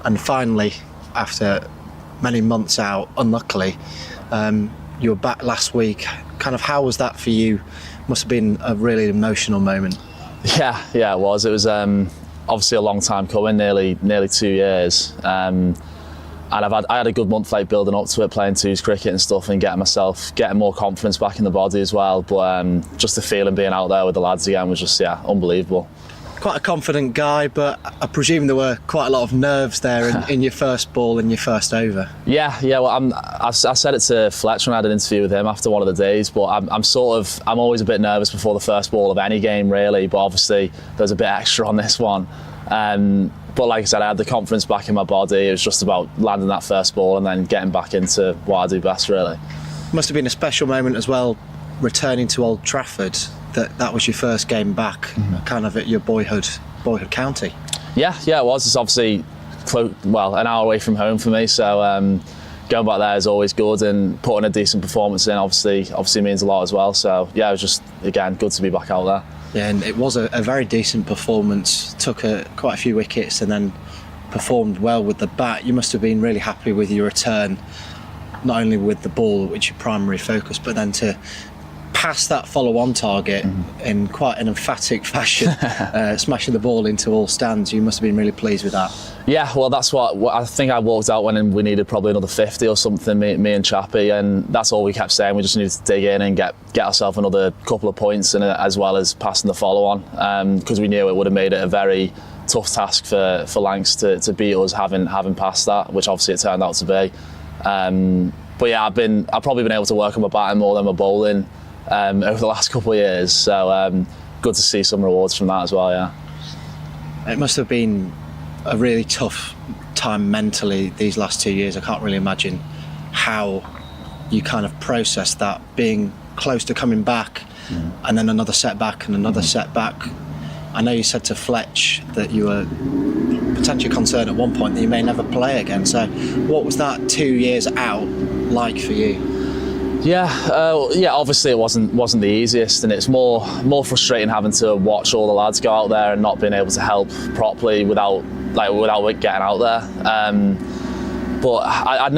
and finally, after many months out, unluckily, you were back last week. Kind of, how was that for you? Must have been a really emotional moment. Yeah, it was. It was obviously a long time coming, nearly 2 years. And I had a good month like building up to it, playing twos cricket and stuff, and getting more confidence back in the body as well. But just the feeling being out there with the lads again was just unbelievable. Quite a confident guy, but I presume there were quite a lot of nerves there in your first ball and your first over. Yeah. Well, I said it to Fletcher when I had an interview with him after one of the days. But I'm always a bit nervous before the first ball of any game, really. But obviously there's a bit extra on this one. But like I said, I had the confidence back in my body. It was just about landing that first ball and then getting back into what I do best, really. Must have been a special moment as well, returning to Old Trafford. That was your first game back, kind of at your boyhood county. Yeah, it was. It's obviously an hour away from home for me, so going back there is always good, and putting a decent performance in obviously means a lot as well. So yeah, it was just, again, good to be back out there. Yeah, and it was a very decent performance. Took quite a few wickets and then performed well with the bat. You must have been really happy with your return, not only with the ball, which your primary focus, but then to pass that follow-on target in quite an emphatic fashion, smashing the ball into all stands. You must have been really pleased with that. Yeah, well, that's what I think. I walked out when we needed probably another 50 or something, me and Chappie, and that's all we kept saying. We just needed to dig in and get ourselves another couple of points, and as well as passing the follow-on, because we knew it would have made it a very tough task for Lancs to beat us, having passed that, which obviously it turned out to be. But yeah, I've probably been able to work on my batting more than my bowling over the last couple of years, so good to see some rewards from that as well. Yeah, it must have been a really tough time mentally these last 2 years. I can't really imagine how you kind of processed that, being close to coming back and then another setback and another setback. I know you said to Fletch that you were potentially concerned at one point that you may never play again. So what was that 2 years out like for you? Yeah, obviously it wasn't the easiest, and it's more frustrating having to watch all the lads go out there and not being able to help properly without it getting out there. But I'm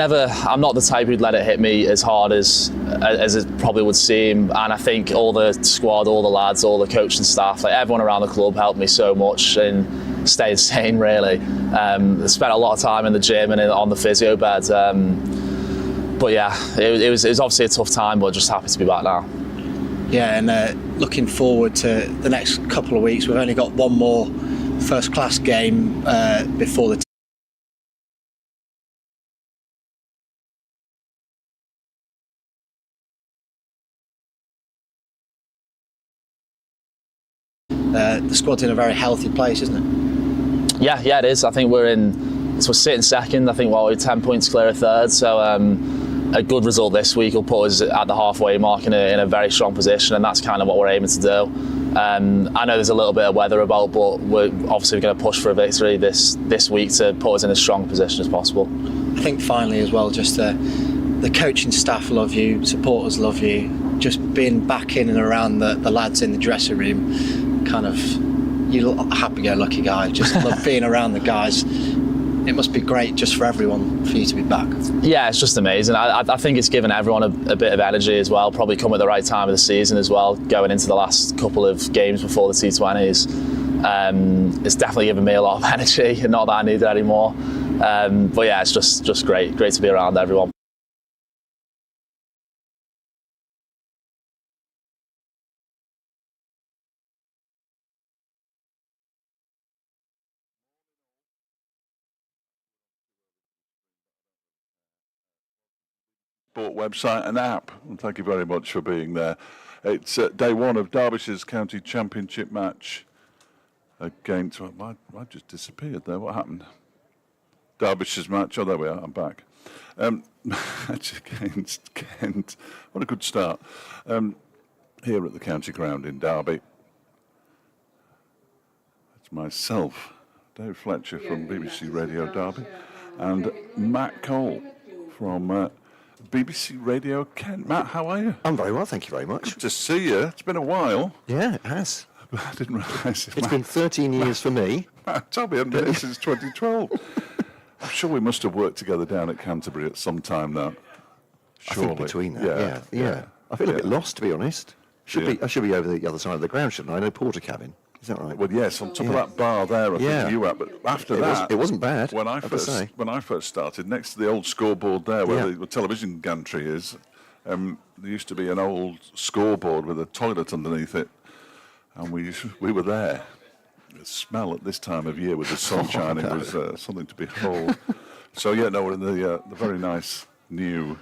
not the type who'd let it hit me as hard as it probably would seem, and I think all the squad, all the lads, all the coaching staff, like everyone around the club helped me so much in staying sane, really. I spent a lot of time in the gym and on the physio bed. But yeah, it was obviously a tough time, but just happy to be back now. Yeah, and looking forward to the next couple of weeks. We've only got one more first-class game before the squad's in a very healthy place, isn't it? Yeah, it is. I think we're sitting second. I think we're 10 points clear of third, so a good result this week will put us at the halfway mark in a very strong position, and that's kind of what we're aiming to do. I know there's a little bit of weather about, but we're obviously going to push for a victory this week to put us in as strong a position as possible. I think finally as well, just the coaching staff love you, supporters love you. Just being back in and around the lads in the dressing room, kind of, you're a happy-go-lucky guy. Just love being around the guys. It must be great just for everyone for you to be back. Yeah, it's just amazing. I think it's given everyone a bit of energy as well, probably come at the right time of the season as well, going into the last couple of games before the T20s. It's definitely given me a lot of energy, not that I need it anymore. But yeah, it's just great to be around everyone. Sport website and app, and thank you very much for being there. It's day one of Derbyshire's County Championship match against, I just disappeared there, what happened? Derbyshire's match, oh there we are, I'm back. Match against Kent, what a good start. Here at the county ground in Derby. It's myself, Dave Fletcher from BBC Radio Derby, and Matt Cole from BBC Radio Kent. Matt, how are you? I'm very well, thank you very much. Good to see you. It's been a while. Yeah, it has. I didn't realise it. It's been 13 years for me. Matt, tell me, I haven't been here since 2012. sure we must have worked together down at Canterbury at some time now. Surely. I think between that, yeah. I feel a bit lost, to be honest. I should be over the other side of the ground, shouldn't I? No porter cabin. Is that right? Well, yes, on top of that bar there, I think you were. But after that, it wasn't bad. When I first started, next to the old scoreboard there, where the television gantry is, there used to be an old scoreboard with a toilet underneath it, and we were there. The smell at this time of year with the sun shining was something to behold. So yeah, no, we're in the very nice new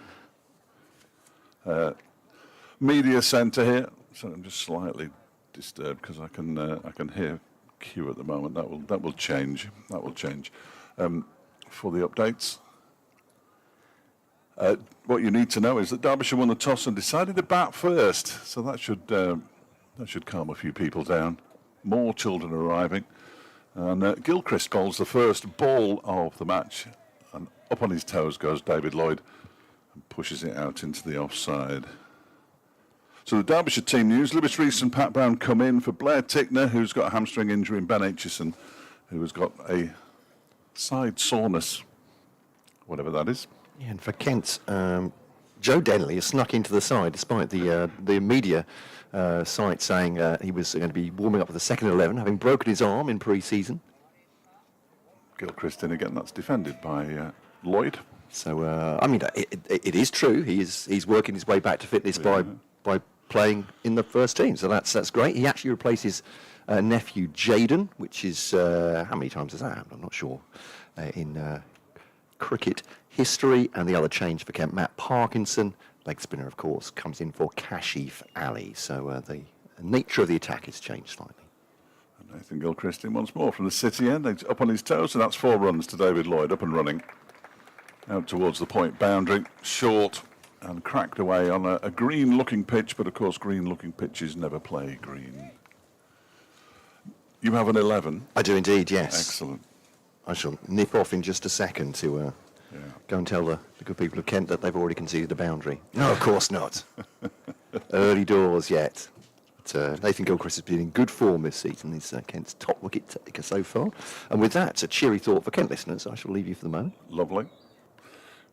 media centre here. So I'm just slightly disturbed because I can hear Q at the moment. That will change. That will change for the updates. What you need to know is that Derbyshire won the toss and decided to bat first. So that should calm a few people down. More children arriving, and Gilchrist bowls the first ball of the match, and up on his toes goes David Lloyd and pushes it out into the offside. So the Derbyshire team news: Lewis Rees and Pat Brown come in for Blair Tickner, who's got a hamstring injury, and Ben Aitchison, who has got a side soreness, whatever that is. Yeah, and for Kent, Joe Denley has snuck into the side despite the media site saying he was going to be warming up with the second 11, having broken his arm in pre-season. Gilchrist in again. That's defended by Lloyd. So I mean, it is true. He's working his way back to fitness by playing in the first team. So that's great. He actually replaces nephew Jaden, which is how many times has that happened? I'm not sure in cricket history. And the other change for Kent, Matt Parkinson, leg spinner, of course, comes in for Kashif Ali. So the nature of the attack has changed slightly. And Nathan Gilchrist in once more from the city end, up on his toes, and that's 4 runs to David Lloyd, up and running. Out towards the point boundary, short and cracked away on a green-looking pitch, but of course green-looking pitches never play green. You have an 11? I do indeed, yes. Excellent. I shall nip off in just a second to go and tell the good people of Kent that they've already conceded a boundary. No, of course not. Early doors yet. But, Nathan Gilchrist has been in good form this season. He's Kent's top wicket taker so far. And with that, a cheery thought for Kent listeners. I shall leave you for the moment. Lovely.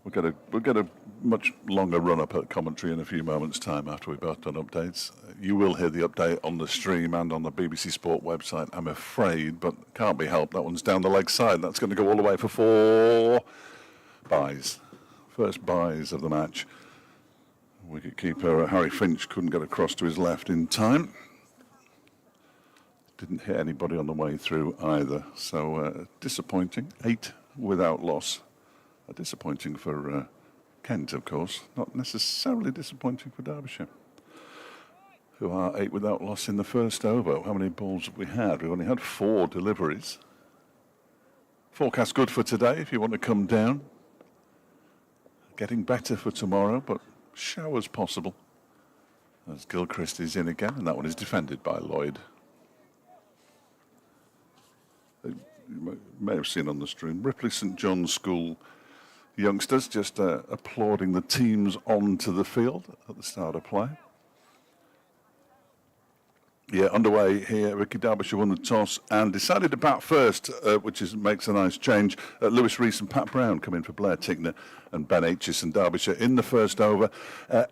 We'll get a much longer run-up at commentary in a few moments' time after we've both done updates. You will hear the update on the stream and on the BBC Sport website, I'm afraid, but can't be helped. That one's down the leg side. That's going to go all the way for 4 byes. First byes of the match. Wicket-keeper Harry Finch couldn't get across to his left in time. Didn't hit anybody on the way through either. So disappointing. 8 without loss. Disappointing for Kent, of course. Not necessarily disappointing for Derbyshire, who are 8 without loss in the first over. How many balls have we had? We've only had 4 deliveries. Forecast good for today if you want to come down. Getting better for tomorrow, but showers possible. As Gilchrist is in again, and that one is defended by Lloyd. You may have seen on the stream, Ripley St John's School youngsters just applauding the teams onto the field at the start of play. Yeah, underway here. Ricky Derbyshire won the toss and decided to bat first, which makes a nice change. Lewis Rees and Pat Brown come in for Blair Tickner and Ben Aitchison. Derbyshire in the first over.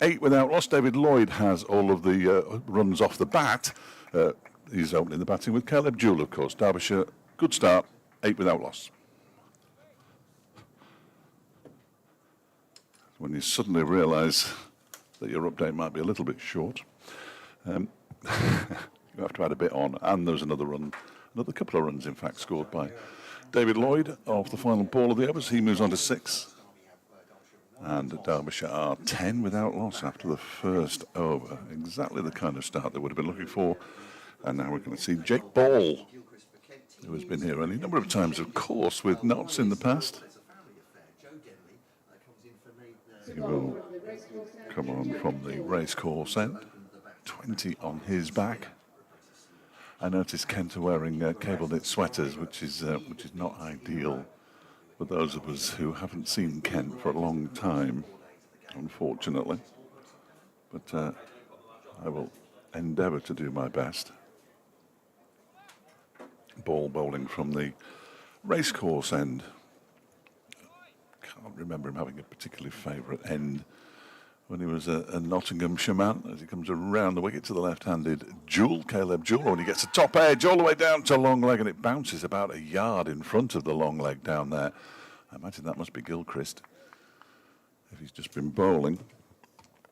8 without loss. David Lloyd has all of the runs off the bat. He's opening the batting with Caleb Jewell, of course. Derbyshire, good start, 8 without loss. When you suddenly realise that your update might be a little bit short, you have to add a bit on. And there's another couple of runs, in fact, scored by David Lloyd off the final ball of the overs. He moves on to 6. And Derbyshire are 10 without loss after the first over. Exactly the kind of start they would have been looking for. And now we're going to see Jake Ball, who has been here any number of times, of course, with knots in the past. He will come on from the racecourse end. 20 on his back. I noticed Kent are wearing cable knit sweaters, which is not ideal for those of us who haven't seen Kent for a long time, unfortunately. But I will endeavour to do my best. Ball bowling from the racecourse end can't remember him having a particularly favourite end when he was a Nottinghamshire man, as he comes around the wicket to the left-handed Jewell, Caleb Jewell, when he gets a top edge all the way down to long leg, and it bounces about a yard in front of the long leg down there. I imagine that must be Gilchrist, if he's just been bowling.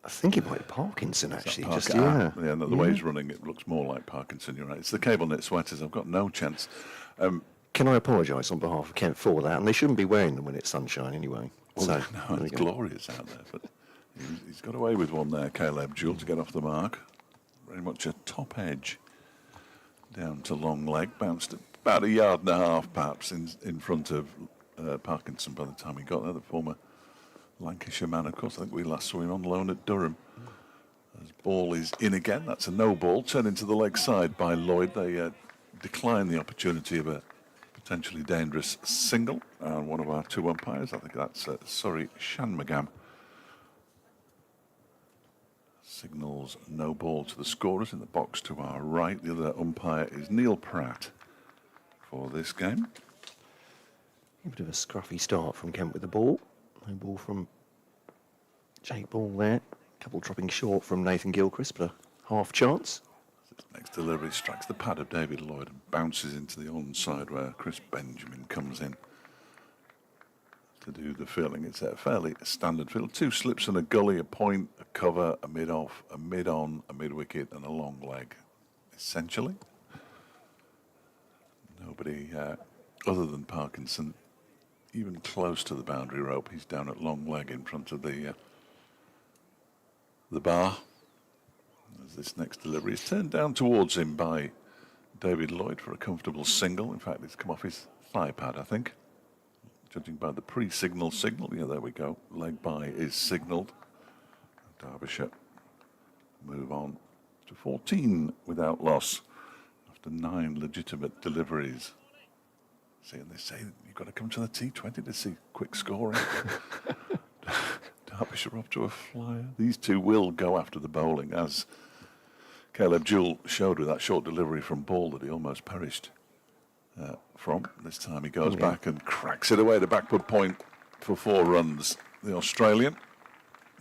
I think it might be Parkinson, actually. Yeah, no, the way he's running, it looks more like Parkinson, you're right. It's the cable knit sweaters, I've got no chance. Can I apologise on behalf of Kent for that? And they shouldn't be wearing them when it's sunshine anyway. Well, So, no, there we it's go. glorious out there, but he's got away with one there, Caleb Jewell, to get off the mark. Very much a top edge down to long leg, bounced about a yard and a half perhaps in front of Parkinson by the time he got there, the former Lancashire man. Of course, I think we last saw him on loan at Durham. As ball is in again, that's a no ball, turned into the leg side by Lloyd. They declined the opportunity of a potentially dangerous single, and one of our two umpires, I think that's Surrey Shanmugam, signals no ball to the scorers in the box to our right. The other umpire is Neil Pratt for this game. A bit of a scruffy start from Kent with the ball. No ball from Jake Ball there. A couple dropping short from Nathan Gilchrist, but a half chance. Next delivery strikes the pad of David Lloyd and bounces into the onside where Chris Benjamin comes in to do the fielding. It's a fairly standard field. 2 slips and a gully, a point, a cover, a mid-off, a mid-on, a mid-wicket and a long leg, essentially. Nobody other than Parkinson even close to the boundary rope. He's down at long leg in front of the bar. As this next delivery is turned down towards him by David Lloyd for a comfortable single. In fact, it's come off his thigh pad, I think. Judging by the pre-signal signal. Yeah, there we go. Leg by is signalled. Derbyshire move on to 14 without loss after 9 legitimate deliveries. See, and they say you've got to come to the T20 to see quick scoring. Derbyshire off to a flyer. These two will go after the bowling, as Caleb Jewell showed with that short delivery from ball that he almost perished from. This time he goes back and cracks it away to backward point for 4 runs. The Australian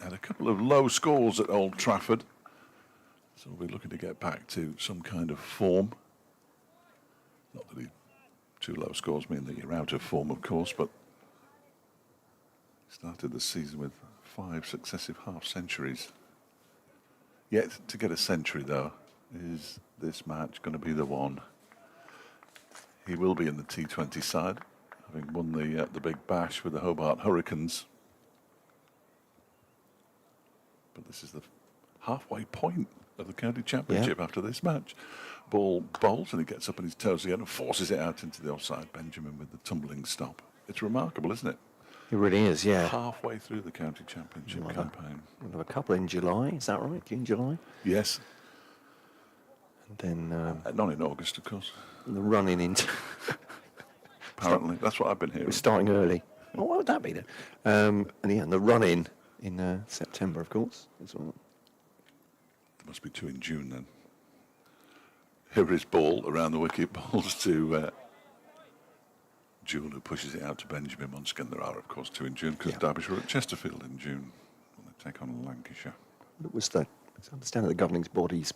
had a couple of low scores at Old Trafford, so we'll be looking to get back to some kind of form. Not that 2 low scores mean that you're out of form, of course, but started the season with 5 successive half-centuries. Yet to get a century, though, is this match going to be the one? He will be in the T20 side, having won the Big Bash with the Hobart Hurricanes. But this is the halfway point of the County Championship after this match. Ball bowls and he gets up on his toes again and forces it out into the offside. Benjamin with the tumbling stop. It's remarkable, isn't it? It really is, yeah. Halfway through the County Championship campaign. We'll have a couple in July, is that right? June, July? Yes. And then Not in August, of course. the running into... Apparently, that's what I've been hearing. We're starting early. Oh, what would that be then? And the run-in in September, of course, as well. There must be 2 in June then. Here is ball around the wicket, balls to Jewell, who pushes it out to Benjamin. Once again, there are, of course, 2 in June, because Derbyshire are at Chesterfield in June when they take on Lancashire. It was I understand that the governing bodies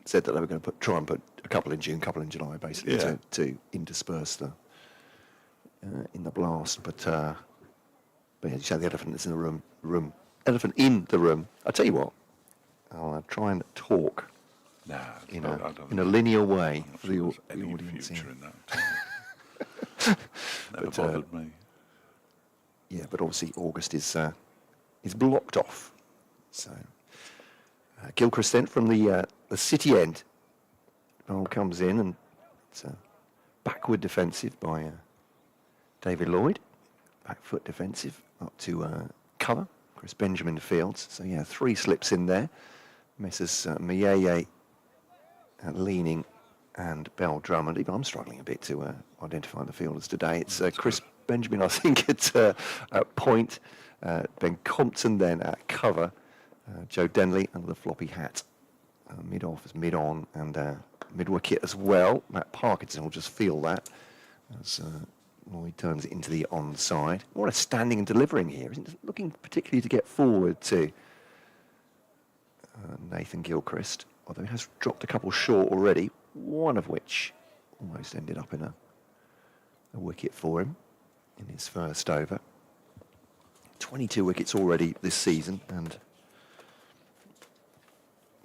said that they were going to try and put a couple in June, couple in July, basically, to intersperse the in the blast. But yeah, you say the elephant is in the room. Elephant in the room. I tell you what, I'll try and talk in a linear way for the audience. Future in that. Never bothered me. Yeah, but obviously August is blocked off. So Gilchrist then from the city end. Ball comes in and it's a backward defensive by David Lloyd. Back foot defensive up to cover. Chris Benjamin fields. So yeah, 3 slips in there. Messrs Mieye leaning and Bell Drummond. Even I'm struggling a bit to identify the fielders today. It's Chris Benjamin, I think, at point. Ben Compton then at cover. Joe Denley under the floppy hat. Mid-off is mid-on and mid-wicket as well. Matt Parkinson will just feel that as Lloyd turns it into the onside. What a standing and delivering here. Isn't looking particularly to get forward to Nathan Gilchrist, although he has dropped a couple short already, one of which almost ended up in a wicket for him in his first over. 22 wickets already this season, and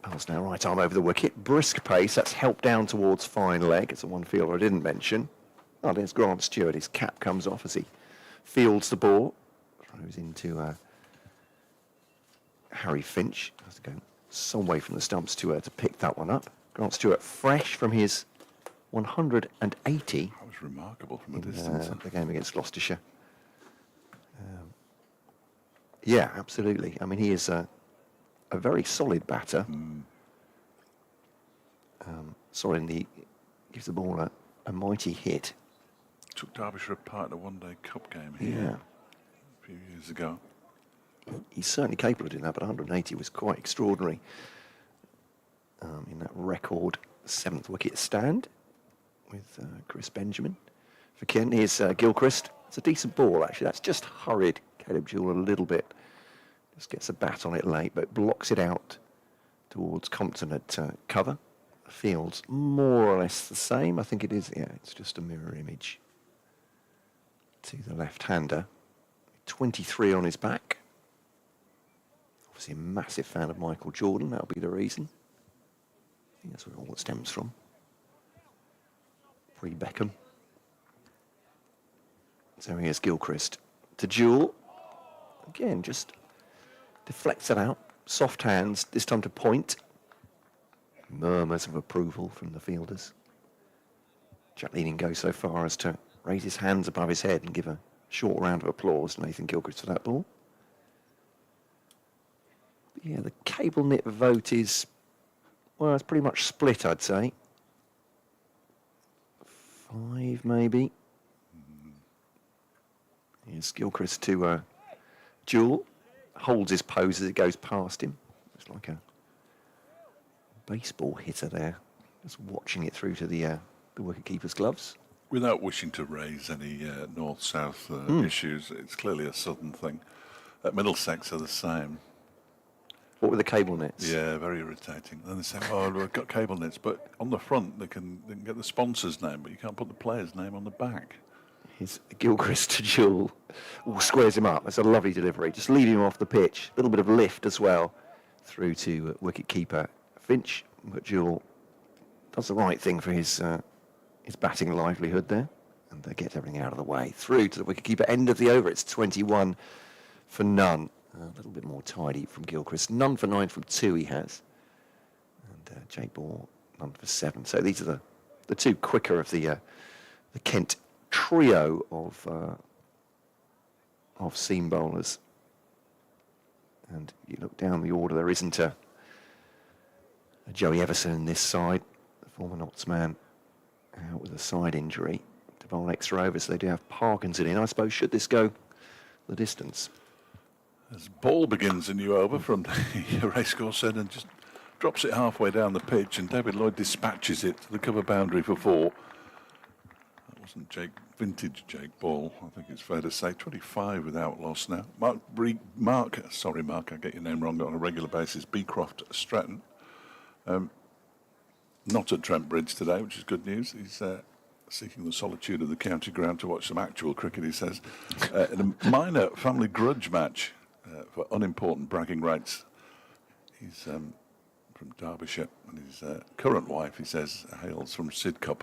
Bell's now right arm over the wicket. Brisk pace, that's helped down towards fine leg. It's a one fielder I didn't mention. Oh, there's Grant Stewart. His cap comes off as he fields the ball. Throws into Harry Finch. Has to go some way from the stumps to pick that one up. Grant Stewart fresh from his 180. That was remarkable from a distance. The game against Gloucestershire. Yeah, absolutely. I mean, he is a very solid batter. Sorry, gives the ball a mighty hit. Took Derbyshire apart in a one-day cup game here a few years ago. He's certainly capable of doing that, but 180 was quite extraordinary in that record 7th wicket stand with Chris Benjamin. For Kent, here's Gilchrist. It's a decent ball, actually. That's just hurried Caleb Jewell a little bit. Just gets a bat on it late, but blocks it out towards Compton at cover. The field's more or less the same. I think it is, it's just a mirror image to the left-hander. 23 on his back. Obviously a massive fan of Michael Jordan, that'll be the reason. I think that's where it all stems from. Pre-Beckham. So here's Gilchrist to Jewell. Again, just deflects it out. Soft hands, this time to point. Murmurs of approval from the fielders. Jack Leading goes so far as to raise his hands above his head and give a short round of applause to Nathan Gilchrist for that ball. But yeah, the cable knit vote is, well, it's pretty much split, I'd say. 5 maybe. Here's Gilchrist to Jewell. Holds his pose as it goes past him. It's like a baseball hitter there. Just watching it through to the wicketkeeper's gloves. Without wishing to raise any north-south issues, it's clearly a southern thing. At Middlesex are the same. What were the cable nets? Yeah, very irritating. And they say, oh, we've got cable nets, but on the front they can get the sponsor's name, but you can't put the player's name on the back. Here's Gilchrist to Jewell. Squares him up. That's a lovely delivery. Just leading him off the pitch. A little bit of lift as well through to wicketkeeper Finch. But Jewell does the right thing for his batting livelihood there. And they get everything out of the way. Through to the wicketkeeper. End of the over. It's 21 for none. A little bit more tidy from Gilchrist. None for 9 from 2 he has. And Jake Ball, none for 7. So these are the two quicker of the Kent trio of seam bowlers. And you look down the order, there isn't a Joey Everson in this side, the former Notts man, out with a side injury to bowl extra over, so they do have Parkinson in. I suppose, should this go the distance? As ball begins a new over from the racecourse end and just drops it halfway down the pitch, and David Lloyd dispatches it to the cover boundary for 4. Wasn't vintage Jake Ball, I think it's fair to say. 25 without loss now. Mark, I get your name wrong on a regular basis. Beecroft Stratton. Not at Trent Bridge today, which is good news. He's seeking the solitude of the county ground to watch some actual cricket, he says. In a minor family grudge match for unimportant bragging rights. He's from Derbyshire, and his current wife, he says, hails from Sidcup.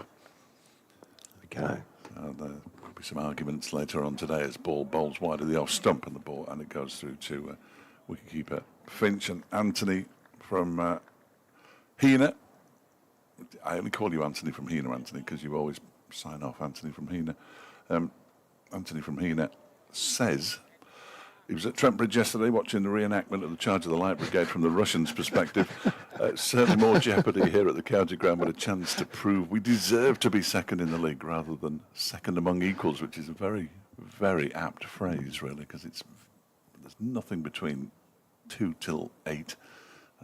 Go. There will be some arguments later on today as ball bowls wide of the off stump and it goes through to wicketkeeper Finch. And Anthony from Heener. I only call you Anthony from Heener, Anthony, because you always sign off Anthony from Heener. Anthony from Heener says he was at Trent Bridge yesterday watching the reenactment of the Charge of the Light Brigade from the Russians' perspective. Certainly more jeopardy here at the county ground, but a chance to prove we deserve to be second in the league rather than second among equals, which is a very, very apt phrase, really, because there's nothing between 2 till 8.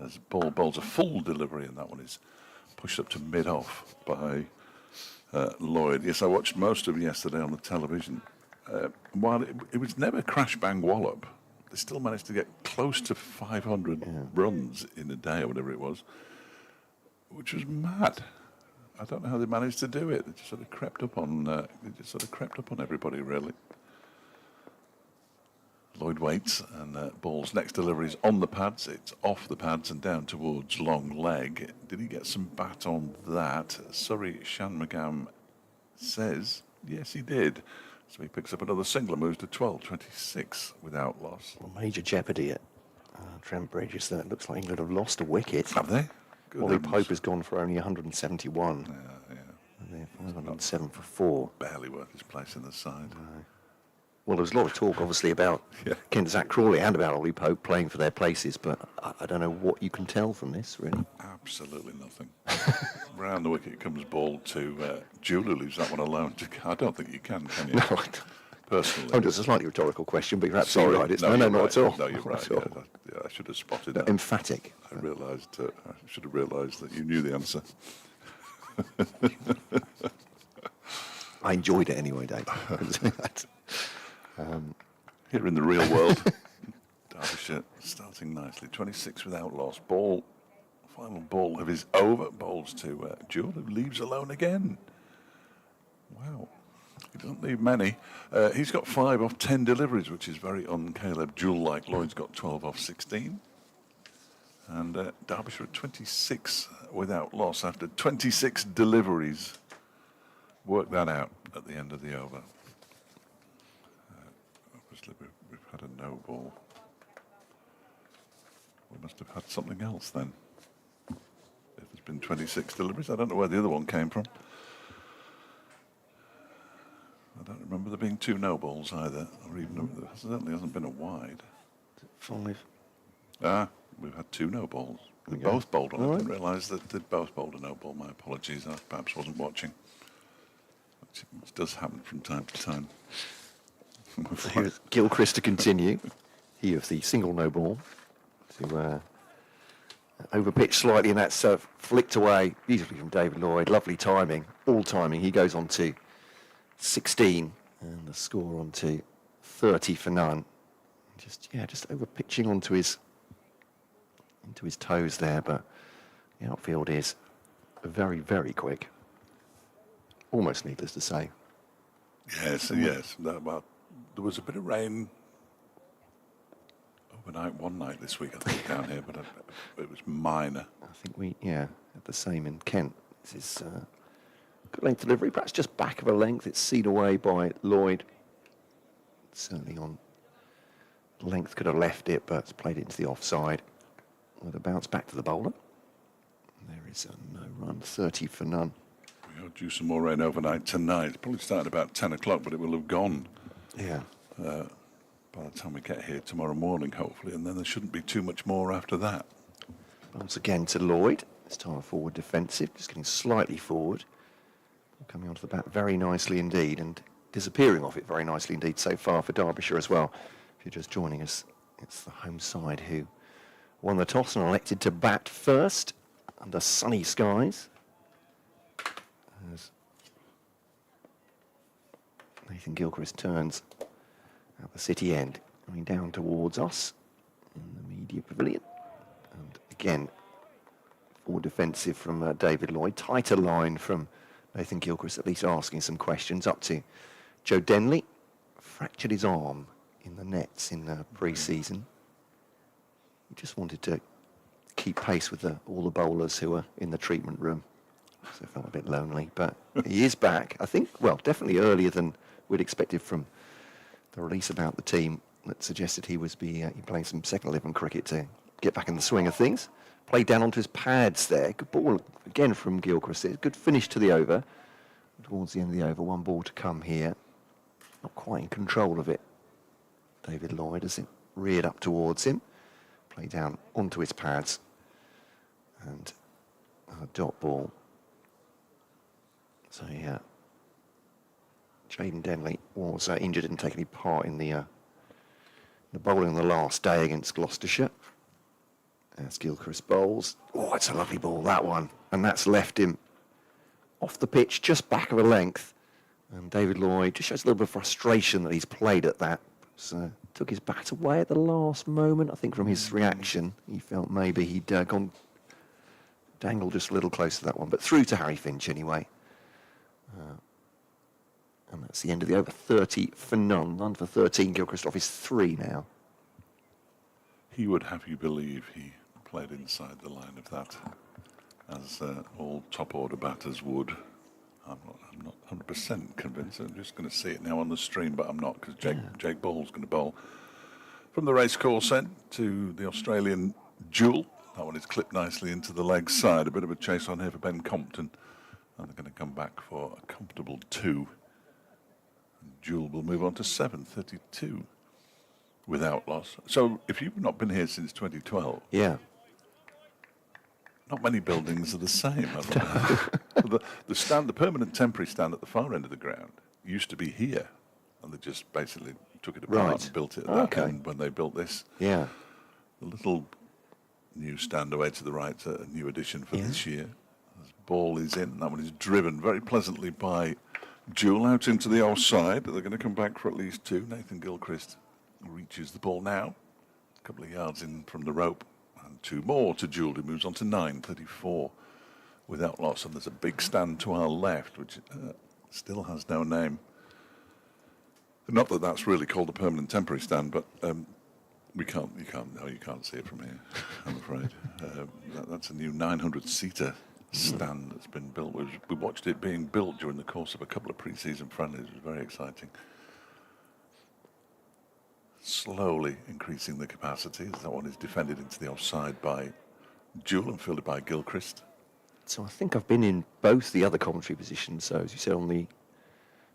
As ball bowls a full delivery, and that one is pushed up to mid-off by Lloyd. Yes, I watched most of yesterday on the television. While it was never crash bang wallop, they still managed to get close to 500 runs in a day or whatever it was, which was mad. I don't know how they managed to do it. It just sort of crept up on. Everybody really. Lloyd waits and ball's next delivery is on the pads. It's off the pads and down towards long leg. Did he get some bat on that? Surrey Shanmugam says yes, he did. So he picks up another single and moves to 12-26 without loss. Well, major jeopardy at Trent Bridge is that it looks like England have lost a wicket. Have they? Good Ollie heavens. Pope has gone for only 171. Yeah. And they're 507 for 4. Barely worth his place in the side. Well, there was a lot of talk, obviously, about Kent Zach Crawley and about Ollie Pope playing for their places, but I don't know what you can tell from this, really. Absolutely nothing. Round the wicket comes ball to Jewell, who leaves that one alone. I don't think you can you? No, I don't. Personally. Oh, it's a slightly rhetorical question, but you're absolutely right. It's, no, you're not right. at all. No, you're Not right. at all. Yeah, I should have spotted that. Emphatic. I should have realised that you knew the answer. I enjoyed it anyway, Dave. Here in the real world, Derbyshire starting nicely. 26 without loss. Final ball of his over. Bowls to Jewell, who leaves alone again. Wow. He doesn't leave many. He's got 5 off 10 deliveries, which is very un-Caleb Jewell-like. Lloyd's got 12 off 16. And Derbyshire at 26 without loss after 26 deliveries. Work that out at the end of the over. Obviously, we've had a no ball. We must have had something else then. If there's been 26 deliveries, I don't know where the other one came from. I don't remember there being 2 no balls either, or even there certainly hasn't been a wide. 5. We've had 2 no balls. They Okay. both bowled on. All I right. didn't realise that they'd both bowled a no ball. My apologies. I perhaps wasn't watching. Which does happen from time to time. So here's Gilchrist to continue. He of the single no ball to overpitch slightly, and that's flicked away beautifully from David Lloyd. Lovely timing, all timing. He goes on to 16, and the score on to 30 for none. Just overpitching onto his toes there, but the outfield is very, very quick. Almost needless to say. Yes. There was a bit of rain overnight, one night this week, I think, down here, but it was minor. I think we had the same in Kent. This is good length delivery, perhaps just back of a length. It's seen away by Lloyd. Certainly on length could have left it, but it's played it into the offside with a bounce back to the bowler. There is a no run, 30 for none. We are due some more rain overnight tonight. It's probably started about 10 o'clock, but it will have gone Yeah. by the time we get here tomorrow morning, hopefully, and then there shouldn't be too much more after that. Bounce again to Lloyd. This time forward defensive, just getting slightly forward. Coming onto the bat very nicely indeed, and disappearing off it very nicely indeed so far for Derbyshire as well. If you're just joining us, it's the home side who won the toss and elected to bat first under sunny skies. As Nathan Gilchrist turns at the city end, coming down towards us in the media pavilion. And again, forward defensive from David Lloyd. Tighter line from Nathan Gilchrist, at least asking some questions. Up to Joe Denley. Fractured his arm in the nets in pre-season. He just wanted to keep pace with all the bowlers who were in the treatment room. So felt a bit lonely, but he is back. I think, well, definitely earlier than we'd expected from the release about the team that suggested he was playing some second 11 cricket to get back in the swing of things. Played down onto his pads there. Good ball again from Gilchrist. Good finish to the over. Towards the end of the over, 1 ball to come here. Not quite in control of it. David Lloyd as it reared up towards him. Played down onto his pads. And a dot ball. So yeah, Jaden Denley was injured, didn't take any part in the bowling on the last day against Gloucestershire. As Gilchrist bowls. Oh, it's a lovely ball, that one. And that's left him off the pitch, just back of a length. And David Lloyd just shows a little bit of frustration that he's played at that. So took his bat away at the last moment. I think from his reaction, he felt maybe he'd gone dangled just a little close to that one. But through to Harry Finch anyway. And that's the end of the over. 30 for none. None for 13. Gilchrist is 3 now. He would have you believe he played inside the line of that, as all top-order batters would. I'm not 100% convinced. I'm just going to see it now on the stream, but I'm not, because Jake Ball's going to bowl from the racecourse end to the Australian Jewell. That one is clipped nicely into the leg side. A bit of a chase on here for Ben Compton, and they're going to come back for a comfortable 2. Jewell will move on to 7:32 without loss. So if you've not been here since 2012, yeah, not many buildings are the same. The stand, the permanent temporary stand at the far end of the ground, used to be here, and they just basically took it apart and built it at that end when they built this. Yeah, the little new stand away to the right, a new addition for this year. This ball is in. That one is driven very pleasantly by Jewell out into the offside. They're going to come back for at least 2. Nathan Gilchrist reaches the ball now, a couple of yards in from the rope, and 2 more to Jewell, who moves on to 9:34 without loss. And there's a big stand to our left, which still has no name. Not that that's really called a permanent temporary stand, but you can't see it from here, I'm afraid. That's a new 900-seater stand that's been built. We watched it being built during the course of a couple of pre-season friendlies. It was very exciting. Slowly increasing the capacity, as that one is defended into the offside by Jewell and fielded by Gilchrist. so I think I've been in both the other commentary positions, so as you said, on the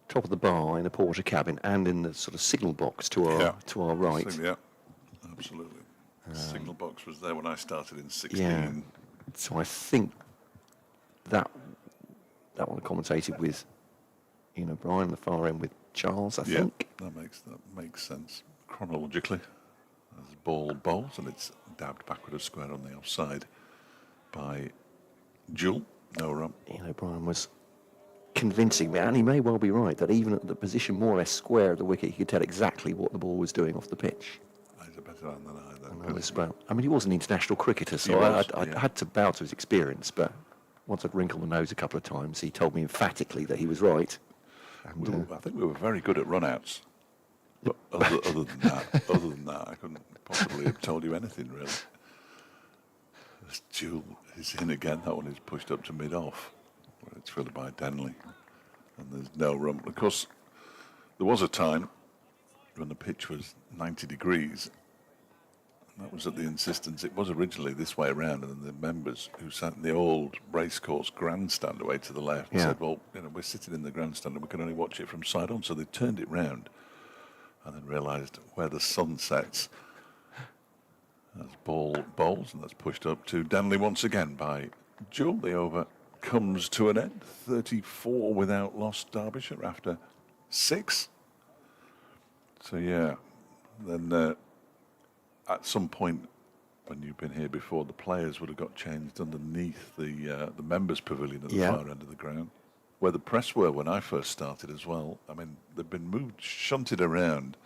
top of the bar in the porter cabin and in the sort of signal box to our right. Yeah, absolutely. The signal box was there when I started in 16. Yeah. So I think that one commentated with Ian O'Brien, the far end with Charles, I think. That makes sense chronologically. As the ball bowls and it's dabbed backward of square on the offside by Jewell. No run. Ian O'Brien was convincing me, and he may well be right, that even at the position more or less square of the wicket, he could tell exactly what the ball was doing off the pitch. He's a better man than I, I mean, he was an international cricketer, so I had to bow to his experience, but once I'd wrinkled the nose a couple of times, he told me emphatically that he was right. And, I think we were very good at run-outs. But other than that, I couldn't possibly have told you anything, really. This Jewell is in again. That one is pushed up to mid-off. It's fielded by Denley. And there's no run. Of course, there was a time when the pitch was 90 degrees. That was at the insistence. It was originally this way around, and then the members who sat in the old racecourse grandstand away to the left said, well, we're sitting in the grandstand and we can only watch it from side on. So they turned it round and then realised where the sun sets. As ball bowls, and that's pushed up to Denley once again by Jewell. The over comes to an end. 34 without loss, Derbyshire, after 6. So, then... at some point, when you've been here before, the players would have got changed underneath the members' pavilion at the far end of the ground, where the press were when I first started as well. I mean, they've been shunted around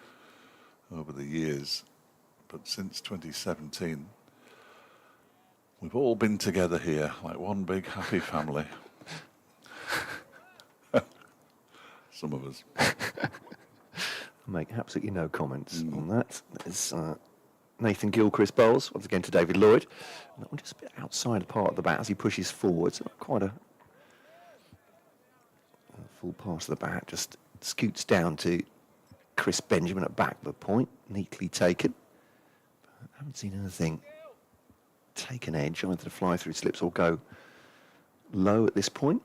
over the years, but since 2017, we've all been together here like one big happy family. Some of us. I make absolutely no comments on that. There's Nathan Gilchrist bowls, once again to David Lloyd. And that one just a bit outside the part of the bat as he pushes forwards. Not quite a full pass of the bat, just scoots down to Chris Benjamin at back of the point, neatly taken. But I haven't seen anything take an edge, either to fly through slips or go low at this point.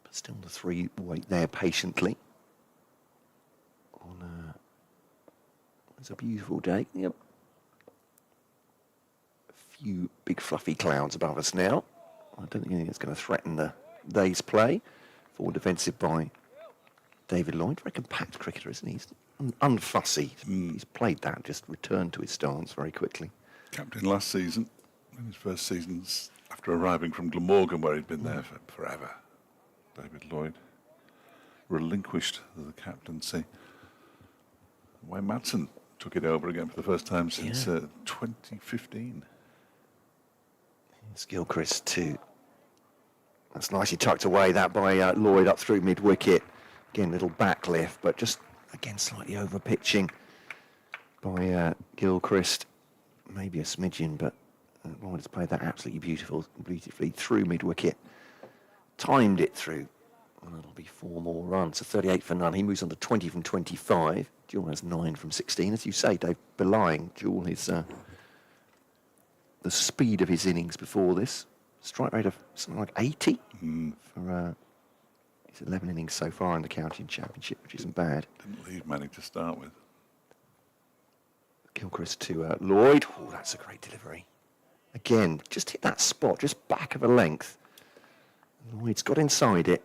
But still the 3 wait there patiently. It's a beautiful day. Yep. A few big fluffy clouds above us now. I don't think anything that's going to threaten the day's play. Forward defensive by David Lloyd. Very compact cricketer, isn't he? He's unfussy. He's played that, just returned to his stance very quickly. Captain last season, in his first season, after arriving from Glamorgan, where he'd been there for forever. David Lloyd relinquished the captaincy. Wayne Madsen took it over again for the first time since 2015. It's Gilchrist too. That's nicely tucked away, that by Lloyd up through mid-wicket. Again, little back lift, but just, again, slightly over-pitching by Gilchrist. Maybe a smidgen, but Lloyd has played that absolutely beautifully through mid-wicket. Timed it through. And it'll be 4 more runs. So 38 for none. He moves on to 20 from 25. Jewell has 9 from 16. As you say, Dave, belying Jewell his the speed of his innings before this. Strike rate of something like 80 for his 11 innings so far in the County Championship, which isn't bad. Didn't leave many to start with. Gilchrist to Lloyd. Oh, that's a great delivery. Again, just hit that spot, just back of a length. Lloyd's got inside it,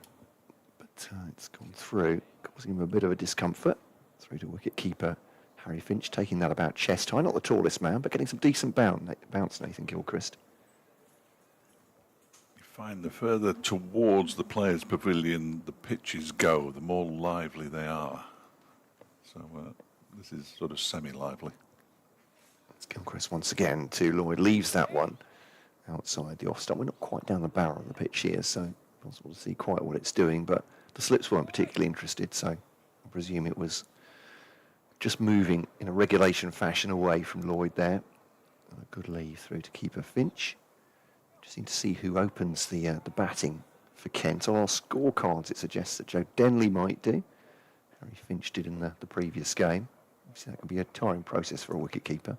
but it's gone through, causing him a bit of a discomfort. Through to wicket-keeper Harry Finch, taking that about chest high. Not the tallest man, but getting some decent bounce, Nathan Gilchrist. You find the further towards the players' pavilion the pitches go, the more lively they are. So this is sort of semi-lively. It's Gilchrist once again to Lloyd. Leaves that one outside the off-stump. We're not quite down the barrel of the pitch here, so possible to see quite what it's doing, but the slips weren't particularly interested, so I presume it was just moving in a regulation fashion away from Lloyd there. And a good leave through to keeper Finch. Just need to see who opens the batting for Kent. On our scorecards, it suggests that Joe Denley might do. Harry Finch did in the previous game. Obviously, that can be a tiring process for a wicket-keeper.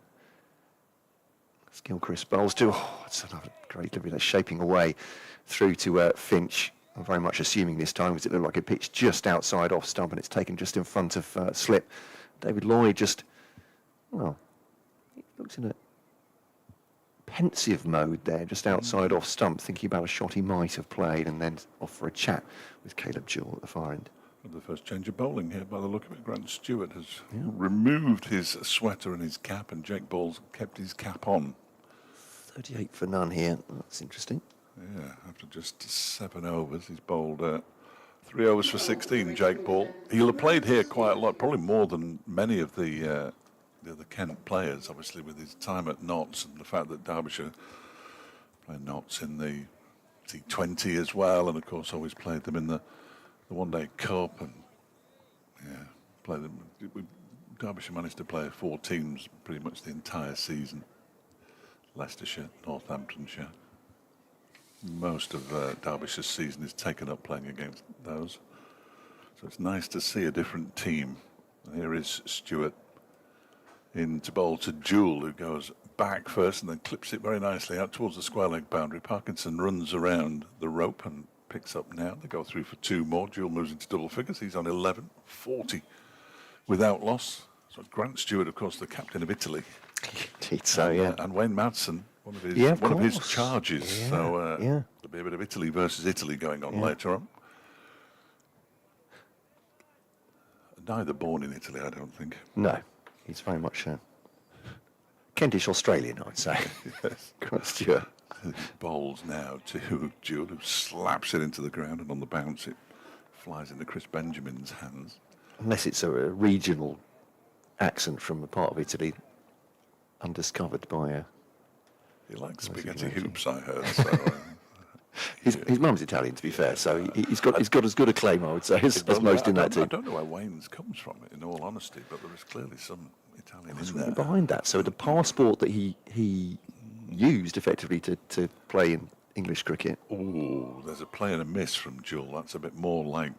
Gilchrist bowls to, it's another great delivery. That's shaping away through to Finch. I'm very much assuming this time because it looked like it pitched just outside off stump and it's taken just in front of slip. David Lloyd just, well, he looks in a pensive mode there, just outside off stump, thinking about a shot he might have played, and then off for a chat with Caleb Jewell at the far end. The first change of bowling here, by the look of it. Grant Stewart has removed his sweater and his cap, and Jake Ball's kept his cap on. 38 for none here. That's interesting. Yeah, after just 7 overs, he's bowled 3 overs for 16, Jake Ball. He'll have played here quite a lot, probably more than many of the other Kent players, obviously, with his time at Notts and the fact that Derbyshire played Notts in the T20 as well, and of course always played them in the One-Day Cup, and played them. Derbyshire managed to play 4 teams pretty much the entire season. Leicestershire, Northamptonshire. Most of Derbyshire's season is taken up playing against those. So it's nice to see a different team. And here is Stewart in to bowl to Jewell, who goes back first and then clips it very nicely out towards the square leg boundary. Parkinson runs around the rope and picks up now. They go through for 2 more. Jewell moves into double figures. He's on 11, 40 without loss. So Grant Stewart, of course, the captain of Italy. Indeed so, yeah. And Wayne Madsen, one of his charges. Yeah, so there'll be a bit of Italy versus Italy going on later on. Neither born in Italy, I don't think. No, he's very much Kentish Australian, I'd say. Yes. Grant Stewart. Bowls now to Jewell, who slaps it into the ground, and on the bounce it flies into Chris Benjamin's hands. Unless it's a regional accent from a part of Italy undiscovered by He likes spaghetti hoops, I heard. So, his mum's Italian, to be fair, so he's got as good a claim, I would say, as most in that team. I don't know where Wayne's comes from, in all honesty, but there is clearly some Italian in there. Behind that, so the passport that he used effectively to play in English cricket. Oh, there's a play and a miss from Jewell. That's a bit more like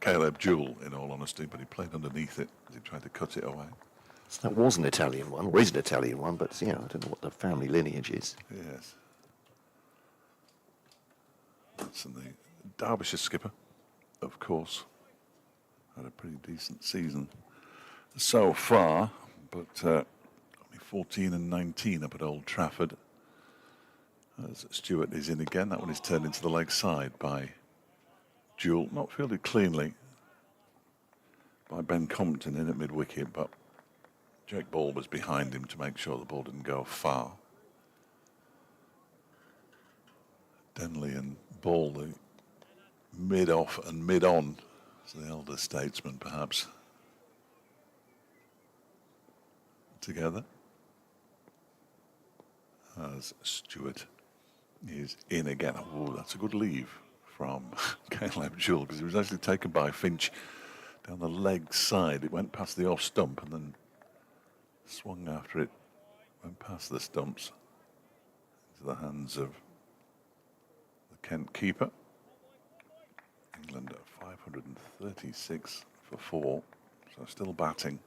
Caleb Jewell, in all honesty, but he played underneath it as he tried to cut it away. So that was an Italian one, or is an Italian one, but I don't know what the family lineage is. Yes. That's the Derbyshire skipper, of course. Had a pretty decent season so far, but only 14 and 19 up at Old Trafford. As Stewart is in again, that one is turned into the leg side by Jewell. Not fielded cleanly by Ben Compton in at mid-wicket, but Jake Ball was behind him to make sure the ball didn't go far. Denley and Ball, the mid-off and mid-on, as the elder statesman perhaps, together. As Stewart is in again. Oh, that's a good leave from Caleb Jewell, because he was actually taken by Finch down the leg side. It went past the off stump and then swung after it, went past the stumps into the hands of the Kent keeper. England at 536 for 4, so still batting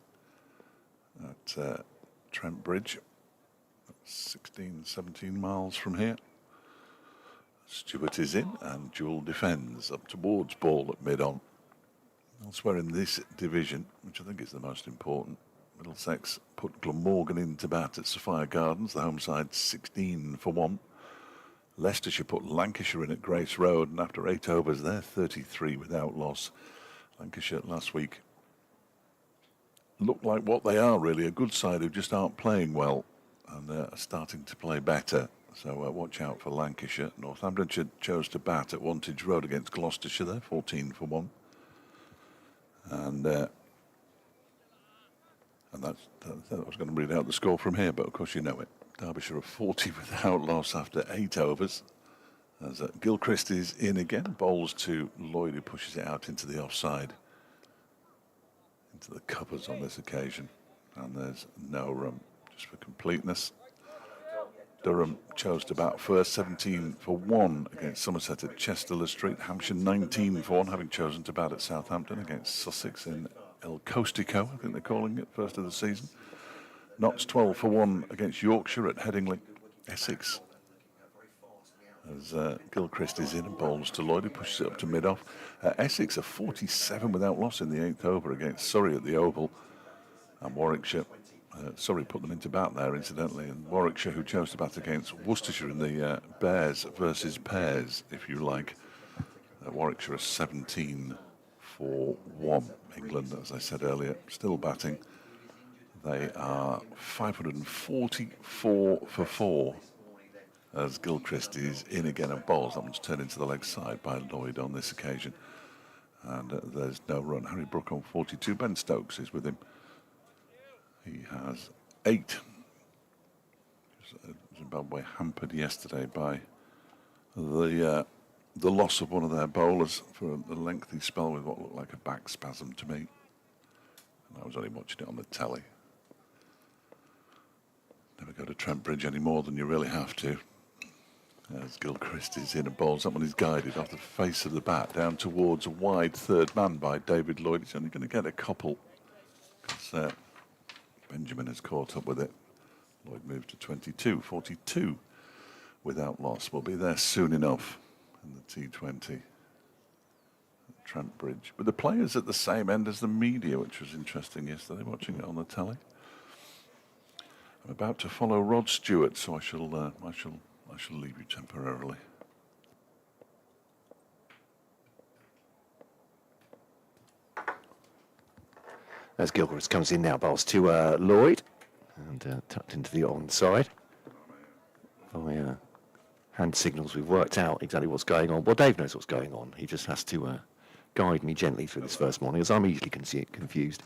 at Trent Bridge, 16, 17 miles from here. Stewart is in and Jewell defends up towards Ball at mid-on. Elsewhere in this division, which I think is the most important, Middlesex put Glamorgan into bat at Sophia Gardens, the home side 16 for 1. Leicestershire put Lancashire in at Grace Road, and after 8 overs, they're 33 without loss. Lancashire last week look like what they are, really, a good side who just aren't playing well and are starting to play better. So watch out for Lancashire. Northamptonshire chose to bat at Wantage Road against Gloucestershire there, 14 for 1. And I was going to read out the score from here, but of course you know it. Derbyshire are 40 without loss after 8 overs. As Gilchrist is in again, bowls to Lloyd, who pushes it out into the offside, into the covers on this occasion. And there's no run, just for completeness. Durham chose to bat first, 17 for 1 against Somerset at Chester Street. Hampshire 19 for 1, having chosen to bat at Southampton against Sussex in El Costico, I think they're calling it, first of the season. Notts 12 for 1 against Yorkshire at Headingley. Essex, as Gilchrist is in and bowls to Lloyd, who pushes it up to mid-off. Essex are 47 without loss in the 8th over against Surrey at the Oval. And Warwickshire, Surrey put them into bat there, incidentally, and Warwickshire, who chose to bat against Worcestershire in the Bears versus Pairs, if you like. Warwickshire are 17 for 1. England, as I said earlier, still batting. They are 544 for 4, as Gilchrist is in again and bowls. That one's turned into the leg side by Lloyd on this occasion. And there's no run. Harry Brook on 42. Ben Stokes is with him. He has 8. Zimbabwe hampered yesterday by the loss of one of their bowlers for a lengthy spell with what looked like a back spasm to me. And I was only watching it on the telly. Never go to Trent Bridge any more than you really have to. As Gilchrist is in and bowls, that one is guided off the face of the bat down towards a wide third man by David Lloyd. He's only going to get a couple because Benjamin has caught up with it. Lloyd moved to 22, 42 without loss. We'll be there soon enough in the T20 at Trent Bridge. But the players at the same end as the media, which was interesting yesterday, watching it on the telly. I'm about to follow Rod Stewart, so I shall leave you temporarily. As Gilchrist comes in now, bowls to Lloyd, and tucked into the onside. Via hand signals, we've worked out exactly what's going on. Well, Dave knows what's going on. He just has to guide me gently through this first morning, as I'm easily confused.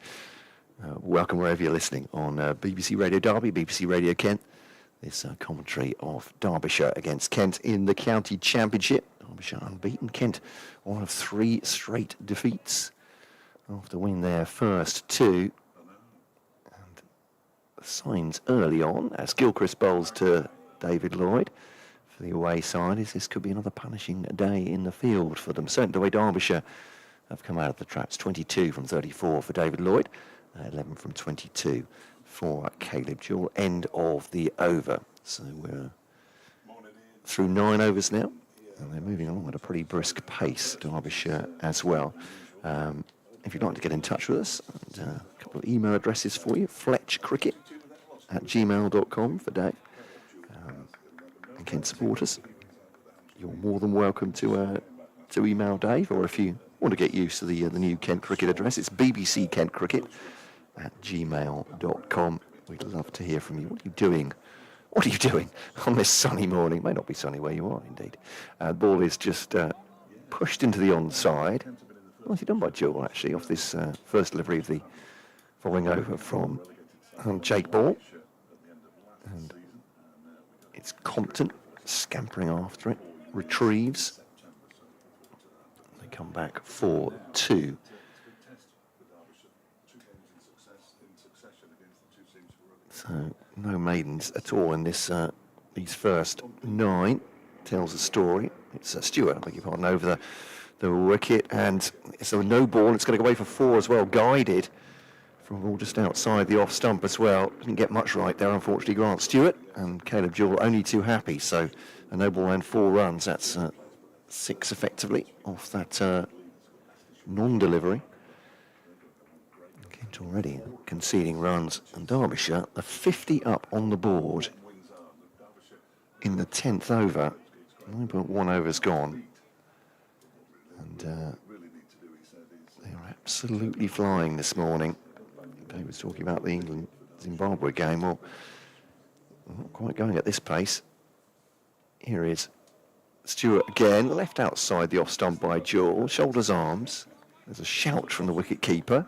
Welcome wherever you're listening on BBC Radio Derby, BBC Radio Kent. This commentary of Derbyshire against Kent in the County Championship. Derbyshire unbeaten. Kent, one of 3 straight defeats after winning their first 2. And signs early on as Gilchrist bowls to David Lloyd for the away side. This could be another punishing day in the field for them. Certainly the way Derbyshire have come out of the traps. 22 from 34 for David Lloyd. 11 from 22 for Caleb Jewell. End of the over. So we're through 9 overs now, and they're moving along at a pretty brisk pace, Derbyshire as well. If you'd like to get in touch with us, and a couple of email addresses for you: fletchcricket@gmail.com for Dave and Kent supporters. You're more than welcome to email Dave, or if you want to get used to the new Kent Cricket address, it's bbckentcricket@gmail.com. We'd love to hear from you. What are you doing What are you doing on this sunny morning? It may not be sunny where you are, indeed. The ball is just pushed into the onside. Nicely done by Jewell, actually, off this first delivery of the following over from Jake Ball. And it's Compton scampering after it, retrieves. They come back 4-2. So no maidens at all in this these first 9. Tells a story. It's Stewart, I beg your pardon, over the wicket, and so no ball. It's going to go away for 4 as well, guided from all just outside the off stump as well. Didn't get much right there, unfortunately, Grant Stewart, and Caleb Jewell only too happy. So a no ball and 4 runs. That's 6 effectively off that non-delivery. Kent already conceding runs, and Derbyshire are 50 up on the board in the 10th over. 9.1 overs gone, and they are absolutely flying this morning. Dave was talking about the England-Zimbabwe game. Well, not quite going at this pace. Here is Stewart again, left outside the off stump by Jewell. Shoulders, arms. There's a shout from the wicket keeper.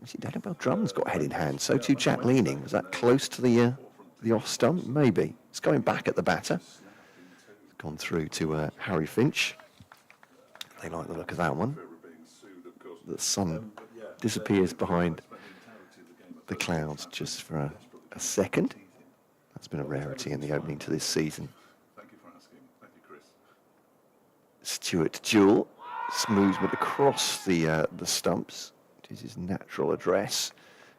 See, Daniel Drummond's got head in hand. So too Jack Leaning. Was that close to the off stump? Maybe. It's going back at the batter. Gone through to Harry Finch. They like the look of that one. The sun disappears behind the clouds just for a second. That's been a rarity in the opening to this season. Stewart Jewell, smooth but across the stumps. It is his natural address.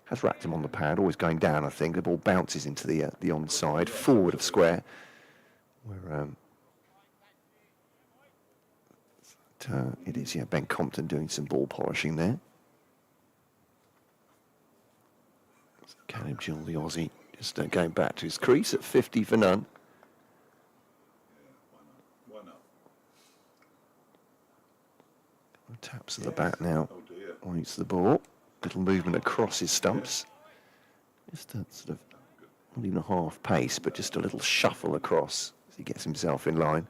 Has racked him on the pad, always going down, I think. The ball bounces into the onside, forward of square, where it is, Ben Compton doing some ball polishing there. Caleb Jewell, the Aussie, just going back to his crease at 50 for none. Taps of the bat now, points the ball. Little movement across his stumps. Just a sort of, not even a half pace, but just a little shuffle across as he gets himself in line.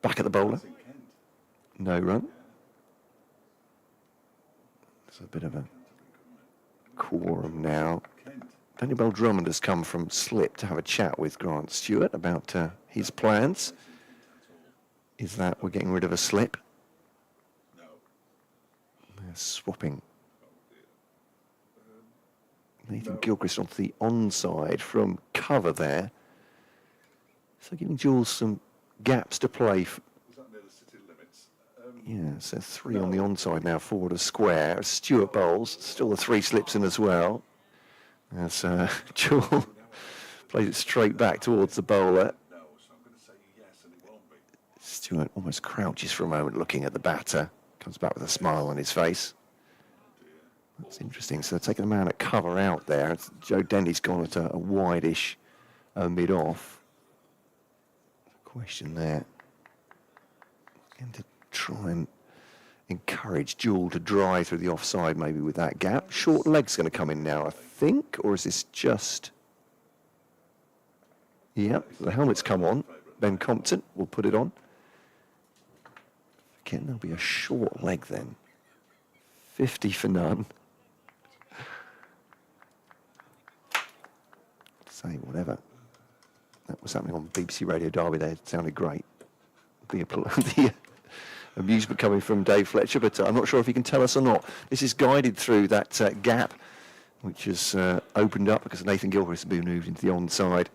Back at the bowler. No run. It's a bit of a quorum now. Daniel Drummond has come from slip to have a chat with Grant Stewart about his plans. Is that we're getting rid of a slip? They're swapping Nathan Gilchrist onto the onside from cover there. So giving Jules some gaps to play. Yeah, so 3 on the onside now, forward of square. Stewart bowls, still the 3 slips in as well. As Jewell plays it straight back towards the bowler. Stewart almost crouches for a moment looking at the batter. Comes back with a smile on his face. That's interesting. So they're taking a man at cover out there. Joe Dendy's gone at a wide-ish mid-off. Question there. And to try and encourage Jewell to drive through the offside maybe with that gap. Short leg's going to come in now, I think. Or is this just... Yep, the helmet's come on. Ben Compton will put it on. Again, there'll be a short leg then. 50 for none. Say whatever. That was happening on BBC Radio Derby there. It sounded great. The amusement coming from Dave Fletcher, but I'm not sure if he can tell us or not. This is guided through that gap, which has opened up because Nathan Gilchrist has been moved into the onside.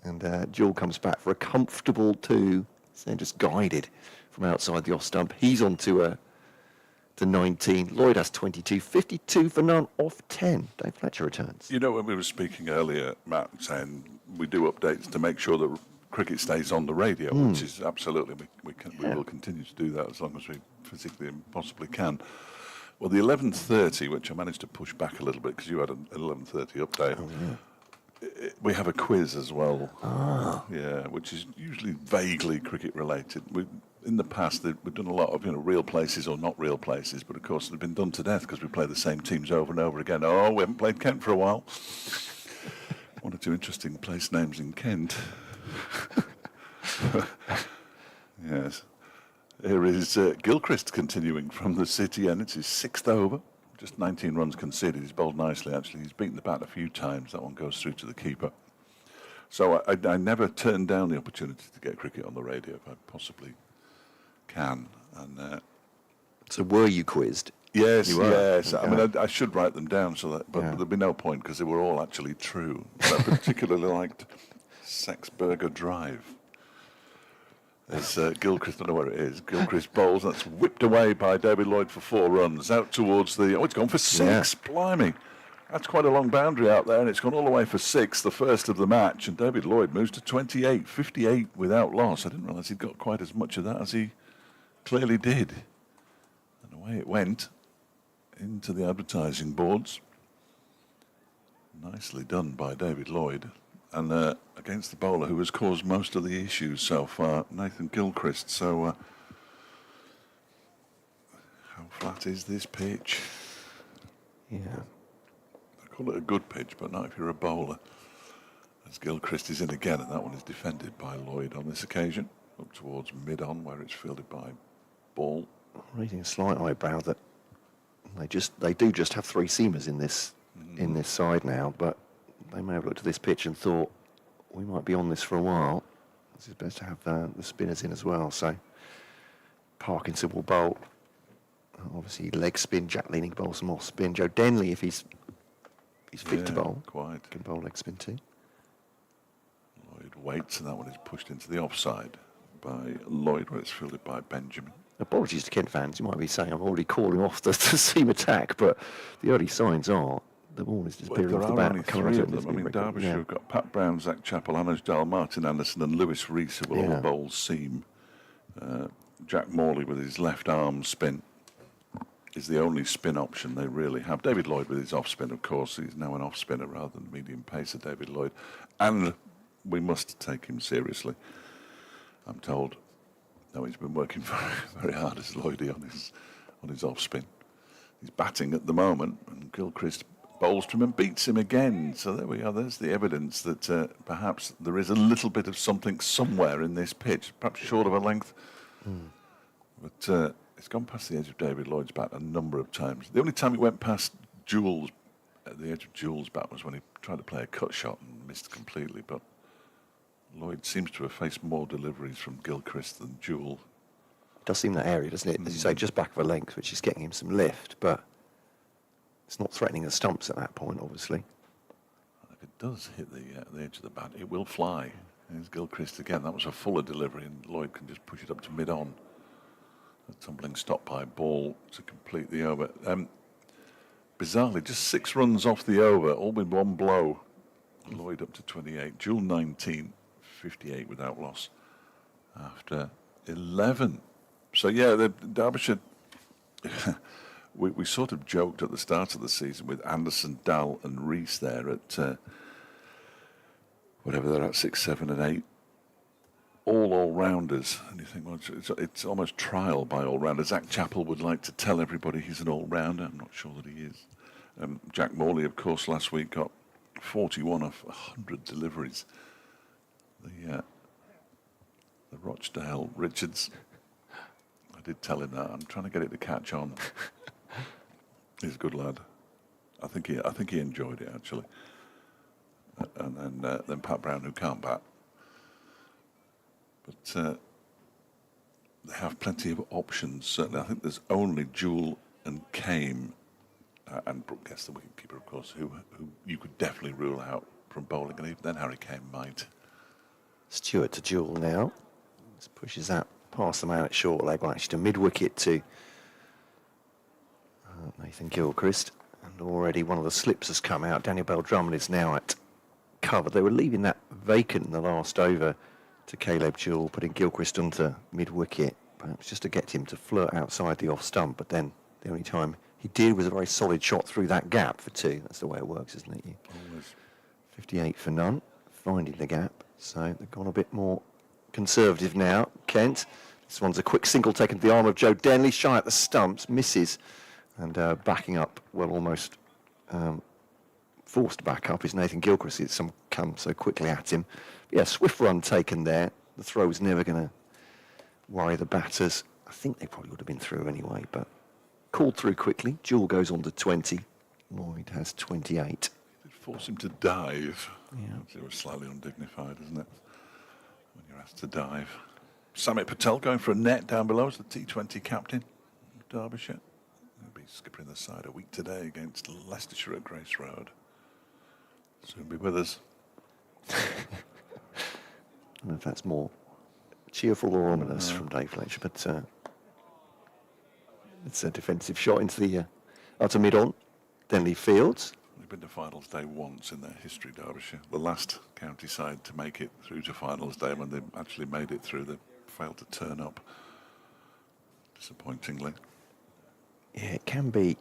And Jewell comes back for a comfortable 2. So just guided from outside the off stump. He's on to 19. Lloyd has 22. 52 for none off 10. Dave Fletcher returns. You know, when we were speaking earlier, Matt, saying we do updates to make sure that cricket stays on the radio, which is absolutely, we will continue to do that as long as we physically and possibly can. Well, the 11:30, which I managed to push back a little bit because you had an 11:30 update. Oh, yeah. We have a quiz as well, yeah, which is usually vaguely cricket related. In the past, we've done a lot of real places or not real places, but of course they've been done to death because we play the same teams over and over again. Oh, we haven't played Kent for a while. One or two interesting place names in Kent. Yes. Here is Gilchrist continuing from the City end. It's his 6th over. Just 19 runs conceded. He's bowled nicely, actually. He's beaten the bat a few times. That one goes through to the keeper. So I never turn down the opportunity to get cricket on the radio if I possibly can. And So were you quizzed? yes, You were? yes. Okay. I mean, I should write them down, but Yeah. there'd be no point because they were all actually true. I particularly liked Sexburger Drive. There's Gilchrist, I don't know where it is. Gilchrist bowls, that's whipped away by David Lloyd for 4 runs. Out towards it's gone for 6. Yeah. Blimey. That's quite a long boundary out there, and it's gone all the way for 6, the first of the match. And David Lloyd moves to 28, 58 without loss. I didn't realise he'd got quite as much of that as he clearly did. And away it went into the advertising boards. Nicely done by David Lloyd. And against the bowler who has caused most of the issues so far, Nathan Gilchrist. So how flat is this pitch? Yeah. I call it a good pitch, but not if you're a bowler. As Gilchrist is in again, and that one is defended by Lloyd on this occasion. Up towards mid-on, where it's fielded by Ball. Raising a slight eyebrow that they do just have 3 seamers in this side now, but they may have looked at this pitch and thought we might be on this for a while. It's best to have the spinners in as well. So Parkinson will bowl. Obviously leg spin. Jack Leaning bowls some more spin. Joe Denley, if he's fit to bowl, Quite. can bowl leg spin too. Lloyd waits, and that one is pushed into the offside by Lloyd, where it's fielded by Benjamin. Apologies to Kent fans. You might be saying I'm already calling off the seam attack, but the early signs are the ball is disappearing There off the are bat. only Coming 3 out of them. I mean, regular. Derbyshire Yeah. have got Pat Brown, Zach Chappell, Anuj Dal, Martin Anderson and Lewis Rees, who will all bowl seam. Jack Morley with his left arm spin is the only spin option they really have. David Lloyd with his off spin, of course. He's now an off spinner rather than medium pacer, David Lloyd. And we must take him seriously, I'm told. No, he's been working very, very hard as Lloydie on his off spin. He's batting at the moment, and Gilchrist bowls to him and beats him again. So there we are. There's the evidence that perhaps there is a little bit of something somewhere in this pitch, perhaps short of a length. But it's gone past the edge of David Lloyd's bat a number of times. The only time it went past Jewell's, at the edge of Jewell's bat, was when he tried to play a cut shot and missed completely. But Lloyd seems to have faced more deliveries from Gilchrist than Jewell. It does seem that area, doesn't it? As you say, just back of a length, which is getting him some lift, but it's not threatening the stumps at that point, obviously. If it does hit the edge of the bat, it will fly. There's Gilchrist again. That was a fuller delivery, and Lloyd can just push it up to mid-on. A tumbling stop by Ball to complete the over. Bizarrely, just 6 runs off the over, all with one blow. Lloyd up to 28. Jewell 19, 58 without loss after 11. So, yeah, the Derbyshire, we sort of joked at the start of the season with Anderson, Dal and Rees there at whatever they're at, 6, 7 and 8. All-rounders. And you think, well, it's almost trial by all-rounders. Zach Chappell would like to tell everybody he's an all-rounder. I'm not sure that he is. Jack Morley, of course, last week got 41 of 100 deliveries. The Rochdale Richards, I did tell him that. I'm trying to get it to catch on. He's a good lad. I think he enjoyed it, actually. And then Pat Brown, who can't bat. But they have plenty of options, certainly. I think there's only Jewell and Kane and Brooke Guest, the wicketkeeper, of course, who you could definitely rule out from bowling, and even then Harry Kane might. Stewart to Jewell now. Just pushes that past the man at short leg, well, actually to mid-wicket to Nathan Gilchrist. And already one of the slips has come out. Daniel Bell-Drummond is now at cover. They were leaving that vacant in the last over to Caleb Jewell, putting Gilchrist onto mid-wicket, perhaps just to get him to flirt outside the off-stump, but then the only time he did was a very solid shot through that gap for 2. That's the way it works, isn't it? Always. 58 for none, finding the gap. So they've gone a bit more conservative now. Kent, this one's a quick single taken to the arm of Joe Denley, shy at the stumps, misses, and backing up, well, almost forced back up is Nathan Gilchrist. It's come so quickly at him. Yeah, swift run taken there. The throw was never going to worry the batters. I think they probably would have been through anyway, but called through quickly. Jewell goes on to 20. Lloyd has 28. It forced him to dive. Yeah. It was slightly undignified, isn't it? When you're asked to dive. Samit Patel going for a net down below as the T20 captain of Derbyshire. He'll be skipping the side a week today against Leicestershire at Grace Road. Soon be with us. I don't know if that's more cheerful or ominous from Dave Fletcher, but it's a defensive shot into the outer mid-on. Denley Fields. They've been to finals day once in their history, Derbyshire. The last county side to make it through to finals day, when they actually made it through, they failed to turn up, disappointingly. Yeah, it can be,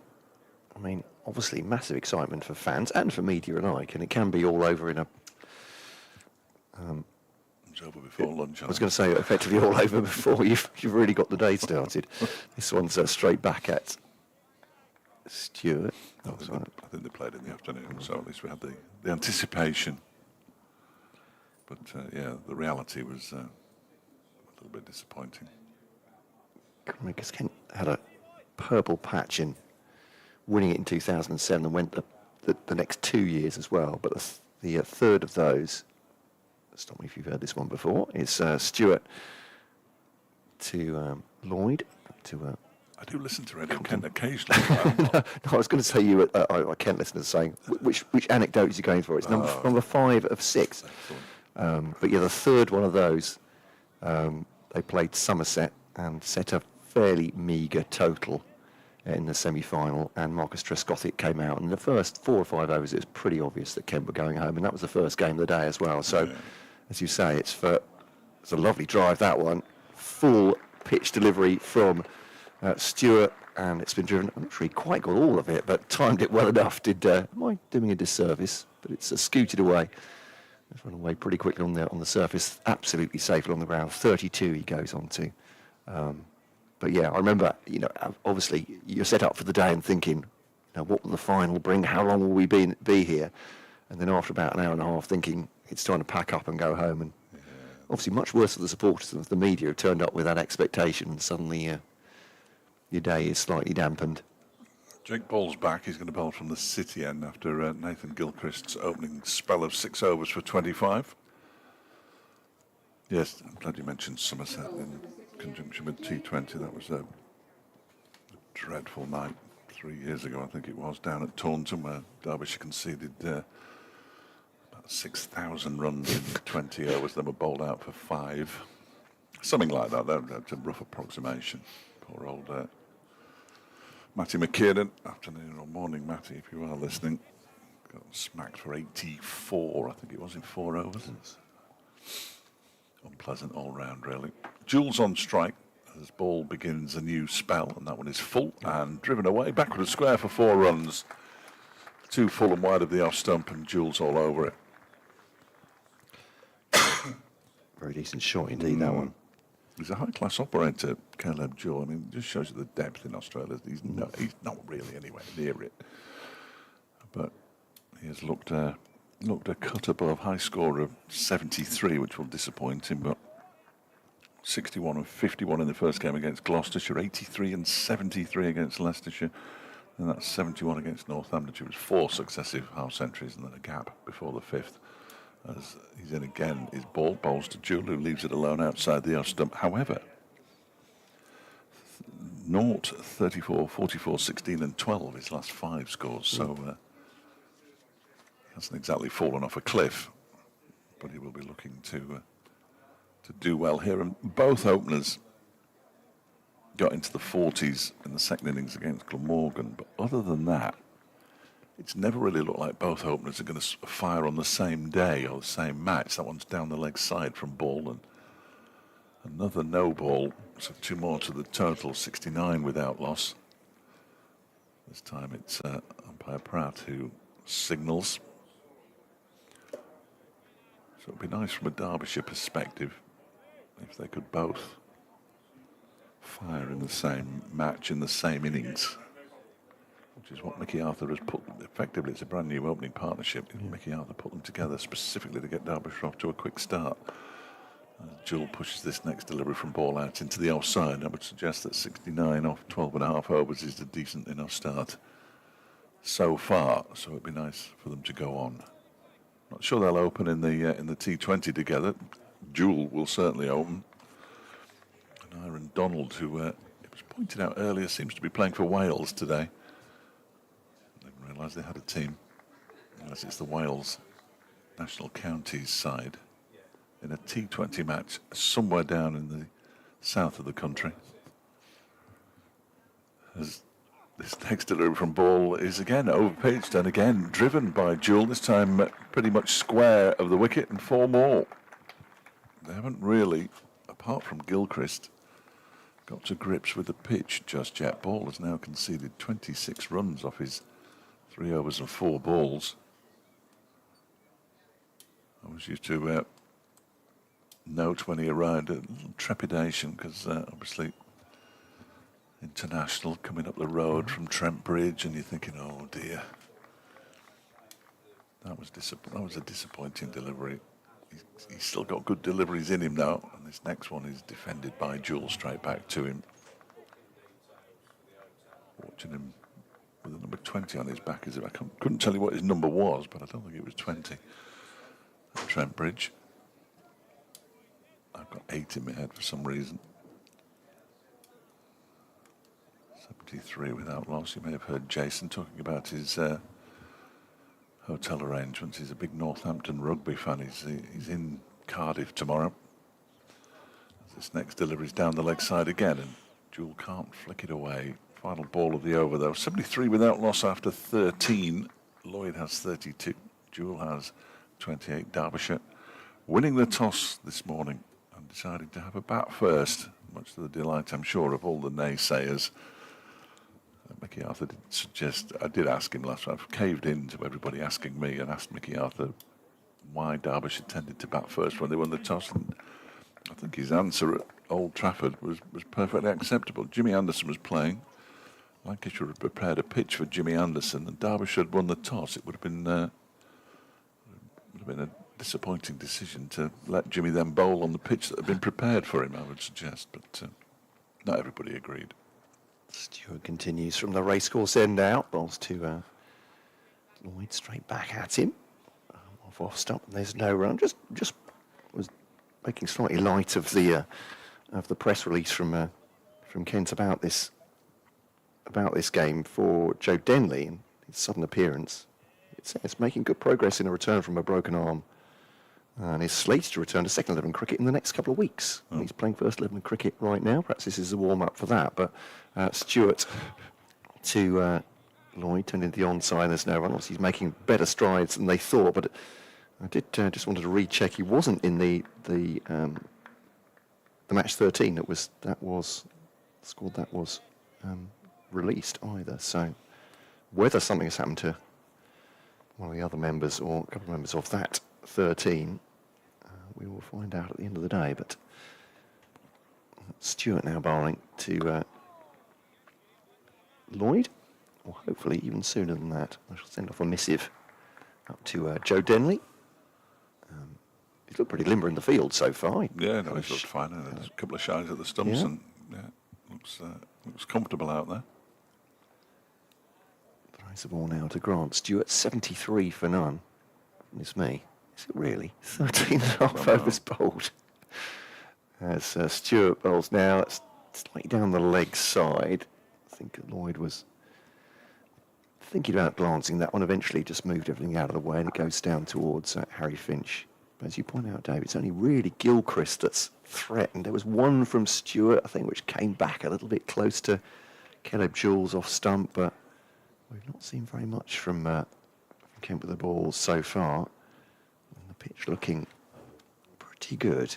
I mean, obviously massive excitement for fans and for media alike, and it can be all over in a... It was over before lunch. I was going to say effectively all over before you've really got the day started. This one's straight back at Stewart. I think they played in the afternoon, so at least we had the anticipation. But yeah, the reality was a little bit disappointing. Because Kent had a purple patch in winning it in 2007 and went the next 2 years as well. But the third of those, stop me if you've heard this one before, is Stewart to Lloyd to... I do listen to Radio Kent occasionally. No, I was going to say you. I Kent listeners saying which anecdote is you going for? It's number 5 of 6. But yeah, the third one of those, they played Somerset and set a fairly meagre total in the semi-final, and Marcus Trescothick came out. And in the first 4 or 5 overs, it was pretty obvious that Kent were going home, and that was the first game of the day as well. So, as you say, it's a lovely drive, that one. Full pitch delivery from Stewart, and it's been driven. I'm not sure he quite got all of it, but timed it well enough. Am I doing a disservice? But it's scooted away. It's run away pretty quickly on the surface. Absolutely safe on the ground. 32 he goes on to. But yeah, I remember, obviously you're set up for the day and thinking, what will the final bring? How long will we be here? And then after about an hour and a half, thinking it's time to pack up and go home. And obviously much worse for the supporters than the media who turned up with that expectation, and suddenly your day is slightly dampened. Jake Ball's back. He's going to bowl from the City end after Nathan Gilchrist's opening spell of 6 overs for 25. Yes, I'm glad you mentioned Somerset in conjunction with T20. That was a dreadful night 3 years ago, I think it was, down at Taunton, where Derbyshire conceded about 6,000 runs in 20 overs. They were bowled out for 5. Something like that. That's a rough approximation. Poor old Matty McKiernan. Afternoon or morning, Matty, if you are listening. Got smacked for 84, I think it was, in 4 overs. Unpleasant all round, really. Jewell's on strike as Ball begins a new spell, and that one is full and driven away backward of square for 4 runs. 2 full and wide of the off stump, and Jewell's all over it. Very decent shot indeed, that one. He's a high-class operator, Caleb Jewell. I mean, it just shows you the depth in Australia. He's not really anywhere near it. But he has looked a cut above, high score of 73, which will disappoint him. But 61 and 51 in the first game against Gloucestershire, 83 and 73 against Leicestershire, and that's 71 against Northamptonshire. It was 4 successive half-centuries and then a gap before the 5th. As he's in again, his ball bowls to Jewell, who leaves it alone outside the off stump. However, 0, 34, 44, 16 and 12, his last 5 scores, so hasn't exactly fallen off a cliff, but he will be looking to do well here. And both openers got into the 40s in the second innings against Glamorgan, but other than that, it's never really looked like both openers are going to fire on the same day or the same match. That one's down the leg side from Ball, and another no ball, so 2 more to the total, 69 without loss. This time it's umpire Pratt who signals. So it would be nice from a Derbyshire perspective if they could both fire in the same match, in the same innings. which is what Mickey Arthur has put. Effectively, it's a brand new opening partnership. Mickey Arthur put them together specifically to get Derbyshire off to a quick start. Jewell pushes this next delivery from ball out into the offside. I would suggest that 69 off 12.5 overs is a decent enough start so far. So it'd be nice for them to go on. Not sure they'll open in the T20 together. Jewell will certainly open. And Aaron Donald, who it was pointed out earlier, seems to be playing for Wales today. I didn't realise they had a team. As it's the Wales National Counties side in a T20 match somewhere down in the south of the country. As this next delivery from ball is again overpitched and again driven by Jewell, this time pretty much square of the wicket, and 4 more. They haven't really, apart from Gilchrist, got to grips with the pitch just yet. Ball has now conceded 26 runs off his 3 overs and 4 balls. I was used to note when he arrived a little trepidation because obviously international coming up the road from Trent Bridge, and you're thinking, oh dear, that was a disappointing delivery. He's still got good deliveries in him now, and this next one is defended by Jewell straight back to him. Watching him with a number 20 on his back, as if I couldn't tell you what his number was, but I don't think it was 20 at Trent Bridge. I've got 8 in my head for some reason. 73 without loss. You may have heard Jason talking about his hotel arrangements. He's a big Northampton rugby fan. He's in Cardiff tomorrow. This next delivery is down the leg side again, and Jewell can't flick it away. Final ball of the over, though. 73 without loss after 13. Lloyd has 32. Jewell has 28. Derbyshire winning the toss this morning and deciding to have a bat first, much to the delight, I'm sure, of all the naysayers. Mickey Arthur did suggest, I did ask him last night, I've caved in to everybody asking me, and asked Mickey Arthur why Derbyshire tended to bat first when they won the toss. And I think his answer at Old Trafford was perfectly acceptable. Jimmy Anderson was playing. Lancashire had prepared a pitch for Jimmy Anderson, and Derbyshire had won the toss. It would have been a disappointing decision to let Jimmy then bowl on the pitch that had been prepared for him, I would suggest, but not everybody agreed. Stewart continues from the racecourse end out, bowls to Lloyd straight back at him. Off stump, and there's no run. Just was making slightly light of the press release from Kent about this game for Joe Denley and his sudden appearance. It's making good progress in a return from a broken arm, and is slated to return to second 11 cricket in the next couple of weeks. Oh. He's playing first 11 cricket right now. Perhaps this is a warm-up for that. But Stewart to Lloyd turned into the onside. There's no run. Obviously, he's making better strides than they thought. But I did just wanted to recheck. He wasn't in the match 13 that was scored. That was released either. So whether something has happened to one of the other members or a couple of members of that 13. We will find out at the end of the day, but Stewart now bowling to Lloyd, or hopefully even sooner than that. I shall send off a missive up to Joe Denley. He's looked pretty limber in the field so far. Yeah, no, he's looked fine. There's a couple of shies at the stumps, and looks comfortable out there. Throws the ball now to Grant. Stewart, 73 for none. It's me. Is it really? 13.5 overs bowled. As Stewart bowls now, it's slightly down the leg side. I think Lloyd was thinking about glancing that one. Eventually just moved everything out of the way, and it goes down towards Harry Finch. But as you point out, Dave, it's only really Gilchrist that's threatened. There was one from Stewart, I think, which came back a little bit close to Caleb Jewell's off stump, but we've not seen very much from Kent with the balls so far. And the pitch looking pretty good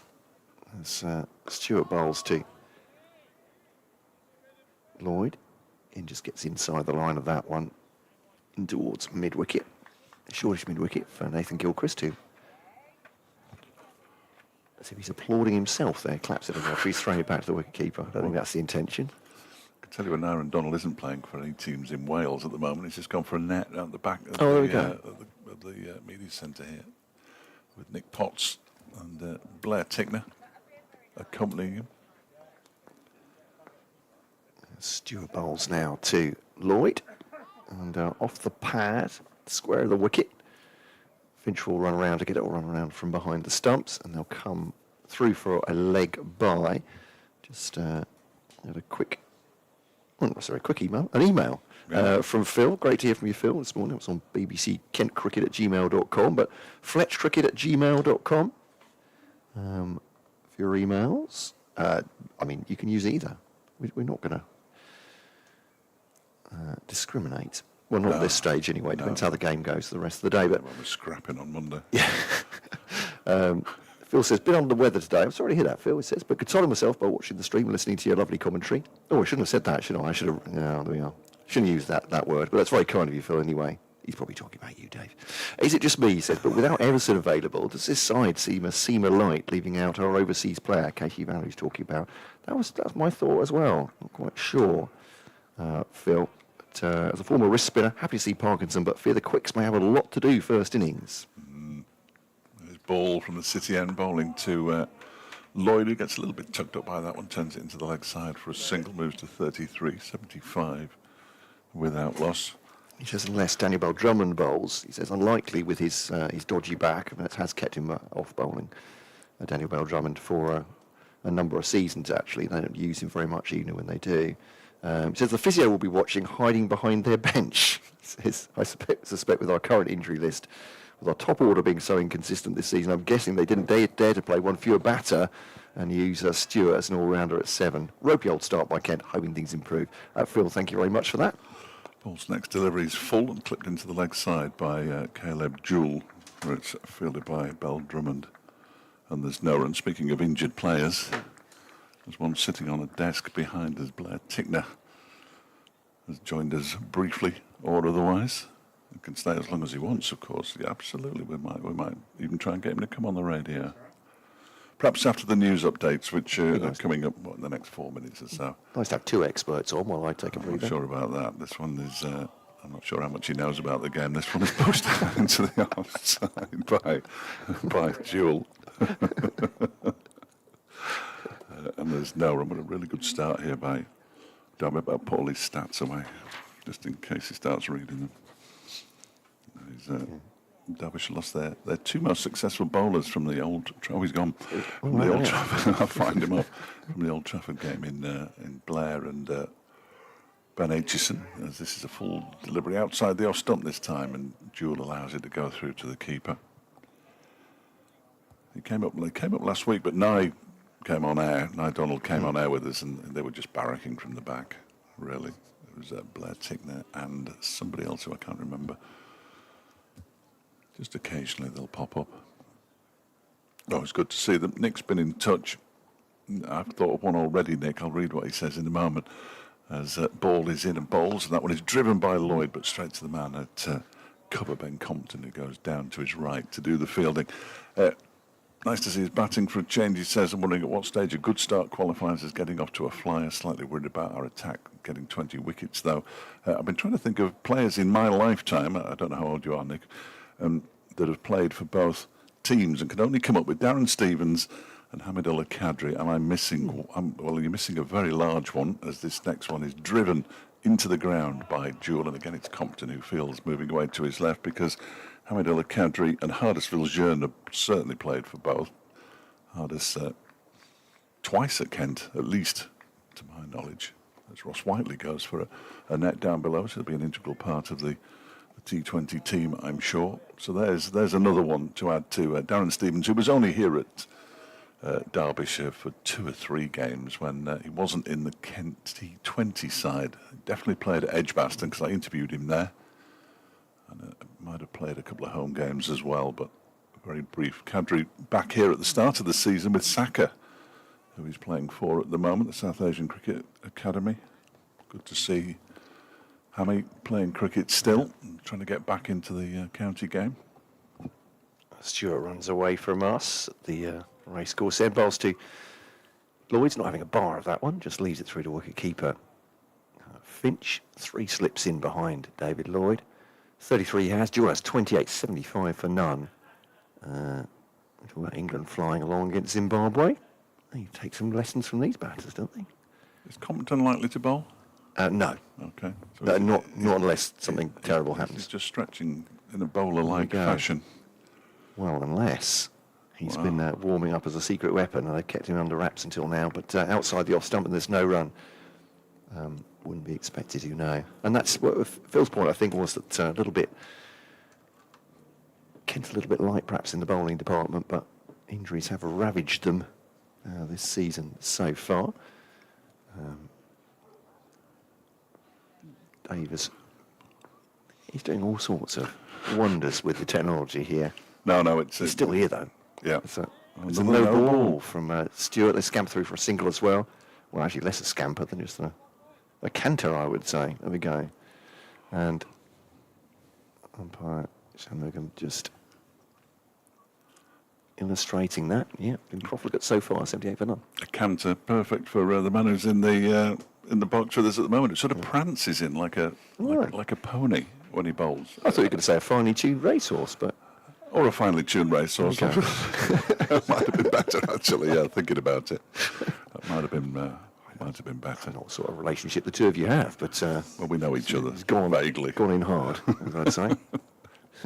as Stewart bowls to Lloyd. And just gets inside the line of that one and towards mid-wicket. Shortish mid-wicket for Nathan Gilchrist, who, as if he's applauding himself there, claps it, and he's throwing it back to the wicket-keeper. I don't think that's the intention. tell you when Aaron Donald isn't playing for any teams in Wales at the moment. He's just gone for a net out the back of there we the, go. of the media centre here with Nick Potts and Blair Tickner accompanying him. Stuart bowls now to Lloyd, and off the pad, square of the wicket. Finch will run around to get it all run around from behind the stumps, and they'll come through for a leg by. Just had a quick email, from Phil. Great to hear from you, Phil, this morning. It was on bbckentcricket@gmail.com, but fletchcricket@gmail.com for your emails. I mean, you can use either. We're not going to discriminate. Well, not at this stage anyway. Depends how the game goes for the rest of the day. But We're scrapping on Monday. Phil says, been under the weather today. I'm sorry to hear that, Phil. He says, but consoling myself by watching the stream and listening to your lovely commentary. Oh, I shouldn't have said that, should I? I should have. No, there we are. Shouldn't have used that word. But that's very kind of you, Phil. Anyway, he's probably talking about you, Dave. Is it just me? He says, but without Everson available, does this side seem a light, leaving out our overseas player, Casey Valley's talking about? That's my thought as well. Not quite sure, Phil. But, as a former wrist spinner, happy to see Parkinson, but fear the quicks may have a lot to do first innings. There's ball from the City end bowling to Lloyd, who gets a little bit tucked up by that one, turns it into the leg side for a single, moves to 33-75 without loss. He says unless Daniel Bell Drummond bowls, he says unlikely with his dodgy back, and that has kept him off bowling. Daniel Bell Drummond for a number of seasons actually. They don't use him very much even when they do. He says the physio will be watching, hiding behind their bench. He says, I suspect with our current injury list, with our top order being so inconsistent this season, I'm guessing they didn't dare to play one fewer batter and use Stewart as an all-rounder at 7. Ropey old start by Kent, hoping things improve. Phil, thank you very much for that. Ball's next delivery is full and clipped into the leg side by Caleb Jewell, where it's fielded by Bell Drummond. And there's no run. Speaking of injured players, there's one sitting on a desk behind us. Blair Tickner has joined us briefly or otherwise. He can stay as long as he wants, of course. Yeah, absolutely. We might even try and get him to come on the radio. Perhaps after the news updates, which are coming up in the next 4 minutes or so. Nice to have two experts on while I take a breather. I'm not sure about that. This one is, I'm not sure how much he knows about the game. This one is pushed into the offside by Jewell. And there's no run, but a really good start here by Derby. I'll put all his stats away, just in case he starts reading them. Derbyshire lost their two most successful bowlers from the old. Oh, he's gone. From the Old Trafford. I'll find him up from the Old Trafford game in Blair and Ben Aitchison. As this is a full delivery outside the off stump this time, and Jewell allows it to go through to the keeper. They came up last week, but Nye came on air. Nye Donald came on air with us, and they were just barracking from the back. Really, it was Blair Tickner and somebody else who I can't remember. Just occasionally they'll pop up. Oh, it's good to see them. Nick's been in touch. I've thought of one already, Nick. I'll read what he says in a moment. As ball is in and bowls, and that one is driven by Lloyd, but straight to the man at cover, Ben Compton, who goes down to his right to do the fielding. Nice to see his batting for a change. He says, I'm wondering at what stage a good start qualifies as getting off to a flyer. Slightly worried about our attack getting 20 wickets, though. I've been trying to think of players in my lifetime, I don't know how old you are, Nick, that have played for both teams and can only come up with Darren Stevens and Hamidullah Kadri. Am I missing? Well, you're missing a very large one, as this next one is driven into the ground by Jewell. And again, it's Compton who feels moving away to his left, because Hamidullah Kadri and Hardisville Jeune have certainly played for both. Hardis twice at Kent, at least, to my knowledge. As Ross Whiteley goes for a net down below, so he'll be an integral part of the T20 team, I'm sure. So there's another one to add to Darren Stevens, who was only here at Derbyshire for 2 or 3 games when he wasn't in the Kent T20 side. He definitely played at Edgbaston, because I interviewed him there. And might have played a couple of home games as well, but very brief. Kadri back here at the start of the season with Saka, who he's playing for at the moment, the South Asian Cricket Academy. Good to see Hammy playing cricket still, trying to get back into the county game. Stewart runs away from us. The racecourse end bowls to Lloyd's, not having a bar of that one, just leaves it through to wicket keeper Finch, 3 slips in behind David Lloyd. 33 has. Jewell has 28, 75 for none. Talk about England flying along against Zimbabwe. They take some lessons from these batters, don't they? Is Compton likely to bowl? No. Okay. So Not unless something terrible He's happens. just stretching in a bowler-like fashion. Well, unless he's been warming up as a secret weapon, and they've kept him under wraps until now. But outside the off stump, and there's no run. Wouldn't be expected, you know. And that's what Phil's point, I think, was that Kent's a little bit light, perhaps, in the bowling department, but injuries have ravaged them this season so far. Davis, he's doing all sorts of wonders with the technology here. No, it's He's still here, though. Yeah. It's a low ball from Stewart. They scamper through for a single as well. Well, actually, less a scamper than just a canter, I would say. There we go. And umpire Shanmugam just illustrating that. Yeah, been profligate so far, 78 for none. A canter, perfect for the man who's in the box with us at the moment. It sort of prances in like a pony when he bowls. I thought you were going to say a finely tuned racehorse, but... Or a finely tuned racehorse. That might have been better, actually, yeah, thinking about it. That might have been better. I don't know what sort of relationship the two of you have, but... well, we know each other. It's gone vaguely. Gone in hard, as I'd say.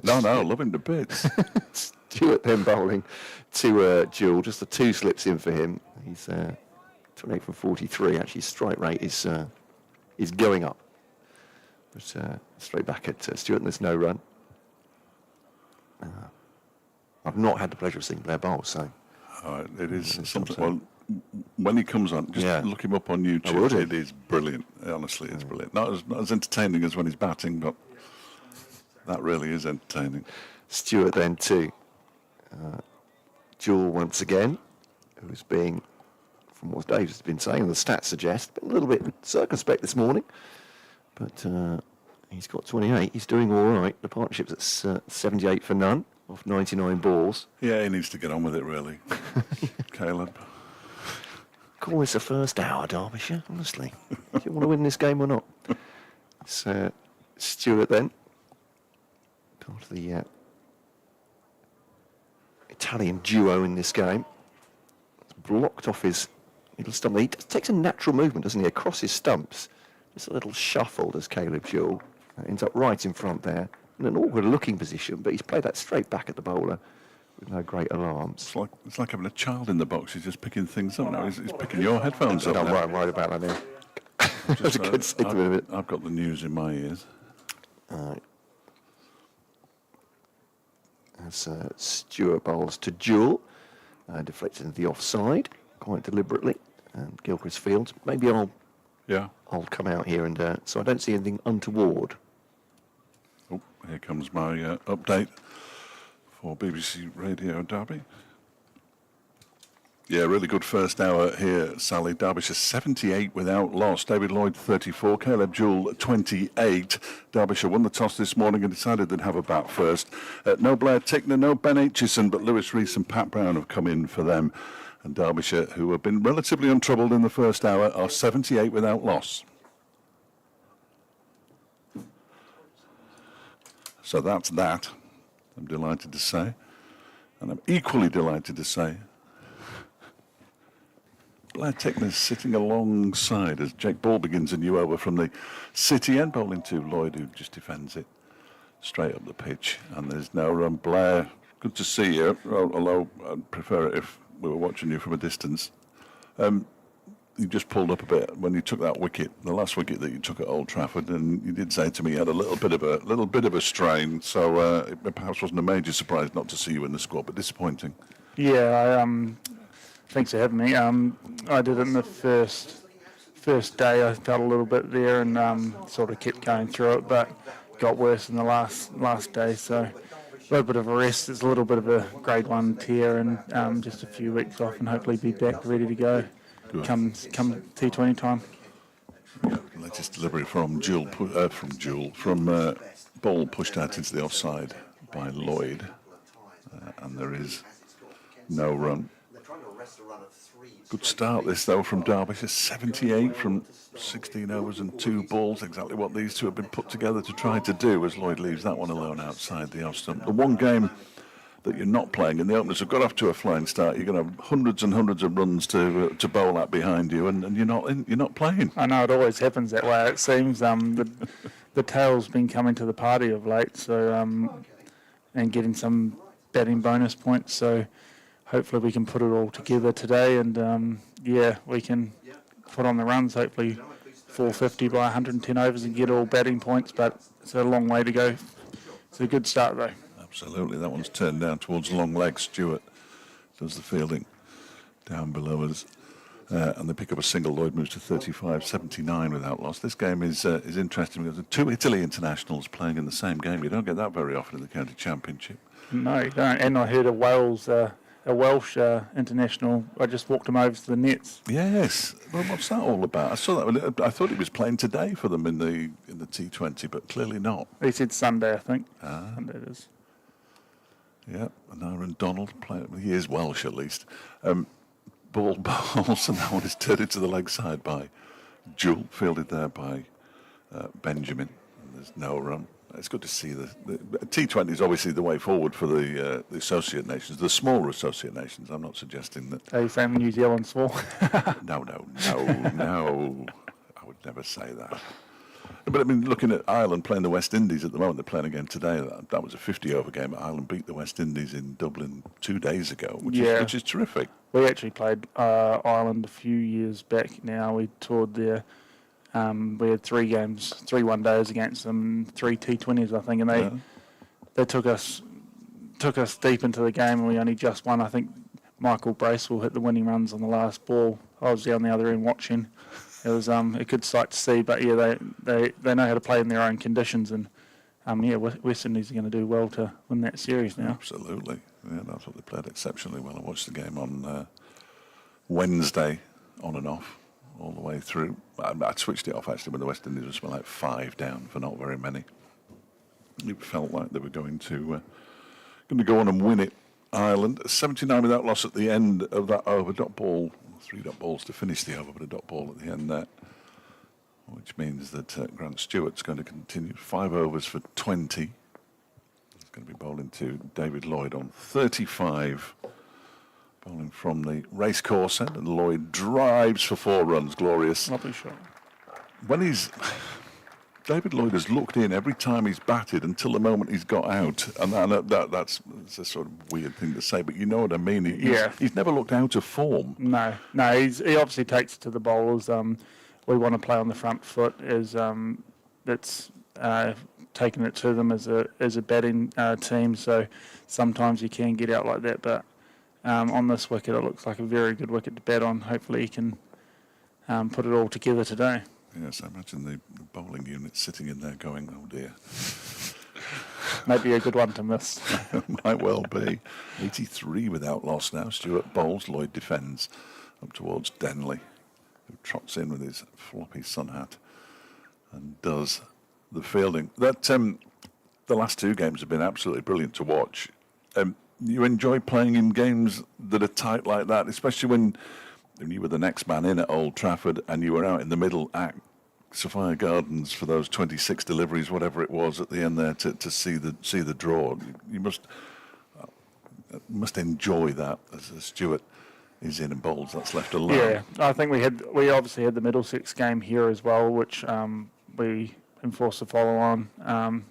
No, love him to bits. Stewart then bowling to Jewell, just the 2 slips in for him. He's 28 from 43. Actually, his strike rate is going up. But straight back at Stewart, and there's no run. I've not had the pleasure of seeing Blair bowl, so... It is something... Well, when he comes on, just look him up on YouTube. It is brilliant. Honestly, it's brilliant. Not as entertaining as when he's batting, but that really is entertaining. Stewart then to Jewell once again, who's being, from what Dave's has been saying, the stats suggest, been a little bit circumspect this morning, but he's got 28. He's doing all right. The partnership's at 78 for none off 99 balls. Yeah, he needs to get on with it, really. Caleb. Call this a first hour, Derbyshire, honestly. Do you want to win this game or not? It's Stewart then. Part of the Italian duo in this game. It's blocked off his middle stump. He takes a natural movement, doesn't he, across his stumps. Just a little shuffle, does Caleb Jewell. Ends up right in front there. In an awkward looking position, but he's played that straight back at the bowler with no great alarms. It's like having a child in the box. He's just picking things up now. He's picking your headphones up. I'm right about that now. That's a good signal of it. I've got the news in my ears. As Stewart bowls to Jewell, deflected into the offside quite deliberately, and Gilchrist Fields. Maybe I'll come out here and so I don't see anything untoward. Oh, here comes my update for BBC Radio Derby. Yeah, really good first hour here, Sally. Derbyshire 78 without loss. David Lloyd 34, Caleb Jewell 28. Derbyshire won the toss this morning and decided they'd have a bat first. No Blair Tickner, no Ben Aitchison, but Lewis Rees and Pat Brown have come in for them. And Derbyshire, who have been relatively untroubled in the first hour, are 78 without loss. So that's that, I'm delighted to say. And I'm equally delighted to say Blair Tickner's sitting alongside as Jake Ball begins a new over from the City end, bowling to Lloyd, who just defends it straight up the pitch. And there's no run. Blair, good to see you, although I'd prefer it if we were watching you from a distance. You just pulled up a bit when you took that wicket, the last wicket that you took at Old Trafford, and you did say to me you had a little bit of a strain. So it perhaps wasn't a major surprise not to see you in the squad, but disappointing. Yeah, thanks for having me. I did it in the first day. I felt a little bit there and sort of kept going through it, but got worse in the last day. So a little bit of a rest. It's a little bit of a grade 1 tear, and just a few weeks off, and hopefully be back ready to go. Come T20 time. Yeah, latest delivery from Ball pushed out into the offside by Lloyd, and there is no run. Good start this though from Derbyshire, 78 from 16 overs and 2 balls, exactly what these two have been put together to try to do as Lloyd leaves that one alone outside the off stump. The one game that you're not playing, and the openers have got off to a flying start, you're going to have hundreds and hundreds of runs to bowl at behind you, and you're not playing. I know it always happens that way. It seems the tail's been coming to the party of late, so and getting some batting bonus points. So hopefully we can put it all together today, and we can put on the runs. Hopefully 450 by 110 overs and get all batting points, but it's a long way to go. It's a good start though. Absolutely, that one's turned down towards long leg. Stewart does the fielding down below us, and they pick up a single. Lloyd moves to 35-79 without loss. This game is interesting because there are 2 Italy internationals playing in the same game. You don't get that very often in the County Championship. No, you don't. And I heard a Welsh international. I just walked him over to the nets. Yes. Well, what's that all about? I saw that. I thought he was playing today for them in the T20, but clearly not. He said Sunday, I think. Sunday it is. Yeah, and Aaron Donald, he is Welsh at least. Ball balls, and that one is turned into the leg side by Jewell, fielded there by Benjamin. And there's no run. It's good to see the T20 is obviously the way forward for the associate nations, the smaller associate nations. I'm not suggesting that. Are you saying New Zealand small? No. I would never say that. But I mean, looking at Ireland playing the West Indies at the moment, they're playing a game today. That was a 50-over game. Ireland beat the West Indies in Dublin 2 days ago, which is terrific. We actually played Ireland a few years back now. We toured there. We had 3 games, 3 one-days against them, 3 T20s, I think, and they took us deep into the game, and we only just won. I think Michael Bracewell hit the winning runs on the last ball. I was down the other end watching. It was a good sight to see, but they know how to play in their own conditions, and West Indies are going to do well to win that series now. Absolutely, yeah, I thought they played exceptionally well. I watched the game on Wednesday, on and off, all the way through. I switched it off actually when the West Indies were like 5 down for not very many. It felt like they were going to go on and win it. Ireland 79 without loss at the end of that over. Dot ball. 3 dot balls to finish the over, but a dot ball at the end there, which means that Grant Stewart's going to continue 5 overs for 20. He's going to be bowling to David Lloyd on 35, bowling from the racecourse end, and Lloyd drives for 4 runs. Glorious. Lovely shot. David Lloyd has looked in every time he's batted until the moment he's got out, and that's a sort of weird thing to say, but you know what I mean. He's never looked out of form. No, he obviously takes it to the bowlers. We want to play on the front foot. That's taking it to them as a batting team. So sometimes you can get out like that, but on this wicket, it looks like a very good wicket to bat on. Hopefully, he can put it all together today. Yes, I imagine the bowling unit sitting in there going, oh dear. Maybe a good one to miss. Might well be. 83 without loss now. Stewart bowls, Lloyd defends up towards Denley, who trots in with his floppy sun hat and does the fielding. The last 2 games have been absolutely brilliant to watch. You enjoy playing in games that are tight like that, especially when you were the next man in at Old Trafford and you were out in the middle at Sophia Gardens for those 26 deliveries, whatever it was at the end there, to see the draw. You must enjoy that as Stewart is in and bowls. That's left alone. Yeah, I think we obviously had the Middlesex game here as well, which we enforced the follow on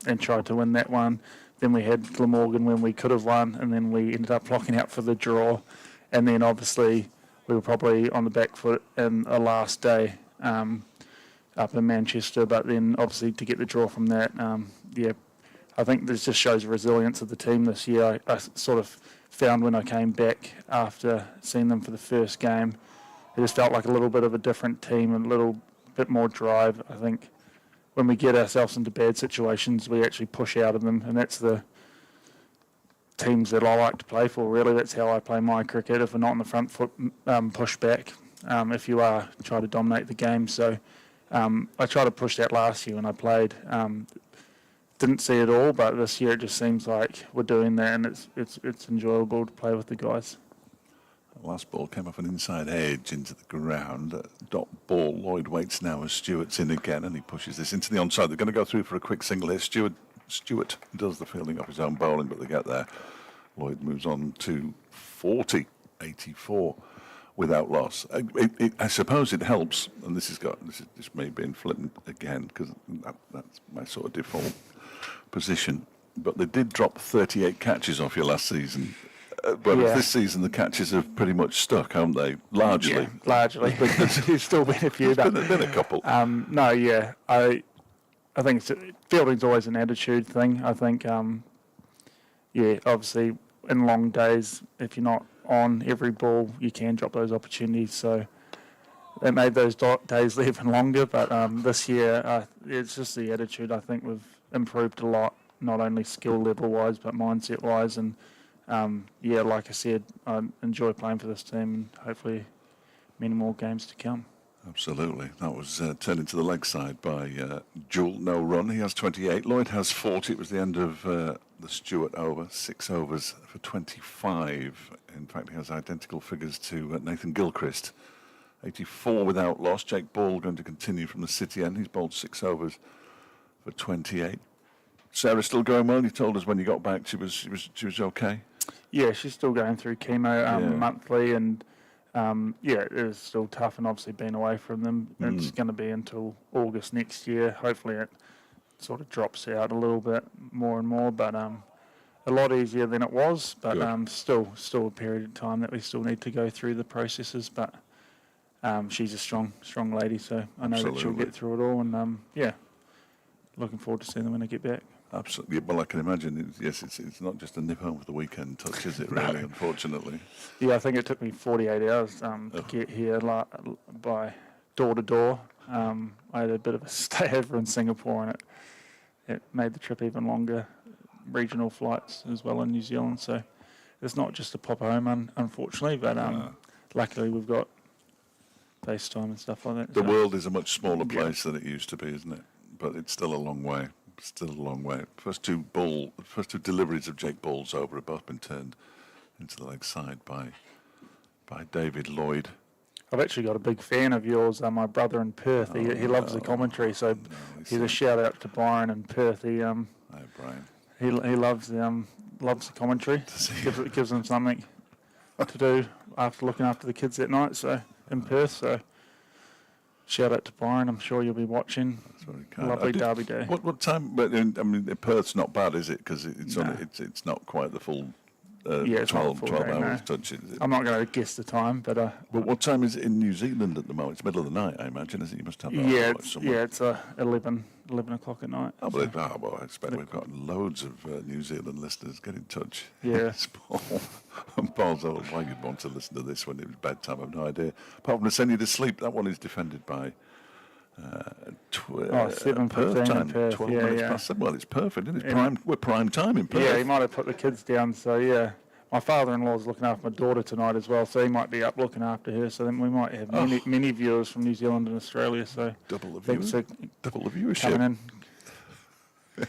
and tried to win that one. Then we had Glamorgan when we could have won, and then we ended up locking out for the draw, and then obviously we were probably on the back foot in the last day up in Manchester, but then obviously to get the draw from that, I think this just shows the resilience of the team this year. I sort of found when I came back after seeing them for the first game, it just felt like a little bit of a different team, a little bit more drive. I think when we get ourselves into bad situations, we actually push out of them, and that's the teams that I like to play for, really. That's how I play my cricket. If we're not on the front foot, push back. If you are, try to dominate the game. So I tried to push that last year when I played. Didn't see it all, but this year it just seems like we're doing that, and it's enjoyable to play with the guys. Last ball came off an inside edge into the ground. Dot ball. Lloyd waits now as Stewart's in again, and he pushes this into the onside. They're going to go through for a quick single here. Stewart does the fielding off his own bowling, but they get there. Lloyd moves on to 40, 84 without loss. I suppose it helps, and this may be flippant again because that's my sort of default position. But they did drop 38 catches off you last season. But this season the catches have pretty much stuck, haven't they? Largely. Yeah, largely. There's still been a few. There's been a couple. No, yeah. I think fielding's always an attitude thing. I think, obviously in long days, if you're not on every ball, you can drop those opportunities. So it made those days even longer. But this year, it's just the attitude. I think we've improved a lot, not only skill level-wise, but mindset-wise. And like I said, I enjoy playing for this team and hopefully many more games to come. Absolutely. That was turned into the leg side by Jewell, no run. He has 28. Lloyd has 40. It was the end of the Stewart over. 6 overs for 25. In fact, he has identical figures to Nathan Gilchrist. 84 without loss. Jake Ball going to continue from the City end. He's bowled 6 overs for 28. Sarah's still going well. You told us when you got back she was okay. Yeah, she's still going through chemo monthly, and it is still tough. And obviously, being away from them, it's going to be until August next year. Hopefully, it sort of drops out a little bit more and more, but a lot easier than it was. But still a period of time that we still need to go through the processes. But she's a strong lady, so I know that she'll get through it all. And looking forward to seeing them when they get back. Absolutely. Well, I can imagine. It's not just a nip home for the weekend touch, is it? Really, unfortunately. Yeah, I think it took me 48 hours to get here by door to door. I had a bit of a stay over in Singapore, and it made the trip even longer. Regional flights as well in New Zealand, so it's not just a pop home, unfortunately. But luckily, we've got FaceTime and stuff like that. The world is a much smaller place than it used to be, isn't it? But it's still a long way. Still a long way. First two deliveries of Jake Ball's over have both been turned into the leg side by David Lloyd. I've actually got a big fan of yours. My brother in Perth. He loves the commentary. So here's a shout out to Byron in Perth. Hi, Brian. He loves the commentary. Gives him something to do after looking after the kids at night. So in Perth. So. Shout out to Byron. I'm sure you'll be watching. That's very kind. Lovely Derby day. What time? But Perth's not bad, is it? Because it's not quite the full 12 hours touch. I'm not going to guess the time, but. But what time is it in New Zealand at the moment? It's middle of the night, I imagine, isn't it? You must have that. It's 11 o'clock at night. I expect we've got loads of New Zealand listeners. Get in touch. Yeah. Paul's why you'd want to listen to this when it was bedtime, I've no idea. Apart from to send you to sleep, that one is defended by 7:15 time, Perth. 12 minutes past 7. Well, it's perfect, isn't it? We're prime time in Perth. Yeah, he might have put the kids down, so yeah. My father-in-law's looking after my daughter tonight as well, so he might be up looking after her. So then we might have many viewers from New Zealand and Australia. So double the viewership. Coming in.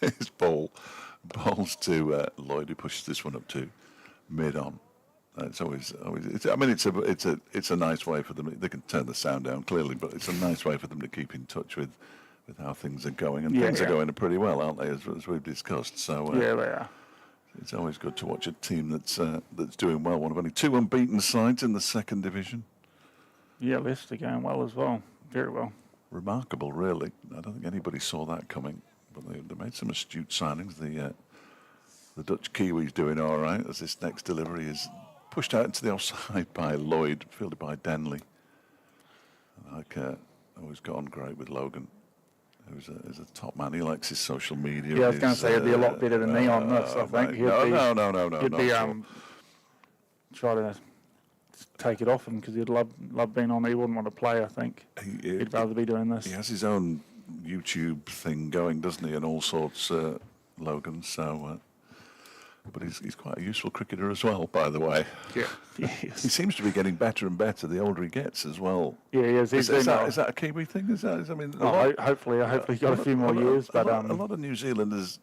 It's balls to Lloyd, who pushes this one up to mid-on. It's always. It's a nice way for them. They can turn the sound down clearly, but it's a nice way for them to keep in touch with how things are going, and things are going pretty well, aren't they? As we've discussed. So they are. It's always good to watch a team that's doing well. One of only 2 unbeaten sides in the second division. Yeah, Leicester going well as well. Very well. Remarkable, really. I don't think anybody saw that coming, but they made some astute signings. The Dutch Kiwi's doing all right as this next delivery is pushed out into the offside by Lloyd, fielded by Denley. Always got on great with Logan, who's a top man. He likes his social media. Yeah, I was going to say he'd be a lot better than me on this. I think. No. He'd be try to take it off him because he'd love being on. He wouldn't want to play. I think he'd rather be doing this. He has his own YouTube thing going, doesn't he? And all sorts, Logan. So. But he's quite a useful cricketer as well, by the way. Yeah, he seems to be getting better and better the older he gets as well. Yeah, he is. Is that a Kiwi thing? Hopefully, he's got a few more years. But a lot of New Zealanders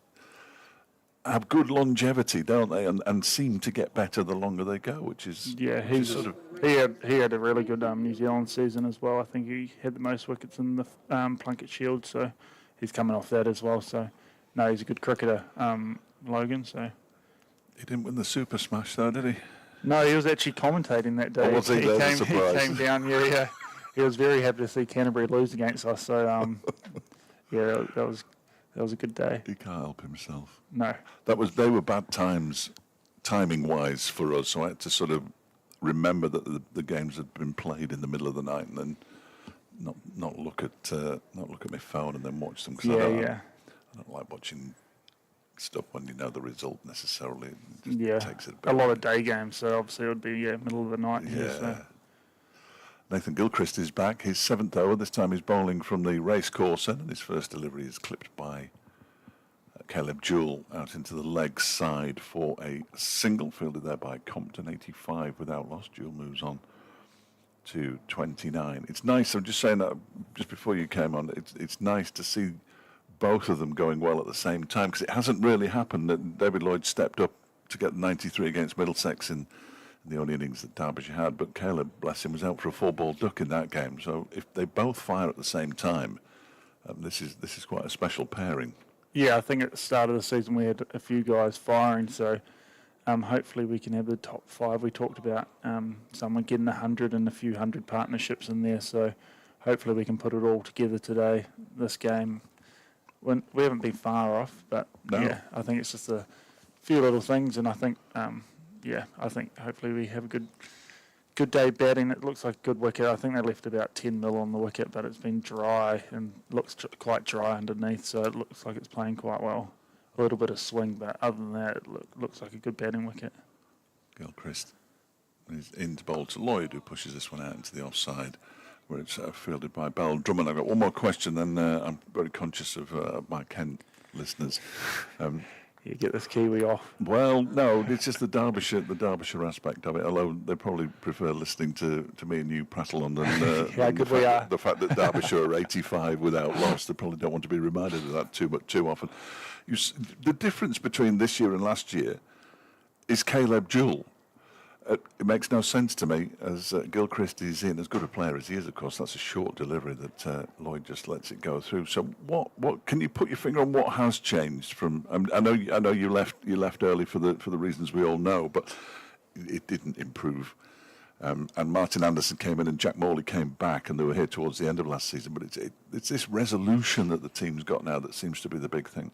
have good longevity, don't they? And seem to get better the longer they go, which is he had a really good New Zealand season as well. I think he had the most wickets in the Plunket Shield, so he's coming off that as well. So no, he's a good cricketer, Logan. So he didn't win the Super Smash though, did he? No, he was actually commentating that day. Oh, was he? He Surprise. came down. Yeah. He was very happy to see Canterbury lose against us. So yeah, that was a good day. He can't help himself. No. They were bad times, timing-wise, for us. So I had to sort of remember that the games had been played in the middle of the night, and then not look at my phone and then watch them. Cause I don't like watching stuff when you know the result necessarily. It just takes it back. A lot of day games, so obviously it would be middle of the night. Here, so. Nathan Gilchrist is back. His 7th over. This time he's bowling from the racecourse end, and his first delivery is clipped by Caleb Jewell out into the leg side for a single, fielded there by Compton, 85 without loss. Jewell moves on to 29. It's nice, I'm just saying that just before you came on, it's nice to see both of them going well at the same time, because it hasn't really happened that David Lloyd stepped up to get 93 against Middlesex in the only innings that Derbyshire had, but Caleb, bless him, was out for a 4-ball duck in that game. So if they both fire at the same time, this is quite a special pairing. Yeah, I think at the start of the season we had a few guys firing, so hopefully we can have the top 5. We talked about someone getting 100 and a few 100 partnerships in there, so hopefully we can put it all together today, this game. We haven't been far off, but yeah, I think it's just a few little things, and I think I think hopefully we have a good day batting. It looks like a good wicket. I think they left about 10 mil on the wicket, but it's been dry and looks quite dry underneath, so it looks like it's playing quite well. A little bit of swing, but other than that, it looks like a good batting wicket. Gilchrist is in to bowl to Lloyd, who pushes this one out into the offside, where it's fielded by Bell Drummond. I've got one more question, then I'm very conscious of my Kent listeners. You get this Kiwi off. Well, no, it's just the Derbyshire aspect of it. Although they probably prefer listening to me and you prattle on than the fact that Derbyshire are 85 without loss. They probably don't want to be reminded of that too often. The difference between this year and last year is Caleb Jewell. It makes no sense to me, as Gilchrist is in, as good a player as he is, of course. That's a short delivery that Lloyd just lets it go through. So, what can you put your finger on? What has changed from? I know you left early for the reasons we all know, but it didn't improve. And Martin Anderson came in, and Jack Morley came back, and they were here towards the end of last season. But it's this resolution that the team's got now that seems to be the big thing.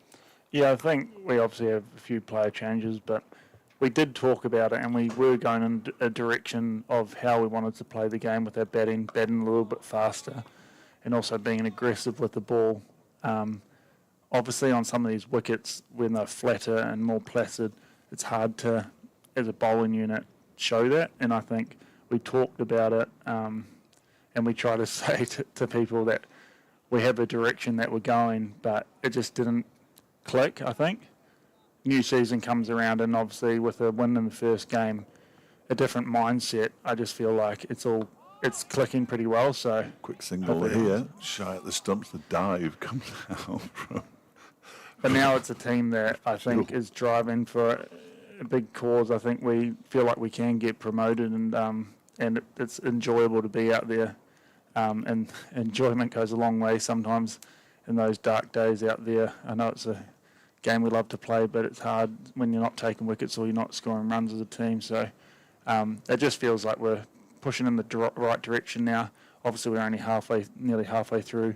Yeah, I think we obviously have a few player changes, but we did talk about it, and we were going in a direction of how we wanted to play the game with our batting a little bit faster, and also being aggressive with the ball. Obviously, on some of these wickets, when they're flatter and more placid, it's hard to, as a bowling unit, show that. And I think we talked about it, and we try to say to people that we have a direction that we're going, but it just didn't click, I think. New season comes around, and obviously with a win in the first game, a different mindset. I just feel like it's clicking pretty well. So quick single here, shy at the stumps. The dive comes out from. But now it's a team that I think is driving for a big cause. I think we feel like we can get promoted, and it's enjoyable to be out there. And enjoyment goes a long way sometimes in those dark days out there. I know it's a game we love to play, but it's hard when you're not taking wickets or you're not scoring runs as a team. So it just feels like we're pushing in the right direction now. Obviously, we're only nearly halfway through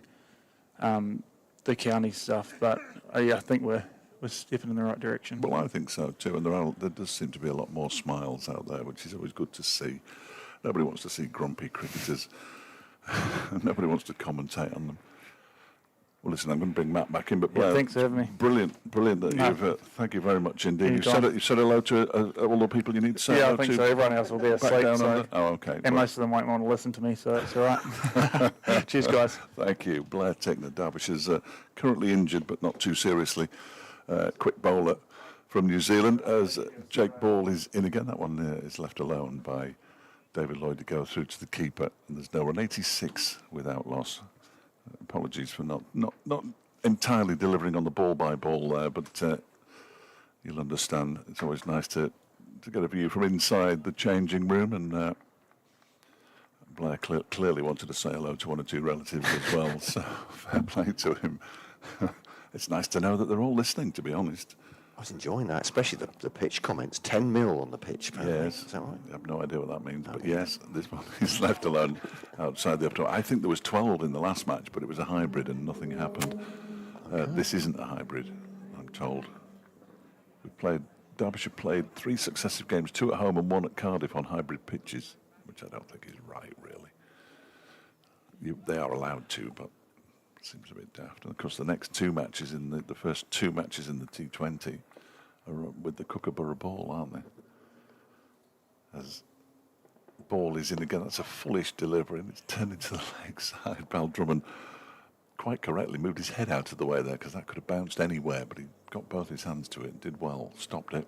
the county stuff, but I think we're stepping in the right direction. Well, I think so too, and there does seem to be a lot more smiles out there, which is always good to see. Nobody wants to see grumpy cricketers. Nobody wants to commentate on them. Well, listen, I'm going to bring Matt back in, but Blair, thanks for having me. Brilliant that you've. Thank you very much indeed. You said hello to all the people you need to say hello to. Yeah, I think so. Everyone else will be asleep. Okay. And most of them won't want to listen to me, so it's all right. Cheers, guys. Thank you. Blair Tickner, Derbyshire's currently injured, but not too seriously. Quick bowler from New Zealand, as Jake Ball is in again. That one is left alone by David Lloyd to go through to the keeper, and there's no run. 86 without loss. Apologies for not entirely delivering on the ball by ball there, but you'll understand. It's always nice to get a view from inside the changing room, and Blair clearly wanted to say hello to one or two relatives as well, so fair play to him. It's nice to know that they're all listening, to be honest. I was enjoying that, especially the pitch comments. 10 mil on the pitch, apparently. Yes. Is that right? I have no idea what that means, but yes, this one is left alone outside the up. I think there was 12 in the last match, but it was a hybrid and nothing happened. This isn't a hybrid, I'm told. Derbyshire played 3 successive games, 2 at home and 1 at Cardiff on hybrid pitches, which I don't think is right, really. They are allowed to, but it seems a bit daft. And of course, the next 2 matches the first 2 matches in the T20 are with the Kookaburra ball, aren't they? As the ball is in again, that's a fullish delivery, and it's turned into the leg side. Bal Drummond quite correctly moved his head out of the way there, because that could have bounced anywhere, but he got both his hands to it and did well, stopped it.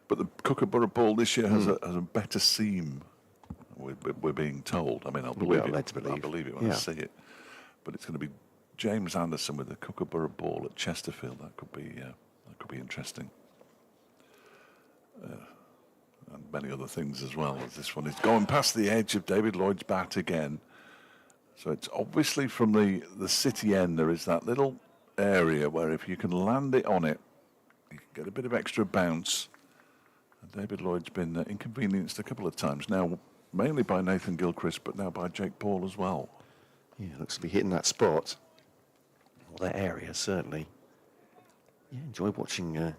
But the Kookaburra ball this year has a better seam, we're being told. I mean, I'll believe it. I'll believe it when I see it. But it's going to be James Anderson with the Kookaburra ball at Chesterfield. That could be interesting. And many other things as well, as this one is going past the edge of David Lloyd's bat again. So it's obviously from the city end, there is that little area where if you can land it on it, you can get a bit of extra bounce. And David Lloyd's been inconvenienced a couple of times now, mainly by Nathan Gilchrist, but now by Jake Paul as well. Yeah, looks to be hitting that spot, or that area, certainly. Yeah, enjoy watching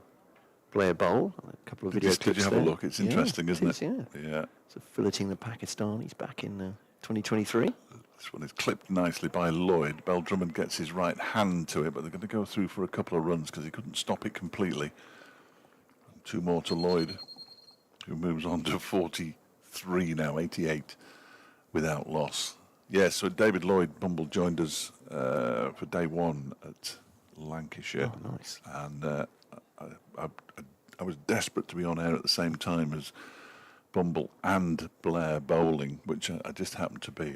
Blair bowl. A couple of video clips. Did you have a look? It's interesting, isn't it? Yeah. So filleting the Pakistanis back in 2023. This one is clipped nicely by Lloyd. Bal Drummond gets his right hand to it, but they're going to go through for a couple of runs because he couldn't stop it completely. And 2 more to Lloyd, who moves on to 43 now, 88 without loss. Yes, so David Lloyd Bumble joined us for day 1 at Lancashire. Oh, nice. And I was desperate to be on air at the same time as Bumble and Blair bowling, which I just happened to be.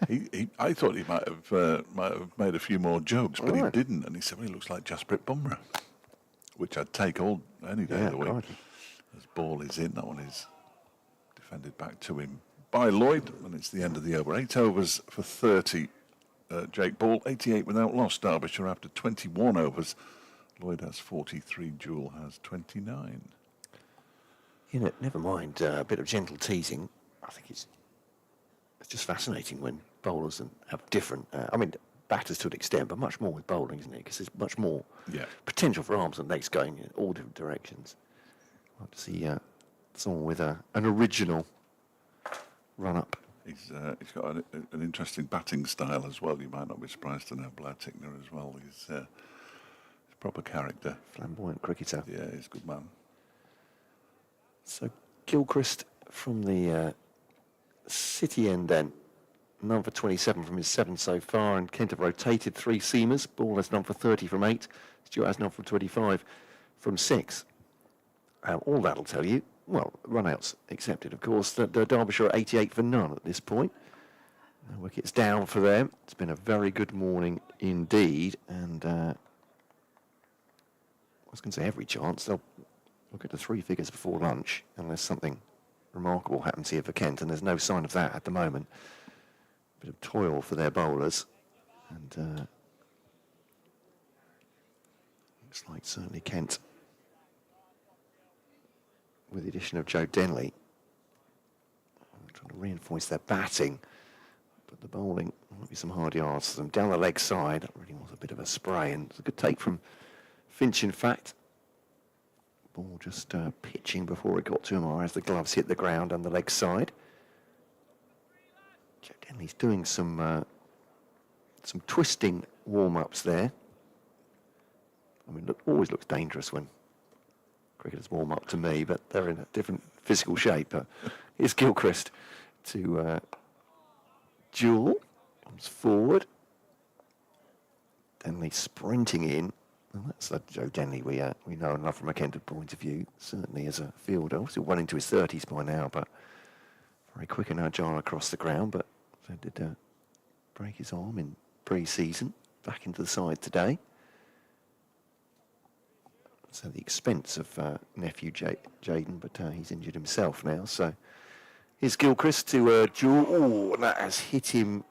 And I thought he might have made a few more jokes, but he didn't. And he said, "Well, he looks like Jasprit Bumrah," which I'd take any day of the week. As ball is in, that one is defended back to him by Lloyd, and it's the end of the over. 8 overs for 30. Jake Ball, 88 without loss. Derbyshire after 21 overs. Lloyd has 43. Jewell has 29. You know, never mind a bit of gentle teasing. I think it's just fascinating when bowlers have different. Batters to an extent, but much more with bowling, isn't it? Because there's much more potential for arms and legs going in all different directions. I'd like to see someone with an original run-up. He's got an interesting batting style as well. You might not be surprised to know Blair Tickner as well. He's a proper character. Flamboyant cricketer. Yeah, he's a good man. So Gilchrist from the city end then. Number 27 from his 7 so far, and Kent have rotated 3 seamers. Ball has number 30 from 8. Stewart has number 25 from 6. All that'll tell you, well, run-outs accepted, of course, that Derbyshire are 88 for none at this point. No wickets down for them. It's been a very good morning indeed, and I was going to say every chance they'll get to 3 figures before lunch unless something remarkable happens here for Kent, and there's no sign of that at the moment. A bit of toil for their bowlers, and looks like certainly Kent, with the addition of Joe Denley, trying to reinforce their batting, but the bowling might be some hard yards for them. Down the leg side, that really was a bit of a spray, and it's a good take from Finch, in fact. Ball just pitching before it got to him, or as the gloves hit the ground on the leg side. Joe Denley's doing some twisting warm-ups there. I mean, always looks dangerous when cricketers warm up to me, but they're in a different physical shape. Here's Gilchrist to Jewell, comes forward. Denley sprinting in. Well, that's Joe Denley we know and love from a Kent point of view, certainly as a fielder. Still well into his 30s by now, but very quick and agile across the ground. But did break his arm in pre-season, back into the side today. It's at the expense of nephew Jaden, but he's injured himself now. So here's Gilchrist to Jewell. Oh, and that has hit him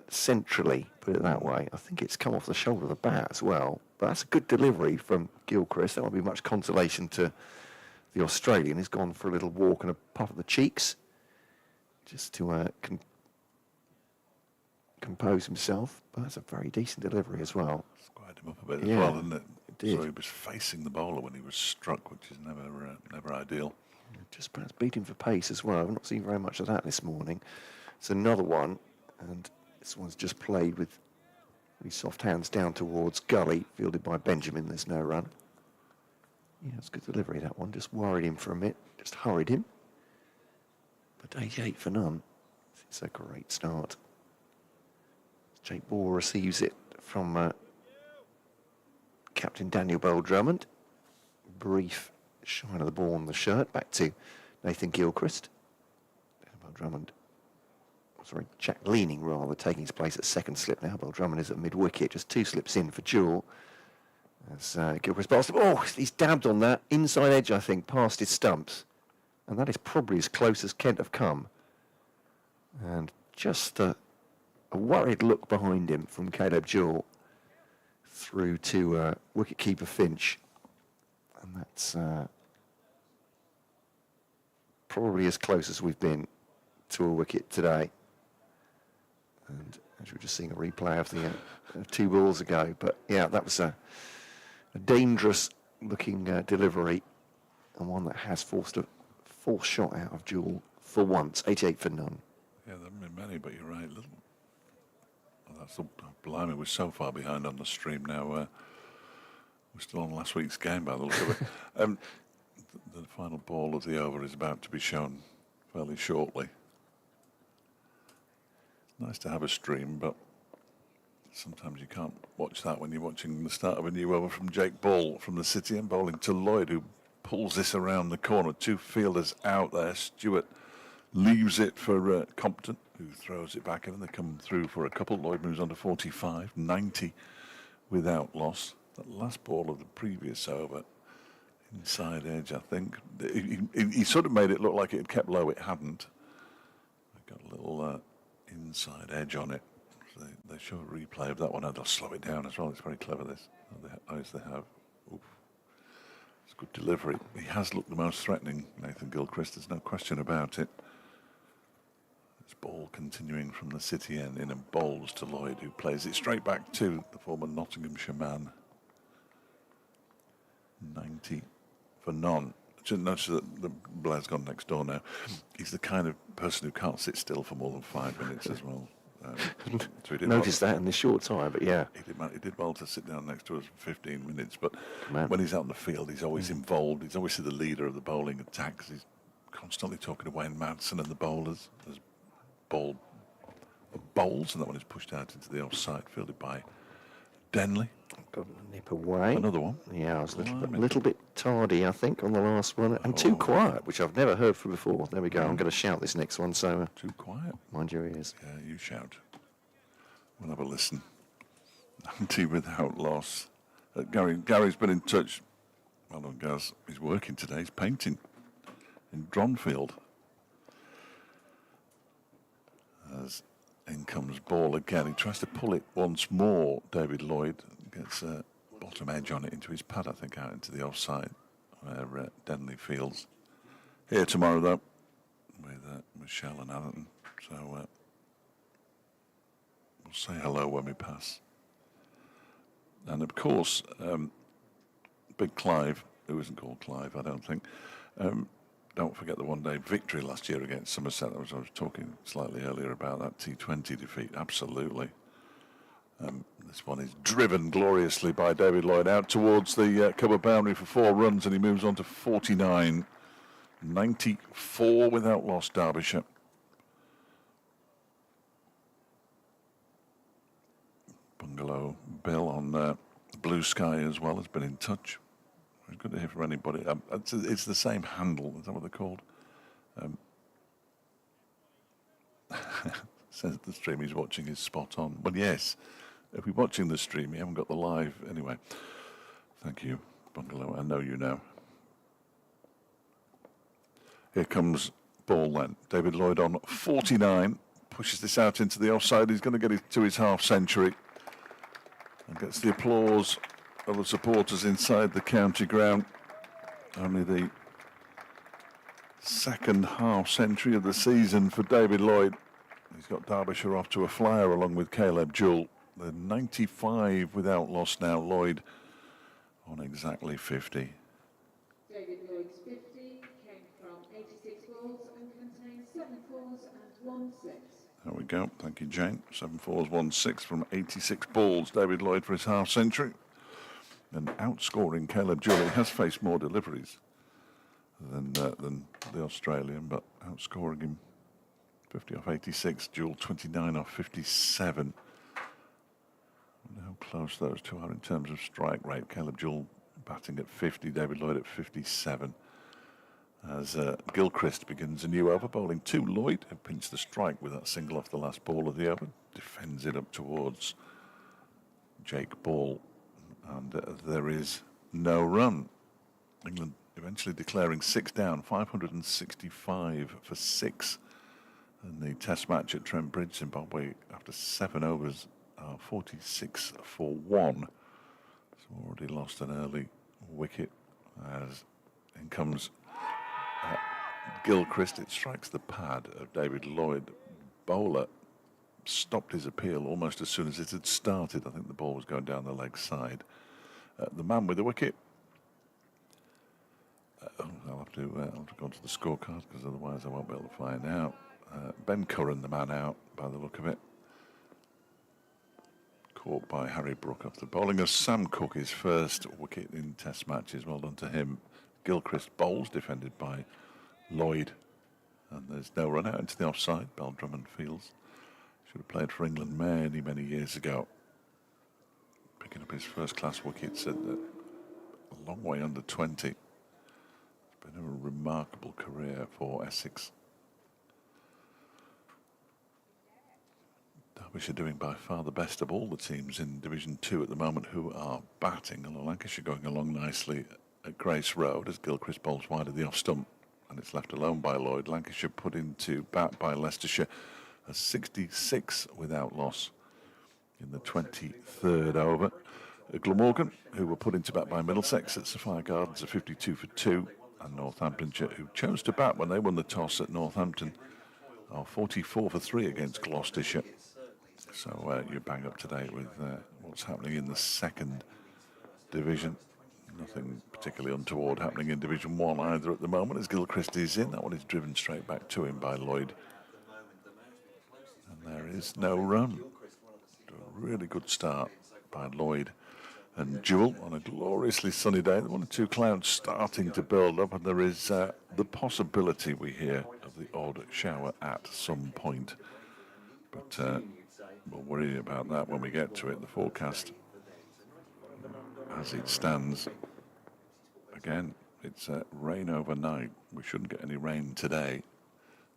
centrally, put it that way. I think it's come off the shoulder of the bat as well. But that's a good delivery from Gilchrist. That won't be much consolation to the Australian. He's gone for a little walk and a puff of the cheeks just to compose himself. But that's a very decent delivery as well. Squared him up a bit as well, didn't it? It did. So he was facing the bowler when he was struck, which is never ideal. Just perhaps beat him for pace as well. I've not seen very much of that this morning. It's another one, and this one's just played with really soft hands down towards Gully, fielded by Benjamin. There's no run. Yeah, it's a good delivery, that one. Just worried him for a minute, just hurried him. But 88 for none. It's a great start. Jake Ball receives it from Captain Daniel Bell-Drummond. Brief shine of the ball on the shirt. Back to Nathan Gilchrist. Daniel Bell-Drummond, sorry, Jack Leaning rather, taking his place at second slip now. Bell-Drummond is at mid-wicket, just 2 slips in for Jewell. As Gilchrist passed him. Oh, he's dabbed on that. Inside edge, I think, past his stumps. And that is probably as close as Kent have come. And just a worried look behind him from Caleb Jewell through to wicket-keeper Finch. And that's probably as close as we've been to a wicket today. And as we were just seeing a replay of the 2 balls ago. But yeah, that was a dangerous-looking delivery, and one that has forced a full shot out of Jewell for once. 88 for none. Yeah, there haven't been many, but you're right. That's blimey, we're so far behind on the stream now. We're still on last week's game by the look of it. The final ball of the over is about to be shown fairly shortly. Nice to have a stream, but sometimes you can't watch that when you're watching the start of a new over from Jake Ball from the City and bowling to Lloyd, who pulls this around the corner. 2 fielders out there. Stewart leaves it for Compton, who throws it back in, and they come through for a couple. Lloyd moves on to 45, 90 without loss. That last ball of the previous over, inside edge, I think. He sort of made it look like it had kept low. It hadn't. Got a little inside edge on it. So they show a replay of that one, and they'll slow it down as well. It's very clever, this. As they have. Oof. It's a good delivery. He has looked the most threatening, Nathan Gilchrist. There's no question about it. This ball continuing from the City end in and bowls to Lloyd, who plays it straight back to the former Nottinghamshire man. 90 for none. Just notice that the Blair's gone next door now. He's the kind of person who can't sit still for more than 5 minutes as well. So Noticed that in this short time, but yeah. He did well to sit down next to us for 15 minutes, but when he's out in the field, he's always involved. He's obviously the leader of the bowling attacks. He's constantly talking to Wayne Madsen and the bowlers. There's bowls, and that one is pushed out into the offside, fielded by Denley. Got a nip away. Another one. Yeah, I was a little bit tardy, I think, on the last one. And too quiet, which I've never heard from before. There we go. I'm going to shout this next one, so... Too quiet? Mind your ears. Yeah, you shout. We'll have a listen. 90 without loss. Gary's been in touch. Well done, Gaz. He's working today. He's painting in Dronfield. As in comes ball again. He tries to pull it once more. David Lloyd gets a bottom edge on it into his pad, I think, out into the offside where Denley fields. Here tomorrow, though, with Shell and Atherton. So we'll say hello when we pass. And of course, Big Clive, who isn't called Clive, I don't think. Don't forget the one-day victory last year against Somerset. I was talking slightly earlier about that T20 defeat. Absolutely. This one is driven gloriously by David Lloyd out towards the cover boundary for 4 runs, and he moves on to 49. 94 without loss, Derbyshire. Bungalow Bill on Blue Sky as well has been in touch. It's good to hear from anybody. It's the same handle. Is that what they're called? Says the stream he's watching is spot on. But yes, if we're watching the stream, you haven't got the live anyway. Thank you, Bungalow. I know you know. Here comes ball then. David Lloyd on 49. Pushes this out into the offside. He's going to get to his half century. And gets the applause of the supporters inside the county ground. Only the second half century of the season for David Lloyd. He's got Derbyshire off to a flyer along with Caleb Jewell. They're 95 without loss now. Lloyd on exactly 50. David Lloyd's 50 came from 86 balls and contains 7 fours and 1 6. There we go. Thank you, Jane. 7 fours, 1 6 from 86 balls. David Lloyd for his half century. And outscoring Caleb Jewell. He has faced more deliveries than the Australian, but outscoring him 50 off 86. Jewell 29 off 57. I wonder how close those two are in terms of strike rate. Caleb Jewell batting at 50, David Lloyd at 57. As Gilchrist begins a new over, bowling to Lloyd, who pinched the strike with that single off the last ball of the over. Defends it up towards Jake Ball, and there is no run. England eventually declaring 6 down, 565 for 6 in the Test match at Trent Bridge, Zimbabwe, after 7 overs, 46 for 1. So already lost an early wicket as in comes Gilchrist. It strikes the pad of David Lloyd. Bowler stopped his appeal almost as soon as it had started. I think the ball was going down the leg side. The man with the wicket. I'll have to go onto the scorecard because otherwise I won't be able to find out. Ben Curran, the man out by the look of it. Caught by Harry Brook after bowling as Sam Cook, his first wicket in Test matches. Well done to him. Gilchrist bowls, defended by Lloyd. And there's no run out into the offside. Bell Drummond fields. Should have played for England many, many years ago. Picking up his first class wickets at a long way under 20. It's been a remarkable career for Essex. Derbyshire doing by far the best of all the teams in Division 2 at the moment who are batting. And Lancashire going along nicely at Grace Road as Gilchrist bowls wide of the off stump. And it's left alone by Lloyd. Lancashire put into bat by Leicestershire a 66 without loss in the 23rd over. Glamorgan, who were put into bat by Middlesex at Sophia Gardens, a 52 for 2. And Northamptonshire, who chose to bat when they won the toss at Northampton, are 44 for 3 against Gloucestershire. So you're bang up to date with what's happening in the second division. Nothing particularly untoward happening in Division 1 either at the moment as Gilchrist is in. That one is driven straight back to him by Lloyd. And there is no run. A really good start by Lloyd and Jewell on a gloriously sunny day. 1 or 2 clouds starting to build up, and there is the possibility, we hear, of the odd shower at some point. But we'll worry about that when we get to it. The forecast, as it stands, again, it's rain overnight. We shouldn't get any rain today.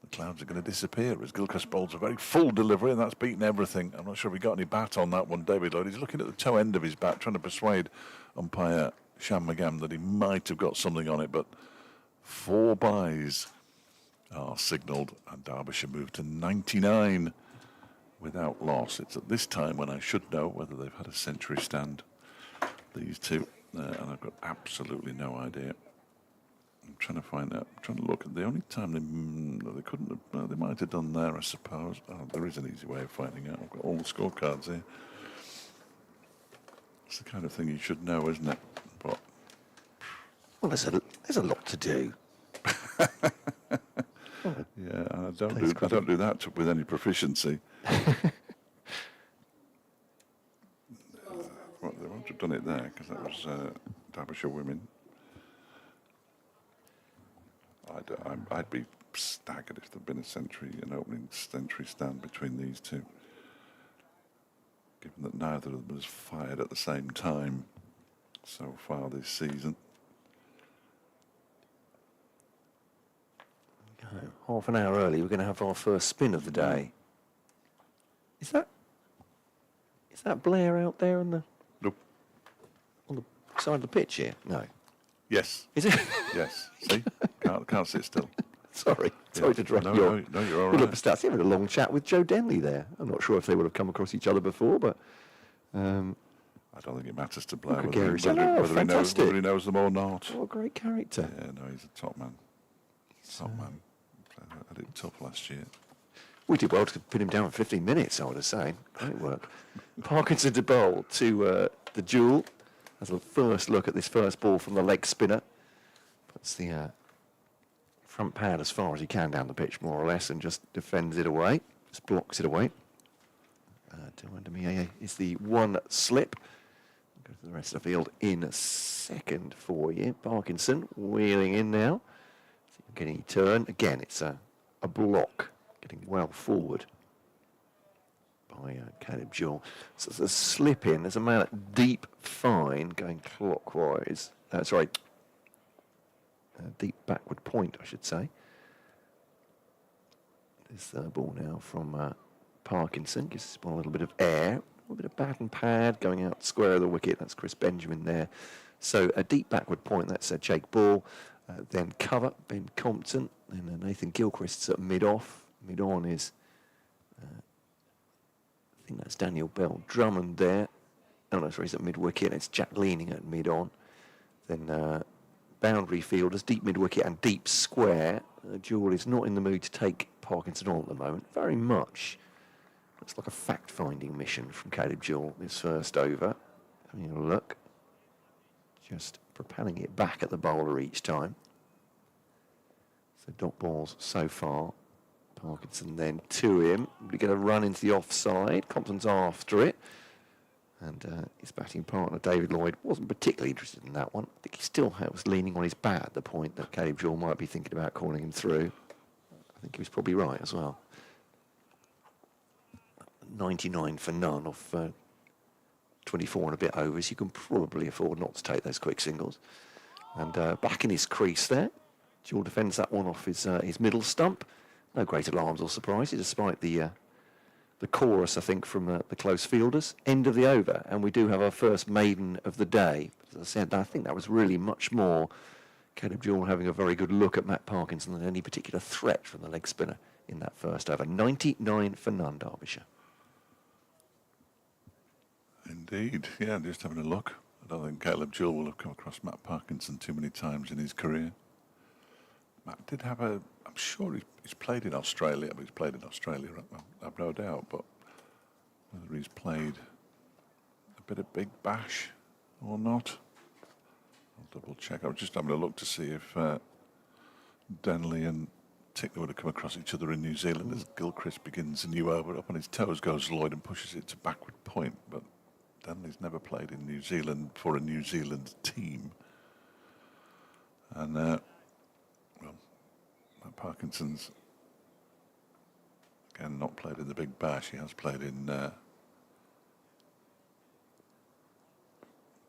The clouds are going to disappear as Gilchrist bowls a very full delivery, and that's beaten everything. I'm not sure if he got any bat on that one, David Lloyd. He's looking at the toe end of his bat, trying to persuade umpire Shan McGann that he might have got something on it, but 4 byes are signalled, and Derbyshire moved to 99 without loss. It's at this time when I should know whether they've had a century stand, these two, and I've got absolutely no idea. I'm trying to find out. I'm trying to look at the only time they couldn't have. They might have done there, I suppose. Oh, there is an easy way of finding out. I've got all the scorecards here. It's the kind of thing you should know, isn't it? But Well, there's a lot to do. yeah, I don't do that with any proficiency. Well, they won't have done it there because that was Derbyshire women. I'd be staggered if there'd been an opening century stand between these two, given that neither of them has fired at the same time so far this season. Half an hour early, we're going to have our first spin of the day. Is that Blair out there on the Nope. side of the pitch here? No. Yes. Is it? Yes. See? Can't sit still. Sorry to drag No, you no, on. no, you're all Pull up right. the stats. He had a long chat with Joe Denley there. I'm not sure if they would have come across each other before, but I don't think it matters to Blair Look at whether, Gary. he, whether, Oh, whether, he knows, fantastic. whether he knows them or not. what a great character. Yeah, no, he's a top man. Top man. I did tough last year. We did well to pin him down for 15 minutes, I would have said. Great work. Parkinson to bowl to the Jewell. Has a first look at this first ball from the leg spinner. Puts the front pad as far as he can down the pitch, more or less, and just defends it away. Just blocks it away. To under me is the one slip. Go to the rest of the field in second for you. Parkinson wheeling in now. See if getting a turn. Again, it's a block. Getting well forward by Caleb Jewell. So there's a slip in. There's a man at deep fine going clockwise. Sorry, deep backward point, I should say. This ball now from Parkinson. Gives this ball a little bit of air. A little bit of bat and pad going out square of the wicket. That's Chris Benjamin there. So a deep backward point. That's Jake Ball. Then cover, Ben Compton. Then Nathan Gilchrist's at mid-off. Mid-on is, I think that's Daniel Bell Drummond there. Oh no, sorry, he's at mid-wicket. It's Jack Leaning at mid-on. Then boundary fielders, deep mid-wicket and deep square. Jewell is not in the mood to take Parkinson on at the moment. Very much. Looks like a fact-finding mission from Caleb Jewell this first over. Having a look. Just propelling it back at the bowler each time. So dot balls so far. Parkinson then to him. We're going to run into the offside. Compton's after it. And his batting partner, David Lloyd, wasn't particularly interested in that one. I think he still was leaning on his bat at the point that Caleb Jewell might be thinking about calling him through. I think he was probably right as well. 99 for none off 24 and a bit overs. You can probably afford not to take those quick singles. And back in his crease there. Jewell defends that one off his middle stump. No great alarms or surprises, despite the chorus, I think, from the close fielders. End of the over, and we do have our first maiden of the day. As I said, I think that was really much more Caleb Jewell having a very good look at Matt Parkinson than any particular threat from the leg spinner in that first over. 99 for none, Derbyshire. Indeed, yeah, just having a look. I don't think Caleb Jewell will have come across Matt Parkinson too many times in his career. Matt did have I'm sure he's played in Australia, but he's played in Australia, well, I've no doubt, but whether he's played a bit of Big Bash or not, I'll double check. I was just having a look to see if Denley and Tickner would have come across each other in New Zealand as Gilchrist begins a new over. Up on his toes goes Lloyd and pushes it to backward point, but Denley's never played in New Zealand for a New Zealand team. And Parkinson's, again, not played in the Big Bash. He has played in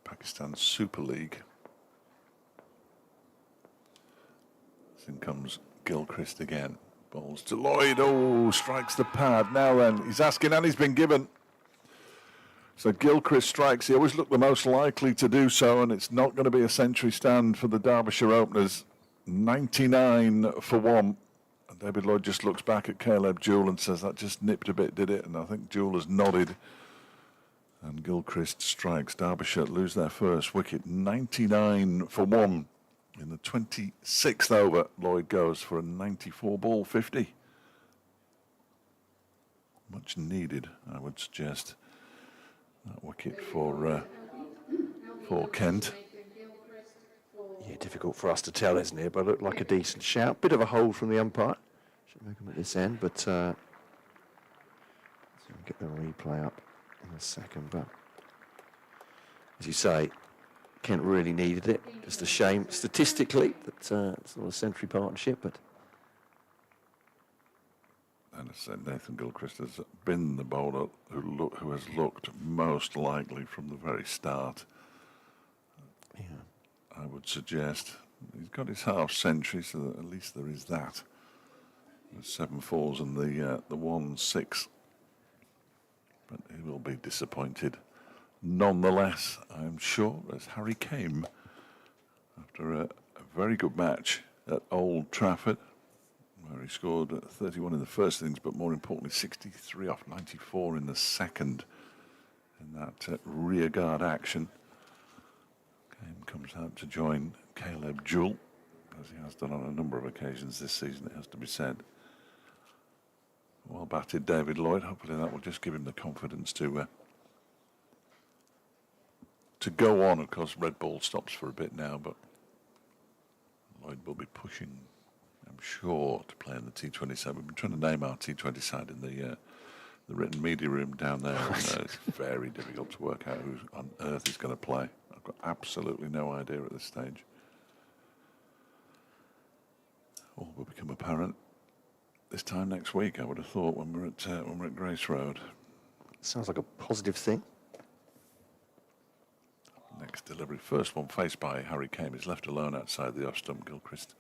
Pakistan Super League. In comes Gilchrist again. Balls to Lloyd. Oh, strikes the pad. Now then, he's asking and he's been given. So Gilchrist strikes. He always looked the most likely to do so, and it's not going to be a century stand for the Derbyshire openers. 99 for one. And David Lloyd just looks back at Caleb Jewell and says, that just nipped a bit, did it? And I think Jewell has nodded. And Gilchrist strikes. Derbyshire lose their first wicket. 99 for one. In the 26th over, Lloyd goes for a 94 ball 50. Much needed, I would suggest. That wicket for Kent. Yeah, difficult for us to tell, isn't it? But it looked like a decent shout. Bit of a hold from the umpire. Should make him at this end, but so we'll get the replay up in a second. But as you say, Kent really needed it. Just a shame, statistically, that it's not a century partnership, but. And as I said, Nathan Gilchrist has been the bowler who has looked most likely from the very start. Yeah. I would suggest he's got his half century, so that at least there is that. The 7 4s and the 1 6. But he will be disappointed nonetheless, I'm sure, as Harry Kane, after a very good match at Old Trafford, where he scored 31 in the first innings, but more importantly, 63 off 94 in the second, in that rearguard action. Kane comes out to join Caleb Jewell, as he has done on a number of occasions this season, it has to be said. Well batted David Lloyd. Hopefully that will just give him the confidence to go on. Of course, red ball stops for a bit now, but Lloyd will be pushing, I'm sure, to play in the T20 side. We've been trying to name our T20 side in the written media room down there. And, it's very difficult to work out who on earth is going to play. I've got absolutely no idea at this stage. All will become apparent this time next week, I would have thought, when we're at Grace Road. Sounds like a positive thing. Next delivery, first one faced by Harry Kane, is left alone outside the off stump. Gilchrist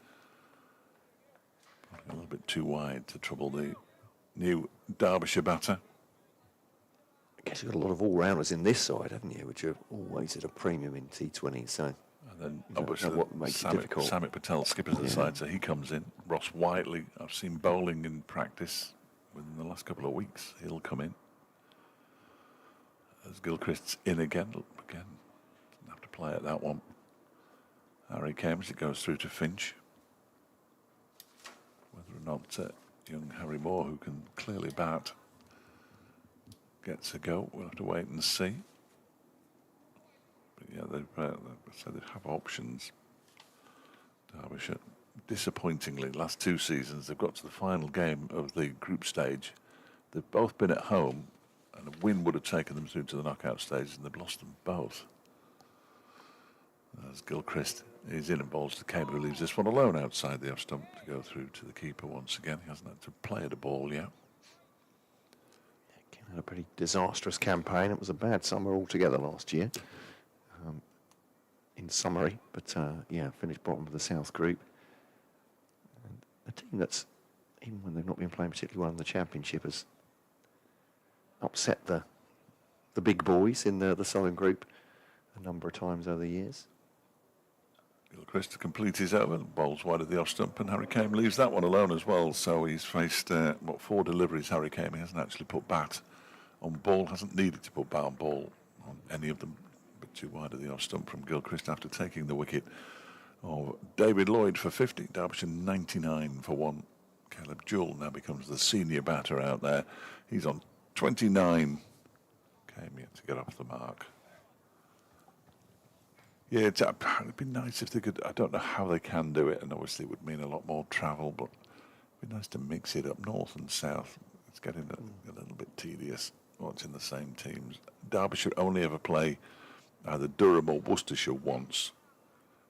a little bit too wide to trouble the new Derbyshire batter. I guess you've got a lot of all-rounders in this side, haven't you, which are always at a premium in T20, so... And then you obviously what makes it difficult. Samit Patel skippers the side, so he comes in. Ross Whiteley, I've seen bowling in practice within the last couple of weeks. He'll come in. As Gilchrist's in again, didn't have to play at that one. Harry Kane, as it goes through to Finch. Whether or not young Harry Moore, who can clearly bat, gets a go, we'll have to wait and see. But yeah, they have options. Derbyshire, disappointingly, last two seasons, they've got to the final game of the group stage. They've both been at home, and a win would have taken them through to the knockout stage, and they've lost them both. As Gilchrist is in and bowls to Kane, who leaves this one alone outside the off stump to go through to the keeper once again. He hasn't had to play at a ball yet. Kane had a pretty disastrous campaign. It was a bad summer altogether last year. In summary, but yeah, finished bottom of the South Group. And a team that's, even when they've not been playing particularly well in the Championship, has upset the big boys in the Southern Group a number of times over the years. Gilchrist to complete his over, bowls wide of the off stump, and Harry Kane leaves that one alone as well. So he's faced, 4 deliveries, Harry Kane. He hasn't actually put bat on ball, hasn't needed to put bat on ball on any of them. Bit too wide of the off stump from Gilchrist after taking the wicket of David Lloyd for 50. Derbyshire 99 for 1. Caleb Jewell now becomes the senior batter out there. He's on 29. Came yet to get off the mark. Yeah, it'd be nice if they could. I don't know how they can do it, and obviously it would mean a lot more travel, but it'd be nice to mix it up north and south. It's getting a little bit tedious watching the same teams. Derbyshire only ever play either Durham or Worcestershire once,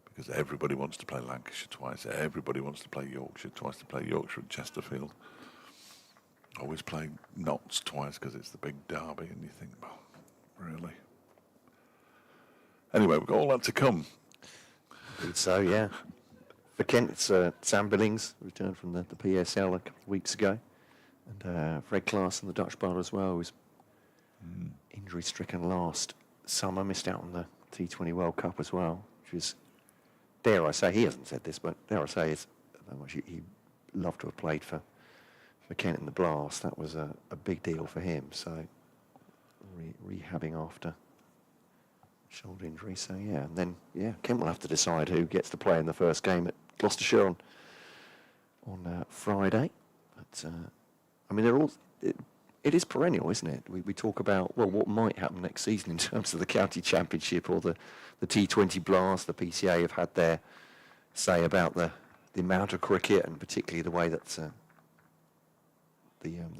because everybody wants to play Lancashire twice. Everybody wants to play Yorkshire twice, to play Yorkshire and Chesterfield. Always play Notts twice because it's the big derby, and you think, well, really? Anyway, we've got all that to come. So, yeah. For Kent, it's Sam Billings, returned from the PSL a couple of weeks ago. And Fred Clarkson, the Dutch bowler as well, was injury-stricken last summer, missed out on the T20 World Cup as well, which was, dare I say, he hasn't said this, but dare I say, it's how much he loved to have played for Kent in the Blast. That was a big deal for him, so rehabbing after shoulder injury. So yeah, and then Kent will have to decide who gets to play in the first game at Gloucestershire on Friday. But I mean, they're all. It is perennial, isn't it? We talk about, well, what might happen next season in terms of the County Championship or the T20 Blast. The PCA have had their say about the amount of cricket, and particularly the way that the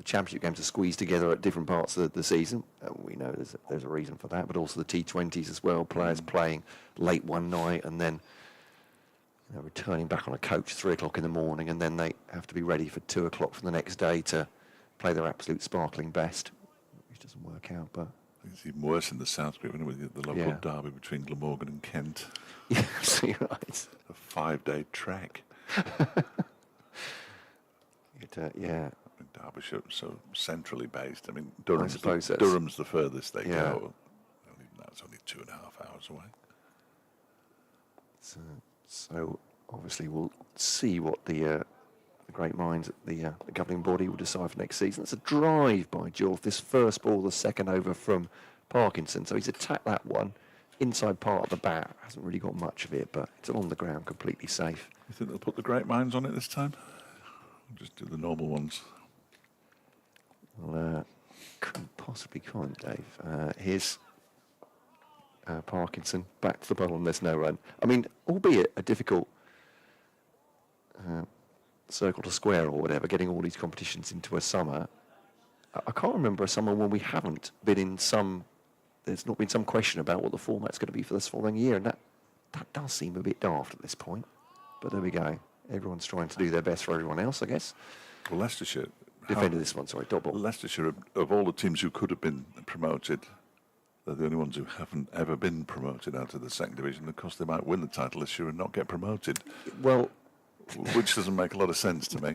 Championship games are squeezed together at different parts of the season. We know there's a reason for that, but also the T20s as well, players playing late one night and then returning back on a coach 3 o'clock in the morning, and then they have to be ready for 2 o'clock for the next day to play their absolute sparkling best, which doesn't work out. But It's even worse in the South Group, isn't it, with the local derby between Glamorgan and Kent. Yeah, absolutely right. A 5-day trek. Derbyshire, so centrally based. I mean, Durham's the furthest they go. And even It's only 2.5 hours away. So obviously we'll see what the great minds at the governing body will decide for next season. It's a drive by Jewell. This first ball, the second over from Parkinson. So he's attacked that one inside part of the bat. Hasn't really got much of it, but it's along the ground, completely safe. You think they'll put the great minds on it this time? Or just do the normal ones? Well, couldn't possibly comment, Dave. Here's Parkinson back to the ball, and there's no run. I mean, albeit a difficult circle to square or whatever, getting all these competitions into a summer. I can't remember a summer when we haven't been in some. There's not been some question about what the format's going to be for this following year, and that does seem a bit daft at this point. But there we go. Everyone's trying to do their best for everyone else, I guess. Well, Leicestershire Defended this one, sorry, dot ball. Leicestershire, of all the teams who could have been promoted, they're the only ones who haven't ever been promoted out of the second division. Of course, they might win the title this year and not get promoted. Well, which doesn't make a lot of sense to me.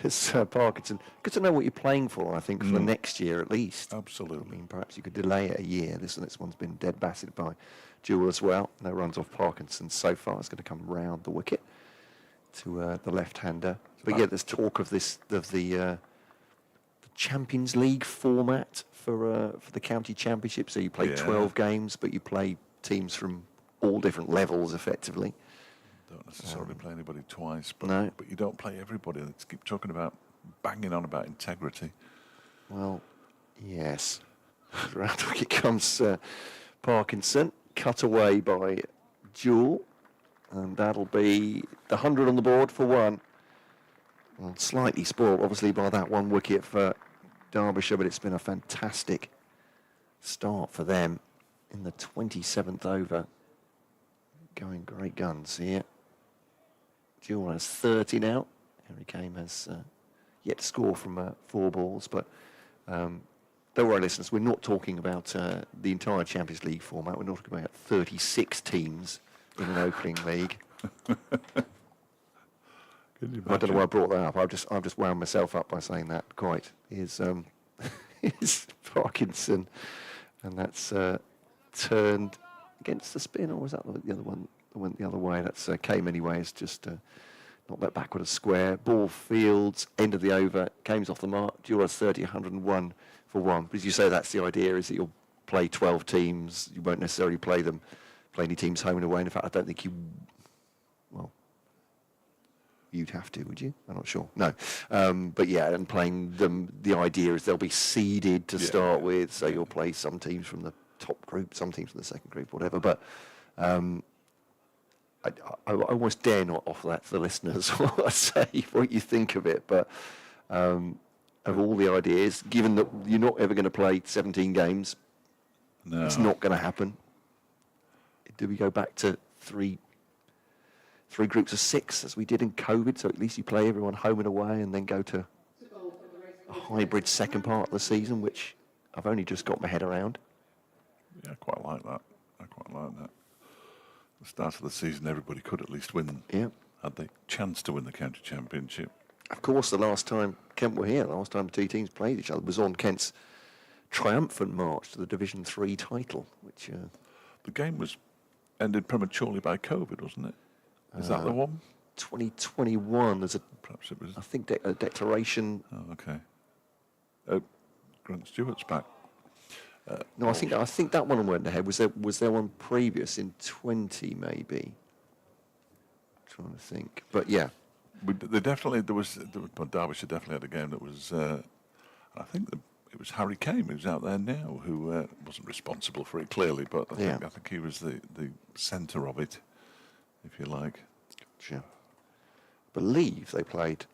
It's Parkinson. Good to know what you're playing for, I think, for the next year at least. Absolutely. I mean, perhaps you could delay it a year. This one's been dead batted by Jewell as well. No runs off Parkinson so far. It's going to come round the wicket to the left-hander. But yeah, there's talk of the Champions League format for the county championship. So you play 12 games, but you play teams from all different levels, effectively. Don't necessarily play anybody twice, but No. but you don't play everybody. Let's keep talking about banging on about integrity. Well, yes. Round the wicket comes Parkinson, cut away by Jewell, and that'll be the 100 on the board for one. Well, slightly spoiled, obviously, by that one wicket for Derbyshire, but it's been a fantastic start for them in the 27th over. Going great guns here. Jewell has 30 now. Harry Kane has yet to score from 4 balls, but don't worry, listeners, we're not talking about the entire Champions League format. We're not talking about 36 teams in an opening league. I don't know why I brought that up. I've just wound myself up by saying that. Quite. Here's Parkinson, and that's turned against the spin, or was that the other one that went the other way? That's Kame anyway. It's just not that backward a square. Ball fields, end of the over. Kame's off the mark. Jewell has 30, 101 for one. But as you say, that's the idea, is that you'll play 12 teams. You won't necessarily play any teams home and away. In fact, I don't think you'd have to, would you? I'm not sure. No. But yeah, and playing them, the idea is they'll be seeded to start with, so you'll play some teams from the top group, some teams from the second group, whatever. But I almost dare not offer that to the listeners or say what you think of it. But of all the ideas, given that you're not ever going to play 17 games, it's not going to happen. Do we go back to three groups of 6 as we did in COVID, so at least you play everyone home and away and then go to a hybrid second part of the season, which I've only just got my head around? Yeah, I quite like that. At the start of the season, everybody could at least win. Yeah. Had the chance to win the county championship. Of course, the last time Kent were here, the last time 2 teams played each other, was on Kent's triumphant march to the Division 3 title, which... The game was ended prematurely by COVID, wasn't it? Is that the one? 2021, there's Perhaps it was. I think, a declaration... Oh, okay. Grant Stewart's back. No, I think that one went ahead. Was there one previous in 20 maybe? Trying to think, but yeah. Derbyshire definitely had a game that was. I think it was Harry Kane who's out there now, who wasn't responsible for it clearly, but I think he was the centre of it, if you like. Sure. I believe they played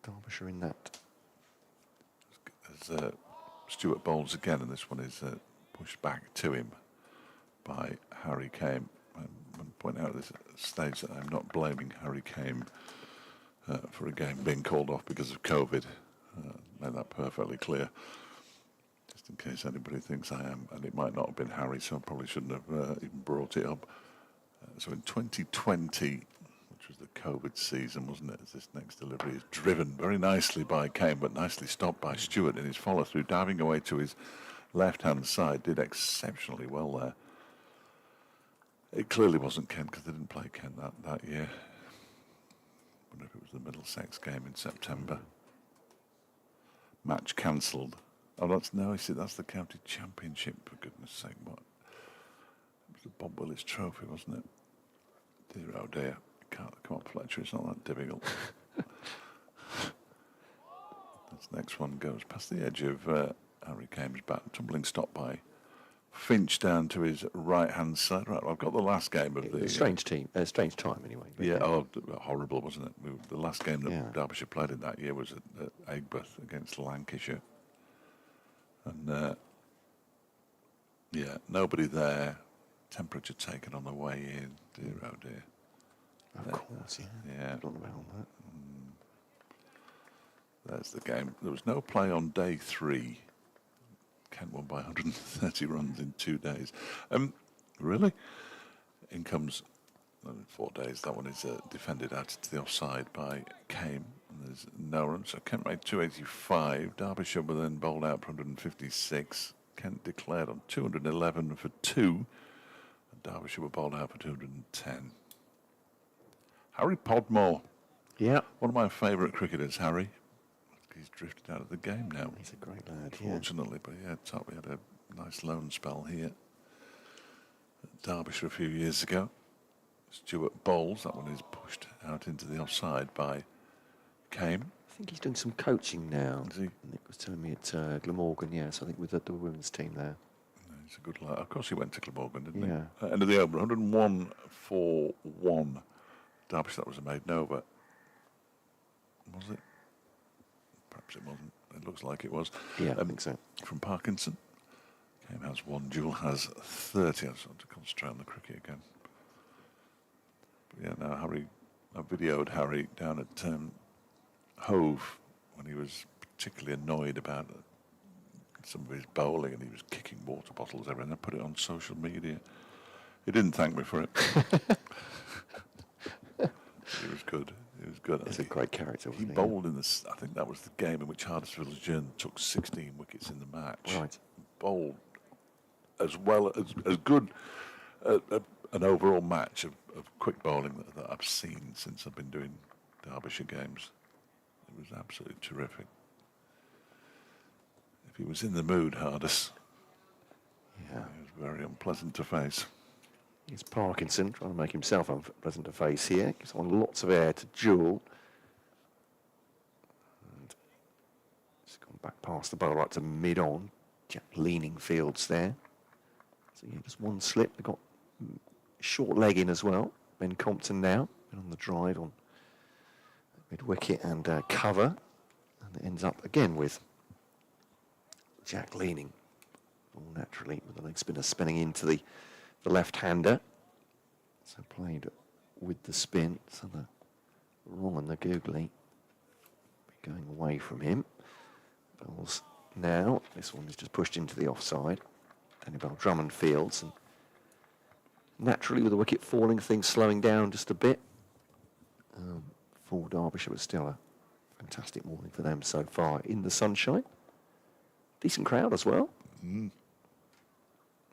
Derbyshire in that. There's Stewart bowls again, and this one is pushed back to him by Harry Kane. I want to point out at this stage that I'm not blaming Harry Kane for a game being called off because of COVID. Made that perfectly clear, just in case anybody thinks I am, and it might not have been Harry, so I probably shouldn't have even brought it up. So in 2020, which was the COVID season, wasn't it? As this next delivery is driven very nicely by Kane, but nicely stopped by Stewart in his follow-through, diving away to his left-hand side did exceptionally well there. It clearly wasn't Kent because they didn't play Kent that year. I wonder if it was the Middlesex game in September. Match cancelled. Oh, that's the County Championship, for goodness sake. What? It was the Bob Willis Trophy, wasn't it? Dear, oh dear. Come on, Fletcher, it's not that difficult. This next one goes past the edge of Harry Kame's bat. Tumbling stop by Finch down to his right-hand side. Right, well, I've got the last game of the... Strange time anyway. Yeah, horrible, wasn't it? The last game that Derbyshire played in that year was at Aigburth against Lancashire. And, nobody there. Temperature taken on the way in. Dear, oh dear. Of course, yeah. Yeah. Forgotten about that. There's the game. There was no play on day 3. Kent won by 130 runs in 2 days. Really? In comes 4 days. That one is defended out to the offside by Kame. And there's no run. So Kent made 285. Derbyshire were then bowled out for 156. Kent declared on 211 for 2. And Derbyshire were bowled out for 210. Harry Podmore. Yeah. One of my favourite cricketers, Harry. He's drifted out of the game now. He's a great lad, Fortunately, but yeah, we had a nice loan spell here at Derbyshire a few years ago. Stuart Bowles, that one is pushed out into the offside by Kame. I think he's doing some coaching now. Is he? Nick was telling me at Glamorgan, yes, I think with the women's team there. He's a good lad. Of course, he went to Glamorgan, didn't Yeah. he? End of the over, 101 for 1. Derbyshire, that was a maiden over. Was it? Perhaps it wasn't. It looks like it was. Yeah, I think so. From Parkinson. Kame has 1, Jewell has 30. I just want to concentrate on the cricket again. But yeah, now I videoed Harry down at Hove when he was particularly annoyed about some of his bowling and he was kicking water bottles everywhere. And I put it on social media. He didn't thank me for it. He was good. He was good. He's a great character. He bowled in this. I think that was the game in which Huddersfield's Journey took 16 wickets in the match. Right. Bowled as well as good an overall match of quick bowling that I've seen since I've been doing Derbyshire games. It was absolutely terrific. If he was in the mood, Hardus, Yeah. he was very unpleasant to face. Here's Parkinson trying to make himself unpleasant to face here. Gives on lots of air to Jewell. And just gone back past the bowler right to mid-on. Jack leaning fields there. So yeah, just one slip. They've got short leg in as well. Ben Compton now. Been on the drive on mid-wicket and cover. And it ends up again with Jack leaning. All naturally with the leg spinner spinning into the left-hander. So played with the spin. So the wrong and the googly going away from him. Bowls now. This one is just pushed into the offside. Daniel Drummond fields. And naturally, with the wicket falling, things slowing down just a bit. For Derbyshire, but still a fantastic morning for them so far in the sunshine. Decent crowd as well.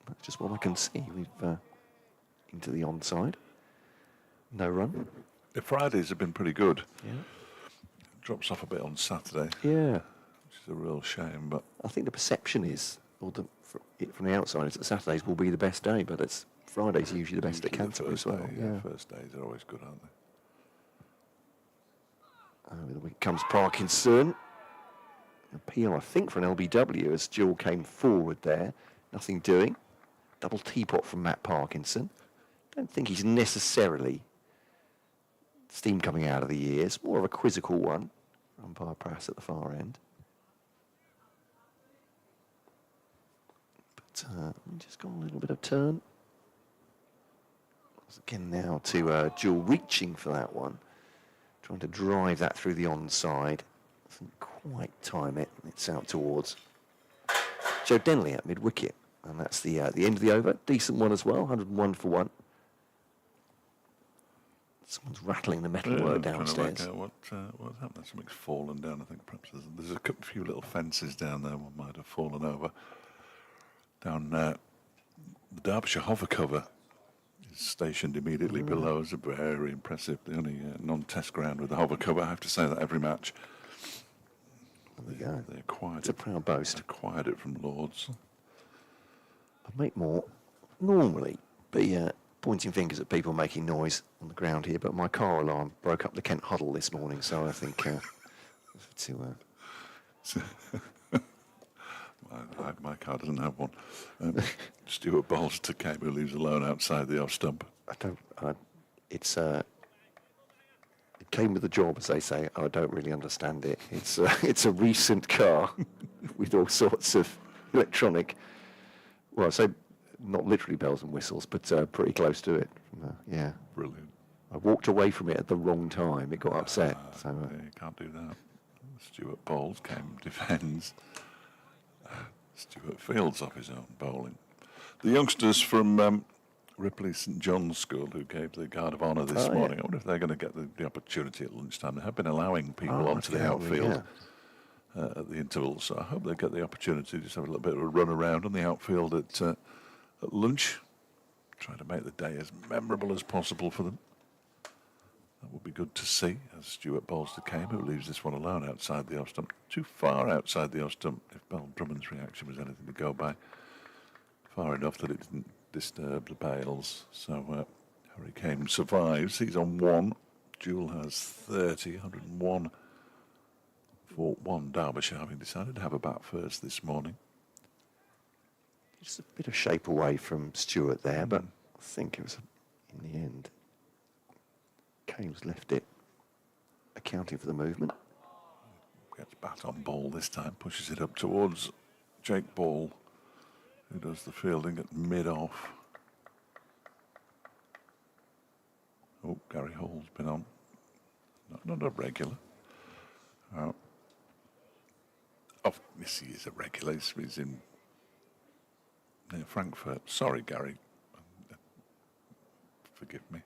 That's just what I can see. We've into the onside. No run. The Fridays have been pretty good. Yeah. Drops off a bit on Saturday, Yeah. which is a real shame. But I think the perception is, or from the outside, is that Saturdays will be the best day, but it's Fridays usually the best at Canterbury as well. Yeah, first days are always good, aren't they? With the wicket comes Parkinson. Appeal, I think, for an LBW as Jewell came forward there. Nothing doing. Double teapot from Matt Parkinson. Don't think he's necessarily steam coming out of the ears. More of a quizzical one. Umpire Prass at the far end. But just got a little bit of turn. Again now to Jewell reaching for that one. Trying to drive that through the onside. Doesn't quite time it. It's out towards Joe Denley at mid-wicket. And that's the end of the over. Decent one as well, 101 for 1. Someone's rattling the metalwork downstairs. What's happened? Something's fallen down. I think perhaps there's a few little fences down there. One might have fallen over. down the Derbyshire hover cover is stationed immediately below us. Very impressive. The only non-test ground with the hover cover. I have to say that every match. There we go. They acquired It's a proud boast. Acquired it from Lords. I'd make more normally be pointing fingers at people making noise on the ground here, but my car alarm broke up the Kent huddle this morning, so I think My car doesn't have one. Stuart Bowles to Cape, who leaves alone outside the off stump. it came with the job, as they say. I don't really understand it. It's a recent car with all sorts of electronic. Well, I say not literally bells and whistles, but pretty close to it. Yeah. Brilliant. I walked away from it at the wrong time. It got upset. So Yeah, you can't do that. Stuart Bowles came, defends. Stuart Fields off his own bowling. The youngsters from Ripley St John's School, who gave the Guard of Honour this morning, I wonder if they're going to get the opportunity at lunchtime. They have been allowing people onto the outfield at the intervals, so I hope they get the opportunity to just have a little bit of a run around on the outfield at lunch, trying to make the day as memorable as possible for them. That would be good to see, as Stuart Bowles came, who leaves this one alone outside the off stump. Too far outside the off stump, if Bell Drummond's reaction was anything to go by. Far enough that it didn't disturb the bails. So Harry Kane survives. He's on 1. Jewell has 30, 101 for 1. Derbyshire having decided to have a bat first this morning. just a bit of shape away from Stewart there, but I think it was, in the end, Kane's left it, accounting for the movement. Gets bat on ball this time, pushes it up towards Jake Ball, who does the fielding at mid-off. Oh, Gary Hall's been on. Not a regular. Yes, he is a regular. He's in near Frankfurt. Sorry, Gary. Forgive me.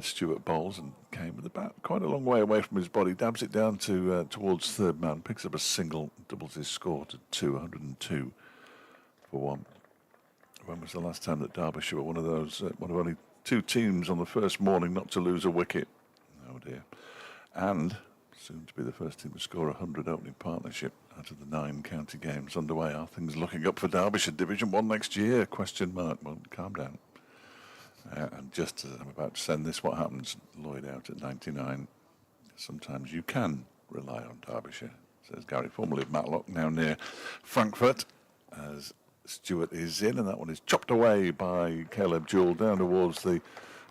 Stuart Bowles and came with the bat quite a long way away from his body, dabs it down to towards third man, picks up a single, doubles his score to 202 for 1. When was the last time that Derbyshire were one of those, one of only 2 teams on the first morning not to lose a wicket? Oh dear. And soon to be the first team to score 100 opening partnership out of the 9 county games underway. Are things looking up for Derbyshire Division 1 next year? Question mark. Well, calm down. And just as I'm about to send this, what happens? Lloyd out at 99. Sometimes you can rely on Derbyshire, says Gary, formerly of Matlock, now near Frankfurt, as Stewart is in, and that one is chopped away by Caleb Jewell down towards the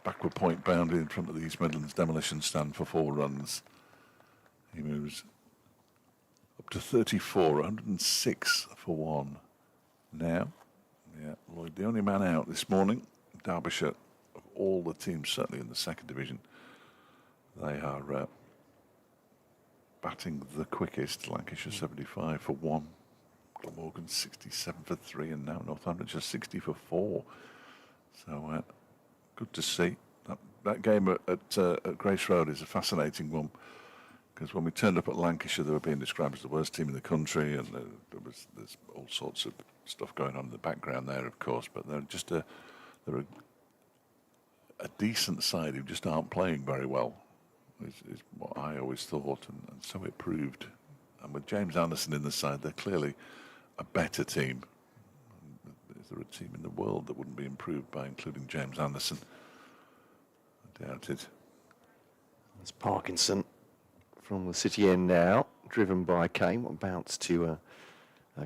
backward point boundary in front of the East Midlands demolition stand for 4 runs. He moves up to 34, 106 for 1. Now, Lloyd, the only man out this morning. Derbyshire, of all the teams, certainly in the second division, they are batting the quickest. Lancashire 75 for 1, Glamorgan 67 for 3, and now Northamptonshire 60 for 4. So good to see. That game at Grace Road is a fascinating one, because when we turned up at Lancashire, they were being described as the worst team in the country, and there's all sorts of stuff going on in the background there, of course, but they're just they're a decent side who just aren't playing very well, is what I always thought, and so it proved. And with James Anderson in the side, they're clearly a better team. Is there a team in the world that wouldn't be improved by including James Anderson? I doubt it. It's Parkinson from the City End now, driven by Kane. One bounce to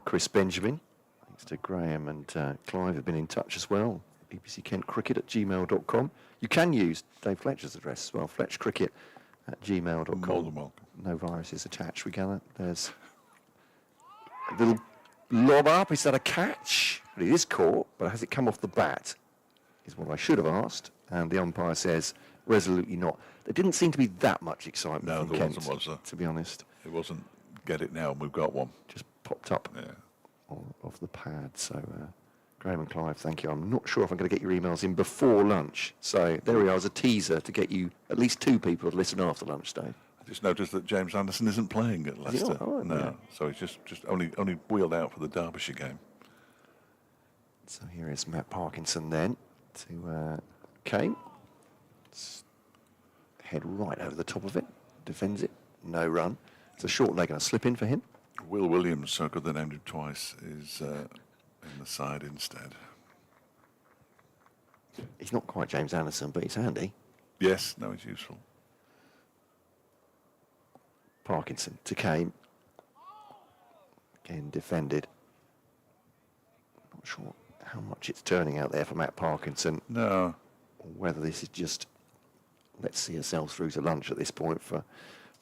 Chris Benjamin. Thanks to Graham and Clive have been in touch as well. bbckentcricket@gmail.com. You can use Dave Fletcher's address as well, fletchcricket@gmail.com. More than welcome. No viruses attached. We gather there's a little lob up. Is that a catch? Well, it is caught, but has it come off the bat? Is what I should have asked. And the umpire says resolutely not. There didn't seem to be that much excitement from there Kent, wasn't, was there? to be honest. It wasn't get it now and we've got one. Just popped up Yeah. off the pad. So Graham and Clive, thank you. I'm not sure if I'm going to get your emails in before lunch. So there we are as a teaser to get you at least 2 people to listen after lunch, Dave. I just noticed that James Anderson isn't playing at Leicester. Oh, no, yeah. so he's just only wheeled out for the Derbyshire game. So here is Matt Parkinson then to Kane. Head right over the top of it, defends it, no run. It's a short leg and a slip in for him. Will Williams, so good they named him twice, is in the side instead. He's not quite James Anderson, but he's handy. Yes, no, it's useful. Parkinson to Kane. Again defended. Not sure how much it's turning out there for Matt Parkinson. No. Or whether this is just, let's see ourselves through to lunch at this point for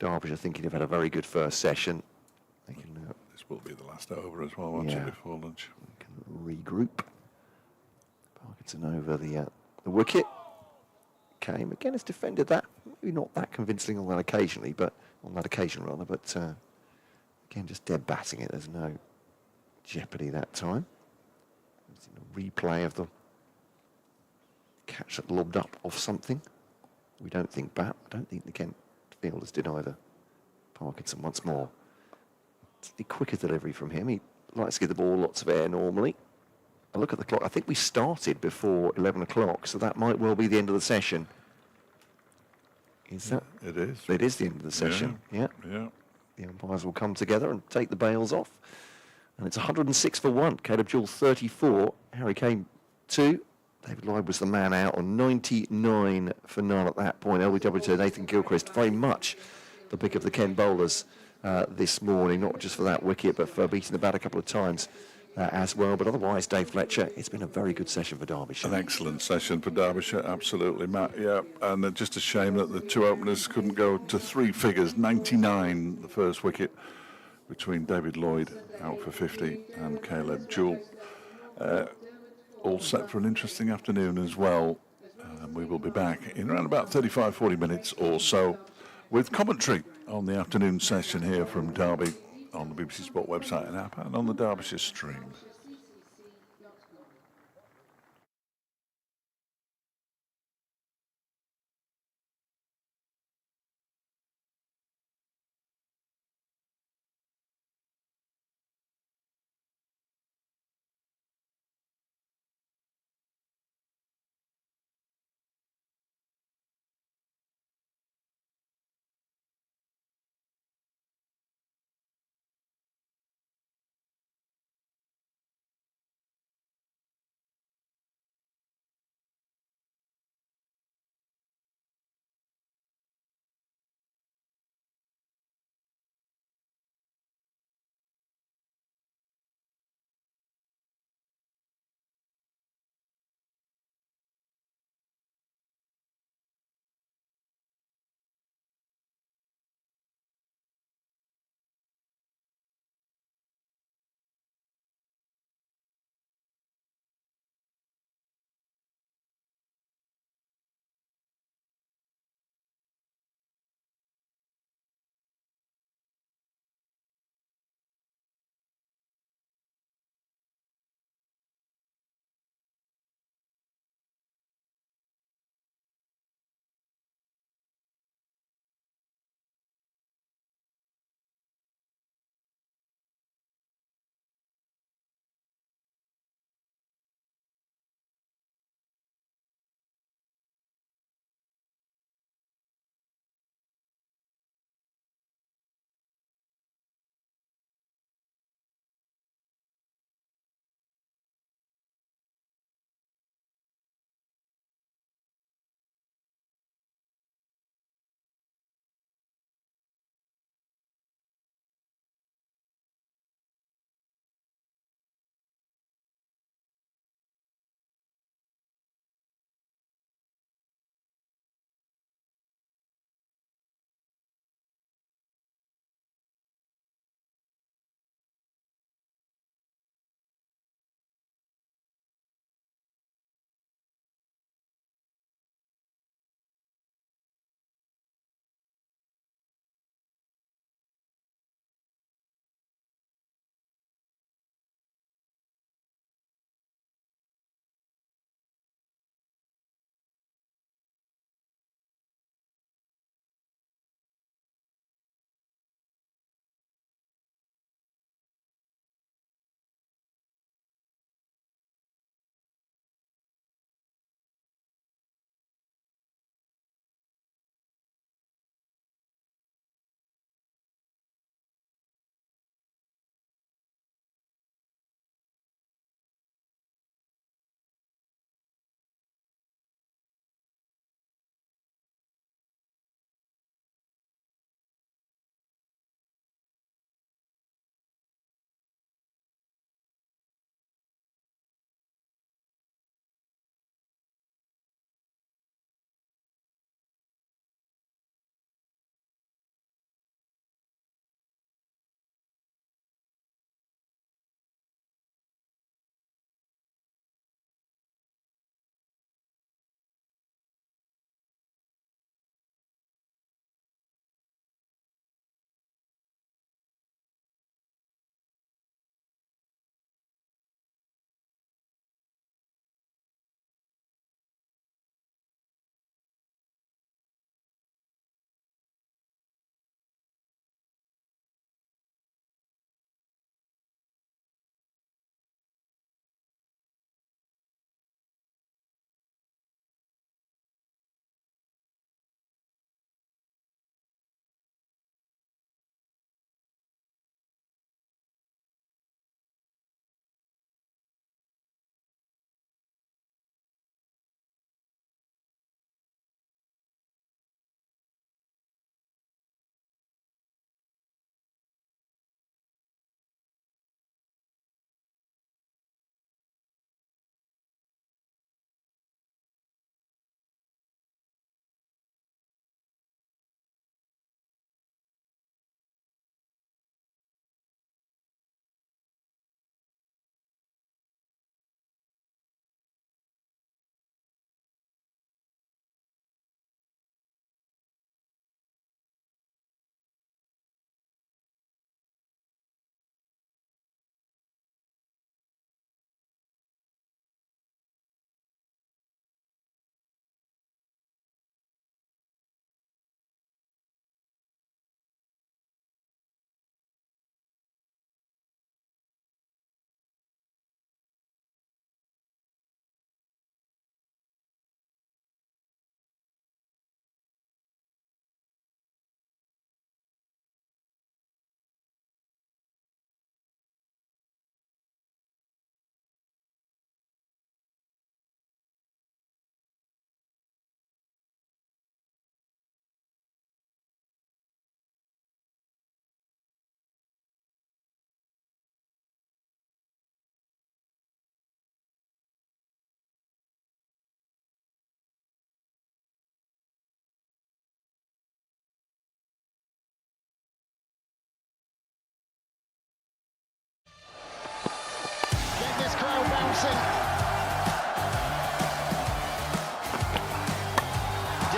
Derbyshire, thinking they've had a very good first session. They can, This will be the last over as well, won't it, before lunch? can regroup. Parkinson over the wicket. Kane again has defended that. Maybe not that convincingly on that occasionally, but on that occasion rather. But again, just dead batting it. There's no jeopardy that time. There's a replay of the catch that lobbed up off something. We don't think bat. I don't think the Kent fielders did either. Parkinson once more. It's the quicker delivery from him. He likes to give the ball lots of air normally. I look at the clock. I think we started before 11 o'clock, so that might well be the end of the session. Is that? It is. It is the end of the session. Yeah. Yeah. The umpires will come together and take the bails off. And it's 106 for 1. Caleb Jewell 34. Harry Kane 2. David Lloyd was the man out on 99 for none at that point. LBW to Nathan Gilchrist, very much the pick of the Kent bowlers this morning, not just for that wicket, but for beating the bat a couple of times as well. But otherwise, Dave Fletcher, it's been a very good session for Derbyshire. An excellent session for Derbyshire, absolutely, Matt. Yeah, and just a shame that the two openers couldn't go to three figures. 99, the first wicket, between David Lloyd, out for 50, and Caleb Jewell. All set for an interesting afternoon as well. We will be back in around about 35, 40 minutes or so with commentary on the afternoon session here from Derby on the BBC Sport website and app and on the Derbyshire stream.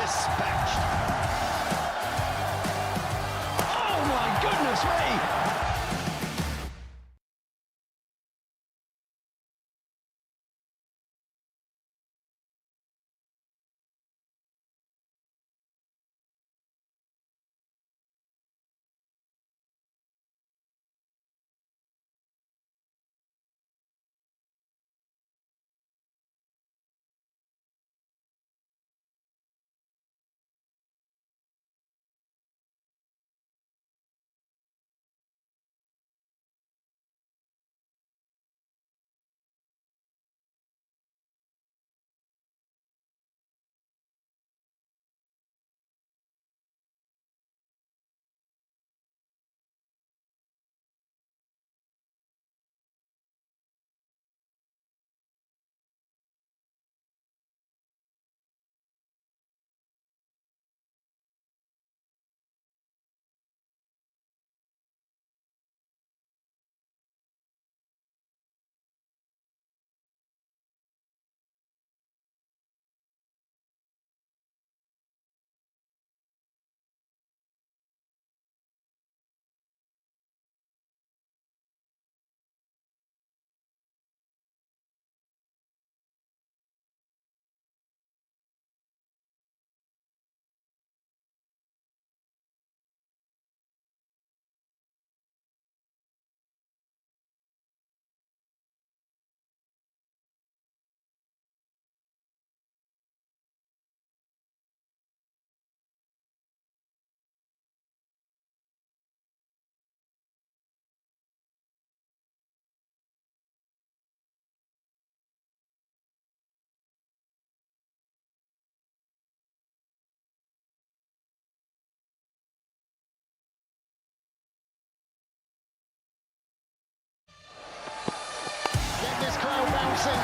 Dispatched. Oh my goodness me! Get this crowd bouncing.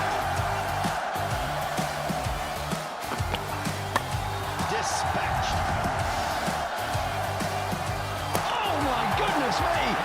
Dispatched. Oh my goodness me!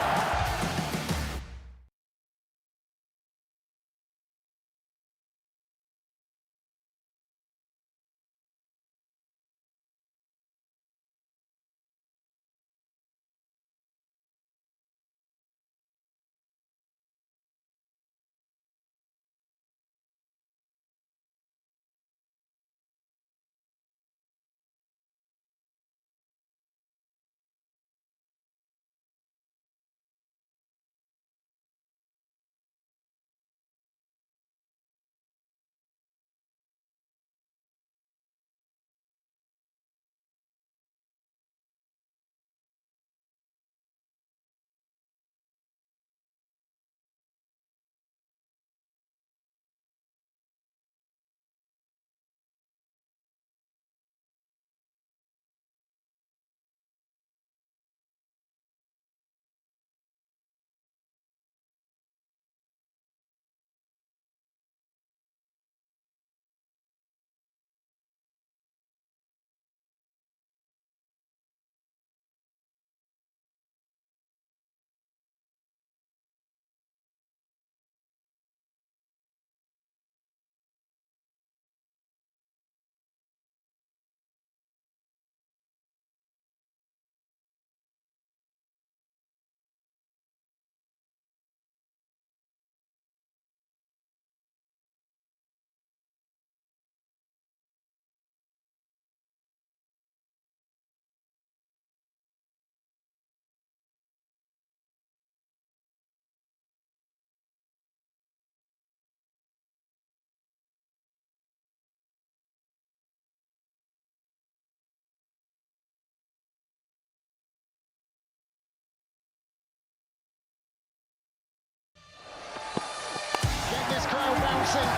Get this crowd bouncing.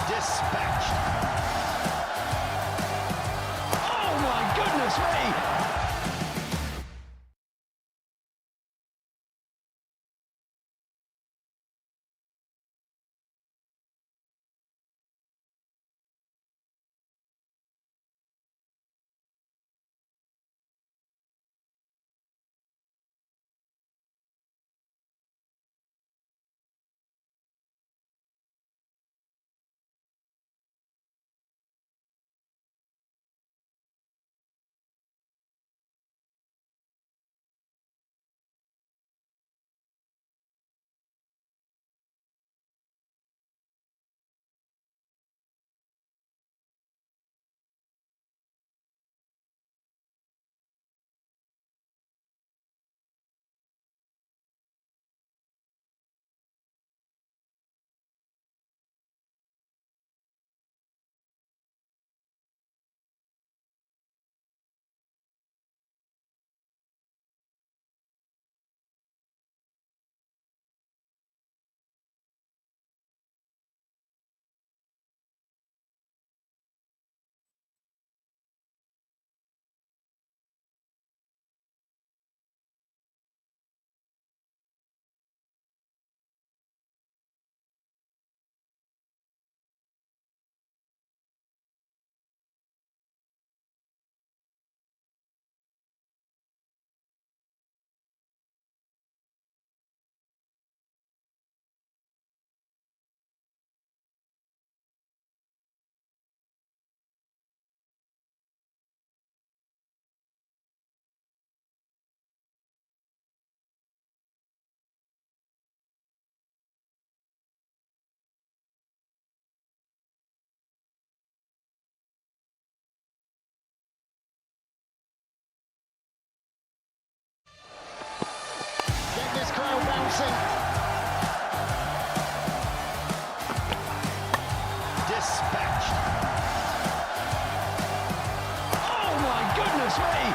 Dispatched. Oh my goodness me! Dispatched. Oh my goodness me!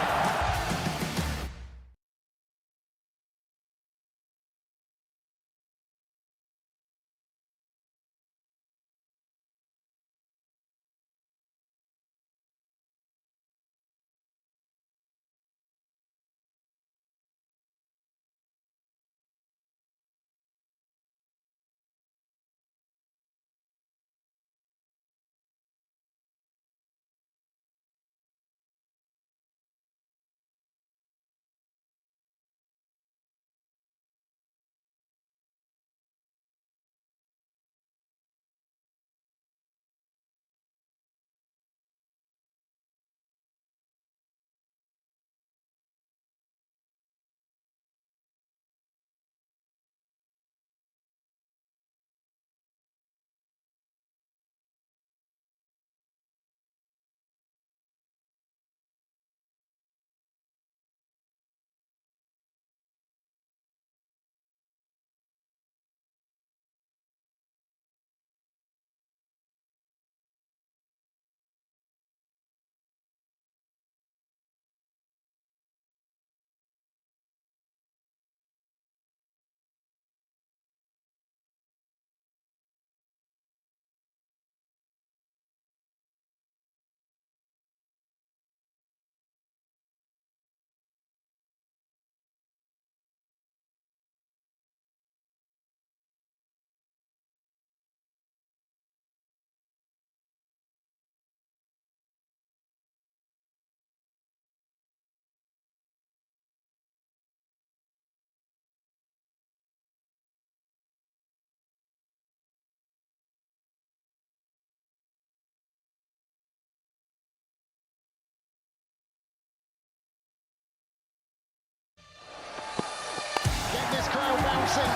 Get this crowd bouncing.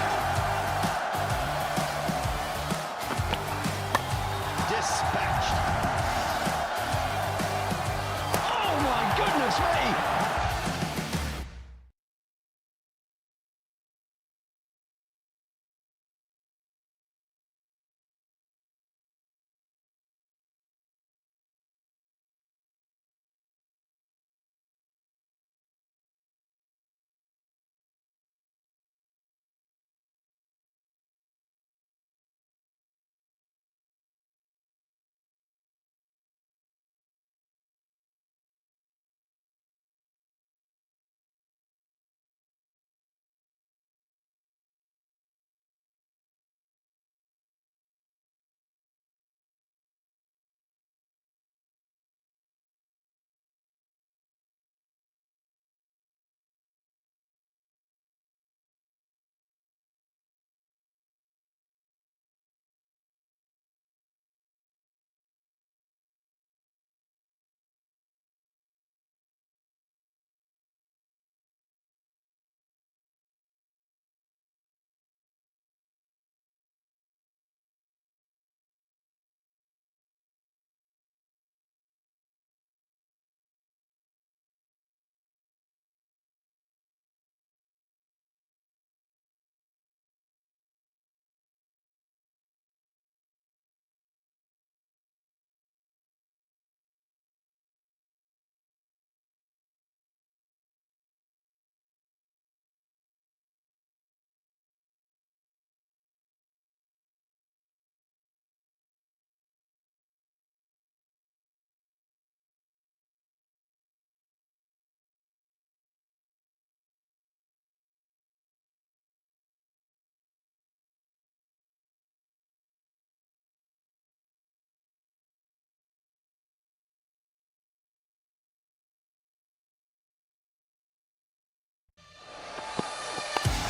Dispatched. Oh my goodness me!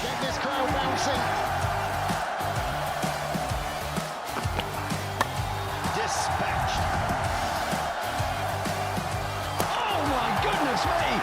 Get this crowd bouncing. Dispatched. Oh my goodness me!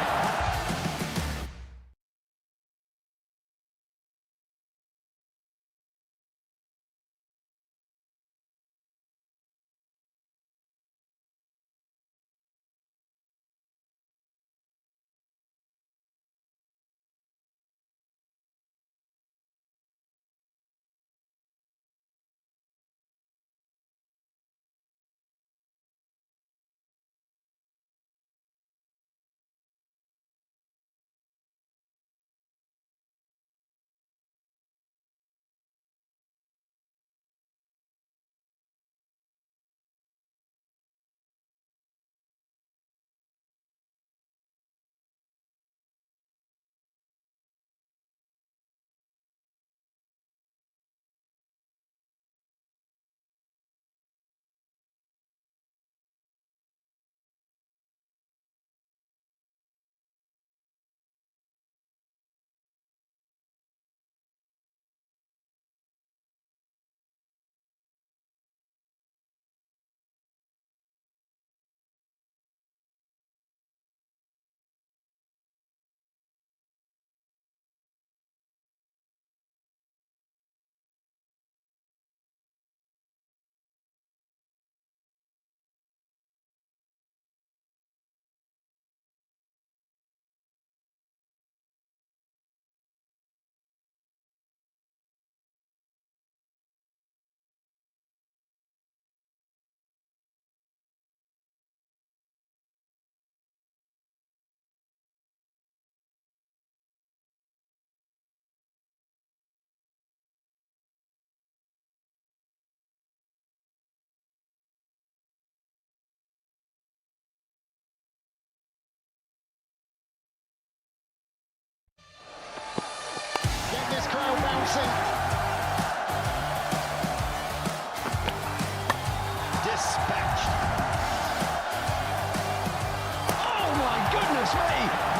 bouncing. Dispatched. Oh my goodness me!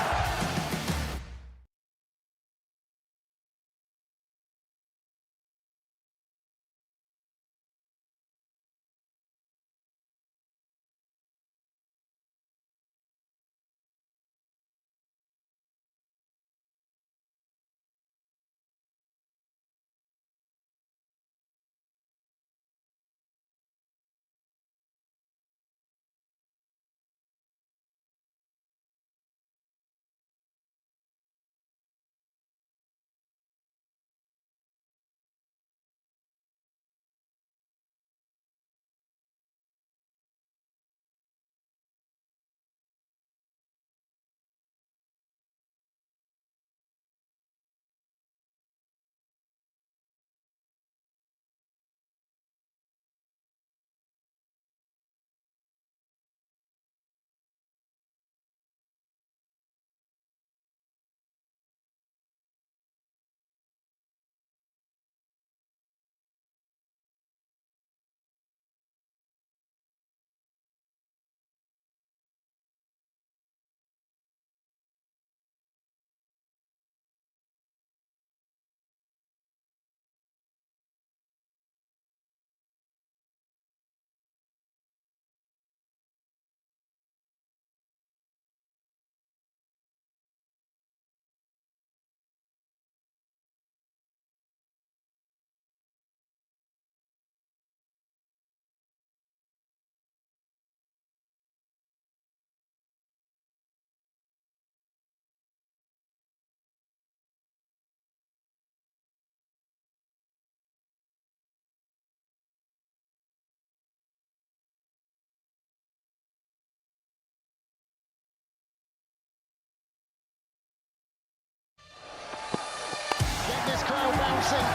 Get this crowd bouncing.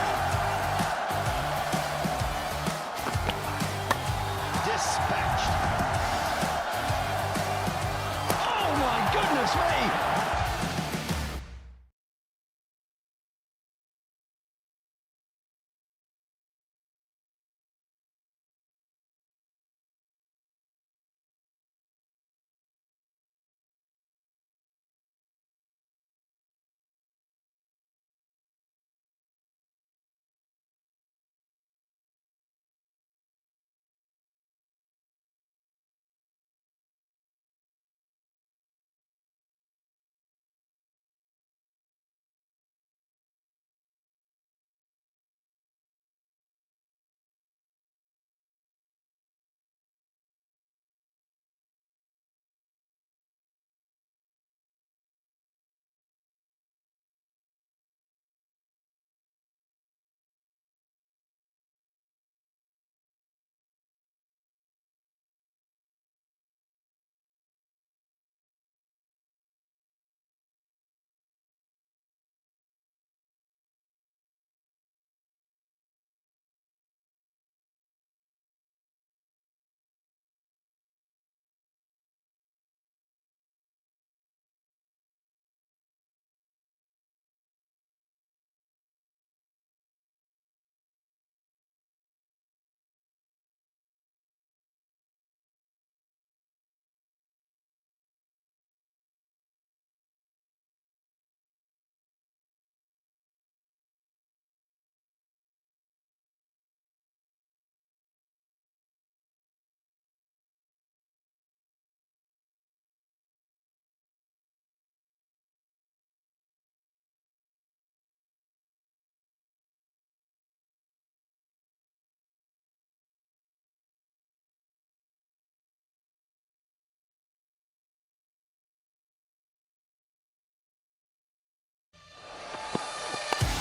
Dispatched. Oh my goodness me!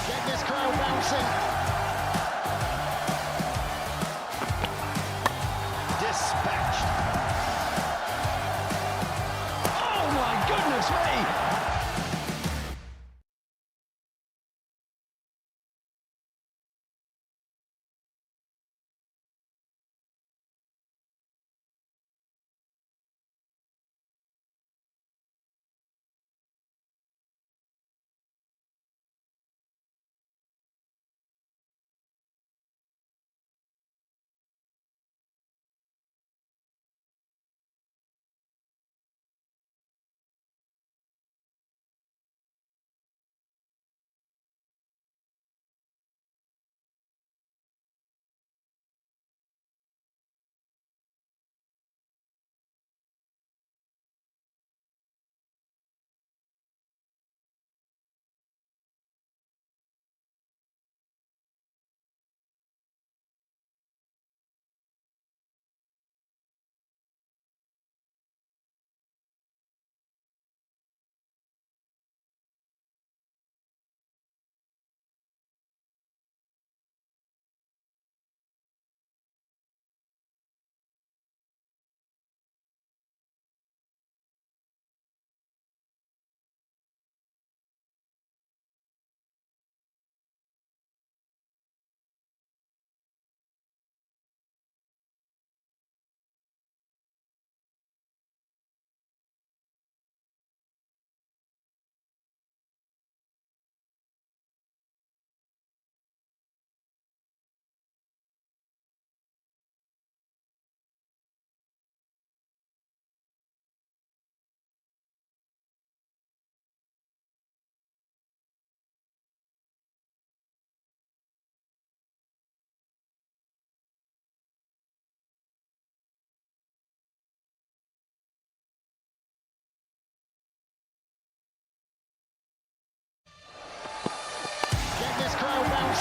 Get this crowd bouncing. Dispatched. Oh my goodness me!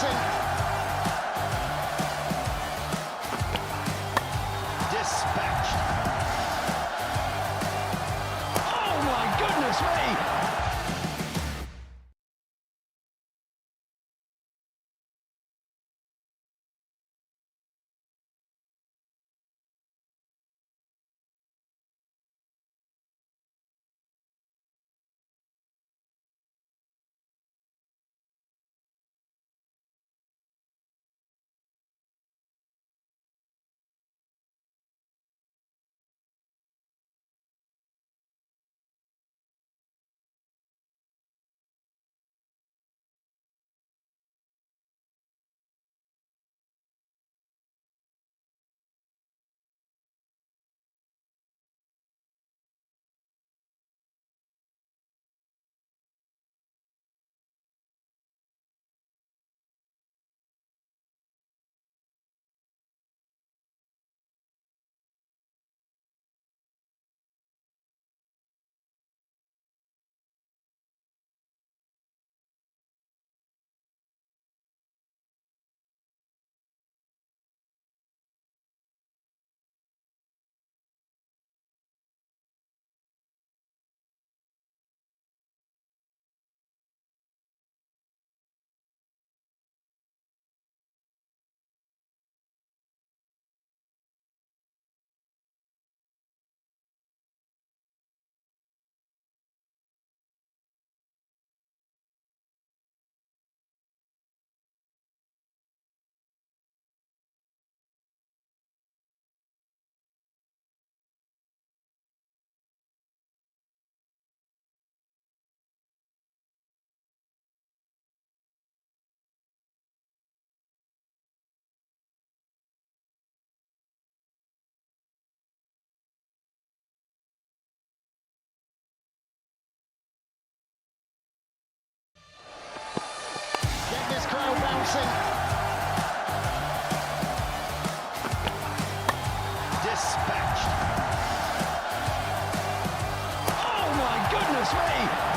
bouncing. Dispatched. Oh my goodness me! Get this crowd bouncing. Dispatched. Oh my goodness me!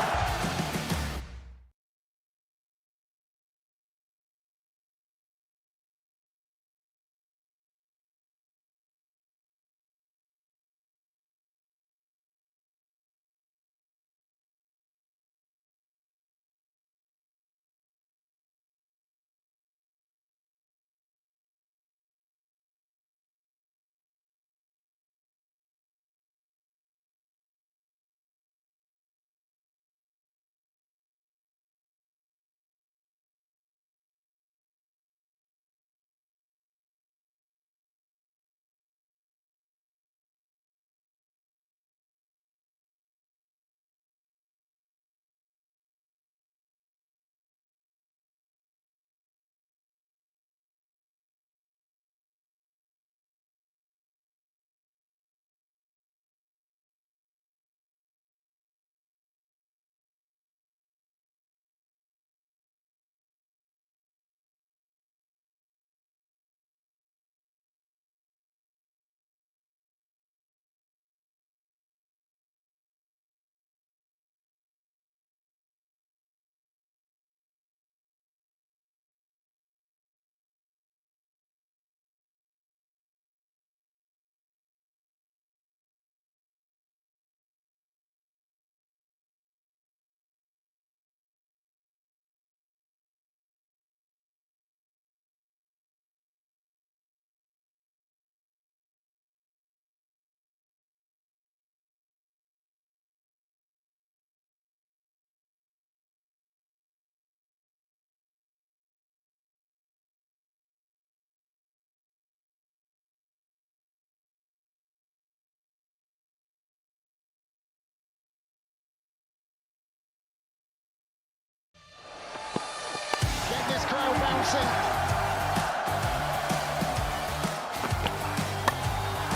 Get this crowd bouncing.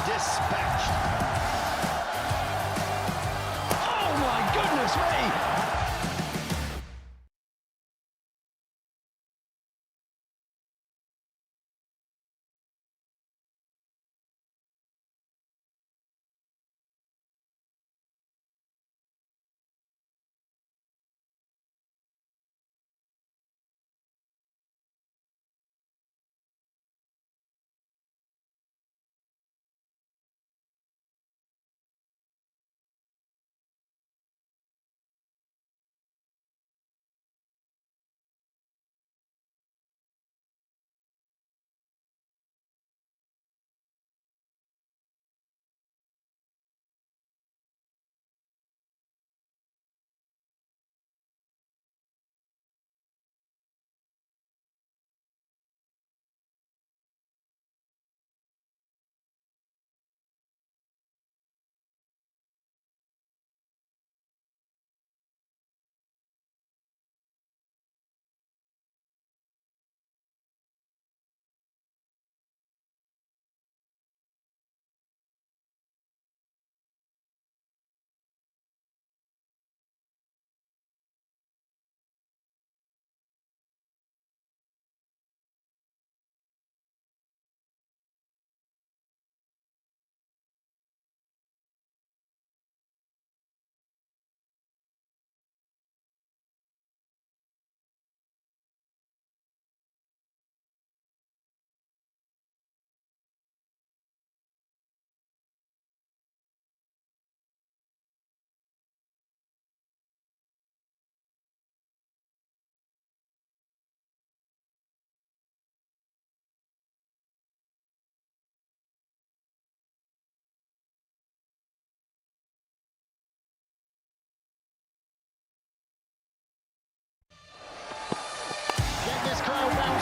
Dispatched. Oh my goodness me!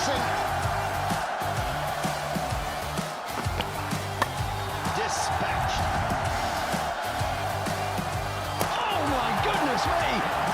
bouncing. Dispatched. Oh my goodness me!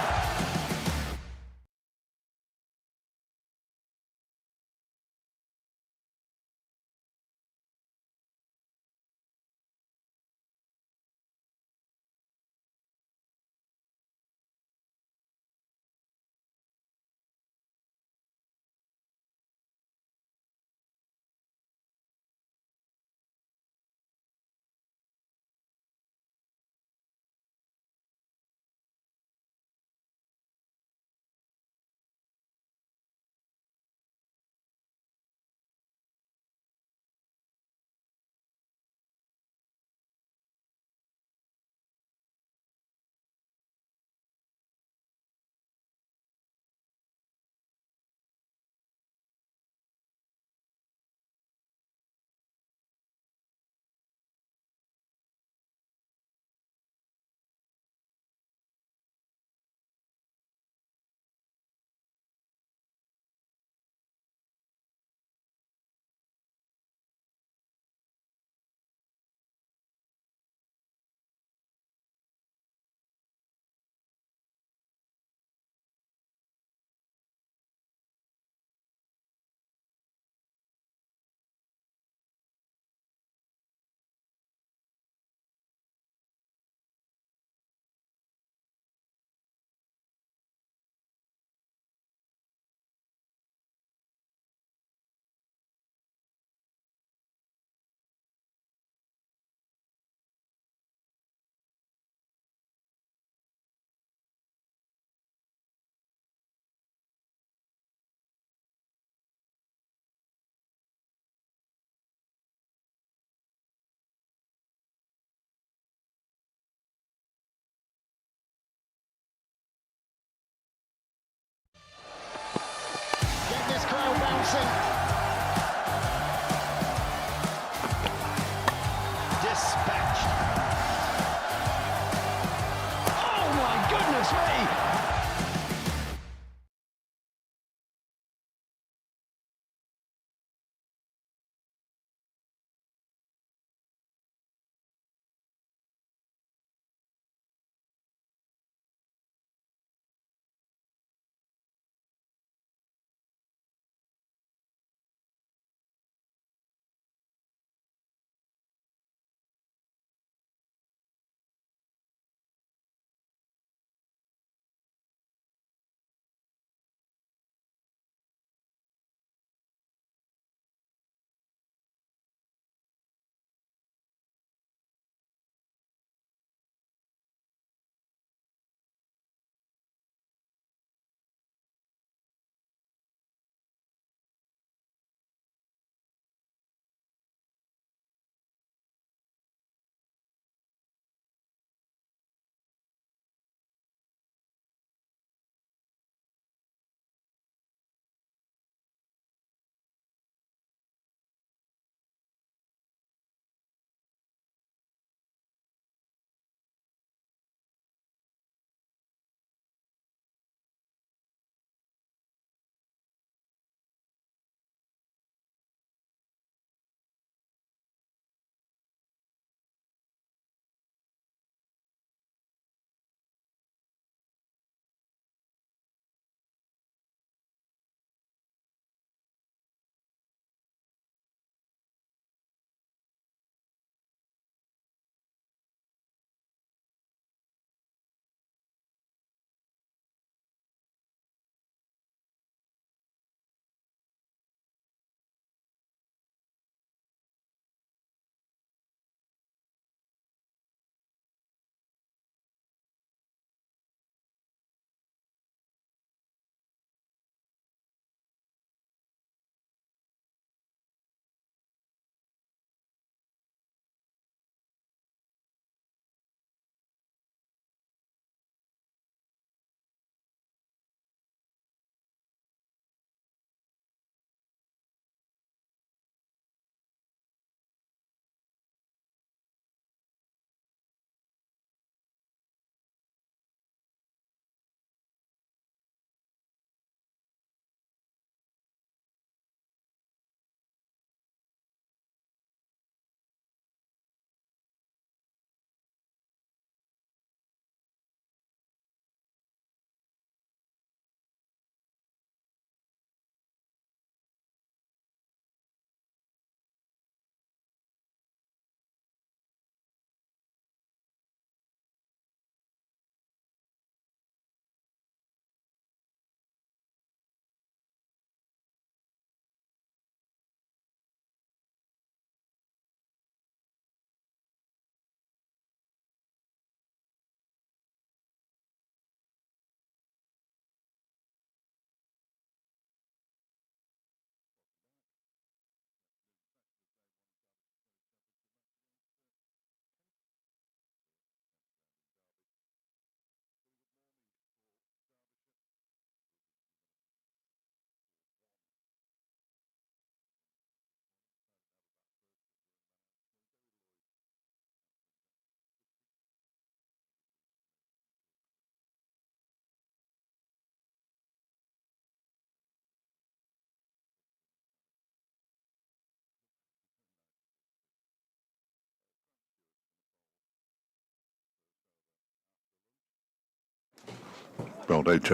Bowled 8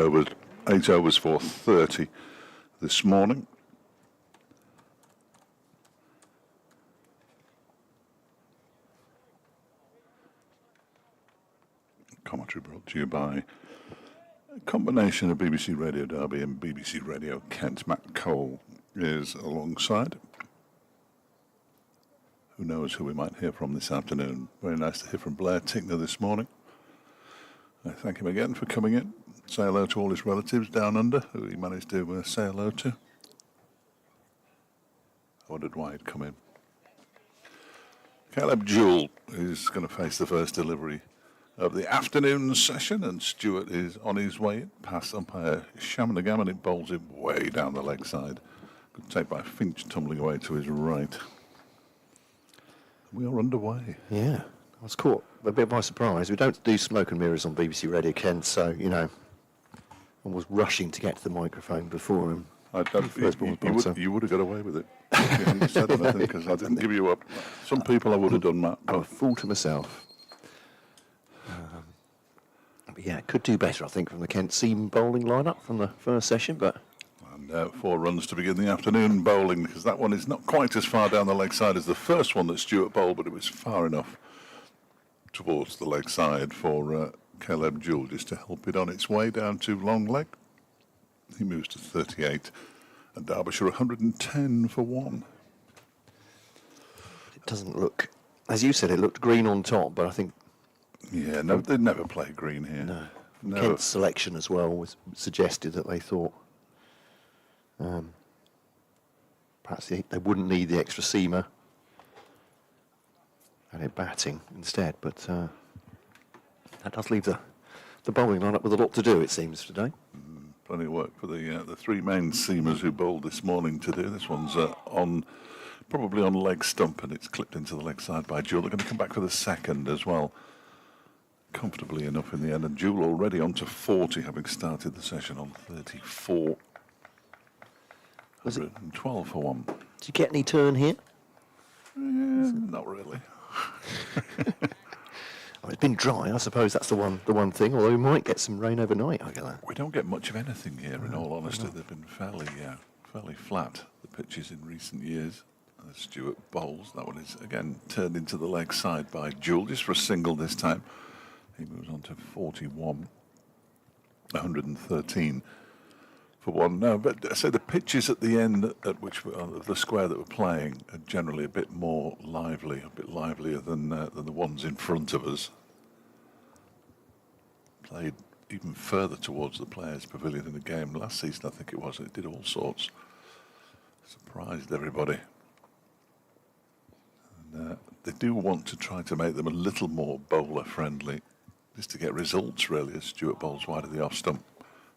overs for 30 this morning. Commentary brought to you by a combination of BBC Radio Derby and BBC Radio Kent. Matt Cole is alongside. Who knows who we might hear from this afternoon. Very nice to hear from Blair Tickner this morning. I thank him again for coming in. Say hello to all his relatives down under, who he managed to say hello to. I wondered why he'd come in. Caleb Jewell is going to face the first delivery of the afternoon session, and Stewart is on his way in, past umpire Shamnagam, and it bowls him way down the leg side. Good take by Finch, tumbling away to his right. We are underway. Yeah, I was caught a bit by surprise. We don't do smoke and mirrors on BBC Radio Kent, so, you know, I was rushing to get to the microphone before him. You would have got away with it if you hadn't said anything, because I didn't give you up. Some people I would have done, Matt. I'm a fool to myself. But yeah, could do better, I think, from the Kent seam bowling lineup from the first session, but... And 4 runs to begin the afternoon bowling, because that one is not quite as far down the leg side as the first one that Stewart bowled, but it was far enough towards the leg side for Caleb Jewell just to help it on its way down to long leg. He moves to 38, and Derbyshire 110 for 1. It doesn't look... As you said, it looked green on top, but I think... Yeah, no, they never play green here. No. Kent's selection as well was suggested that they thought perhaps they wouldn't need the extra seamer and it batting instead, but that does leave the bowling lineup with a lot to do, it seems, today. Plenty of work for the 3 main seamers who bowled this morning to do. This one's probably on leg stump, and it's clipped into the leg side by Jewell. They're going to come back for the second as well, comfortably enough in the end. And Jewell already on to 40, having started the session on 34. 112 for 1. Did you get any turn here? Not really. It's been dry, I suppose that's the one thing, although we might get some rain overnight, I gather. We don't get much of anything here, in all honesty. They've been fairly flat, the pitches in recent years. Stewart bowls. That one is, again, turned into the leg side by Jewell, just for a single this time. He moves on to 41, 113 for 1. No, but so the pitches at the end at which the square that we're playing are generally a bit more lively, a bit livelier than the ones in front of us. Played even further towards the players' pavilion in the game last season, I think it was. It did all sorts. Surprised everybody. And they do want to try to make them a little more bowler-friendly, just to get results, really, as Stewart bowls wide of the off-stump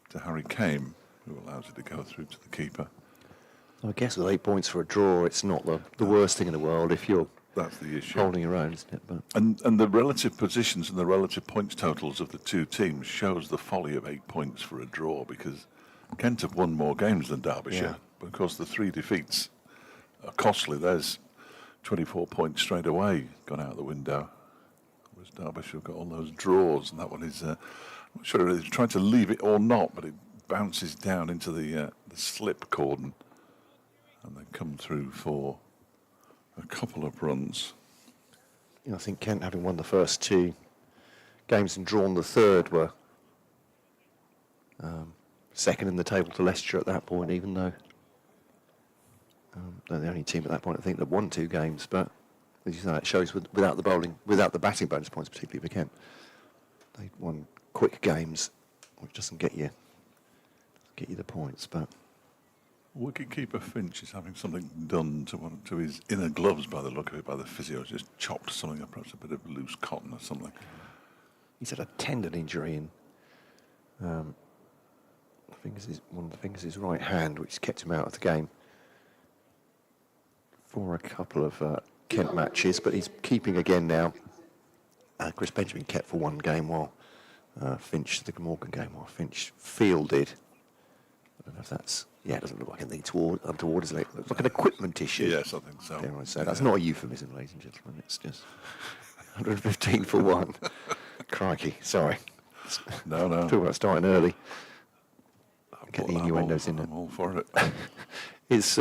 to Harry Kane, who allows it to go through to the keeper. I guess with 8 points for a draw, it's not the worst thing in the world if you're That's the issue. holding your own, isn't it? But And the relative positions and the relative points totals of the two teams shows the folly of 8 points for a draw, because Kent have won more games than Derbyshire, because the 3 defeats are costly. There's 24 points straight away gone out the window. Whereas Derbyshire have got all those draws, and that one is, I'm not sure if they're trying to leave it or not, but it bounces down into the slip cordon, and they come through for a couple of runs. I think Kent, having won the first 2 games and drawn the third, were second in the table to Leicester at that point, even though they're the only team at that point, I think, that won 2 games. But as you say, it shows without the batting bonus points, particularly for Kent, they won quick games, which doesn't get you the points. But Wicketkeeper Finch is having something done to his inner gloves, by the look of it, by the physio. Just chopped something up, perhaps a bit of loose cotton or something. he's had a tendon injury in one of the fingers of his right hand, which kept him out of the game for a couple of Kent matches, but he's keeping again now. Chris Benjamin kept for 1 game while Finch, the Glamorgan game, while Finch fielded. I don't know if that's, it doesn't look like anything untoward, is it? It looks like an equipment issue. Yes, I think so. Dare I say. That's not a euphemism, ladies and gentlemen. It's just 115 for 1. Crikey, sorry. No, no. Talk about starting early. Get the I'm innuendos all, in I'm all for it. It's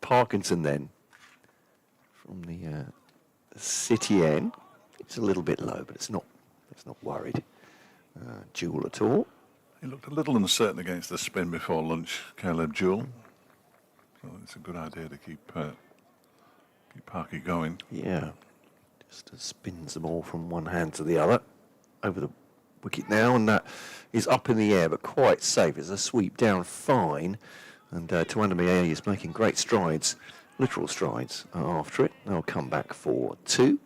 Parkinson then from the City end. It's a little bit low, but it's not worried. Jewell at all. He looked a little uncertain against the spin before lunch, Caleb Jewell. So it's a good idea to keep Parky going. Yeah, just spins the ball from one hand to the other over the wicket now, and that is up in the air, but quite safe. It's a sweep down fine, and Tuandami is making great strides, literal strides after it. They'll come back for 2.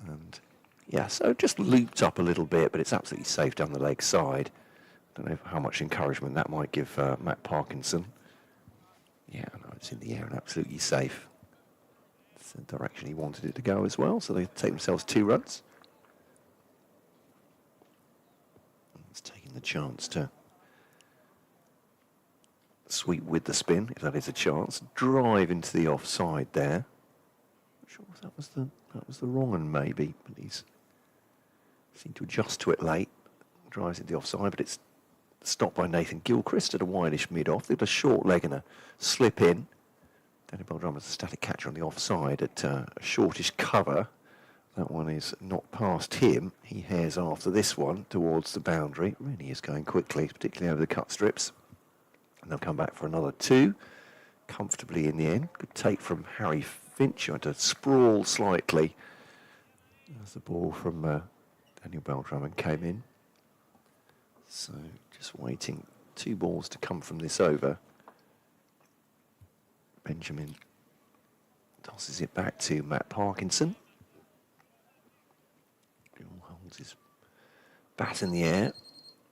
And yeah, so just looped up a little bit, but it's absolutely safe down the leg side. Don't know how much encouragement that might give Matt Parkinson. Yeah, no, it's in the air and absolutely safe. It's the direction he wanted it to go as well, so they take themselves 2 runs. It's taking the chance to sweep with the spin, if that is a chance. Drive into the offside there. Not sure if that was the wrong one maybe, but he's seemed to adjust to it late. Drives into the offside, but it's stopped by Nathan Gilchrist at a wideish mid-off. They had a short leg and a slip in. Danny Beldrama's a static catcher on the offside at a shortish cover. That one is not past him. He hares after this one towards the boundary. Really is going quickly, particularly over the cut strips. And they'll come back for another 2. Comfortably in the end. Good take from Harry Finch. Had to sprawl slightly as the ball from Daniel Beldrama came in. So just waiting 2 balls to come from this over. Benjamin tosses it back to Matt Parkinson. Holds his bat in the air.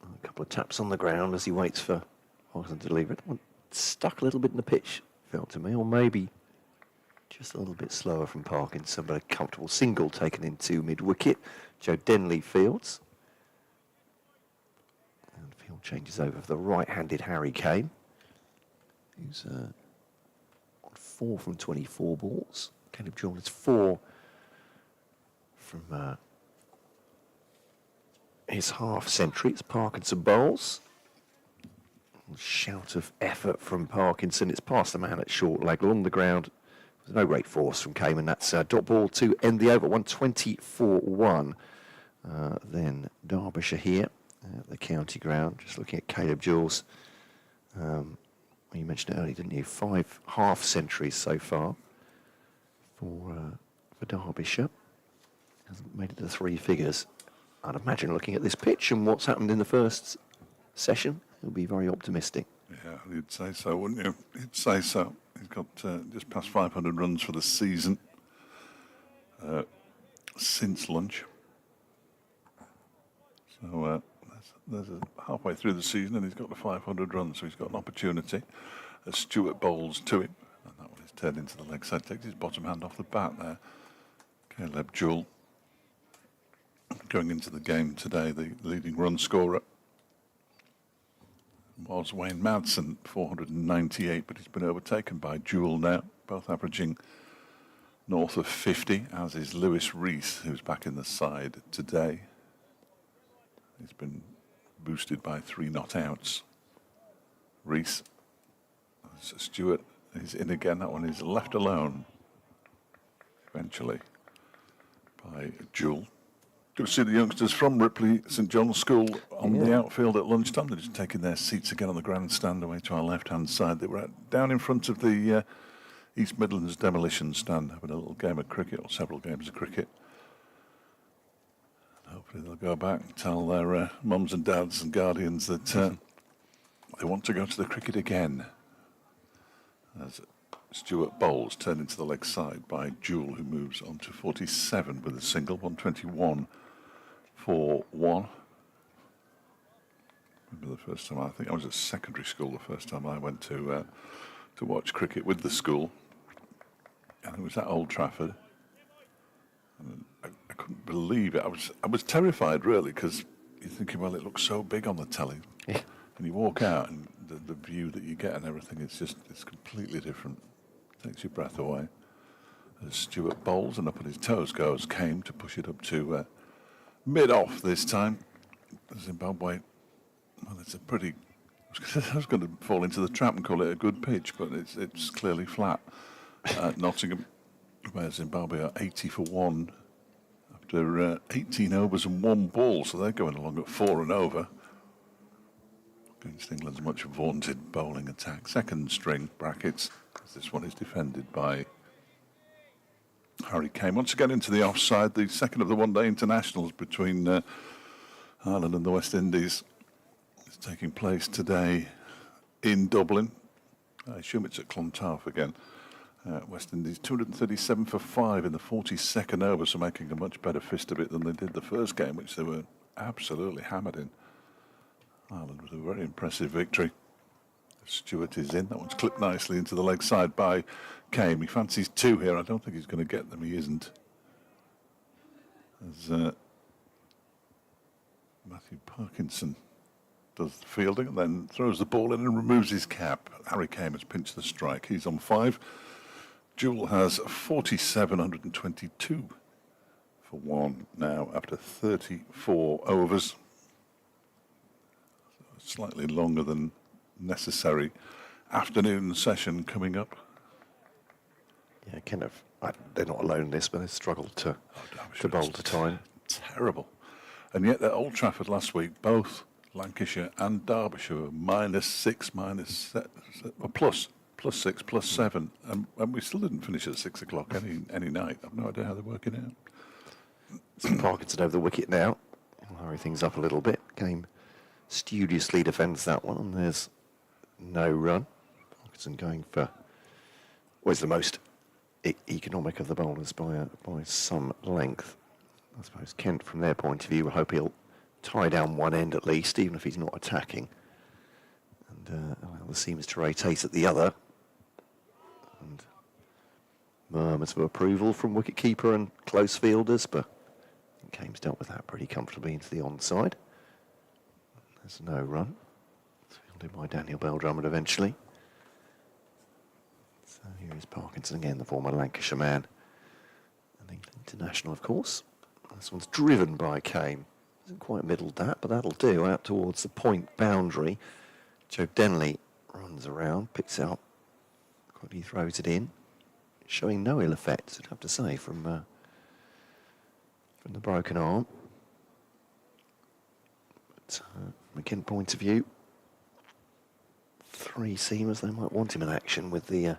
A couple of taps on the ground as he waits for Parkinson to leave it. Stuck a little bit in the pitch, felt to me, or maybe just a little bit slower from Parkinson, but a comfortable single taken into mid-wicket. Joe Denley fields. And field changes over for the right-handed Harry Kane, who's on 4 from 24 balls. Caleb Jewell is 4 from his half-century. It's Parkinson bowls. Shout of effort from Parkinson. It's past the man at short leg along the ground. There's no great force from Cayman. That's dot ball to end the over. 124-1. Then Derbyshire here at the county ground. Just looking at Caleb Jewell's. You mentioned it earlier, didn't you? 5 half-centuries so far for Derbyshire. Hasn't made it to 3 figures. I'd imagine looking at this pitch and what's happened in the first session, he'll be very optimistic. Yeah, you'd say so, wouldn't you? You'd say so. He's got just past 500 runs for the season since lunch. So there's halfway through the season and he's got the 500 runs, so he's got an opportunity. Stewart bowls to him, and that one is turned into the leg side. Takes his bottom hand off the bat there. Caleb Jewell going into the game today, the leading run scorer was Wayne Madsen, 498, but he's been overtaken by Jewell now, both averaging north of 50, as is Lewis Rees, who's back in the side today. He's been boosted by 3 not outs. Rees, Stewart is in again. That one is left alone eventually by Jewell. Good to see the youngsters from Ripley St John's School on the outfield at lunchtime. They're just taking their seats again on the grandstand away to our left-hand side. They were down in front of the East Midlands demolition stand, having a little game of cricket, or several games of cricket. Hopefully they'll go back and tell their mums and dads and guardians that they want to go to the cricket again. As Stewart bowls, turned into the leg side by Jewell, who moves on to 47 with a single, 121 for 1. Remember the first time, I think I was at secondary school the first time I went to watch cricket with the school. And it was at Old Trafford. And I couldn't believe it. I was terrified, really, because you're thinking, well, it looks so big on the telly. Yeah. And you walk out and the view that you get and everything, it's completely different. Takes your breath away. As Stewart bowls and up on his toes goes Kane to push it up to mid-off this time. Zimbabwe, well, it's a pretty. I was going to fall into the trap and call it a good pitch, but it's clearly flat. Nottingham, where Zimbabwe are 80 for 1 after 18 overs and 1 ball, so they're going along at 4 and over against England's much vaunted bowling attack. Second string brackets. This one is defended by Harry Kane. Once again into the offside, the second of the one-day internationals between Ireland and the West Indies is taking place today in Dublin. I assume it's at Clontarf again. West Indies 237 for 5 in the 42nd over, so making a much better fist of it than they did the first game, which they were absolutely hammered in. Ireland with a very impressive victory. Stewart is in. That one's clipped nicely into the leg side by Kane. He fancies 2 here. I don't think he's going to get them. He isn't. As Matthew Parkinson does the fielding and then throws the ball in and removes his cap. Harry Kane has pinched the strike. He's on 5. Jewell has 4,722 for 1 now after 34 overs. So slightly longer than necessary afternoon session coming up. Yeah, kind of. They're not alone in this, but they've struggled to bowl to time. Terrible. And yet at Old Trafford last week, both Lancashire and Derbyshire were -6, +6, +7, and we still didn't finish at 6 o'clock any night. I've no idea how they're working it out. So Parkinson over the wicket now. We'll hurry things up a little bit. Game studiously defends that one, and there's no run. Parkinson going for what is the most economic of the bowlers by some length. I suppose Kent, from their point of view, will hope he'll tie down one end at least, even if he's not attacking, and allow the seamers to rotate at the other. And murmurs of approval from wicketkeeper and close fielders, but Kane's dealt with that pretty comfortably into the onside. There's no run. It's fielded by Daniel Bell-Drummond eventually. So here is Parkinson again, the former Lancashire man. An England international, of course. This one's driven by Kane. Hasn't quite middled that, but that'll do. Out towards the point boundary. Joe Denley runs around, picks out, quickly throws it in. Showing no ill effects, I'd have to say, from the broken arm. But from a Kent point of view, 3 seamers, they might want him in action with the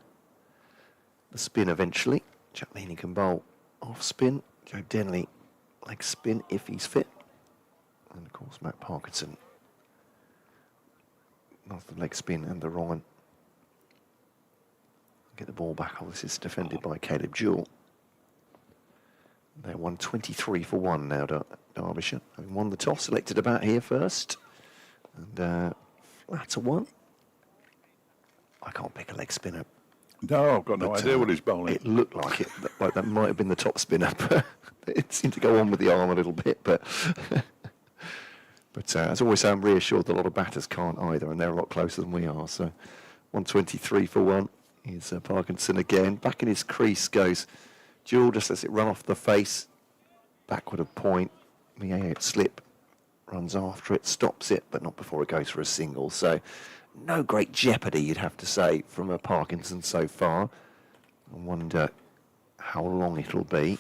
spin eventually. Jack Leaney can bowl off spin. Joe Denley leg spin if he's fit. And of course Matt Parkinson does the leg spin and the wrong one. Get the ball back. This is defended by Caleb Jewell. They're 123 for 1 now, Derbyshire. Having won the toss, selected to bat here first. And flatter one. I can't pick a leg spinner. No, I've got no idea what he's bowling. It looked like it, like that might have been the top spinner, but it seemed to go on with the arm a little bit. But as always, I'm reassured that a lot of batters can't either, and they're a lot closer than we are. So 123 for 1 is Parkinson again. Back in his crease goes Jewell, just lets it run off the face, backward of point. Miao slip, runs after it, stops it, but not before it goes for a single. So no great jeopardy, you'd have to say, from a Parkinson so far. I wonder how long it'll be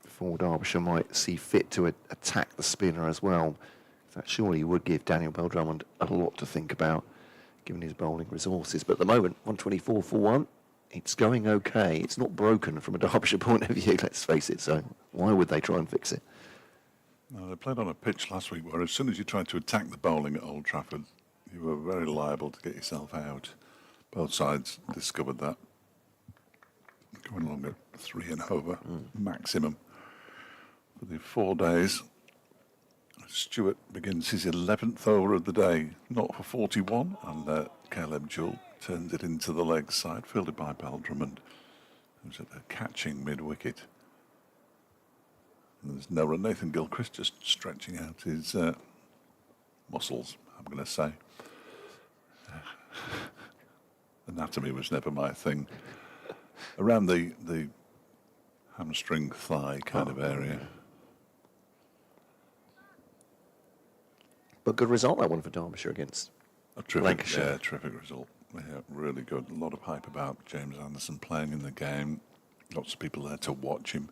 before Derbyshire might see fit to attack the spinner as well. That surely would give Daniel Bell-Drummond a lot to think about, given his bowling resources. But at the moment, 124 for 1. It's going okay. It's not broken from a Derbyshire point of view, let's face it. So why would they try and fix it? No, they played on a pitch last week where as soon as you tried to attack the bowling at Old Trafford, you were very liable to get yourself out. Both sides discovered that. Going along at 3 and over maximum for the 4 days. Stewart begins his 11th over of the day, not for 41, and Caleb Jewell turns it into the leg side, fielded by Bell-Drummond, who's at the catching mid-wicket. And there's no run. Nathan Gilchrist just stretching out his muscles, I'm going to say. Anatomy was never my thing. Around the hamstring thigh kind of area. But good result, that one for Derbyshire against A terrific, Lancashire. yeah, terrific result. Yeah, really good. A lot of hype about James Anderson playing in the game. Lots of people there to watch him.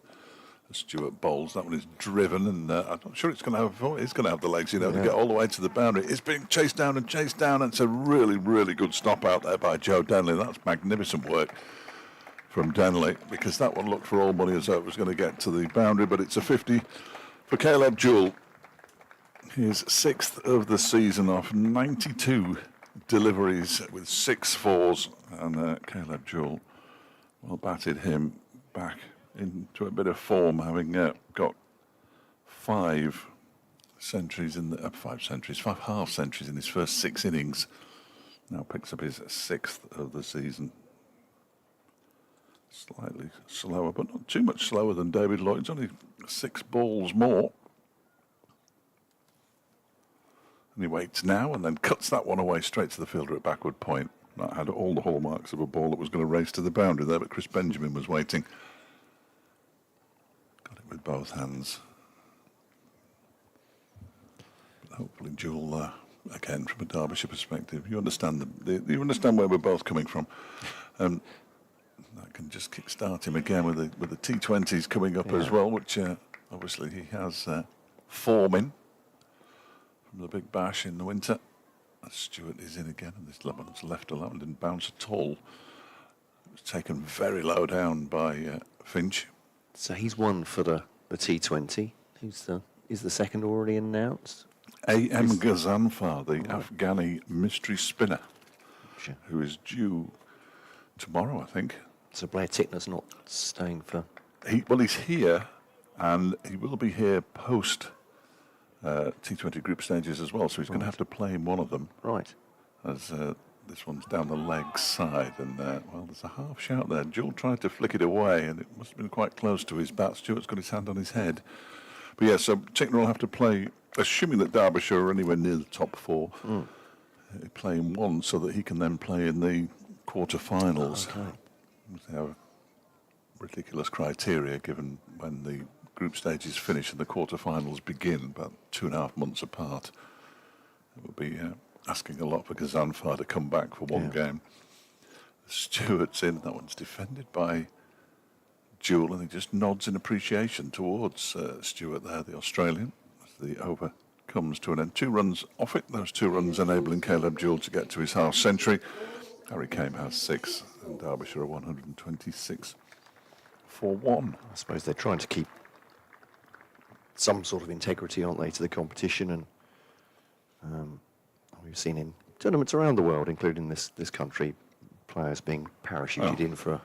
Stuart bowls. That one is driven, and I'm not sure it's going to have. It's going to have the legs, to get all the way to the boundary. It's being chased down, and it's a really, really good stop out there by Joe Denley. That's magnificent work from Denley, because that one looked for all money as though it was going to get to the boundary, but it's a 50 for Caleb Jewell. His 6th of the season off 92 deliveries with 6 fours, and Caleb Jewell, well, batted him back into a bit of form, having got 5 centuries in the 5 half centuries in his first 6 innings. Now picks up his 6th of the season. Slightly slower, but not too much slower than David Lloyd's. Only 6 balls more. And he waits now and then cuts that one away straight to the fielder at backward point. That had all the hallmarks of a ball that was going to race to the boundary there, but Chris Benjamin was waiting. Got it with both hands. But hopefully Jewell, again, from a Derbyshire perspective, you understand you understand where we're both coming from. That can just kick-start him again with the T20s coming up as well, which obviously he has form in from the Big Bash in the winter. Stewart is in again, and this one's left alone, didn't bounce at all. It was taken very low down by Finch. So he's won for the T20. Is the second already announced? A.M. Ghazanfar, the Afghani mystery spinner, who is due tomorrow, I think. So Blair Tickner's not staying for... He's here, and he will be here post T20 group stages as well, so he's going to have to play in one of them. Right. As this one's down the leg side, and well, there's a half shout there. Jewell tried to flick it away, and it must have been quite close to his bat. Stewart's got his hand on his head. But yeah, so Tickner will have to play, assuming that Derbyshire are anywhere near the top 4, play in one so that he can then play in the quarter-finals. Okay. They have ridiculous criteria given when the group stages finish and the quarter-finals begin, about 2.5 months apart. It would be asking a lot for Ghazanfar to come back for one game. Stewart's in. That one's defended by Jewell, and he just nods in appreciation towards Stewart there, the Australian, as the over comes to an end. 2 runs off it. Those 2 runs enabling Caleb Jewell to get to his half century. Harry Kane has 6, and Derbyshire are 126 for 1. I suppose they're trying to keep some sort of integrity, aren't they, to the competition, and we've seen in tournaments around the world, including this country, players being parachuted in for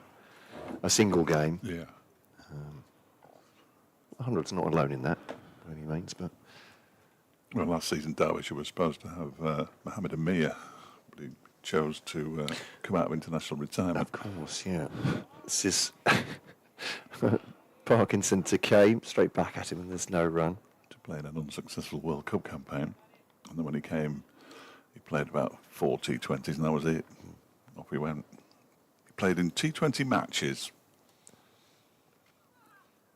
a single game. Yeah. 100's not alone in that, by any means, but... Well, last season Derbyshire was supposed to have Mohammed Amir, but he chose to come out of international retirement. Of course, yeah. This is Parkinson to Kane, straight back at him, and there's no run. To play in an unsuccessful World Cup campaign. And then when he came, he played about 4 T20s, and that was it. Off he went. He played in T20 matches.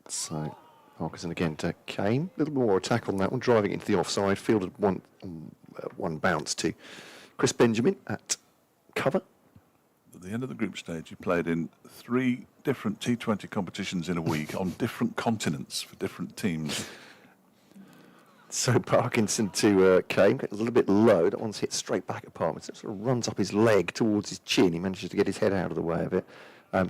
So Parkinson again to Kane. A little more attack on that one, driving into the offside. Fielded one bounce to Chris Benjamin at cover. At the end of the group stage, he played in 3 different T20 competitions in a week on different continents for different teams. So Parkinson to Kane, a little bit low. That one's hit straight back at Parkinson. Sort of runs up his leg towards his chin. He manages to get his head out of the way of it.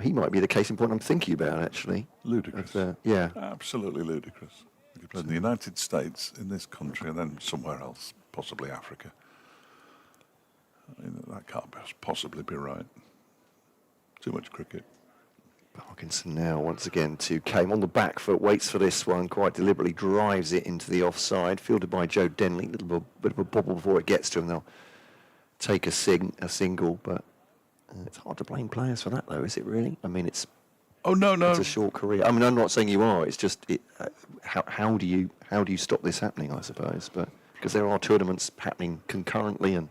He might be the case in point I'm thinking about, actually. Ludicrous. Yeah. Absolutely ludicrous. He played in the United States, in this country, and then somewhere else, possibly Africa. I mean, that can't possibly be right. Too much cricket. Parkinson now once again to Kane on the back foot, waits for this one, quite deliberately drives it into the offside, fielded by Joe Denley. A little bit of a bobble before it gets to him. They'll take a single, but it's hard to blame players for that, though, is it really? I mean, it's it's a short career. I mean, I'm not saying you are. It's just how do you stop this happening? I suppose, but because there are tournaments happening concurrently, and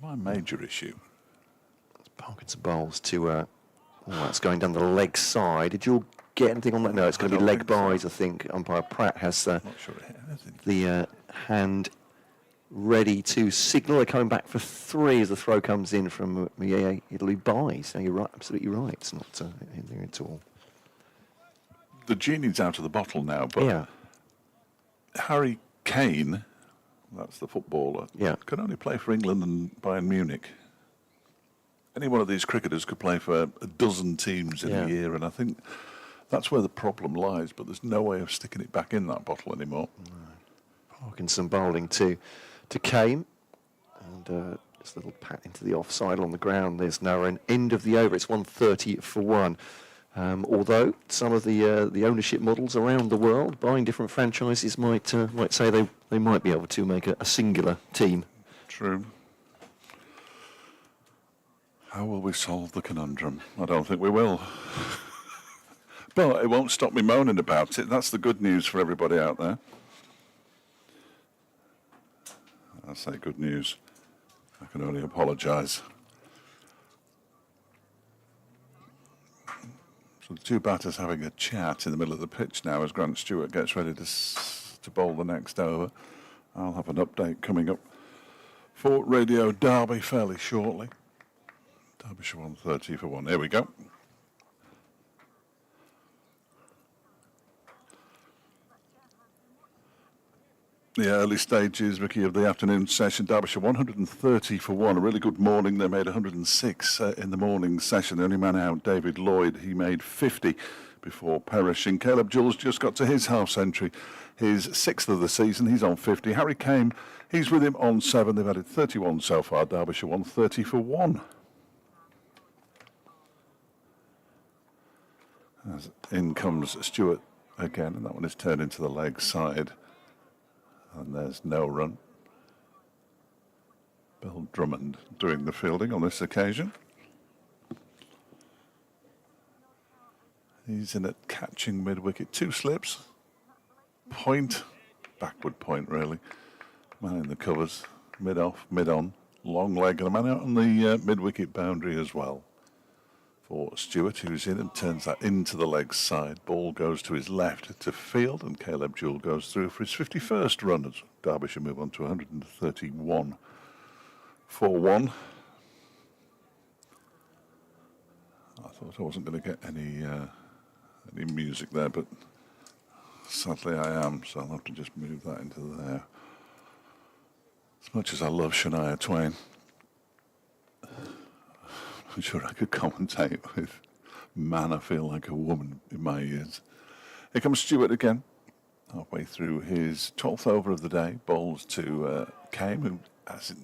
My major issue. Parkinson bowls to. That's going down the leg side. Did you get anything on that? No, it's going to be leg buys, I think. Umpire Pratt has Not sure it has. hand ready to signal. They're coming back for 3 as the throw comes in from Mieye. It'll be buys. No, you're right, absolutely right. It's not anything at all. The genie's out of the bottle now, but Yeah. Harry Kane, that's the footballer, Yeah. can only play for England and Bayern Munich. Any one of these cricketers could play for a dozen teams in Yeah. a year, and I think that's where the problem lies, but there's no way of sticking it back in that bottle anymore. Parkinson bowling to Kane, and just a little pat into the offside on the ground. There's now an end of the over. It's 130 for 1. Although some of the ownership models around the world, buying different franchises, might say they might be able to make a singular team. True. How will we solve the conundrum? I don't think we will. But it won't stop me moaning about it. That's the good news for everybody out there. I say good news. I can only apologise. So the two batters having a chat in the middle of the pitch now as Grant Stewart gets ready to bowl the next over. I'll have an update coming up for Radio Derby fairly shortly. Derbyshire 130 for 1. Here we go. The early stages, Ricky, of the afternoon session. Derbyshire 130 for 1. A really good morning. They made 106 in the morning session. The only man out, David Lloyd, he made 50 before perishing. Caleb Jewell's just got to his half century, his 6th of the season. He's on 50. Harry Kane, he's with him on 7. They've added 31 so far. Derbyshire 130 for 1. As in comes Stewart again, and that one is turned into the leg side. And there's no run. Bill Drummond doing the fielding on this occasion. He's in at catching mid-wicket. 2 slips. Point. Backward point, really. Man in the covers. Mid-off, mid-on. Long leg. And a man out on the mid-wicket boundary as well. For Stewart, who's in and turns that into the leg side. Ball goes to his left to field, and Caleb Jewell goes through for his 51st run as Derbyshire move on to 131 for 1. I thought I wasn't going to get any music there, but sadly I am, so I'll have to just move that into there. As much as I love Shania Twain, I'm sure I could commentate with Man, I Feel Like a Woman in my ears. Here comes Stewart again, halfway through his 12th over of the day. Bowls to Kane, who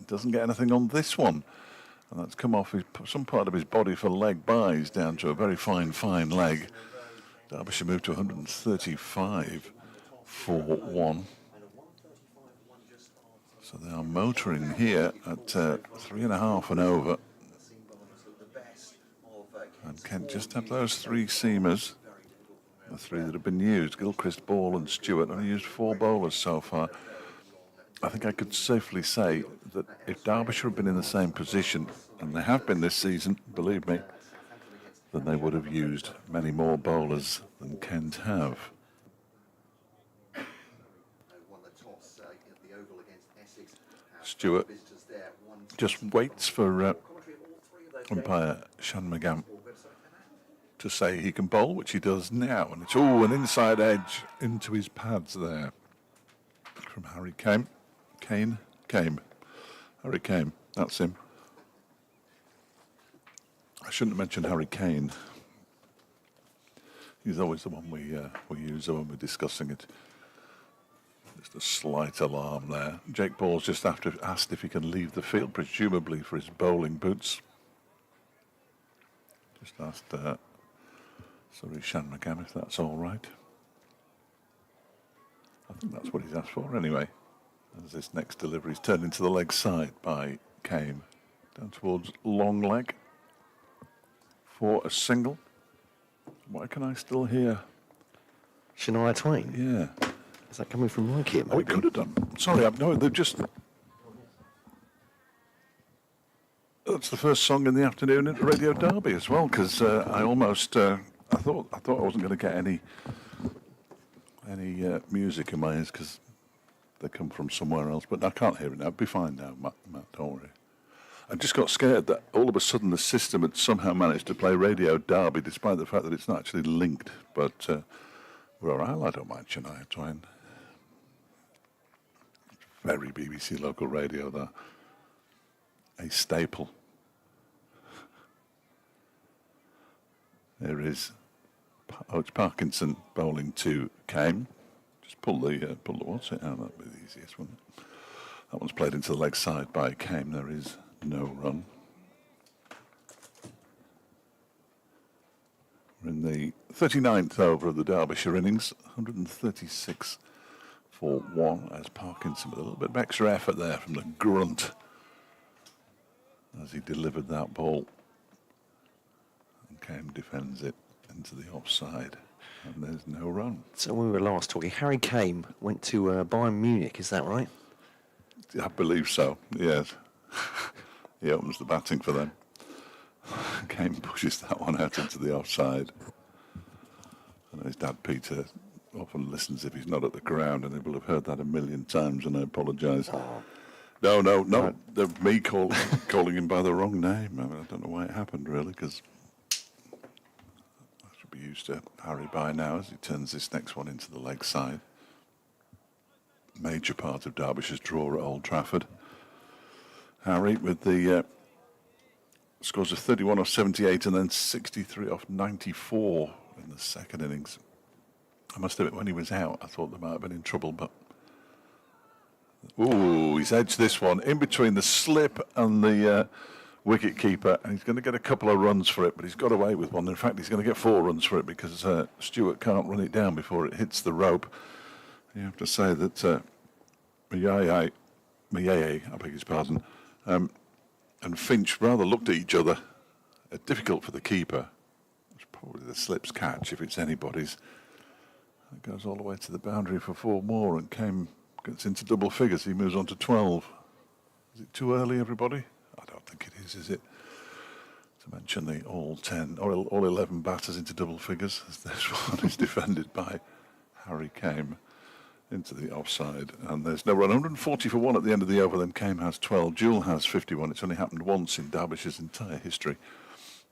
doesn't get anything on this one. And that's come off some part of his body for leg buys down to a very fine leg. Derbyshire moved to 135 for 1. So they are motoring here at 3.5 and over. And Kent just have those 3 seamers, the 3 that have been used. Gilchrist, Ball and Stewart only used 4 bowlers so far. I think I could safely say that if Derbyshire had been in the same position, and they have been this season, believe me, then they would have used many more bowlers than Kent have. Stewart just waits for umpire Shan McGann to say he can bowl, which he does now. And it's an inside edge into his pads there from Harry Kane. Harry Kane, that's him. I shouldn't have mentioned Harry Kane. He's always the one we use when we're discussing it. Just a slight alarm there. Jake Ball's just asked if he can leave the field, presumably for his bowling boots. Just asked Shan McGann if that's all right. I think that's what he's asked for anyway. As this next delivery is turned into the leg side by Kane. Down towards long leg for a single. Why can I still hear Shania Twain? Yeah. Is that coming from my kit? Oh, it could have done. Sorry, no, they've just... That's the first song in the afternoon at Radio Derby as well, because I almost... I thought I wasn't going to get any music in my ears, because they come from somewhere else. But I can't hear it now. It'll be fine now, Matt, don't worry. I just got scared that all of a sudden the system had somehow managed to play Radio Derby, despite the fact that it's not actually linked. But we're all right. I don't mind Shania Twain. Very BBC local radio, that. A staple. There is. Oh, it's Parkinson bowling to Kane. Just pull the what's it out. That'd be the easiest one. That one's played into the leg side by Kane. There is no run. We're in the 39th over of the Derbyshire innings, 136 for 1 as Parkinson with a little bit of extra effort there from the grunt as he delivered that ball. And Kane defends it into the offside, and there's no run. So when we were last talking, Harry Kane went to Bayern Munich, is that right? I believe so, yes. He opens the batting for them. Kane pushes that one out into the offside. And his dad, Peter, often listens if he's not at the ground, and he will have heard that a million times, and I apologise. Oh. No. Me calling him by the wrong name. I mean, I don't know why it happened, really, because I should be used to Harry by now as he turns this next one into the leg side. Major part of Derbyshire's draw at Old Trafford. Harry with the scores of 31 off 78 and then 63 off 94 in the second innings. I must admit, when he was out, I thought they might have been in trouble, but... Ooh, he's edged this one in between the slip and the wicket keeper, and he's going to get a couple of runs for it, but he's got away with one. In fact, he's going to get 4 runs for it because Stewart can't run it down before it hits the rope. You have to say that Miyaye, I beg his pardon, and Finch rather looked at each other. Difficult for the keeper. It's probably the slip's catch if it's anybody's. It goes all the way to the boundary for 4 more, and Kane gets into double figures. He moves on to 12. Is it too early, everybody? I don't think it is it? To mention the all 10 or all 11 batters into double figures, as this one is defended by Harry Kane into the offside, and there's no run. 140 for 1 at the end of the over. Then Kane has 12. Jewell has 51. It's only happened once in Derbyshire's entire history.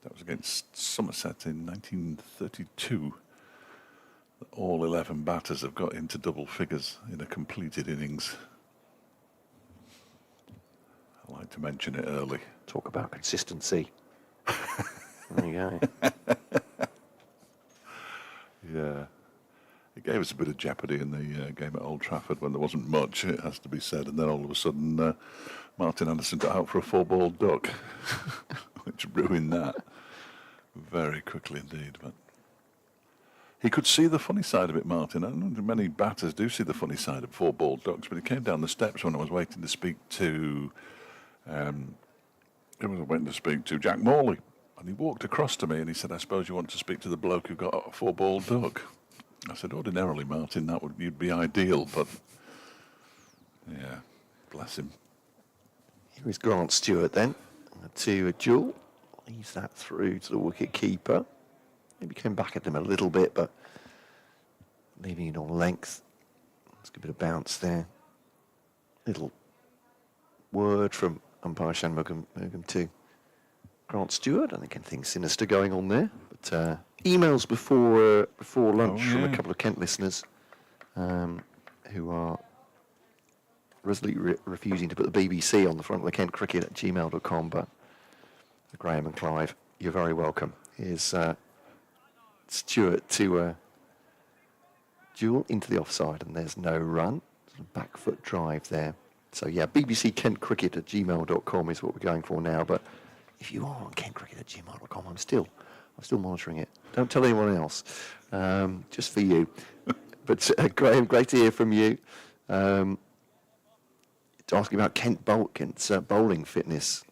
That was against Somerset in 1932. All 11 batters have got into double figures in a completed innings. I like to mention it early. Talk about consistency. There you go. Yeah. It gave us a bit of jeopardy in the game at Old Trafford when there wasn't much, it has to be said, and then all of a sudden Martin Anderson got out for a 4-ball duck, which ruined that very quickly indeed. But he could see the funny side of it, Martin. I don't know many batters do see the funny side of 4-ball ducks, but he came down the steps when I was waiting to speak to Jack Morley, and he walked across to me and he said, "I suppose you want to speak to the bloke who got a 4-ball duck." I said, "Ordinarily, Martin, you'd be ideal, but yeah, bless him." Here is Grant Stewart then to Jewell. Leaves that through to the wicket keeper. Maybe came back at them a little bit, but leaving it on length. Let's give it a bounce there. Little word from umpire Shanmugam to Grant Stewart. I think anything sinister going on there, but emails before lunch from a couple of Kent listeners who are resolutely refusing to put the BBC on the front of the CountyCricket at gmail.com, but Graham and Clive, you're very welcome. Here's Stewart to Jewell into the offside, and there's no run. Sort of back foot drive there. So yeah, BBC CountyCricket at gmail.com is what we're going for now, but if you are on CountyCricket at gmail.com, I'm still monitoring it. Don't tell anyone else, just for you. But Graham, great to hear from you. Asking about Kent's bowling fitness.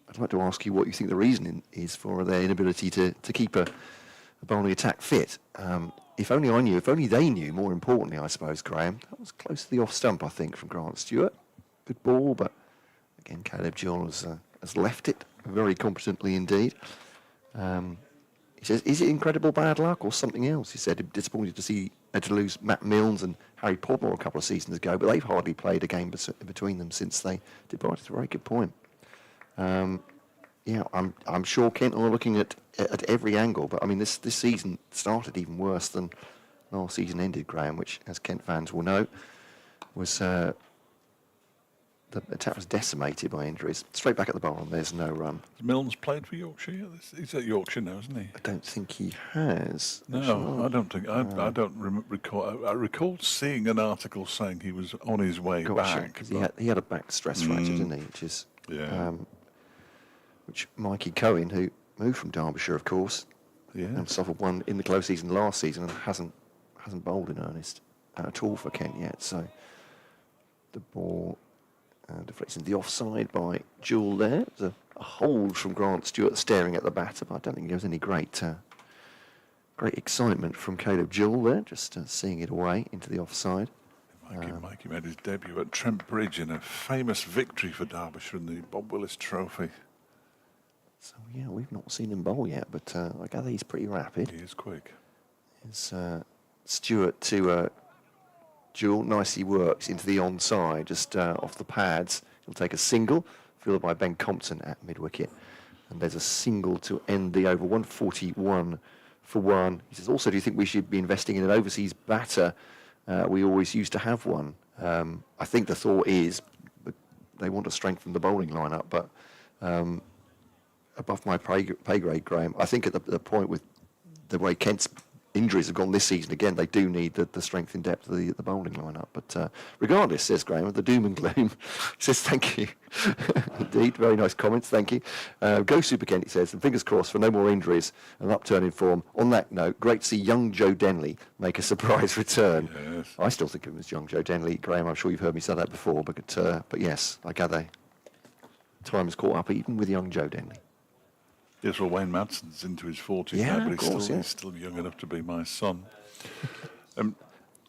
I'd like to ask you what you think the reason is for their inability to keep a bowling attack fit. If only I knew, if only they knew, more importantly, I suppose, Graham. That was close to the off stump, I think, from Grant Stewart. Good ball, but again, Caleb Jewell has left it very competently indeed. He says, is it incredible bad luck or something else? He said, disappointed to see had to lose Matt Milnes and Harry Podmore a couple of seasons ago, but they've hardly played a game between them since they departed. It's a very good point. Yeah, I'm sure Kent are looking at every angle, but I mean this season started even worse than last season ended, Graham, which, as Kent fans will know, was the attack was decimated by injuries. Straight back at the bottom, there's no run. Has Milnes played for Yorkshire yet? He's at Yorkshire now, isn't he? I don't think he has. No, I don't think. I don't recall. I recall seeing an article saying he was on his way back. Because he had a back stress fracture, didn't he? Which is which Mikey Cohen, who moved from Derbyshire, of course, and suffered one in the close season last season, and hasn't bowled in earnest at all for Kent yet. So the ball deflects into the offside by Jewell there. There's a hold from Grant Stewart staring at the batter, but I don't think there was any great excitement from Caleb Jewell there, just seeing it away into the offside. Mikey made his debut at Trent Bridge in a famous victory for Derbyshire in the Bob Willis Trophy. So yeah, we've not seen him bowl yet, but I gather he's pretty rapid. He is quick. It's Stewart to Jewell, nicely works into the onside, just off the pads. He'll take a single, fielded by Ben Compton at mid-wicket. And there's a single to end the over, 141 for one. He says, also, do you think we should be investing in an overseas batter? We always used to have one. I think the thought is they want to strengthen the bowling lineup, but above my pay grade, Graham, I think at the point with the way Kent's injuries have gone this season again, they do need the strength and depth of the bowling lineup. But regardless, says Graham, of the doom and gloom, he says thank you. Indeed, very nice comments, thank you. Go Super Kent, he says, and fingers crossed for no more injuries and an upturn in form. On that note, great to see young Joe Denley make a surprise return. Yes. I still think of him as young Joe Denley, Graham. I'm sure you've heard me say that before, but yes, I gather time has caught up even with young Joe Denley. Yes, well, Wayne Madson's into his 40s Yeah, now, but he's still young enough to be my son.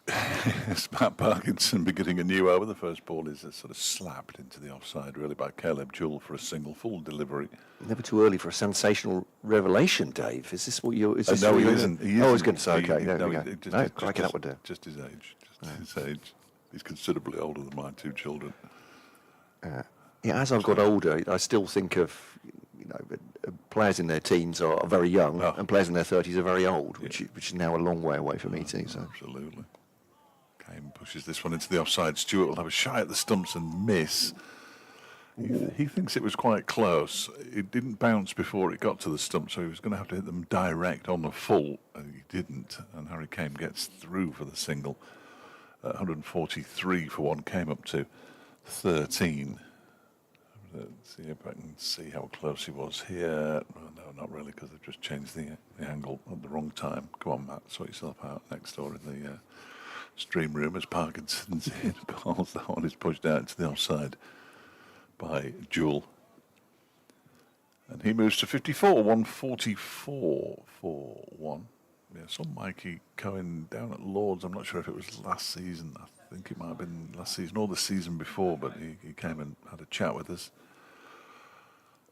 It's Matt Parkinson beginning a new over. The first ball is sort of slapped into the offside, really, by Caleb Jewell for a single full delivery. Never too early for a sensational revelation, Dave. Is this what you're... No, he isn't. I was going to say, okay, there we go. That would do. Just his age. His age. He's considerably older than my two children. Yeah, as I've got older, I still think of, players in their teens are very young, and players in their 30s are very old, which is now a long way away for me too. So absolutely. Kane pushes this one into the offside. Stewart will have a shy at the stumps and miss. He thinks it was quite close. It didn't bounce before it got to the stump, so he was going to have to hit them direct on the full, and he didn't. And Harry Kane gets through for the single. 143 for one, came up to 13. Let's see if I can see how close he was here. Well, no, not really, because they've just changed the angle at the wrong time. Go on, Matt, sort yourself out next door in the stream room as Parkinson's in balls. That one is pushed out into the offside by Jewell. And he moves to 54, 144 for one. Yeah, saw Mikey Cohen down at Lord's. I'm not sure if it was last season. I think it might have been last season or the season before, but he came and had a chat with us.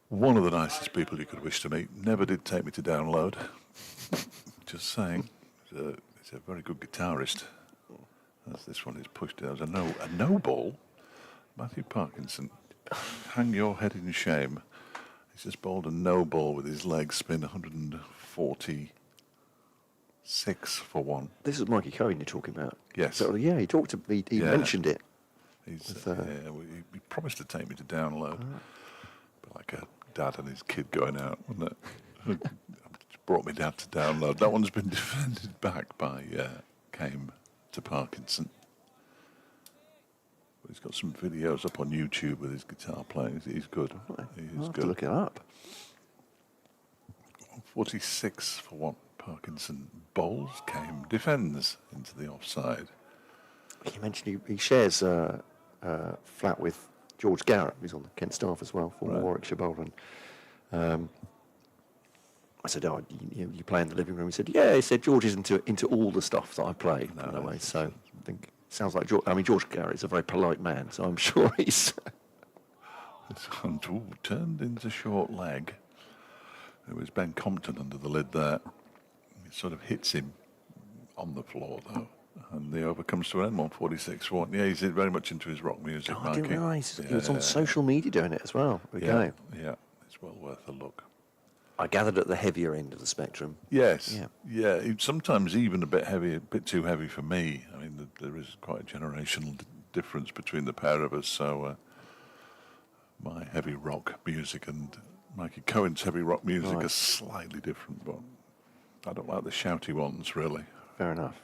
One of the nicest people you could wish to meet. Never did take me to download. Just saying. He's a very good guitarist. As this one is pushed out. A no ball. Matthew Parkinson, hang your head in shame. He's just bowled a no ball with his leg spin, 146 for one. this is Mikey Cohen you're talking about. Yes. So yeah, he talked to me. He mentioned it. He promised to take me to download. But like a dad and his kid going out, wasn't it? Brought me down to download. That one's been defended back by came to Parkinson. But he's got some videos up on YouTube with his guitar playing. He's good. He's I'll have good. to look it up. 46 for one. Parkinson bowls, came, defends into the offside. He mentioned he shares flat with George Garrett, who's on the Kent staff as well, former Warwickshire bowler. And I said, "Oh, you play in the living room?" He said, "Yeah." He said, "George is into all the stuff that I play." In a way, so I think it sounds like George. I mean, George Garrett is a very polite man, so I'm sure he's. This one turned into short leg. It was Ben Compton under the lid there. It sort of hits him on the floor though. And the over comes to an end, 146 for 1. Yeah, he's very much into his rock music, I didn't Mikey. realise he was on social media doing it as well. There we go. Yeah, it's well worth a look. I gathered at the heavier end of the spectrum. Yes. Yeah. Sometimes even a bit heavy, a bit too heavy for me. I mean, there is quite a generational difference between the pair of us. So my heavy rock music and Mikey Cohen's heavy rock music are slightly different, but I don't like the shouty ones, really. Fair enough.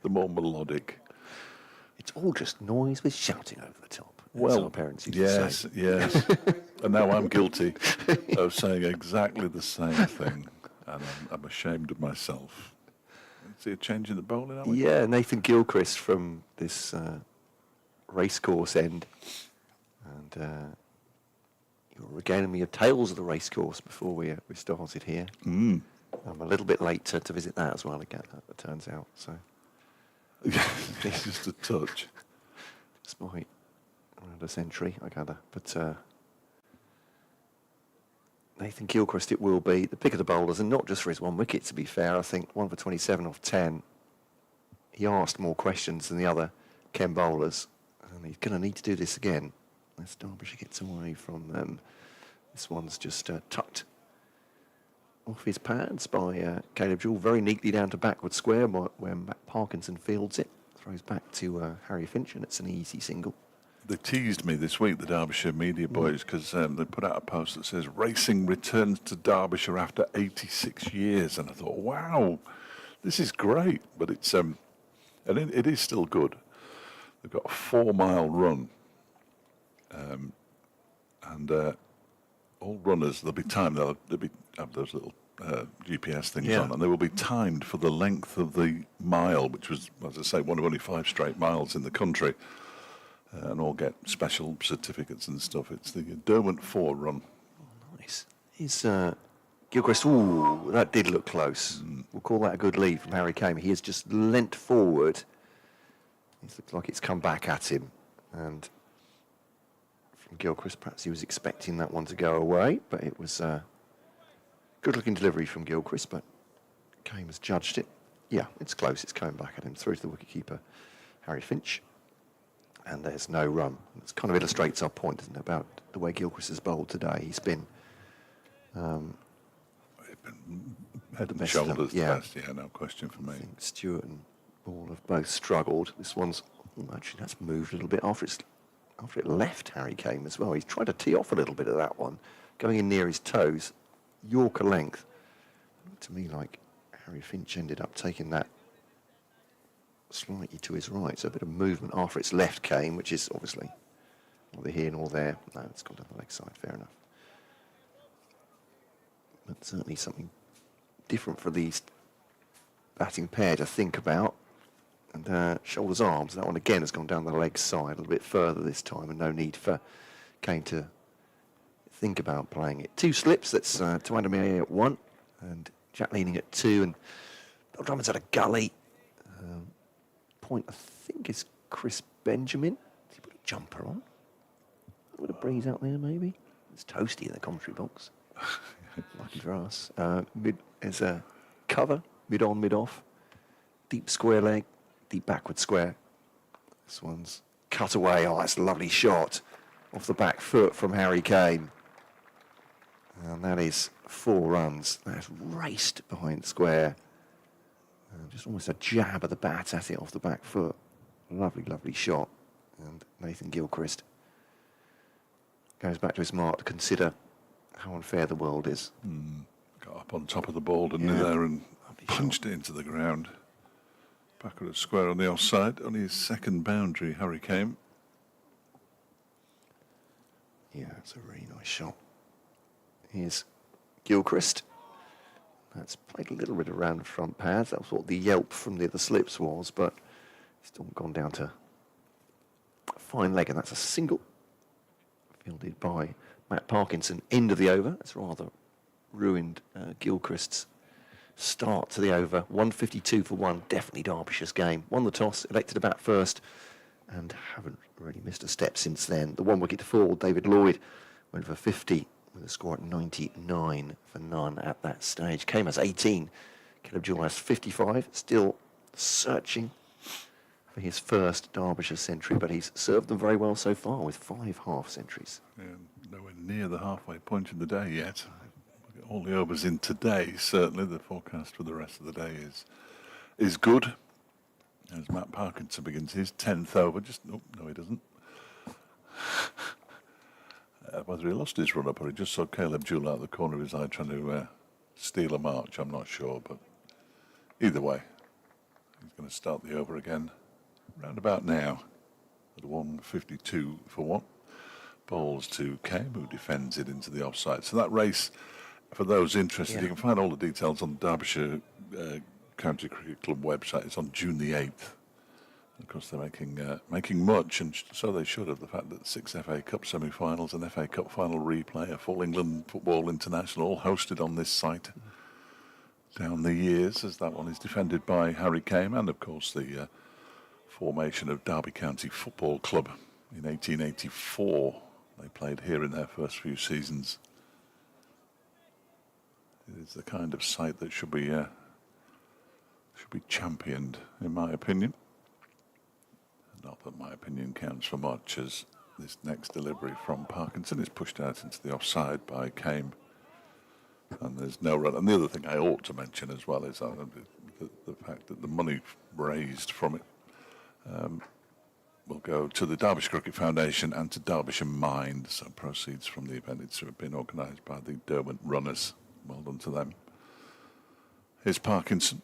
The more melodic. It's all just noise with shouting over the top. That's our parents used to say. Yes. And now I'm guilty of saying exactly the same thing, and I'm ashamed of myself. See a change in the bowling, aren't we? Yeah, Nathan Gilchrist from this racecourse end. And you were regaling me of tales of the racecourse before we started here. I'm a little bit late to visit that as well, again, it turns out. So It's just a touch. it's my around a century, I gather. But Nathan Gilchrist it will be, the pick of the bowlers, and not just for his one wicket, to be fair. I think 1 for 27 off 10. He asked more questions than the other Ken bowlers, and he's going to need to do this again. As Derbyshire gets away from them. This one's just tucked off his pads by Caleb Jewell, very neatly down to backward square where Matt Parkinson fields it. Throws back to Harry Finch, and it's an easy single. They teased me this week, the Derbyshire media boys, because they put out a post that says racing returns to Derbyshire after 86 years, and I thought, wow, this is great, but it's and it is still good. They've got a 4-mile run, and all runners, they'll be timed. They'll have those little GPS things on, and they will be timed for the length of the mile, which was, as I say, one of only 5 straight miles in the country. And all get special certificates and stuff. It's the Derwent 4 run. Nice. Is Gilchrist, ooh, that did look close. We'll call that a good lead from Harry Kame. He has just leant forward. It looks like it's come back at him. And from Gilchrist, perhaps he was expecting that one to go away, but it was a good-looking delivery from Gilchrist, but Kame has judged it. Yeah, it's close. It's coming back at him through to the wicketkeeper, Harry Finch. And there's no run. It kind of illustrates our point, doesn't it, about the way Gilchrist has bowled today. He's been head and shoulders the best, no question for me. I think Stewart and Ball have both struggled. This one's actually that's moved a little bit after it left Harry Kame as well. He's tried to tee off a little bit of that one, going in near his toes, Yorker length. To me, like Harry Finch ended up taking that slightly to his right, so a bit of movement after its left came, which is obviously neither here nor there. No, it's gone down the leg side, fair enough. But certainly something different for these batting pair to think about. And shoulders, arms, that one again has gone down the leg side a little bit further this time, and no need for Kane to think about playing it. 2 slips, that's Tuanda May at 1, and Jack leaning at 2, and Bill Drummond's had a gully. Point, I think, is Chris Benjamin. Has he put a jumper on? A bit of breeze out there, maybe. It's toasty in the commentary box. Lucky for us. There's a cover, mid-on, mid-off. Deep square leg, deep backward square. This one's cut away. Oh, that's a lovely shot off the back foot from Harry Kane. And that is 4 runs. That's raced behind square. Just almost a jab of the bat at it off the back foot. Lovely, lovely shot. And Nathan Gilchrist goes back to his mark to consider how unfair the world is. Got up on top of the ball, didn't he, there, and punched it into the ground. Backward at square on the offside. Only his second boundary, Harry Kame. Yeah, it's a really nice shot. Here's Gilchrist. That's played a little bit around the front pads. That was what the yelp from the other slips was, but still gone down to a fine leg, and that's a single. Fielded by Matt Parkinson. End of the over. That's rather ruined Gilchrist's start to the over. 152 for 1. Definitely Derbyshire's game. Won the toss, elected to bat first, and haven't really missed a step since then. The 1 wicket to fall, David Lloyd went for 50. With a score at 99 for none at that stage. Kame has 18. Caleb Jewell has 55. Still searching for his first Derbyshire century, but he's served them very well so far with 5 half centuries. Yeah, nowhere near the halfway point in the day yet. All the overs in today, certainly. The forecast for the rest of the day is good. As Matt Parkinson begins his 10th over, no, he doesn't. Whether he lost his run-up or he just saw Caleb Jewell out of the corner of his eye trying to steal a march, I'm not sure. But either way, he's going to start the over again round about now at 152 for 1. Bowls to Kane, who defends it into the offside. So that race, for those interested, you can find all the details on the Derbyshire County Cricket Club website. It's on June the 8th. Of course, they're making much, and so they should, of the fact that 6 FA Cup semi-finals, an FA Cup final replay, a full England Football International, all hosted on this site down the years, as that one is defended by Harry Kane, and of course the formation of Derby County Football Club in 1884. They played here in their first few seasons. It is the kind of site that should be championed, in my opinion. Not that my opinion counts for much, as this next delivery from Parkinson is pushed out into the offside by Kane, and there's no run. And the other thing I ought to mention as well is the fact that the money raised from it will go to the Derbyshire Cricket Foundation and to Derbyshire Mind, so proceeds from the event. It's been organised by the Derwent Runners. Well done to them. Here's Parkinson.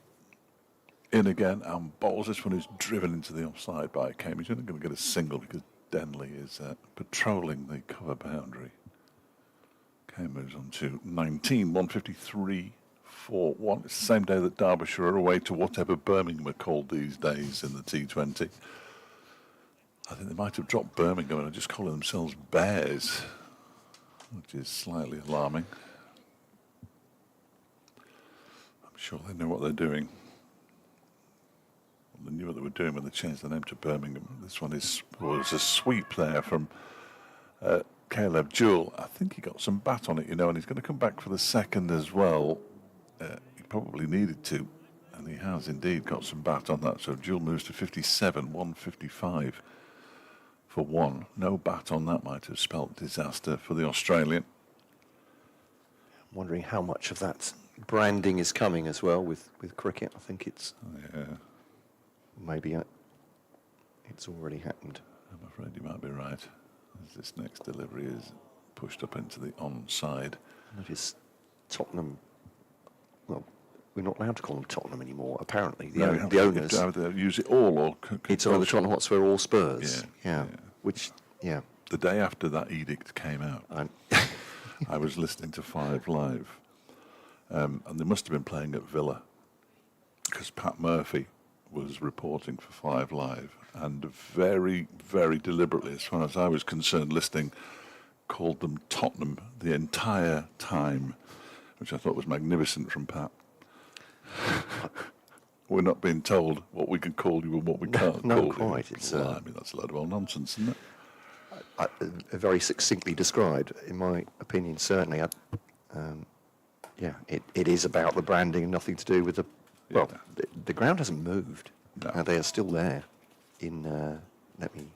In again, and bowls. This one is driven into the offside by Kane. He's only going to get a single because Denley is patrolling the cover boundary. Kane moves on to 19, 153 for 1. It's the same day that Derbyshire are away to whatever Birmingham are called these days in the T20. I think they might have dropped Birmingham and are just calling themselves Bears, which is slightly alarming. I'm sure they know what they're doing. They knew what they were doing when they changed the name to Birmingham. This one was a sweep there from Caleb Jewell. I think he got some bat on it, and he's going to come back for the second as well. He probably needed to, and he has indeed got some bat on that. So Jewell moves to 57, 155 for 1. No bat on that might have spelt disaster for the Australian. I'm wondering how much of that branding is coming as well with cricket. I think it's... Yeah. Maybe it's already happened. I'm afraid you might be right, as this next delivery is pushed up into the onside. Notice Tottenham, well, we're not allowed to call them Tottenham anymore, apparently. The owners... You either use it all or... It's either Tottenham Hotspur or Spurs. Yeah. Which, yeah. The day after that edict came out, I was listening to 5 Live, and they must have been playing at Villa, because Pat Murphy was reporting for 5 Live, and very, very deliberately, as far as I was concerned, listening, called them Tottenham the entire time, which I thought was magnificent from Pat. We're not being told what we can call you and what we can't call you. Not quite. I mean, that's a load of old nonsense, isn't it? Very succinctly described, in my opinion, certainly. It is about the branding and nothing to do with the... Well, the ground hasn't moved. No. They are still there in, let me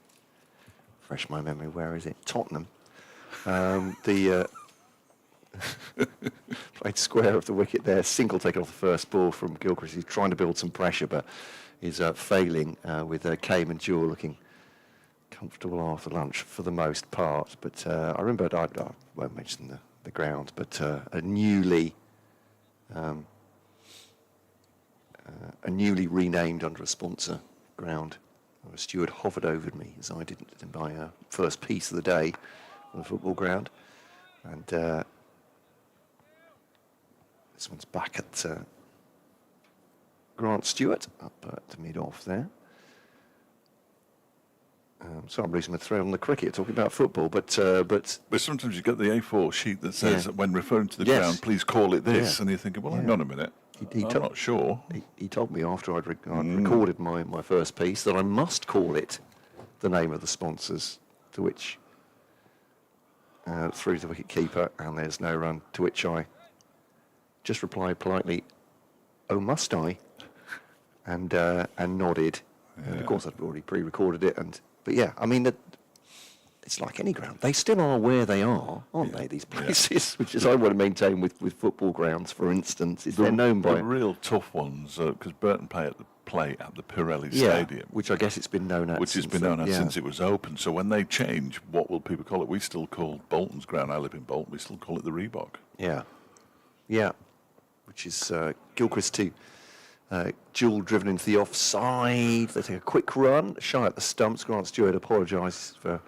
refresh my memory, where is it? Tottenham. Played square of the wicket there, single taken off the first ball from Gilchrist. He's trying to build some pressure, but is failing with Kane and Jewell looking comfortable after lunch for the most part. But I remember, I won't mention the ground, but a newly renamed under a sponsor ground. A steward hovered over me as I did my first piece of the day on the football ground. And this one's back at Grant Stewart, up at mid-off there. So I'm losing my thread on the cricket, talking about football, but sometimes you get the A4 sheet that says, when referring to the ground, please call it this, and you're thinking, well, hang on a minute. I'm not sure. He told me after I'd recorded my first piece that I must call it the name of the sponsors, to which through the wicket-keeper, and there's no run, to which I just replied politely, "Oh, must I?" and nodded. And of course, I'd already pre-recorded it. But yeah, I mean, it's like any ground. They still are where they are, aren't they? These places, which is I want to maintain with football grounds, for instance, is they're known by the real tough ones because Burton play at the Pirelli Stadium, which I guess it's been known as. Which has been known as since it was open. So when they change, what will people call it? We still call Bolton's ground. I live in Bolton. We still call it the Reebok. Yeah, which is Gilchrist 2. Jewell driven into the offside. They take a quick run, shy at the stumps. Grant Stewart apologises for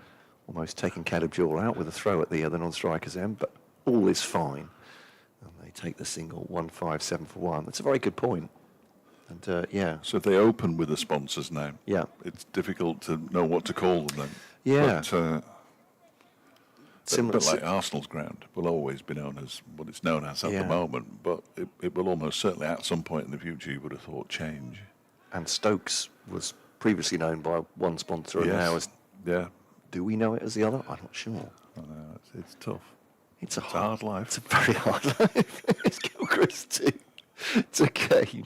almost taking Caleb Jewell out with a throw at the non-striker's end, but all is fine. And they take the single 1-5-7 for 1. That's a very good point. And So if they open with a sponsor's name, it's difficult to know what to call them then. Yeah. But, like Arsenal's ground will always be known as what it's known as at the moment, but it will almost certainly at some point in the future, you would have thought, change. And Stokes was previously known by one sponsor, and now as do we know it as the other? I'm not sure. I know, it's tough. It's a hard life. It's a very hard life. It's Gilchrist to Kane.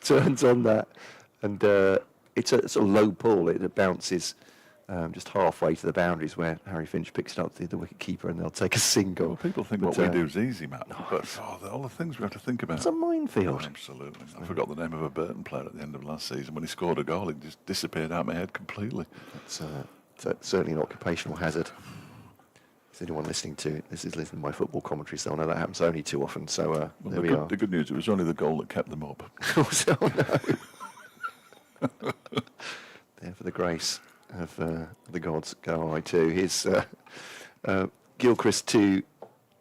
Turns on that, and it's a sort of low ball. It bounces just halfway to the boundaries where Harry Finch picks it up, the wicket keeper, and they'll take a single. Well, people think what we do is easy, Matt, but all the things we have to think about. It's a minefield. Oh, absolutely. I forgot the name of a Burton player at the end of last season. When he scored a goal, it just disappeared out of my head completely. It's certainly an occupational hazard. Is anyone listening to listening to my football commentary, so I know that happens only too often. So there we are. The good news, it was only the goal that kept them up. Oh no! There for the grace of the gods go I too. Here's Gilchrist 2.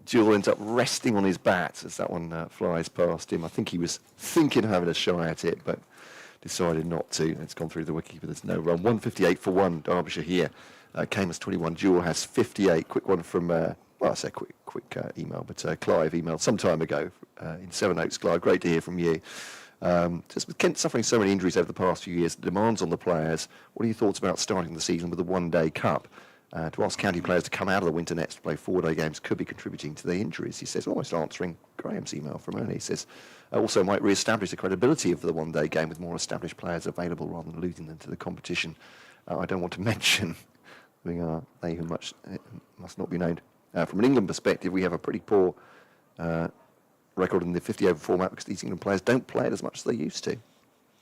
Jewell ends up resting on his bat as that one flies past him. I think he was thinking of having a shy at it, but decided not to. It's gone through the wicket, but there's no run. 158 for 1, Derbyshire here. Kane has 21, Jewell has 58. Quick one from, well, I say quick email, but Clive emailed some time ago in Sevenoaks. Clive, great to hear from you. Just with Kent suffering so many injuries over the past few years, the demands on the players, what are your thoughts about starting the season with a one-day cup? To ask county players to come out of the winter nets to play 4-day games could be contributing to their injuries, he says, almost answering Graham's email from earlier. He says, also might re-establish the credibility of the one-day game with more established players available rather than losing them to the competition. I don't want to mention they who must not be named. From an England perspective, we have a pretty poor record in the 50-over format because these England players don't play it as much as they used to.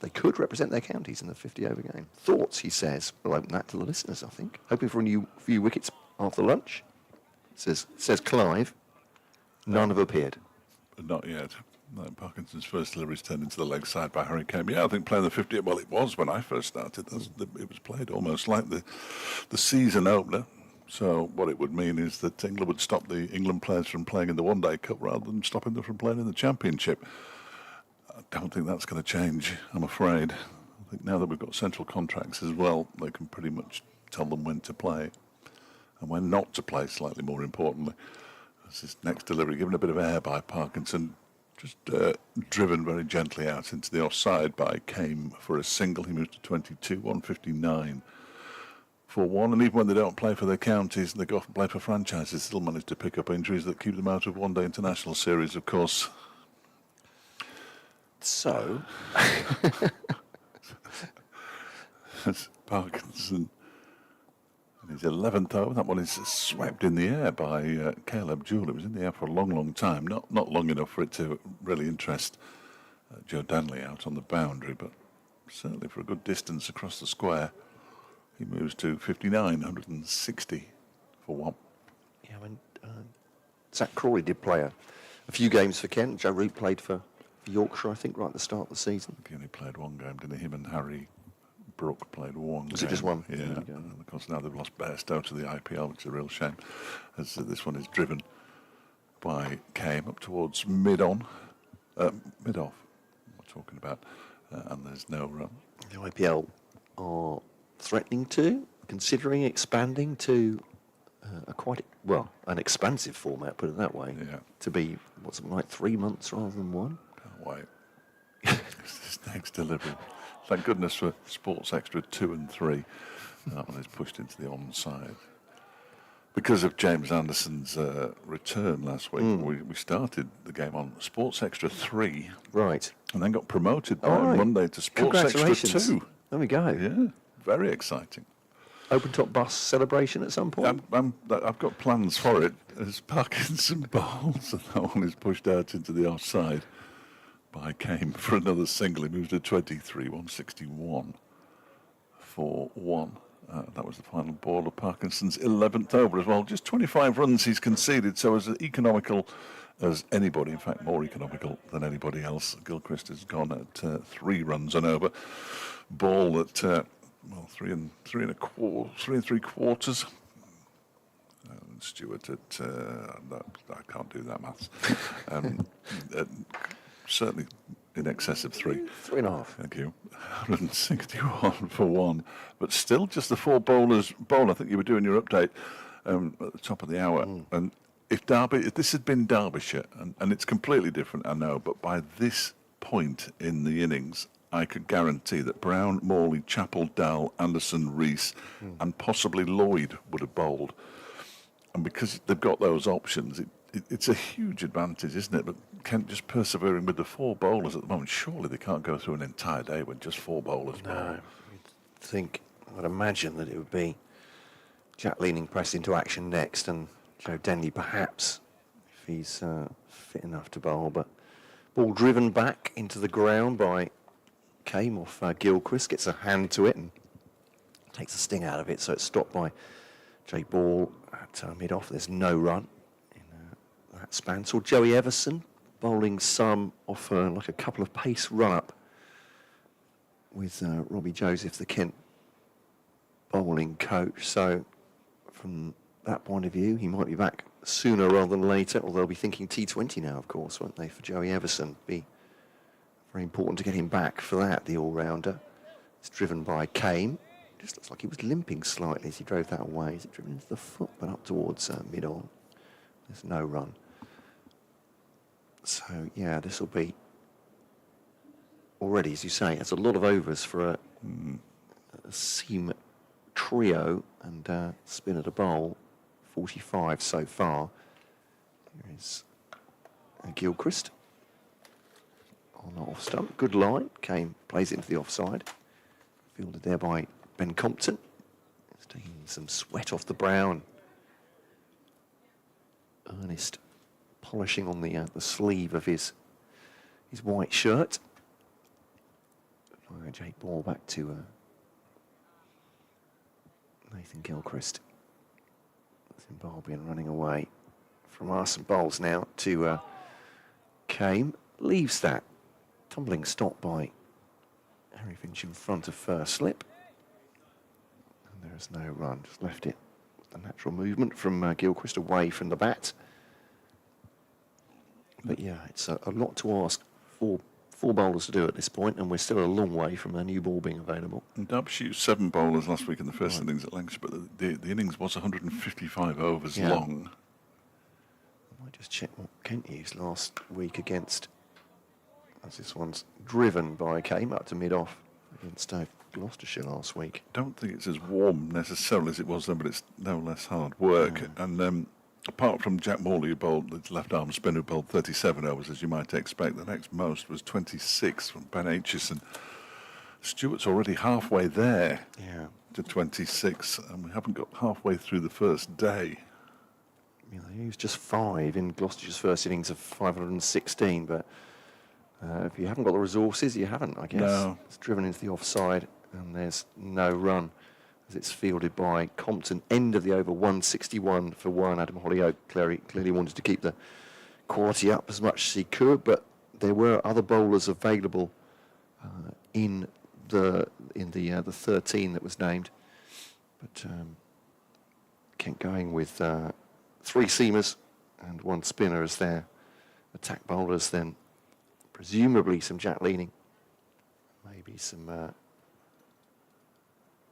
They could represent their counties in the 50-over game. Thoughts, he says. We'll open that to the listeners, I think. Hoping for a few wickets after lunch, says Clive. None have appeared. Not yet. No, Parkinson's first delivery is turned into the leg side by Harry Kane. Yeah, I think playing the 50, well, it was when I first started. It was played almost like the season opener. So what it would mean is that England would stop the England players from playing in the one-day cup rather than stopping them from playing in the Championship. I don't think that's going to change, I'm afraid. I think now that we've got central contracts as well, they can pretty much tell them when to play and when not to play, slightly more importantly. This is next delivery, given a bit of air by Parkinson, just driven very gently out into the offside by Kane for a single. He moves to 22, 159 for 1. And even when they don't play for their counties and they go off and play for franchises, they still manage to pick up injuries that keep them out of one-day international series, of course. So, Parkinson, and his 11th over. That one is swept in the air by Caleb Jewell. It was in the air for a long, long time. Not long enough for it to really interest Joe Danley out on the boundary, but certainly for a good distance across the square. He moves to 59, 160 for 1. Yeah, I mean, Zach Crawley did play a few games for Kent. Joe Root played for Yorkshire, I think, right at the start of the season. He only played one game, didn't he? Him and Harry Brook played one game. Was it just one? Yeah. And of course now they've lost Bairstow to the IPL, which is a real shame, as this one is driven by Kane up towards mid-off, we're talking about, and there's no run. The IPL are threatening to, considering expanding to an expansive format, put it that way, to be, something like 3 months rather than 1. Can't wait. This next delivery. Thank goodness for Sports Extra 2 and 3. That one is pushed into the onside. Because of James Anderson's return last week, we started the game on Sports Extra 3. Right. And then got promoted by right. Monday to Sports Extra Congratulations. 2. There we go. Yeah, very exciting. Open top bus celebration at some point. I've got plans for it. There's Parkinson bowls, and that one is pushed out into the offside by Kane for another single. He moves to 23, 161 for 1. That was the final ball of Parkinson's 11th over as well. Just 25 runs he's conceded, so as economical as anybody, in fact more economical than anybody else. Gilchrist has gone at 3 runs and over. Ball at 3 and 3/4. Stewart at I can't do that maths. Certainly in excess of 3. 3.5. Thank you. 161 for 1. But still just the 4 bowlers bowl. I think you were doing your update at the top of the hour. And if this had been Derbyshire, and it's completely different, I know, but by this point in the innings, I could guarantee that Brown, Morley, Chappell, Dowell, Anderson, Rees, and possibly Lloyd would have bowled. And because they've got those options, it's a huge advantage, isn't it? But Kent just persevering with the 4 bowlers at the moment. Surely they can't go through an entire day with just 4 bowlers. No, I'd imagine that it would be Jack Leaning pressed into action next, and Joe Denley perhaps, if he's fit enough to bowl. But ball driven back into the ground by Kame off Gilchrist, gets a hand to it and takes the sting out of it. So it's stopped by Jake Ball at mid-off. There's no run in that span. So Joey Everson bowling some off like a couple of pace run-up with Robbie Joseph, the Kent bowling coach. So from that point of view, he might be back sooner rather than later, although they'll be thinking T20 now, of course, won't they, for Joey Everson. Be very important to get him back for that, the all-rounder. It's driven by Kame. Just looks like he was limping slightly as he drove that away. Is it driven into the foot, but up towards mid-on? There's no run. So, yeah, this will be already, as you say, it's a lot of overs for a seam trio and spinner to bowl. 45 so far. Here is Gilchrist on the off stump. Good line. Kane plays it into the offside. Fielded there by Ben Compton. He's taking some sweat off the brow and earnest polishing on the sleeve of his white shirt. Jake Ball back to Nathan Gilchrist. Zimbabwean running away from Arson Bowles now to Kame. Leaves that. Tumbling stop by Harry Finch in front of first slip. And there is no run. Just left it. The natural movement from Gilchrist away from the bat. But yeah, it's a lot to ask for 4 bowlers to do at this point, and we're still a long way from a new ball being available. And Derbyshire used 7 bowlers last week in the first innings at Lancashire, but the innings was 155 overs long. I might just check what Kent used last week against, as this one's driven by Kame up to mid-off against Gloucestershire last week. Don't think it's as warm necessarily as it was then, but it's no less hard work. And apart from Jack Morley, who bowled the left-arm spinner, who bowled 37 overs, as you might expect, the next most was 26 from Ben Aitchison. Stewart's already halfway there to 26, and we haven't got halfway through the first day. Yeah, he used just 5 in Gloucestershire's first innings of 516, but if you haven't got the resources, you haven't, I guess. No. It's driven into the offside, and there's no run as it's fielded by Compton. End of the over, 161 for 1. Adam Hollyoak clearly wanted to keep the quality up as much as he could, but there were other bowlers available in the 13 that was named. But Kent going with 3 seamers and 1 spinner as their attack bowlers, then presumably some Jack Leaning, maybe some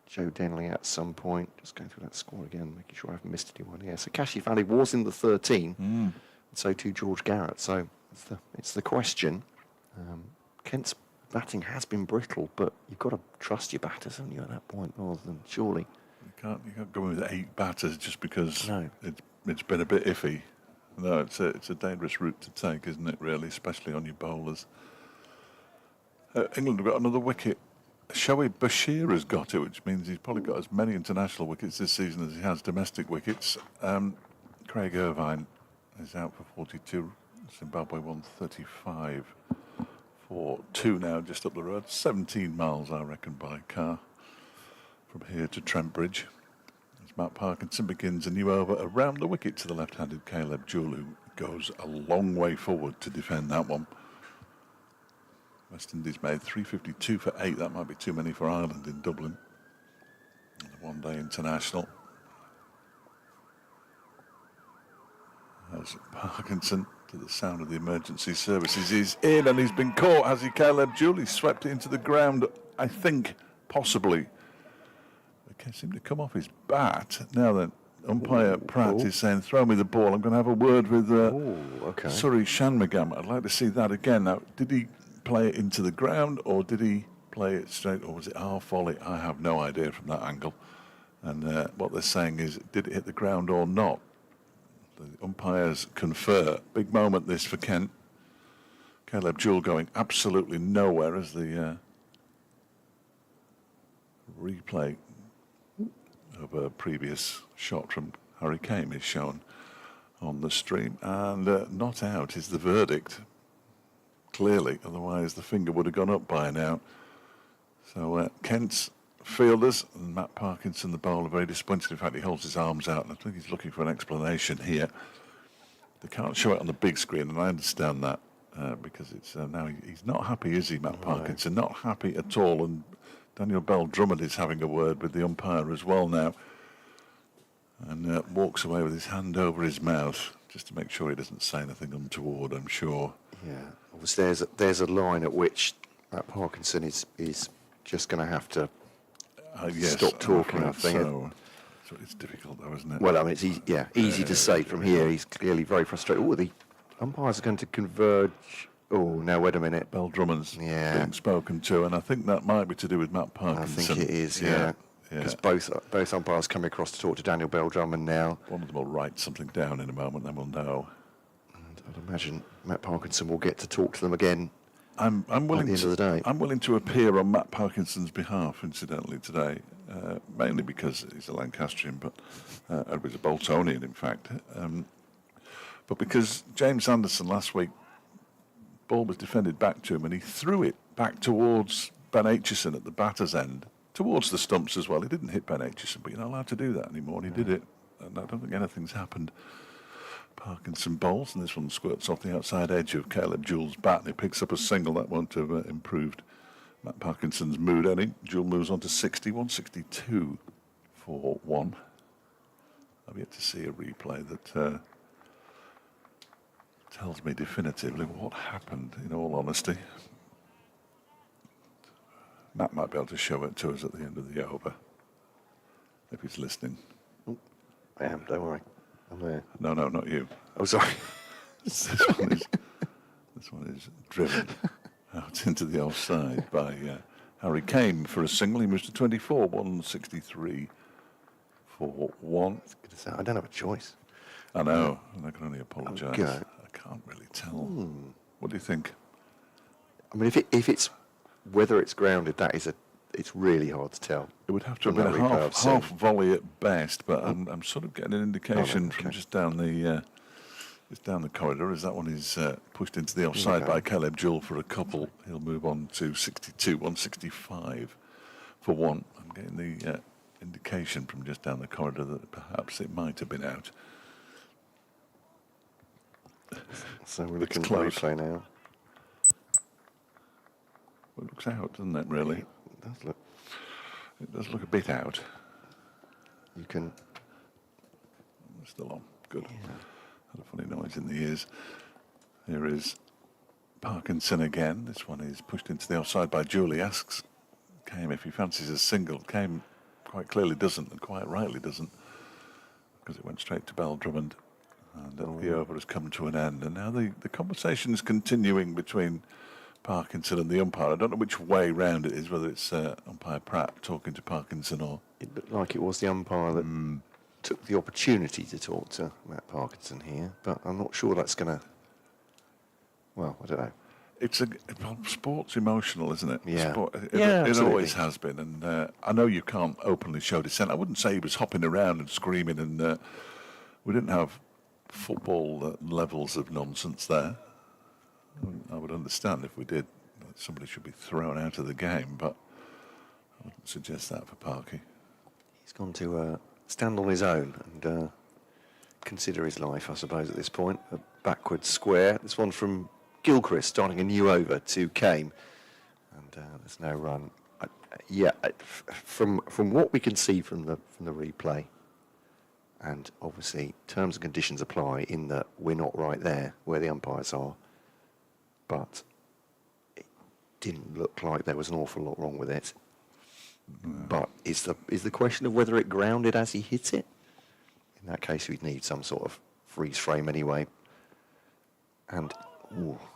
Joe Denley at some point. Just going through that score again, making sure I haven't missed anyone here. So Kashi Valley was in the 13, and so too George Garrett. So it's the question. Kent's batting has been brittle, but you've got to trust your batters, haven't you, at that point, rather than surely. You can't go in with 8 batters just because No. it's been a bit iffy. No, it's a dangerous route to take, isn't it, really, especially on your bowlers. England have got another wicket. Shoaib Bashir has got it, which means he's probably got as many international wickets this season as he has domestic wickets. Craig Irvine is out for 42. Zimbabwe won 35 for 2 now, just up the road. 17 miles, I reckon, by car from here to Trent Bridge. As Matt Parkinson begins a new over around the wicket to the left-handed Caleb Jewell, who goes a long way forward to defend that one. West Indies made 352 for 8. That might be too many for Ireland in Dublin. And the one-day international. As Parkinson, to the sound of the emergency services, is in, and he's been caught, has he, Caleb Jewell? He swept it into the ground, I think, possibly. It can't seem to come off his bat. Now then, umpire Pratt is saying, throw me the ball. I'm going to have a word with Surrey Shanmugam. I'd like to see that again. Now, did he play it into the ground, or did he play it straight, or was it half volley? I have no idea from that angle. And what they're saying is, did it hit the ground or not? The umpires confer. Big moment this for Kent. Caleb Jewell going absolutely nowhere as the replay of a previous shot from Harry Kane is shown on the stream. And not out is the verdict. Clearly, otherwise the finger would have gone up by now. So Kent's fielders and Matt Parkinson, the bowler, very disappointed. In fact, he holds his arms out, and I think he's looking for an explanation here. They can't show it on the big screen, and I understand that because it's now he's not happy, is he, Matt Parkinson? Not happy at all. And Daniel Bell-Drummond is having a word with the umpire as well now, and walks away with his hand over his mouth just to make sure he doesn't say anything untoward, I'm sure. Yeah, obviously there's a line at which Matt Parkinson is just going to have to stop talking, I think. So it's difficult though, isn't it? Well, I mean, it's easy to say from here. He's clearly very frustrated. Oh, the umpires are going to converge. Oh, now wait a minute. Bell-Drummond's being spoken to, and I think that might be to do with Matt Parkinson. I think it is, yeah. Because both umpires coming across to talk to Daniel Bell-Drummond now. One of them will write something down in a moment, then we'll know. And I'd imagine Matt Parkinson will get to talk to them again. I'm willing at the end of the day. I'm willing to appear on Matt Parkinson's behalf, incidentally, today, mainly because he's a Lancastrian, but he's a Boltonian, in fact. But because James Anderson last week, ball was defended back to him, and he threw it back towards Ben Aitchison at the batter's end, towards the stumps as well. He didn't hit Ben Aitchison, but you're not allowed to do that anymore, and he did it. And I don't think anything's happened. Parkinson bowls, and this one squirts off the outside edge of Caleb Jewell's bat, and he picks up a single. That won't have improved Matt Parkinson's mood any. Jewell moves on to 60, 162 for 1. I've yet to see a replay that tells me definitively what happened, in all honesty. Matt might be able to show it to us at the end of the over, if he's listening. I am, don't worry. I'm there. No, not you. Oh, sorry. This one is driven out into the offside by Harry Kane for a single. He moves to 24, 163 for 1. I don't have a choice. I know, and I can only apologise. Okay. I can't really tell. What do you think? I mean, if it's whether it's grounded, it's really hard to tell. It would have to have been a half volley at best, but I'm sort of getting an indication from just down the corridor as that one is pushed into the offside by Caleb Jewell for a couple. He'll move on to 62, 165 for 1. I'm getting the indication from just down the corridor that perhaps it might have been out. So we're looking close. replay now. Well, it looks out, doesn't it, really? It does look a bit out. You can... It's still on. Good. Yeah. Had a funny noise in the ears. Here is Parkinson again. This one is pushed into the offside by Jewell. He asks Kane if he fancies a single. Kane quite clearly doesn't, and quite rightly doesn't, because it went straight to Bell-Drummond. And the over has come to an end. And now the conversation is continuing between Parkinson and the umpire. I don't know which way round it is, whether it's umpire Pratt talking to Parkinson or... It looked like it was the umpire that took the opportunity to talk to Matt Parkinson here, but I'm not sure that's going to... Well, I don't know. Sport's emotional, isn't it? Yeah. It Absolutely. always has been, and I know you can't openly show dissent. I wouldn't say he was hopping around and screaming, and we didn't have football levels of nonsense there. I would understand if we did. Somebody should be thrown out of the game, but I wouldn't suggest that for Parky. He's gone to stand on his own and consider his life, I suppose, at this point. A backward square. This one from Gilchrist, starting a new over to Kane. And there's no run. From what we can see from the replay, and obviously terms and conditions apply in that we're not right there where the umpires are, but it didn't look like there was an awful lot wrong with it. But is the question of whether it grounded as he hit it? In that case, we'd need some sort of freeze frame anyway. And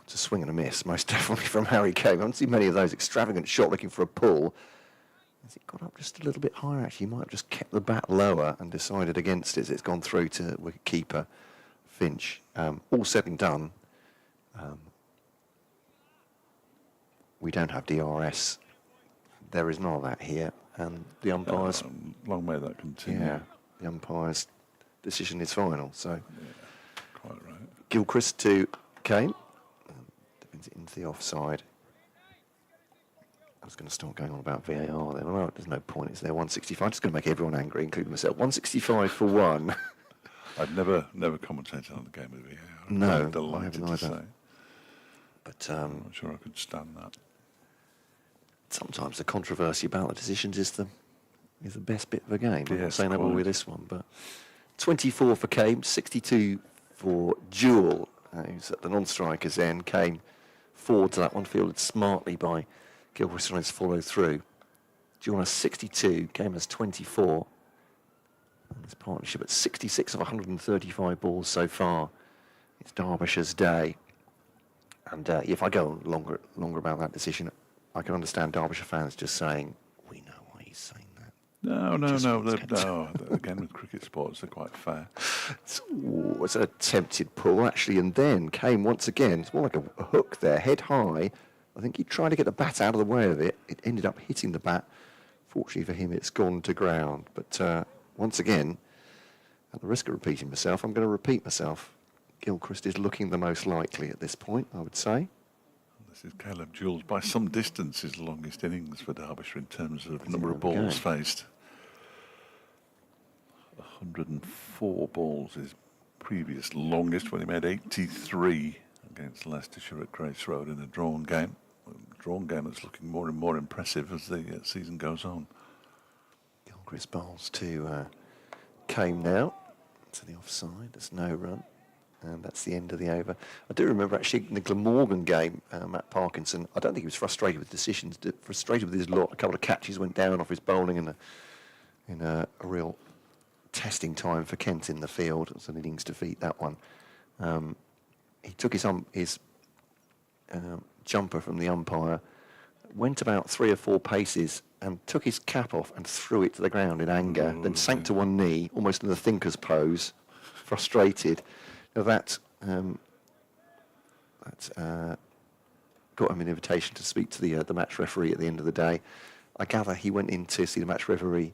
it's a swing and a miss, most definitely from Harry Kane. I haven't seen many of those extravagant shot looking for a pull. Has it got up just a little bit higher? Actually, he might have just kept the bat lower and decided against it. It's gone through to wicket-keeper Finch. All said and done, we don't have DRS. There is none of that here. And the umpires... long may that continue. Yeah, the umpire's decision is final. So, Yeah, quite right. Gilchrist to Kane. Defends it into the offside. I was going to start going on about VAR then. Well, there's no point. It's there. 165. Just going to make everyone angry, including myself. 165 for one. I've never commentated on the game with VAR. No, I'm delighted I to haven't say. either. But I'm not sure I could stand that. sometimes the controversy about the decisions is the best bit of a game. I'm not Yes, saying that will quite. with this one, but 24 for Kane, 62 for Jewell, who's at the non-strikers end. Kane forward to that one, fielded smartly by Gilchrist on his follow through. Jewell has 62, Kane has 24. And this partnership at 66 of 135 balls so far. It's Derbyshire's day. And if I go on longer about that decision, I can understand Derbyshire fans just saying, we know why he's saying that. No. Again, with cricket sports, they're quite fair. It's an attempted pull, actually, and then Kane once again, it's more like a hook there, head high. I think he tried to get the bat out of the way of it. It ended up hitting the bat. Fortunately for him, it's gone to ground. But once again, at the risk of repeating myself, I'm going to repeat myself. Gilchrist is looking the most likely at this point, I would say. This is Caleb Jewell's, by some distance, his longest innings for Derbyshire in terms of number of there we balls go. faced. 104 balls, his previous longest, when he made 83 against Leicestershire at Grace Road in a drawn game. A drawn game that's looking more and more impressive as the season goes on. Gilchrist bowls to Kane now. To the offside, there's no run. And that's the end of the over. I do remember actually in the Glamorgan game, Matt Parkinson, I don't think he was frustrated with decisions, frustrated with his lot. A couple of catches went down off his bowling in a real testing time for Kent in the field. It was an innings defeat, that one. He took his jumper from the umpire, went about 3 or 4 paces and took his cap off and threw it to the ground in anger, then sank to one knee, almost in the thinker's pose, frustrated. Now that got him an invitation to speak to the match referee at the end of the day. I gather he went in to see the match referee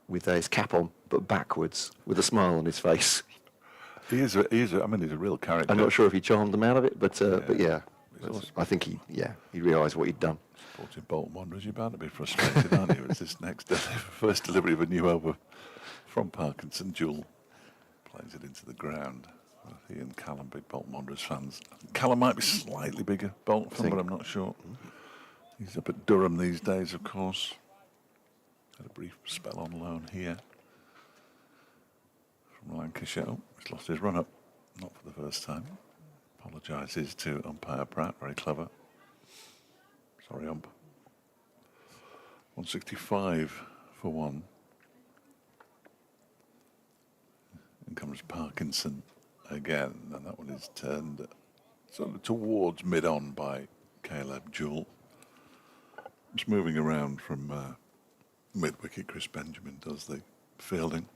with his cap on, but backwards, with a smile on his face. He's a real character. I'm not sure if he charmed them out of it, but yeah. He's awesome. I think he realised what he'd done. Supporting Bolton Wanderers, you're bound to be frustrated, aren't you? It's this next first delivery of a new over from Parkinson. Jewell plays it into the ground. He and Callum, big Bolton Wanderers fans. Callum might be slightly bigger Bolton fan, but I'm not sure. He's up at Durham these days, of course. Had a brief spell on loan here from Lancashire. Oh, he's lost his run-up. Not for the first time. Apologises to umpire Pratt, very clever. Sorry, ump. 165 for one. In comes Parkinson again, and that one is turned sort of towards mid-on by Caleb Jewell. Just moving around from mid-wicket. Chris Benjamin does the fielding.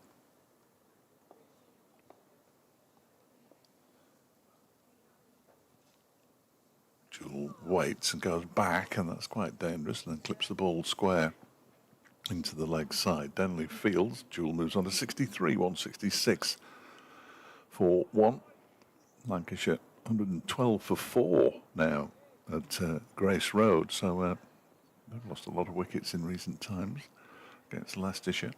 Jewell waits and goes back, and that's quite dangerous, and then clips the ball square into the leg side. Denley fields. Jewell moves on to 63, 166 for 1. Lancashire 112 for 4 now at Grace Road, so they've lost a lot of wickets in recent times against Leicestershire.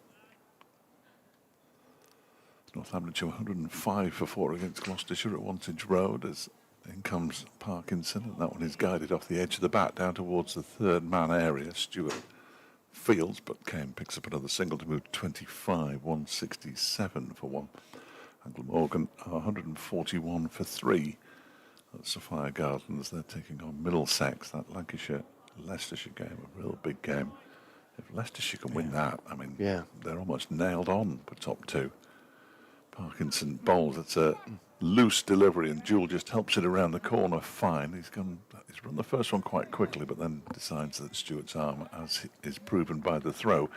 Northamptonshire 105 for 4 against Gloucestershire at Wantage Road, as in comes Parkinson, and that one is guided off the edge of the bat down towards the third man area. Stewart fields, but Kane picks up another single to move to 25, 167 for 1. And Glamorgan 141 for 3 at Sophia Gardens. They're taking on Middlesex. That Lancashire-Leicestershire game, a real big game. If Leicestershire can win that, I mean, they're almost nailed on for top 2. Parkinson bowls. It's a loose delivery, and Jewell just helps it around the corner fine. He's run the first one quite quickly, but then decides that Stewart's arm, as is proven by the throw,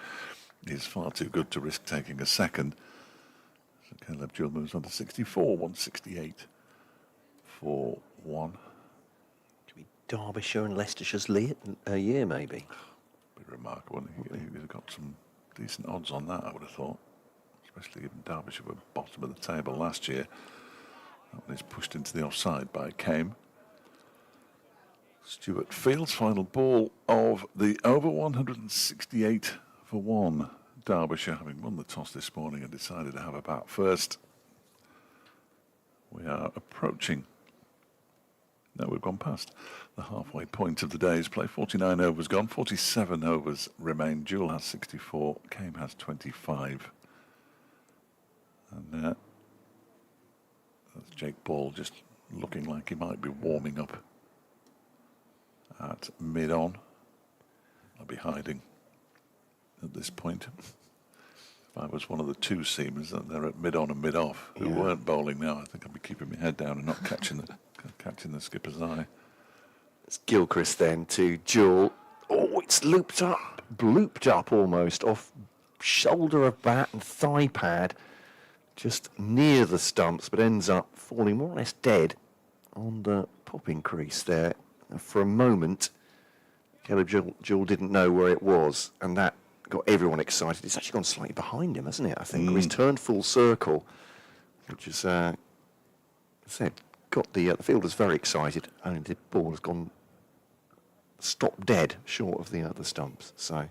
is far too good to risk taking a second. So Caleb Jewell moves on to 64, 168 for 1. Could be Derbyshire and Leicestershire's year, maybe. Be remarkable. He's got some decent odds on that, I would have thought. Especially given Derbyshire were bottom of the table last year. That one is pushed into the offside by Kane. Stewart fields, final ball of the over, 168 for 1. Derbyshire, having won the toss this morning and decided to have a bat first. We are approaching. No, we've gone past the halfway point of the day's play. 49 overs gone, 47 overs remain. Jewell has 64, Kane has 25. And that's Jake Ball just looking like he might be warming up at mid-on. I'll be hiding at this point. If I was one of the two seamers that they're at mid-on and mid-off who weren't bowling now, I think I'd be keeping my head down and not catching the skipper's eye. It's Gilchrist then to Jewell. Oh, it's looped up almost off shoulder of bat and thigh pad, just near the stumps, but ends up falling more or less dead on the popping crease there. For a moment, Caleb Jewell didn't know where it was, and that got everyone excited. It's actually gone slightly behind him, hasn't it? I think he's turned full circle, which is, got the fielders very excited. Only the ball has gone stopped dead short of the other stumps. So,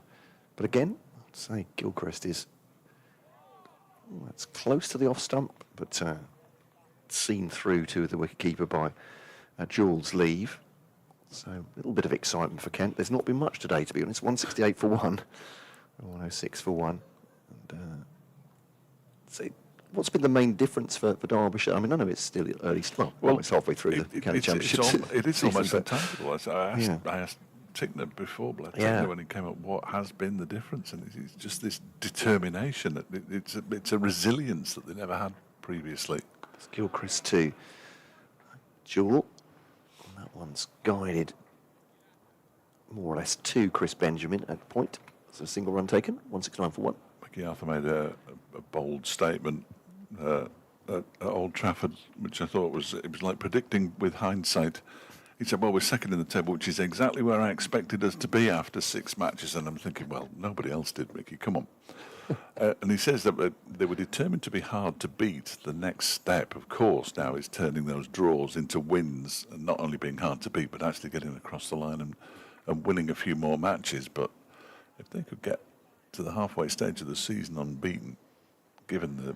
but again, I'd say Gilchrist is that's close to the off stump, but seen through to the wicketkeeper by Jewell's leave. So a little bit of excitement for Kent. There's not been much today, to be honest. 168 for 1, 106 for 1. And so what's been the main difference for Derbyshire? I mean, I know it's still early. Well, it's halfway through the county championship. It is almost intangible. I asked Tickner before, Tickner, when he came up, what has been the difference? And it's just this determination. It's a resilience that they never had previously. It's Gilchrist to Jewell. That one's guided more or less to Chris Benjamin at point. It's a single run taken, 169 for 1. Mickey Arthur made a bold statement at Old Trafford, which I thought was like predicting with hindsight. He said, well, we're second in the table, which is exactly where I expected us to be after 6 matches. And I'm thinking, well, nobody else did, Mickey, come on. And he says that they were determined to be hard to beat. The next step, of course, now is turning those draws into wins, and not only being hard to beat, but actually getting across the line and winning a few more matches. But if they could get to the halfway stage of the season unbeaten, given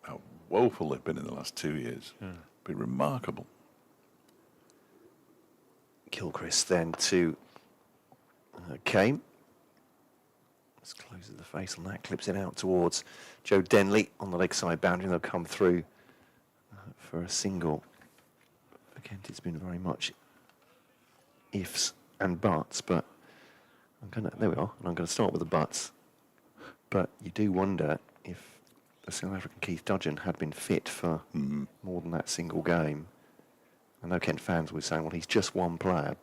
how woeful they've been in the last 2 years, it'd be remarkable. Gilchrist then to Kane. Closes the face on that, clips it out towards Joe Denley on the leg side boundary. They'll come through for a single. For Kent, it's been very much ifs and buts, but there we are, and I'm going to start with the buts. But you do wonder if the South African Keith Dudgeon had been fit for more than that single game. I know Kent fans were saying, well, he's just one player,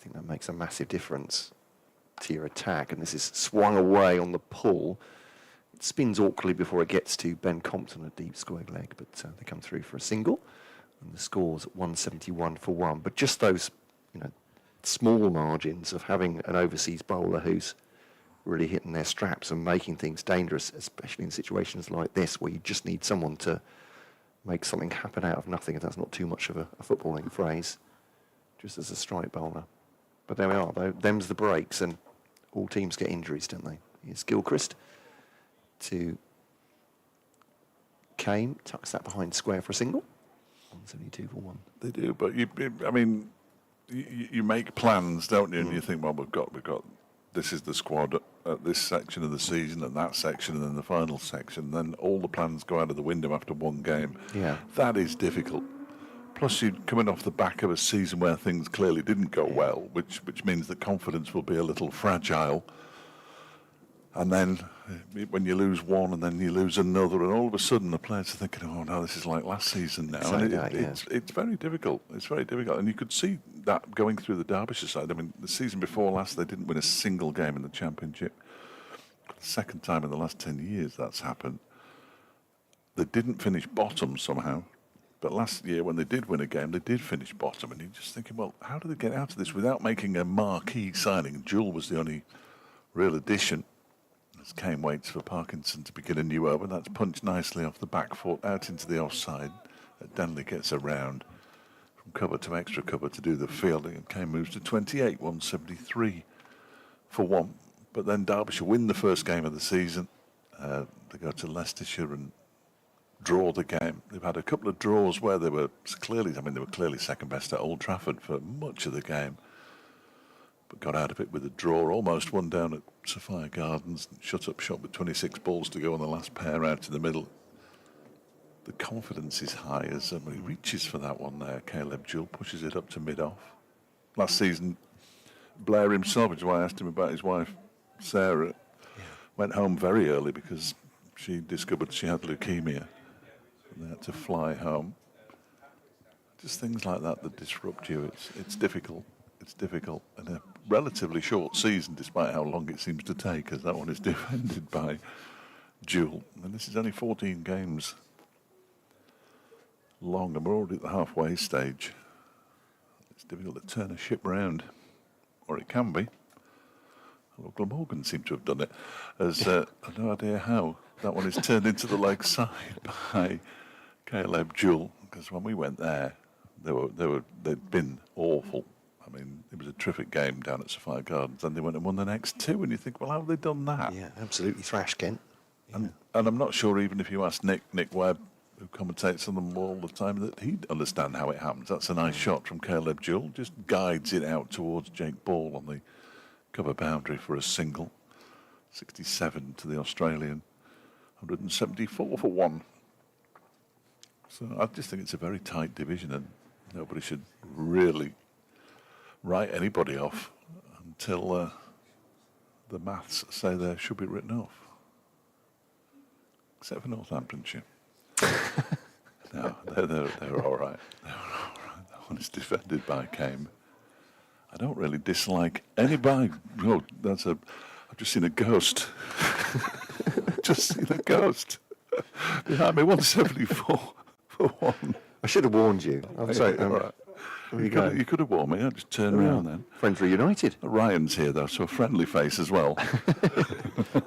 think that makes a massive difference to your attack. And this is swung away on the pull. It spins awkwardly before it gets to Ben Compton, a deep square leg, but they come through for a single. And the score's 171 for 1. But just those, small margins of having an overseas bowler who's really hitting their straps and making things dangerous, especially in situations like this where you just need someone to make something happen out of nothing, if that's not too much of a footballing phrase, just as a strike bowler. But there we are, though. Them's the breaks, and all teams get injuries, don't they? Here's Gilchrist to Kane, tucks that behind square for a single. 172 for 1. They do, but you make plans, don't you? And you think, well, we've got this is the squad at this section of the season and that section and then the final section. Then all the plans go out of the window after one game. Yeah, that is difficult. Plus, you're coming off the back of a season where things clearly didn't go well, which means that confidence will be a little fragile. And then when you lose one and then you lose another, and all of a sudden the players are thinking, oh, no, this is like last season now. Exactly, and it's very difficult. It's very difficult. And you could see that going through the Derbyshire side. I mean, the season before last, they didn't win a single game in the Championship. The second time in the last 10 years that's happened. They didn't finish bottom somehow. But last year, when they did win a game, they did finish bottom. And you're just thinking, well, how do they get out of this without making a marquee signing? Jewell was the only real addition. As Kane waits for Parkinson to begin a new over, that's punched nicely off the back foot out into the offside. Denley gets around from cover to extra cover to do the fielding, and Kane moves to 28, 173 for 1. But then Derbyshire win the first game of the season. They go to Leicestershire and draw the game. They've had a couple of draws where they were clearly second best at Old Trafford for much of the game, but got out of it with a draw, almost won down at Sophia Gardens, shut up shop with 26 balls to go on the last pair out in the middle. The confidence is high as somebody reaches for that one there. Caleb Jewell pushes it up to mid-off. Last season, Blair himself, which is why I asked him about his wife, Sarah, went home very early because she discovered she had leukemia. And they had to fly home. Just things like that disrupt you. It's difficult. It's difficult. And a relatively short season, despite how long it seems to take, as that one is defended by Jewell. And this is only 14 games long, and we're already at the halfway stage. It's difficult to turn a ship round, or it can be. Although Glamorgan seem to have done it. I've no idea how. That one is turned into the leg side by Caleb Jewell, because when we went there, they'd been awful. I mean, it was a terrific game down at Sophia Gardens, and they went and won the next two, and you think, well, how have they done that? Yeah, absolutely thrashed Kent. And I'm not sure, even if you ask Nick Webb, who commentates on them all the time, that he'd understand how it happens. That's a nice shot from Caleb Jewell, just guides it out towards Jake Ball on the cover boundary for a single. 67 to the Australian, 174 for 1. So I just think it's a very tight division, and nobody should really write anybody off until the maths say they should be written off. Except for Northamptonshire. No, they're all right. They're all right. That one is defended by Kane. I don't really dislike anybody. Oh, I've just seen a ghost. Just seen a ghost behind me. 174 for 1. I should have warned you. I'm sorry. All right. You could have warned me. I just turned around then. Friends reunited. Ryan's here though, so a friendly face as well.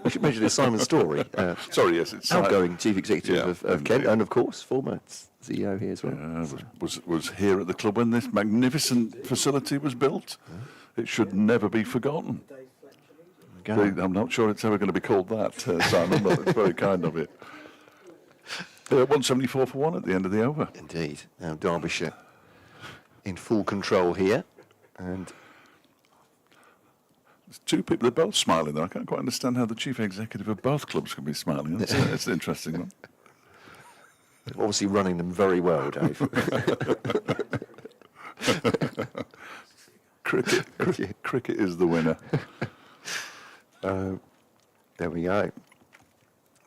We should mention it's Simon Story. Sorry, yes, it's outgoing chief executive of Kent, indeed. and of course former CEO here as well. Was here at the club when this magnificent facility was built. It should never be forgotten. I'm not sure it's ever going to be called that, Simon, but it's very kind of it. 174 for 1 at the end of the over. Indeed. Now Derbyshire in full control here, and there's two people, they're both smiling though. I can't quite understand how the chief executive of both clubs can be smiling. It's an interesting one. Obviously running them very well, Dave. Cricket is the winner. There we go.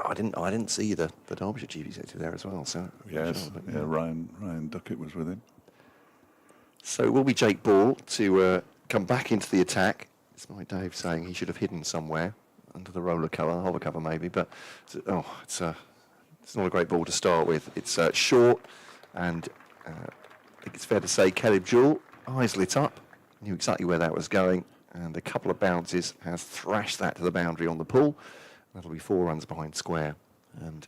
I didn't see the Derbyshire chief executive there as well. So yes, Ryan Duckett was with him. So it will be Jake Ball to come back into the attack. It's my Dave saying he should have hidden somewhere under the roller cover, hover cover maybe, but it's not a great ball to start with. It's short, and I think it's fair to say Caleb Jewell, eyes lit up, knew exactly where that was going, and a couple of bounces has thrashed that to the boundary on the pull. That'll be 4 runs behind square, and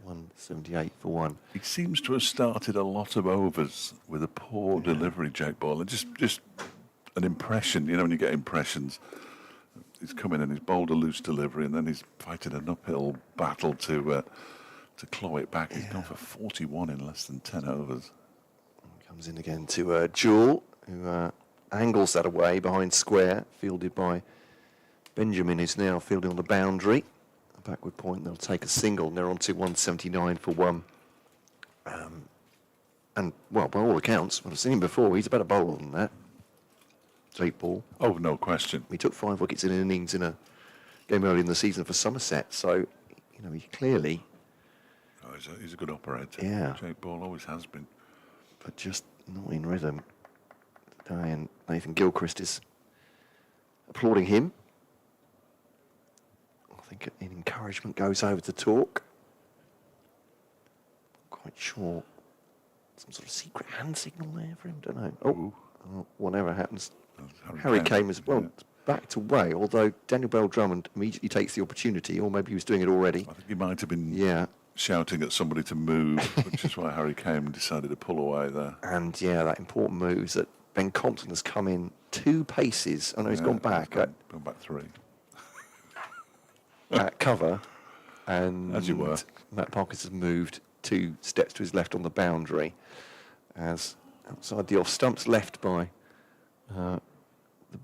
178 for 1. He seems to have started a lot of overs with a poor delivery, Jake Ball. And just an impression, when you get impressions, he's come in and he's bowled a loose delivery, and then he's fighting an uphill battle to claw it back. He's gone for 41 in less than 10 overs. Comes in again to Jewell, who angles that away behind square, fielded by Benjamin, who's now fielding on the boundary. Backward point, they'll take a single, and they're on to 179 for 1. And, well, by all accounts, when I've seen him before, he's a better bowler than that. Jake Ball. Oh, no question. He took 5 wickets in an innings in a game early in the season for Somerset, so, he clearly... Oh, he's a good operator. Yeah. Jake Ball always has been. But just not in rhythm today, and Nathan Gilchrist is applauding him. I think an encouragement goes over to talk. Quite sure. Some sort of secret hand signal there for him, don't know. Oh, whatever happens. Harry Kane was, back to way, although Daniel Bell-Drummond immediately takes the opportunity, or maybe he was doing it already. I think he might have been shouting at somebody to move, which is why Harry Kane decided to pull away there. And, that important move is that Ben Compton has come in 2 paces. I know he's gone back. Gone back 3. At cover, and as you were, Matt Parkinson moved 2 steps to his left on the boundary, as outside the off stumps left by the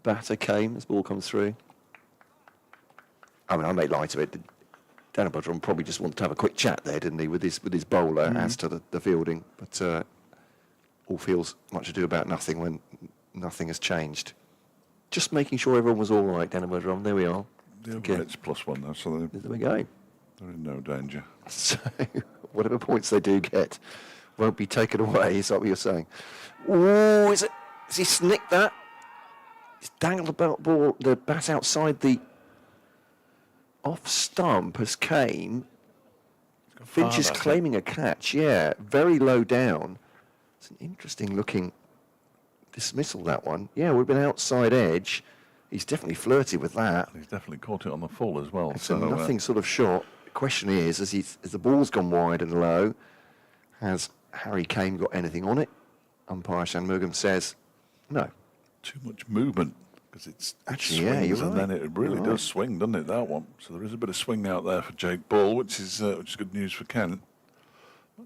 batter came as ball comes through. I mean, I made light of it. Daniel Bell-Drummond probably just wanted to have a quick chat there, didn't he, with his bowler as to the fielding, but all feels much ado about nothing when nothing has changed. Just making sure everyone was all right, Daniel Bell-Drummond. There we are. It's +1 now, so there we go. They're in no danger. So, whatever points they do get won't be taken away, is that what you're saying? Oh, has he snicked that? He's dangled the bat outside the off stump as Kane. Finch is claiming a catch, very low down. It's an interesting looking dismissal, that one. Yeah, we've been outside edge. He's definitely flirted with that. He's definitely caught it on the full as well. So nothing sort of short. The question is, as the ball's gone wide and low, has Harry Kane got anything on it? Umpire Shanmugam says no. Too much movement, because it's actually swings, you're and right. then it really does swing, doesn't it? That one. So there is a bit of swing out there for Jake Ball, which is good news for Ken.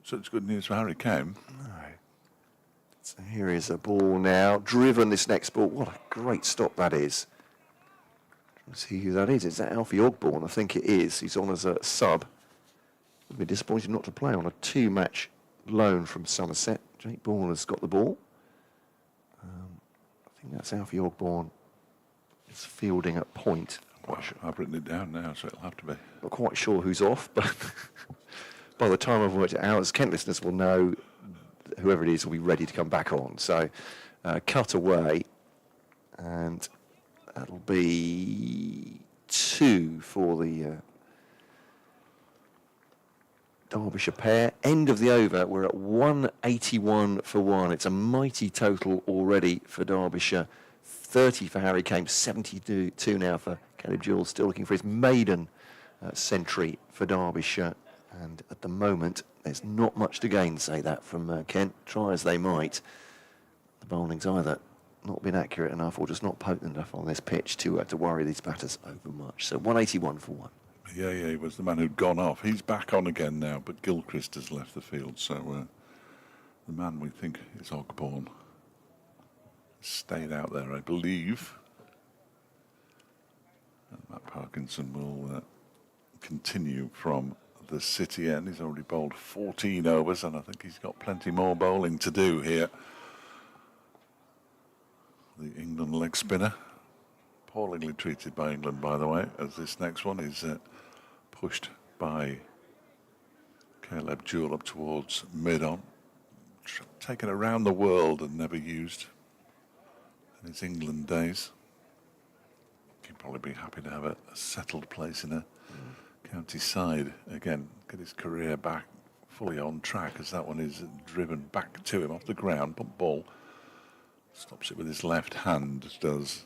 So it's good news for Harry Kane. No. So here is a ball now, driven this next ball. What a great stop that is. Let's see who that is. Is that Alfie Ogborn? I think it is. He's on as a sub. Would be disappointed not to play on a 2-match loan from Somerset. Jake Ball has got the ball. I think that's Alfie Ogborn. It's fielding at point. Well, I've written it down now, so it'll have to be. Not quite sure who's off, but by the time I've worked it out, as Kent listeners will know, whoever it is will be ready to come back on. So cut away, and that'll be 2 for the Derbyshire pair. End of the over. We're at 181 for 1. It's a mighty total already for Derbyshire. 30 for Harry Kane, 72 now for Caleb Jewell, still looking for his maiden century for Derbyshire. And at the moment, there's not much to gainsay that from Kent. Try as they might, the bowling's either not been accurate enough or just not potent enough on this pitch to worry these batters over much. So 181 for 1. Yeah, he was the man who'd gone off. He's back on again now, but Gilchrist has left the field. So the man we think is Ogborn stayed out there, I believe. And Matt Parkinson will continue from the City end. He's already bowled 14 overs, and I think he's got plenty more bowling to do here. The England leg spinner, appallingly treated by England, by the way, as this next one is pushed by Caleb Jewell up towards mid-on. Taken around the world and never used. in his England days. He'd probably be happy to have a settled place in a county side again, get his career back fully on track as that one is driven back to him off the ground. Pump ball, stops it with his left hand, does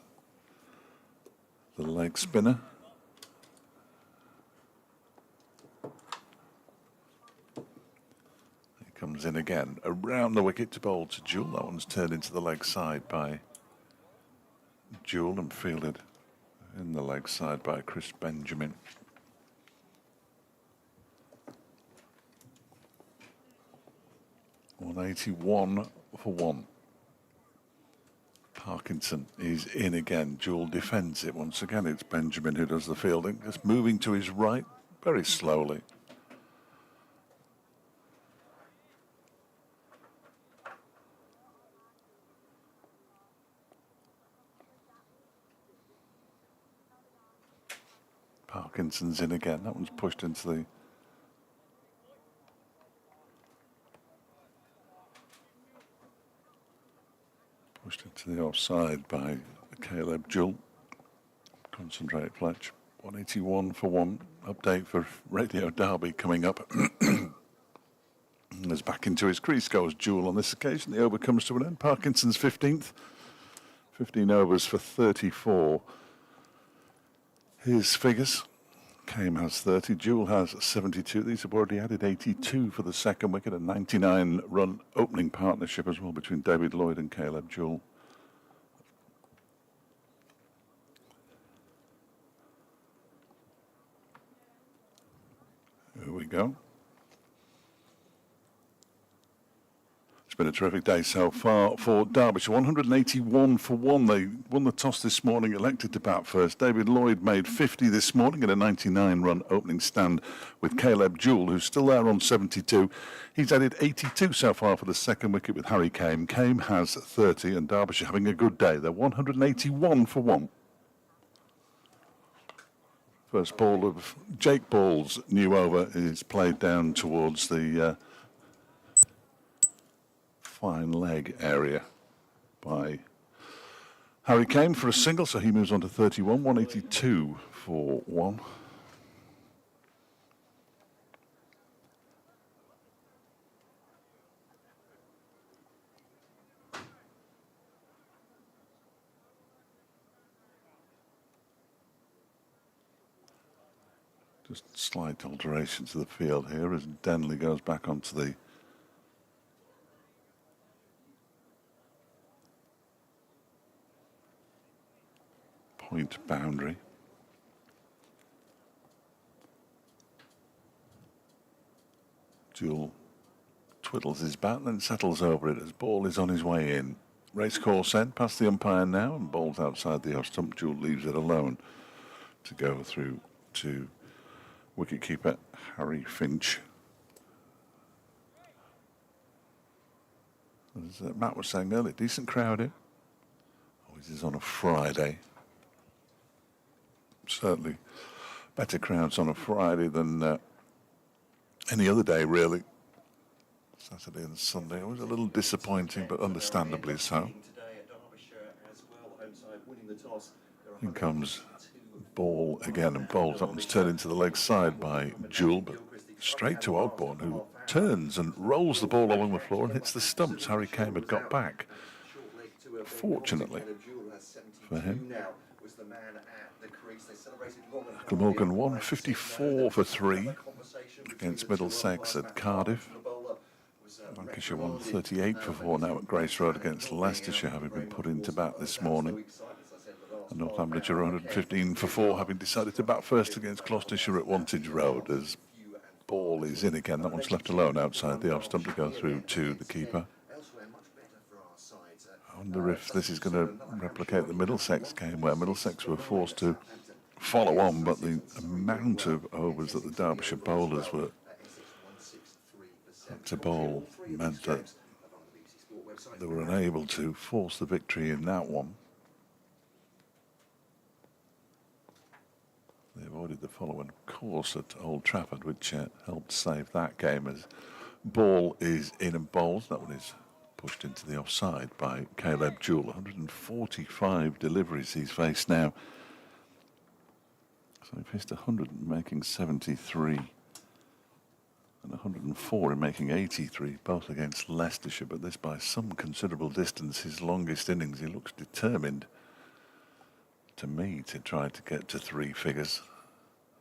the leg spinner. He comes in again, around the wicket to bowl to Jewell. That one's turned into the leg side by Jewell and fielded in the leg side by Chris Benjamin. .181 for 1. Parkinson is in again. Jewell defends it once again. It's Benjamin who does the fielding. Just moving to his right very slowly. Parkinson's in again. That one's pushed into the offside by Caleb Jewell. Concentrate, Fletch. 181 for 1. Update for Radio Derby coming up. As back into his crease goes Jewell on this occasion. The over comes to an end. Parkinson's 15th. 15 overs for 34. His figures. Kane has 30, Jewell has 72. These have already added 82 for the second wicket. A 99-run opening partnership as well between David Lloyd and Caleb Jewell. Here we go. It's been a terrific day so far for Derbyshire. 181 for 1. They won the toss this morning, elected to bat first. David Lloyd made 50 this morning in a 99-run opening stand with Caleb Jewell, who's still there on 72. He's added 82 so far for the second wicket with Harry Kane. Kane has 30 and Derbyshire having a good day. They're 181 for 1. First ball of Jake Ball's new over is played down towards the fine leg area by Harry Kane for a single, so he moves on to 31, 182 for 1. Just slight alteration to the field here as Denley goes back onto the point boundary. Jewell twiddles his bat and then settles over it as ball is on his way in. Racecourse end, past the umpire now, and ball's outside the off stump. Jewell leaves it alone to go through to wicketkeeper Harry Finch. As Matt was saying earlier, decent crowd here. Oh, this is on a Friday. Certainly better crowds on a Friday than any other day, really. Saturday and Sunday. It was a little disappointing, but understandably so. In comes ball again, and bowls up and turned into the leg side by Jewell, but straight to Ogborne, who turns and rolls the ball along the floor and hits the stumps. Harry Kane had got back. Fortunately for him. Glamorgan 154 for 3 against Middlesex at Cardiff. Lancashire 138 for 4 now at Grace Road against Leicestershire, having been put into bat this morning. And Northamptonshire 115 for 4, having decided to bat first against Gloucestershire at Wantage Road as ball is in again. That one's left alone outside the off stump to go through to the keeper. I wonder if this is going to replicate the Middlesex game where Middlesex were forced to follow on, but the amount of overs that the Derbyshire bowlers were to bowl meant that they were unable to force the victory in that one. They avoided the following course at Old Trafford, which helped save that game as ball is in and bowls. That one is pushed into the offside by Caleb Jewell. 145 deliveries he's faced now. So he faced 100 in making 73 and 104 in making 83, both against Leicestershire, but this by some considerable distance, his longest innings. He looks determined to me to try to get to 3 figures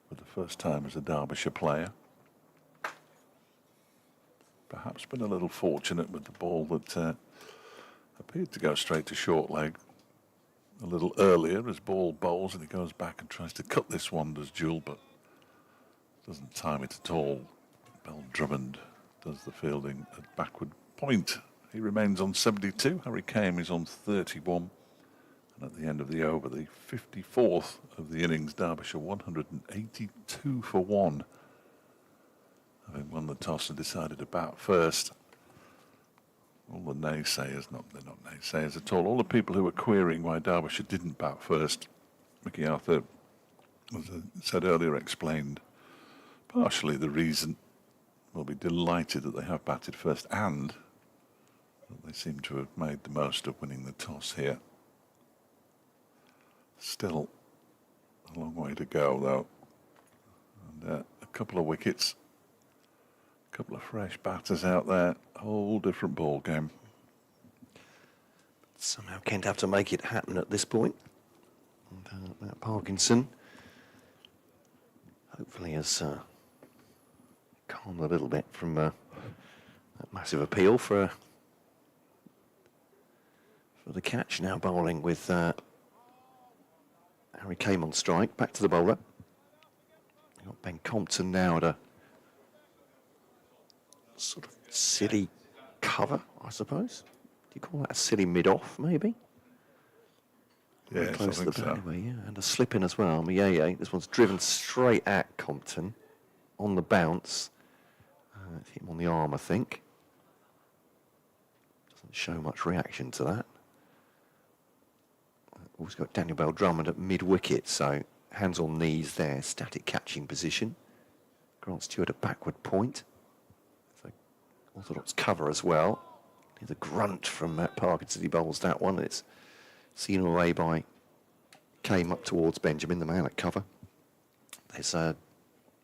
for the first time as a Derbyshire player. Perhaps been a little fortunate with the ball that appeared to go straight to short leg a little earlier as ball bowls, and he goes back and tries to cut this one, does Jewell, but doesn't time it at all. Bell Drummond does the fielding at backward point. He remains on 72. Harry Kane is on 31. And at the end of the over, the 54th of the innings, Derbyshire 182 for 1. Having won the toss and decided to bat first. All the naysayers, they're not naysayers at all. All the people who were querying why Derbyshire didn't bat first, Mickey Arthur, as I said earlier, explained partially the reason. We'll be delighted that they have batted first and that they seem to have made the most of winning the toss here. Still a long way to go, though. And a couple of wickets, a couple of fresh batters out there, whole different ball game. Somehow Kent have to make it happen at this point. And Matt Parkinson hopefully has calmed a little bit from that massive appeal for the catch. Now bowling with Harry Kane on strike. Back to the bowler. You've got Ben Compton now at a sort of silly cover, I suppose. Do you call that a silly mid-off, maybe? Yeah, Close I to think the so. anyway, yeah. And a slip in as well. Mieye. This one's driven straight at Compton on the bounce. Hit him on the arm, I think. Doesn't show much reaction to that. Also got Daniel Bell Drummond at mid-wicket, so hands on knees there, static catching position. Grant Stewart at backward point. So orthodox cover as well. There's a grunt from Matt Parkinson. He bowls that one. It's seen away by Kane up towards Benjamin, the man at cover. There's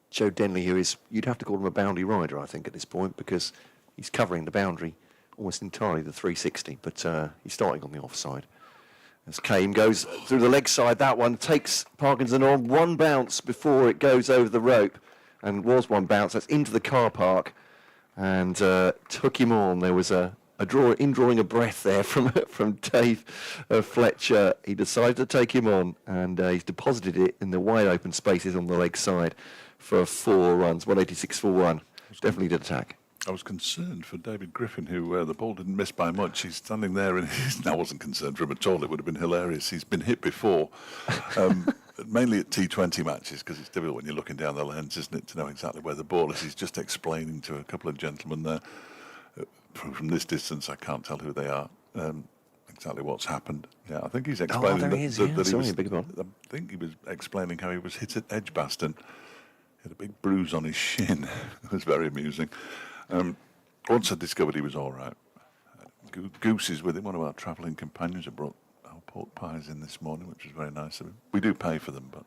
Joe Denley, who is, you'd have to call him a boundary rider, I think, at this point, because he's covering the boundary almost entirely, the 360, but he's starting on the offside. As Kane goes through the leg side, that one takes Parkinson on one bounce before it goes over the rope, and was one bounce. That's into the car park, and took him on. There was a drawing a breath there from Dave Fletcher. He decided to take him on, and he's deposited it in the wide open spaces on the leg side for 4 runs, 186 for 1. Definitely did attack. I was concerned for David Griffin, who the ball didn't miss by much. He's standing there, and I wasn't concerned for him at all. It would have been hilarious. He's been hit before, mainly at T20 matches, because it's difficult when you're looking down the lens, isn't it, to know exactly where the ball is. He's just explaining to a couple of gentlemen there. From this distance, I can't tell who they are. Exactly what's happened. Yeah, I think he's explaining there he is, yeah. that Sorry, beg your pardon. I think he was explaining how he was hit at Edgbaston. He had a big bruise on his shin. It was very amusing. Once I discovered he was all right. Goose is with him, one of our travelling companions, who brought our pork pies in this morning, which was very nice of him. We do pay for them, but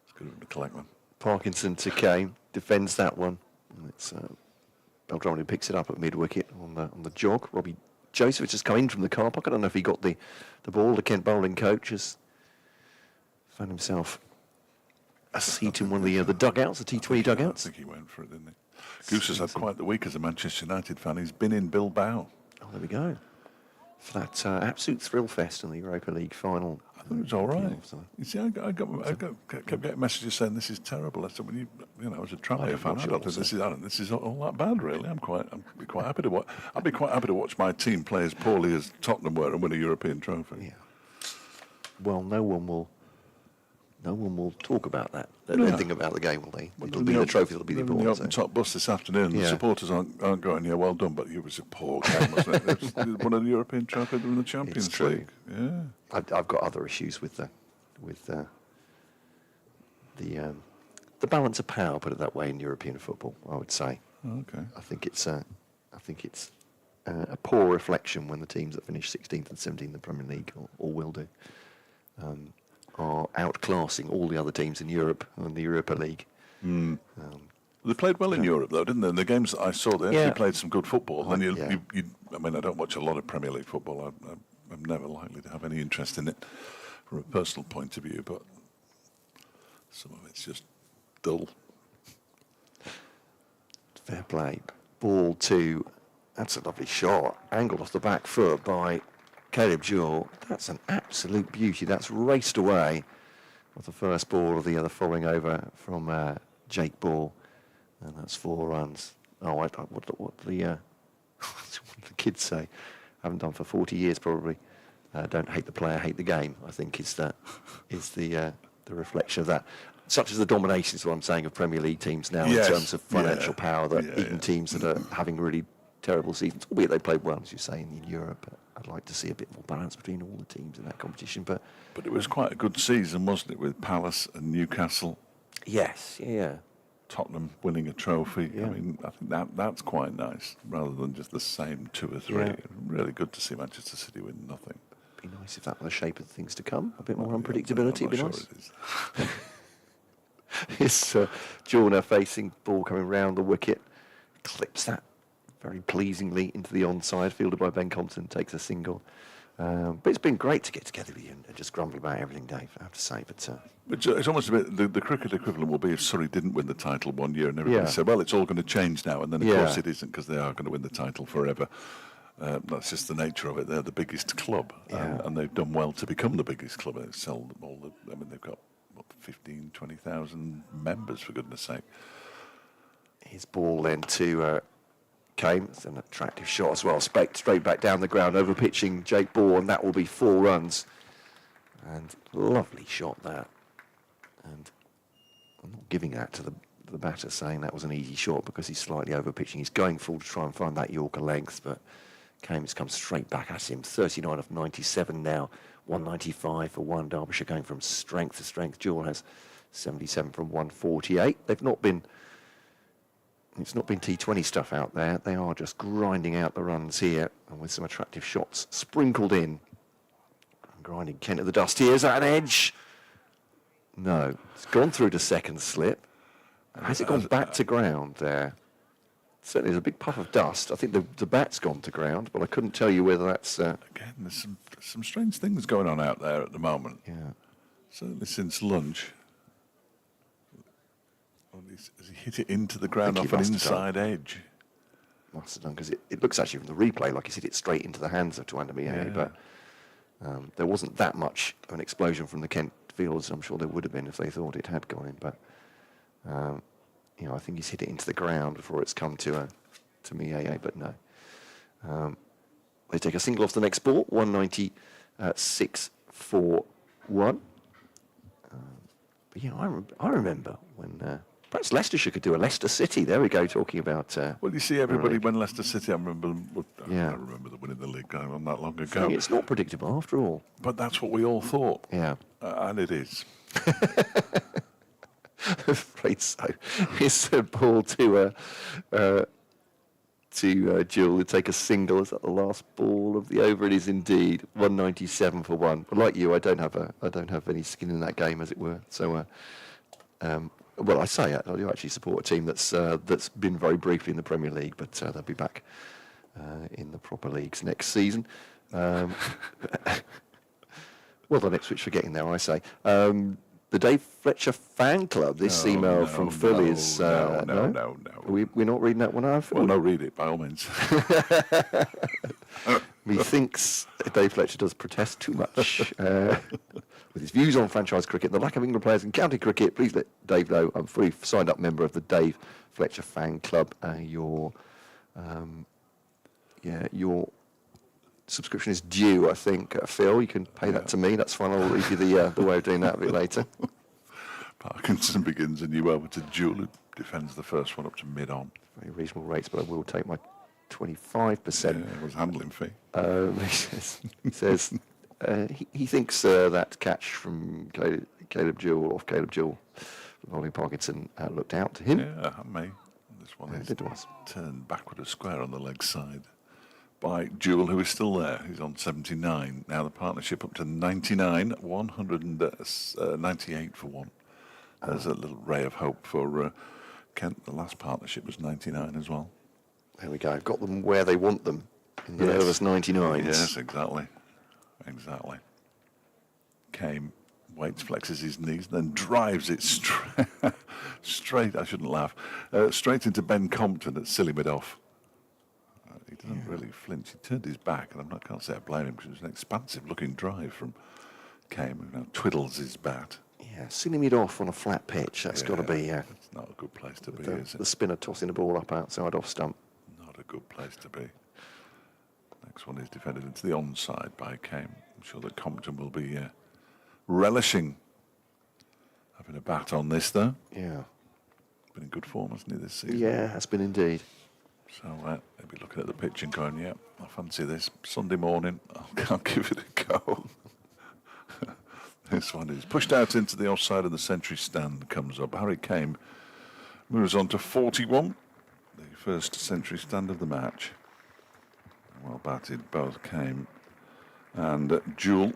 it's good of him to collect them. Parkinson to Kane, defends that one. And it's Beldrum who picks it up at mid-wicket on the jog. Robbie Joseph has just come in from the car park. I don't know if he got the ball. The Kent bowling coach has found himself a seat in one of the dugouts, the T20 dugouts. I think he went for it, didn't he? Goose has had quite the week as a Manchester United fan. He's been in Bilbao. Oh, there we go. For that absolute thrill fest in the Europa League final. I thought it was all right. You see, I kept getting messages saying this is terrible. I said, well, you know, as a Tranmere fan, I don't think this is all that bad, really. I'd be quite happy to watch. I'd be quite happy to watch my team play as poorly as Tottenham were and win a European trophy. Yeah. Well, no one will talk about that. Anything about the game, will they? It'll be the trophy that'll be the important. The open top bus this afternoon. Yeah. The supporters aren't going, yeah, well done, but it was a poor game, wasn't it? It was one of the European trophies in the Champions League. Yeah. I've got other issues with the balance of power, put it that way, in European football. I would say. Okay. I think it's a poor reflection when the teams that finish 16th and 17th in the Premier League, or will do, are outclassing all the other teams in Europe and the Europa League. They played well in Europe, though, didn't they? In the games that I saw, they actually Yeah. played some good football. And Yeah. I mean, I don't watch a lot of Premier League football. I'm never likely to have any interest in it from a personal point of view, but some of it's just dull. Fair play. Ball to, that's a lovely shot. Angled off the back foot by Caleb Jewell. That's an absolute beauty. That's raced away with the first ball of the other following over from Jake Ball. And that's 4 runs. Oh, what the kids say. Haven't done for 40 years probably. Don't hate the player, hate the game. I think is the reflection of that. Such as the domination is what I'm saying of Premier League teams now Yes. in terms of financial Yeah. power. That Yeah, even yeah. teams that are having really terrible seasons, albeit they played well, as you say, in Europe. I'd like to see a bit more balance between all the teams in that competition. But But it was quite a good season, wasn't it, with Palace and Newcastle, yes, yeah. Tottenham winning a trophy. Yeah. I mean, I think that's quite nice, rather than just the same 2 or 3. Yeah. Really good to see Manchester City win nothing. Be nice if that were the shape of things to come. A bit more I'm unpredictability. not Be sure nice. it is. It's Jewell now facing ball coming round the wicket, clips that very pleasingly into the onside, fielded by Ben Compton, takes a single. But it's been great to get together with you and just grumble about everything, Dave, I have to say. But It's almost a bit, the cricket equivalent will be if Surrey didn't win the title one year and everybody Yeah. said, well, it's all going to change now. And then, of Yeah. course, it isn't, because they are going to win the title forever. That's just the nature of it. They're the biggest club, Yeah. and they've done well to become the biggest club. They sell all the, I mean, they've got, 15, 20,000 members, for goodness sake. his ball then to Kane. It's an attractive shot as well. Straight back down the ground, over pitching Jake Ball, and that will be 4 runs. And lovely shot that. And I'm not giving that to the batter, saying that was an easy shot, because he's slightly over pitching. He's going full to try and find that Yorker length, but Kane's come straight back at him. 39 of 97 now. 195 for 1. Derbyshire going from strength to strength. Jewell has 77 from 148. It's not been T20 stuff out there. They are just grinding out the runs here, and with some attractive shots sprinkled in. And grinding Kent at the dust. Here's that edge. No, it's gone through to second slip. Has it gone back to ground there? Certainly, there's a big puff of dust. I think the bat's gone to ground, but I couldn't tell you whether that's. Again, there's some strange things going on out there at the moment. Yeah. Certainly since lunch. Has he hit it into the ground I off think an he must have inside edge? Must have done, because it looks actually from the replay like he's hit it straight into the hands of Tuanda Miei, but there wasn't that much of an explosion from the Kent fields. I'm sure there would have been if they thought it had gone in, but I think he's hit it into the ground before it's come to Miei, but no. They take a single off the next ball, 196 for 1. But yeah, I remember when. Perhaps Leicestershire could do a Leicester City. There we go, talking about. Well, you see, everybody when Leicester City, I remember Yeah. them winning the league going on that long ago. saying it's not predictable after all. But that's what we all thought. Yeah. And it is. Afraid so. It's a ball to Jewell to take a single. Is that the last ball of the over? It is indeed. 197 for 1. But like you, I don't have any skin in that game, as it were. So. Well, I say I do actually support a team that's been very briefly in the Premier League, but they'll be back in the proper leagues next season. Well, the Ipswich for getting there, I say. The Dave Fletcher fan club. This email from Phil is no. We're not reading that one out. Well, no, read it by all means. Methinks Dave Fletcher does protest too much with his views on franchise cricket and the lack of England players in county cricket. Please let Dave know. I'm a fully signed up member of the Dave Fletcher fan club. Your subscription is due, I think, Phil. You can pay that to me. That's fine. I'll read you the way of doing that a bit later. Parkinson begins a new over to Jewell, who defends the first one up to mid-on. Very reasonable rates, but I will take my 25%. Yeah, it was handling fee. He says he thinks that catch from Caleb Jewell, off Caleb Jewell, from Ollie Parkinson, looked out to him. Yeah, me. This one is It was. turned backward a square on the leg side. by Jewell, who is still there. He's on 79. Now the partnership up to 99, 198 for one. There's a little ray of hope for Kent. The last partnership was 99 as well. There we go. Got them where they want them in the nervous 99s. Yes, exactly. Exactly. Came, waits, flexes his knees, then drives it straight, I shouldn't laugh, straight into Ben Compton at silly mid-off. He doesn't really flinch. He turned his back, and I can't say I blame him because it was an expansive-looking drive from Came, who now twiddles his bat. Yeah, silly mid-off on a flat pitch. That's got to be... It's not a good place to be, is it? The spinner tossing the ball up outside off stump. Not a good place to be. Next one is defended into the onside by Came. I'm sure that Compton will be relishing having a bat on this, though. Yeah. Been in good form, hasn't he, this season? Yeah, has been indeed. So they'll be looking at the pitch and going, yeah, I fancy this. Sunday morning, I'll give it a go. This one is pushed out into the offside of the century stand, comes up. Harry Came moves on to 41, the first century stand of the match. Well batted, both Came and Jewell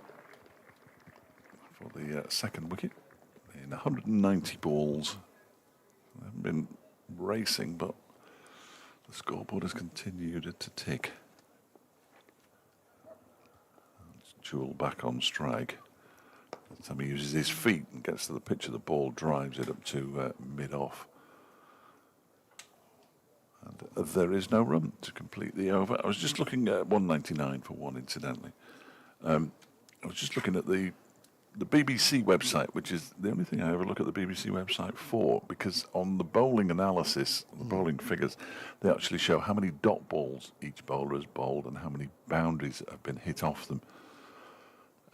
for the second wicket in 190 balls. They haven't been racing, but the scoreboard has continued to tick. It's Jewell back on strike. This time he uses his feet and gets to the pitch of the ball, drives it up to mid-off. And there is no run to complete the over. I was just looking at 199 for one, incidentally. I was just looking at the BBC website, which is the only thing I ever look at the BBC website for, because on the bowling analysis, the bowling figures, they actually show how many dot balls each bowler has bowled and how many boundaries have been hit off them.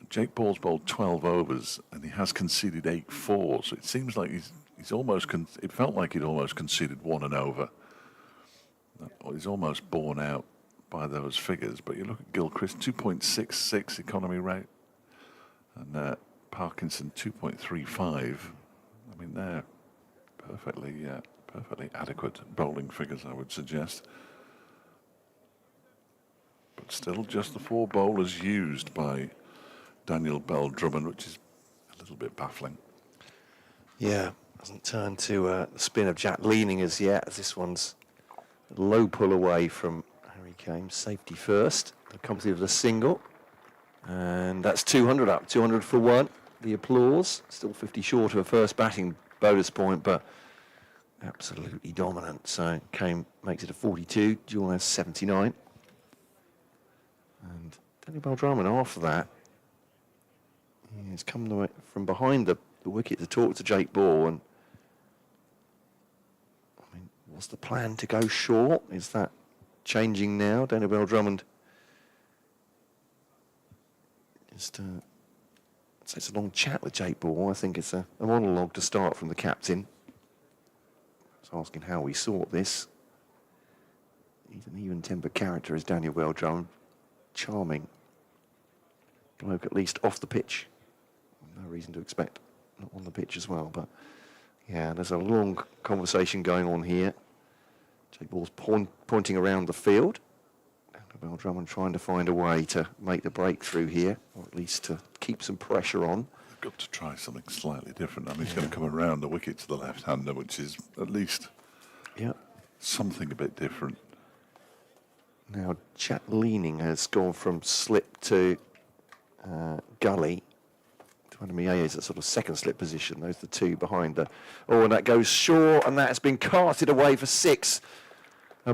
Jake Ball's bowled 12 overs and he has conceded 8 fours, so it seems like he's almost, it felt like he'd almost conceded 1 and over. He's almost borne out by those figures, but you look at Gilchrist, 2.66 economy rate, and Parkinson 2.35. I mean, they're perfectly adequate bowling figures, I would suggest. But still, just the 4 bowlers used by Daniel Bell Drummond, which is a little bit baffling. Yeah, hasn't turned to the spin of Jack Leaning as yet, as this one's a low pull away from Harry Came. Safety first, accompanied with a single. And that's 200 up, 200 for one. The applause, still 50 short of a first batting bonus point, but absolutely dominant. So Came makes it a 42, Jewell has 79. And Daniel Bell Drummond after that, he's come from behind the wicket to talk to Jake Ball. And I mean, what's the plan to go short? Is that changing now? Daniel Bell Drummond just so it's a long chat with Jake Ball. I think it's a monologue to start from the captain. He's asking how we sort this. He's an even-tempered character, as Daniel Bell Drummond. Charming bloke, at least off the pitch. No reason to expect not on the pitch as well. But yeah, there's a long conversation going on here. Jake Ball's pointing around the field. Bell Drummond trying to find a way to make the breakthrough here, or at least to keep some pressure on. They've got to try something slightly different. I mean, he's going to come around the wicket to the left-hander, which is at least something a bit different. Now, Jack Leaning has gone from slip to gully. Tuanamiye is a sort of second slip position. Those are the two behind the... Oh, and that goes short, and that has been carted away for 6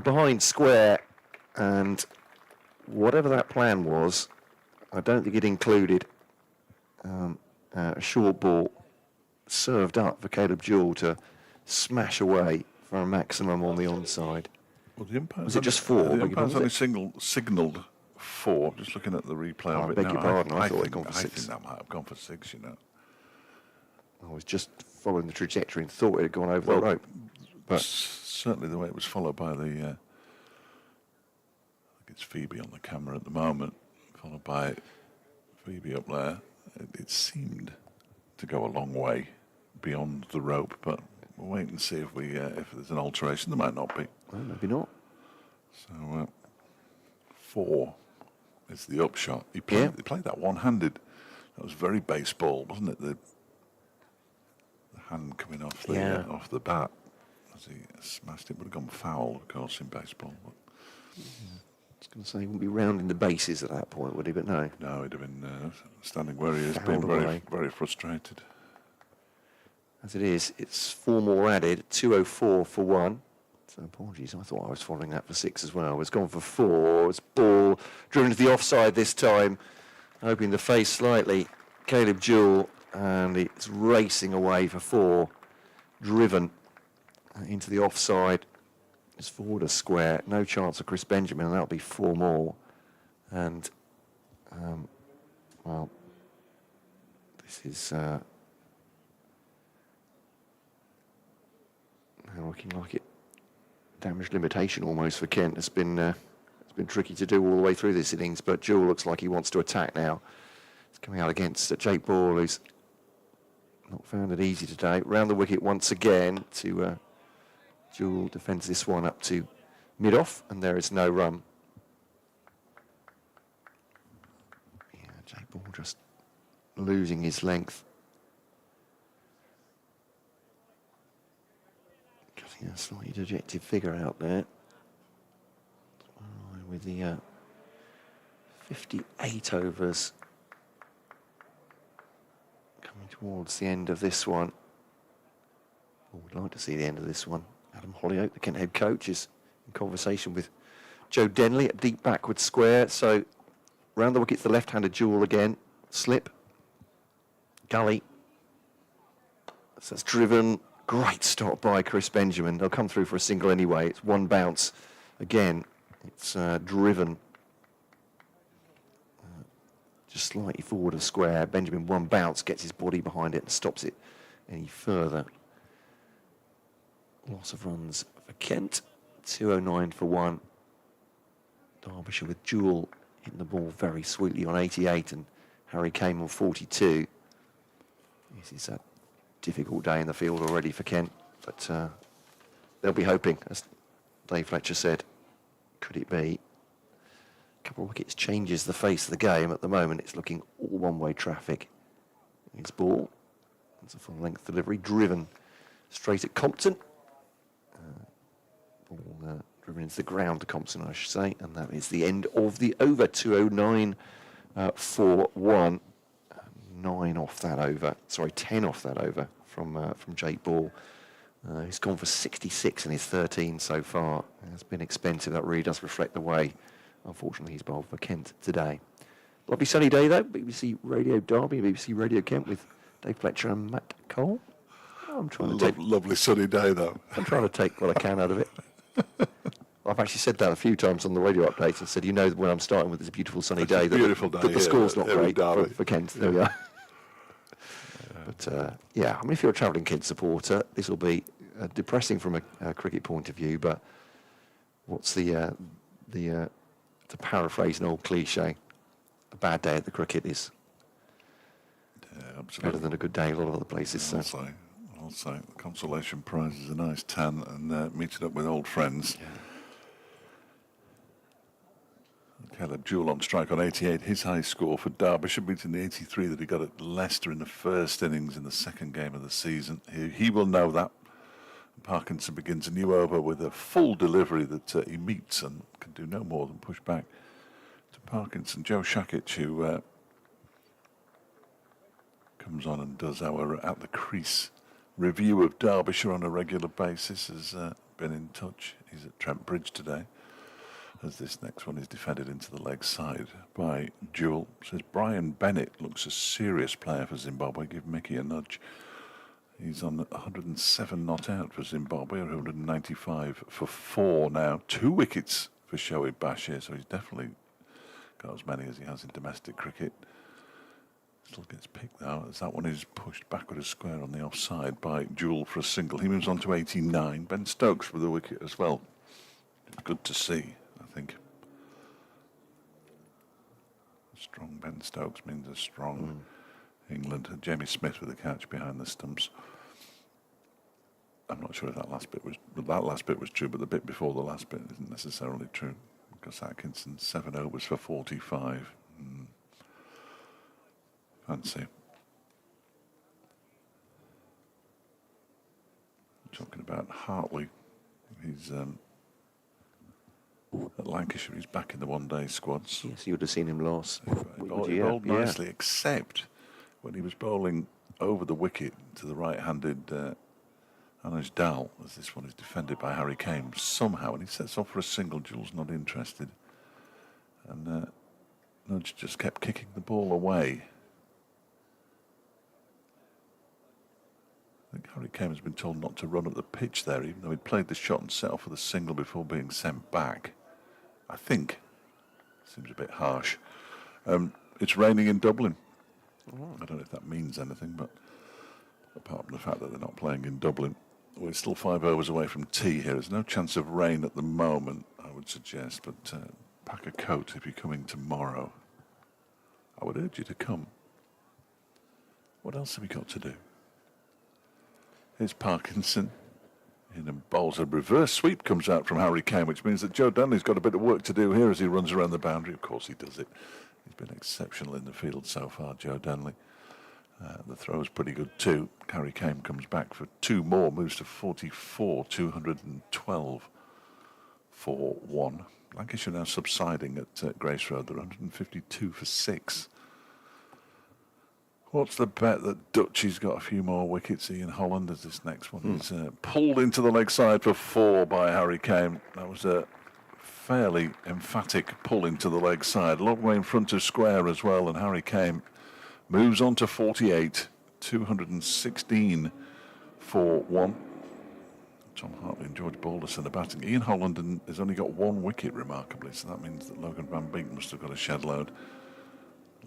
behind square. And whatever that plan was, I don't think it included a short ball served up for Caleb Jewell to smash away for a maximum on the onside. Well, the umpire's Was it just 4? The umpire's only signalled 4. Just looking at the replay of it beg now. your pardon, I thought think, they'd gone for 6. I think that might have gone for 6, you know. I was just following the trajectory and thought it had gone over the rope. But certainly the way it was followed by the... it's Phoebe on the camera at the moment, followed by Phoebe up there. It seemed to go a long way beyond the rope, but we'll wait and see if there's an alteration. There might not be. well, maybe not. So 4 is the upshot. He played that one-handed. That was very baseball, wasn't it? The hand coming off the bat as he smashed it. Would have gone foul, of course, in baseball. But I was going to say he wouldn't be rounding the bases at that point, would he? But no. No, he'd have been standing where he is, Fouled being very, away. very frustrated. As it is, it's 4 more added, 204 for 1. So apologies, I thought I was following that for 6 as well. It's gone for 4. It's ball driven to the offside this time, hoping to face slightly Caleb Jewell, and it's racing away for 4. Driven into the offside. It's forward a square. No chance of Chris Benjamin, and that'll be 4 more. And, well, this is now looking like it. Damage limitation almost for Kent. It's been tricky to do all the way through this innings, but Jewell looks like he wants to attack now. It's coming out against Jake Ball, who's not found it easy today. Round the wicket once again to Jewell defends this one up to mid-off, and there is no run. Yeah, Jake Ball just losing his length. Getting a slightly dejected figure out there. With the 58 overs coming towards the end of this one. Oh, we'd like to see the end of this one. Adam Hollyoake, the Kent head coach, is in conversation with Joe Denley at deep backward square. So round the wicket's the left-handed Jewell again. Slip. Gully. So that's driven. Great stop by Chris Benjamin. They'll come through for a single anyway. It's 1 bounce. Again, it's driven. Just slightly forward of square. Benjamin 1 bounce, gets his body behind it and stops it any further. Loss of runs for Kent. 209 for 1. Derbyshire with Jewell hitting the ball very sweetly on 88 and Harry Kane on 42. This is a difficult day in the field already for Kent, but they'll be hoping, as Dave Fletcher said. Could it be? A couple of wickets changes the face of the game. At the moment, it's looking all one-way traffic. It's ball. It's a full-length delivery, driven straight at Compton. Ball driven into the ground to Compton, I should say, and that is the end of the over. 209 for 1. 9 off that over. Sorry, 10 off that over from Jake Ball. He's gone for 66 in his 13 so far. It's been expensive. That really does reflect the way, unfortunately, he's bowled for Kent today. Lovely sunny day, though. BBC Radio Derby, BBC Radio Kent with Dave Fletcher and Matt Cole. Oh, I'm trying to take... Lovely sunny day, though. I'm trying to take what I can out of it. I've actually said that a few times on the radio updates and said, you know, when I'm starting with this beautiful sunny day, beautiful day, the score's not great Derby. for Kent. There we are. But, yeah, I mean, if you're a travelling Kent supporter, this will be depressing from a cricket point of view, but what's to paraphrase an old cliche, a bad day at the cricket is better than a good day a lot of other places. Yeah, I'll say the consolation prize is a nice tan and meeting up with old friends. Yeah. Caleb Jewell on strike on 88, his high score for Derbyshire, beating the 83 that he got at Leicester in the first innings in the second game of the season. He will know that. Parkinson begins a new over with a full delivery that he meets and can do no more than push back to Parkinson. Joe Shakic, who comes on and does our at the crease review of Derbyshire on a regular basis, has been in touch. He's at Trent Bridge today, as this next one is defended into the leg side by Jewell. Says Brian Bennett looks a serious player for Zimbabwe. Give Mickey a nudge. He's on 107 not out for Zimbabwe, 195 for 4 now. 2 wickets for Shoaib Bashir, so he's definitely got as many as he has in domestic cricket. Still gets picked though, as that one is pushed backward a square on the offside by Jewell for a single. He moves on to 89. Ben Stokes with a wicket as well. Good to see, I think. A strong Ben Stokes means a strong England. Jamie Smith with a catch behind the stumps. I'm not sure if that last bit was true, but the bit before the last bit isn't necessarily true. Marcus Atkinson, 7 overs for 45. Fancy. Talking about Hartley, he's at Lancashire. He's back in the one-day squads. Yes, you would have seen him last. He bowled nicely, except when he was bowling over the wicket to the right-handed Anuj Dal, as this one is defended by Harry Kane somehow, and he sets off for a single. Jewell's not interested, and Nudge just kept kicking the ball away. I think Harry Kane has been told not to run up the pitch there, even though he'd played the shot and set off for the single before being sent back. I think. Seems a bit harsh. It's raining in Dublin. I don't know if that means anything, but apart from the fact that they're not playing in Dublin, we're still 5 overs away from tea here. There's no chance of rain at the moment, I would suggest, but pack a coat if you're coming tomorrow. I would urge you to come. What else have we got to do? Here's Parkinson in and bowls. A reverse sweep comes out from Harry Kane, which means that Joe Denley's got a bit of work to do here as he runs around the boundary. Of course he does it. He's been exceptional in the field so far, Joe Denley. The throw's pretty good too. Harry Kane comes back for 2 more, moves to 44, 212 for 1. Lancashire now subsiding at Grace Road. They're 152 for 6. What's the bet that Dutchy's got a few more wickets? Ian Holland, as this next one is pulled into the leg side for 4 by Harry Kane. That was a fairly emphatic pull into the leg side. A long way in front of square as well, and Harry Kane moves on to 48, 216 for 1. Tom Hartley and George Balderson are batting. Ian Holland has only got 1 wicket, remarkably, so that means that Logan Van Beek must have got a shed load.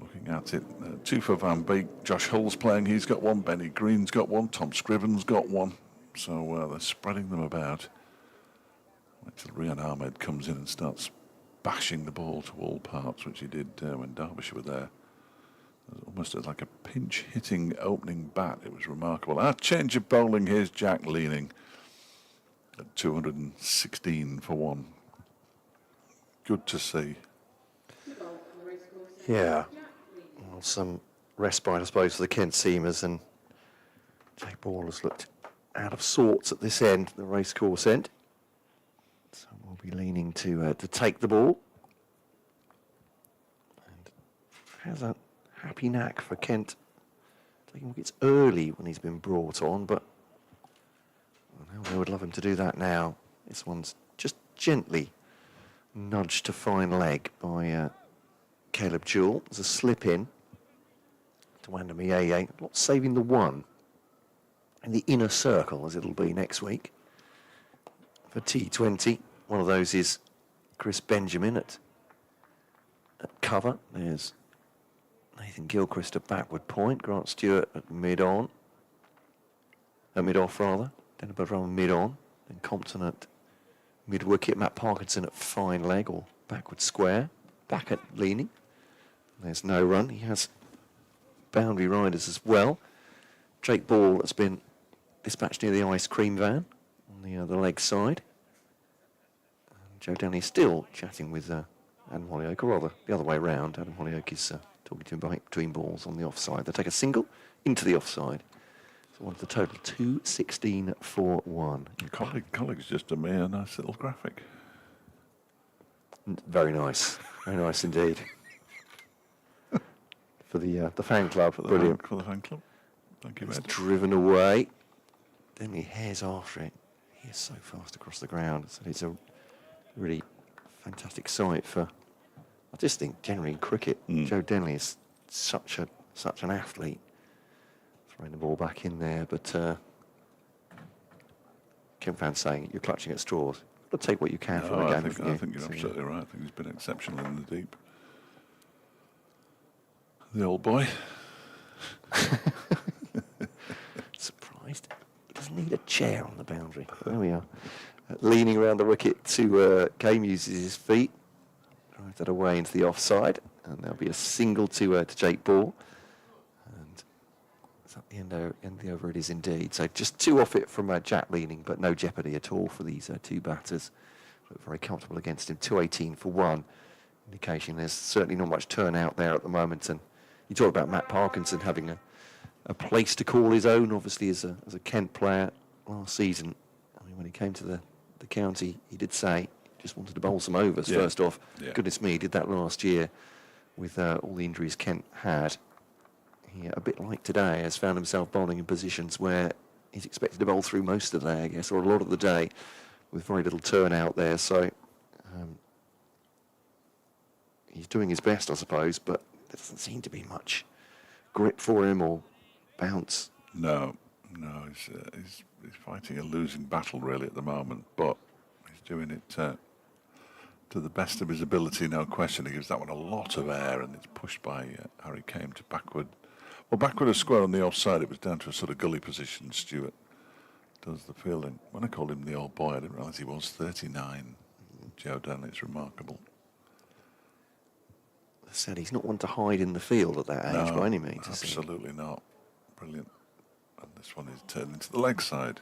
Looking at it, 2 for Van Beek. Josh Hull's playing, he's got 1. Benny Green's got 1. Tom Scriven's got 1. So they're spreading them about. Wait till Rian Ahmed comes in and starts bashing the ball to all parts, which he did when Derbyshire were there. Almost like a pinch-hitting opening bat. It was remarkable. Our change of bowling, here's Jack leaning at 216 for 1. Good to see. Yeah. Well, some respite, I suppose, for the Kent seamers, and Jake Ball has looked out of sorts at this end, the racecourse end. So we'll be leaning to take the ball. And has a happy knack for Kent taking wickets early when he's been brought on, but I would love him to do that now. This one's just gently nudged to fine leg by Caleb Jewell. There's a slip in to Wanda Mieye, not saving the 1 in the inner circle as it'll be next week for T20. One of those is Chris Benjamin at cover. There's Nathan Gilchrist at backward point, Grant Stewart at mid-off rather, then Barone mid-on, then Compton at mid-wicket, Matt Parkinson at fine leg or backward square, back at leaning. There's no run. He has boundary riders as well. Jake Ball has been dispatched near the ice cream van on the other leg side. And Joe Downey still chatting with Adam Hollyoake, or rather the other way round. Adam Hollyoake is talking to him between balls on the offside. They take a single into the offside. So one of the total 216 for 1. Colleague's just a mere nice little graphic. Very nice indeed. For the fan club, For the fan club. Thank you, It's Ed. driven away. Then he hairs after it. He is so fast across the ground. So it's a really fantastic sight for. I just think generally in cricket, Joe Denley is such an athlete. Throwing the ball back in there, but Kim Fan's saying you're clutching at straws. You've got to take what you can from the game. I think you're absolutely right. I think he's been exceptional in the deep. The old boy. Surprised. He doesn't need a chair on the boundary. There we are. Leaning around the wicket to Kane uses his feet. Drives that away into the offside. And there'll be a single to Jake Ball. And it's at the end of the over it is indeed. So just 2 off it from Jack leaning, but no jeopardy at all for these 2 batters. look very comfortable against him. 218 for 1. Indication there's certainly not much turnout there at the moment. And you talk about Matt Parkinson having a place to call his own, obviously, as a Kent player last season. I mean, when he came to the county, he did say he just wanted to bowl some overs first off. Yeah. Goodness me, he did that last year with all the injuries Kent had. He, a bit like today, has found himself bowling in positions where he's expected to bowl through most of the day, I guess, or a lot of the day, with very little turnout there. So he's doing his best, I suppose, but there doesn't seem to be much grip for him or bounce. No, he's fighting a losing battle really at the moment, but he's doing it to the best of his ability, no question. He gives that one a lot of air, and it's pushed by Harry Kane to backward. Well, backward a square on the offside. It was down to a sort of gully position. Stewart does the fielding. When I called him the old boy, I didn't realise he was 39. Joe Dunn, it's remarkable. I said he's not one to hide in the field at that age by any means. Absolutely not. Brilliant. And this one is turned into the leg side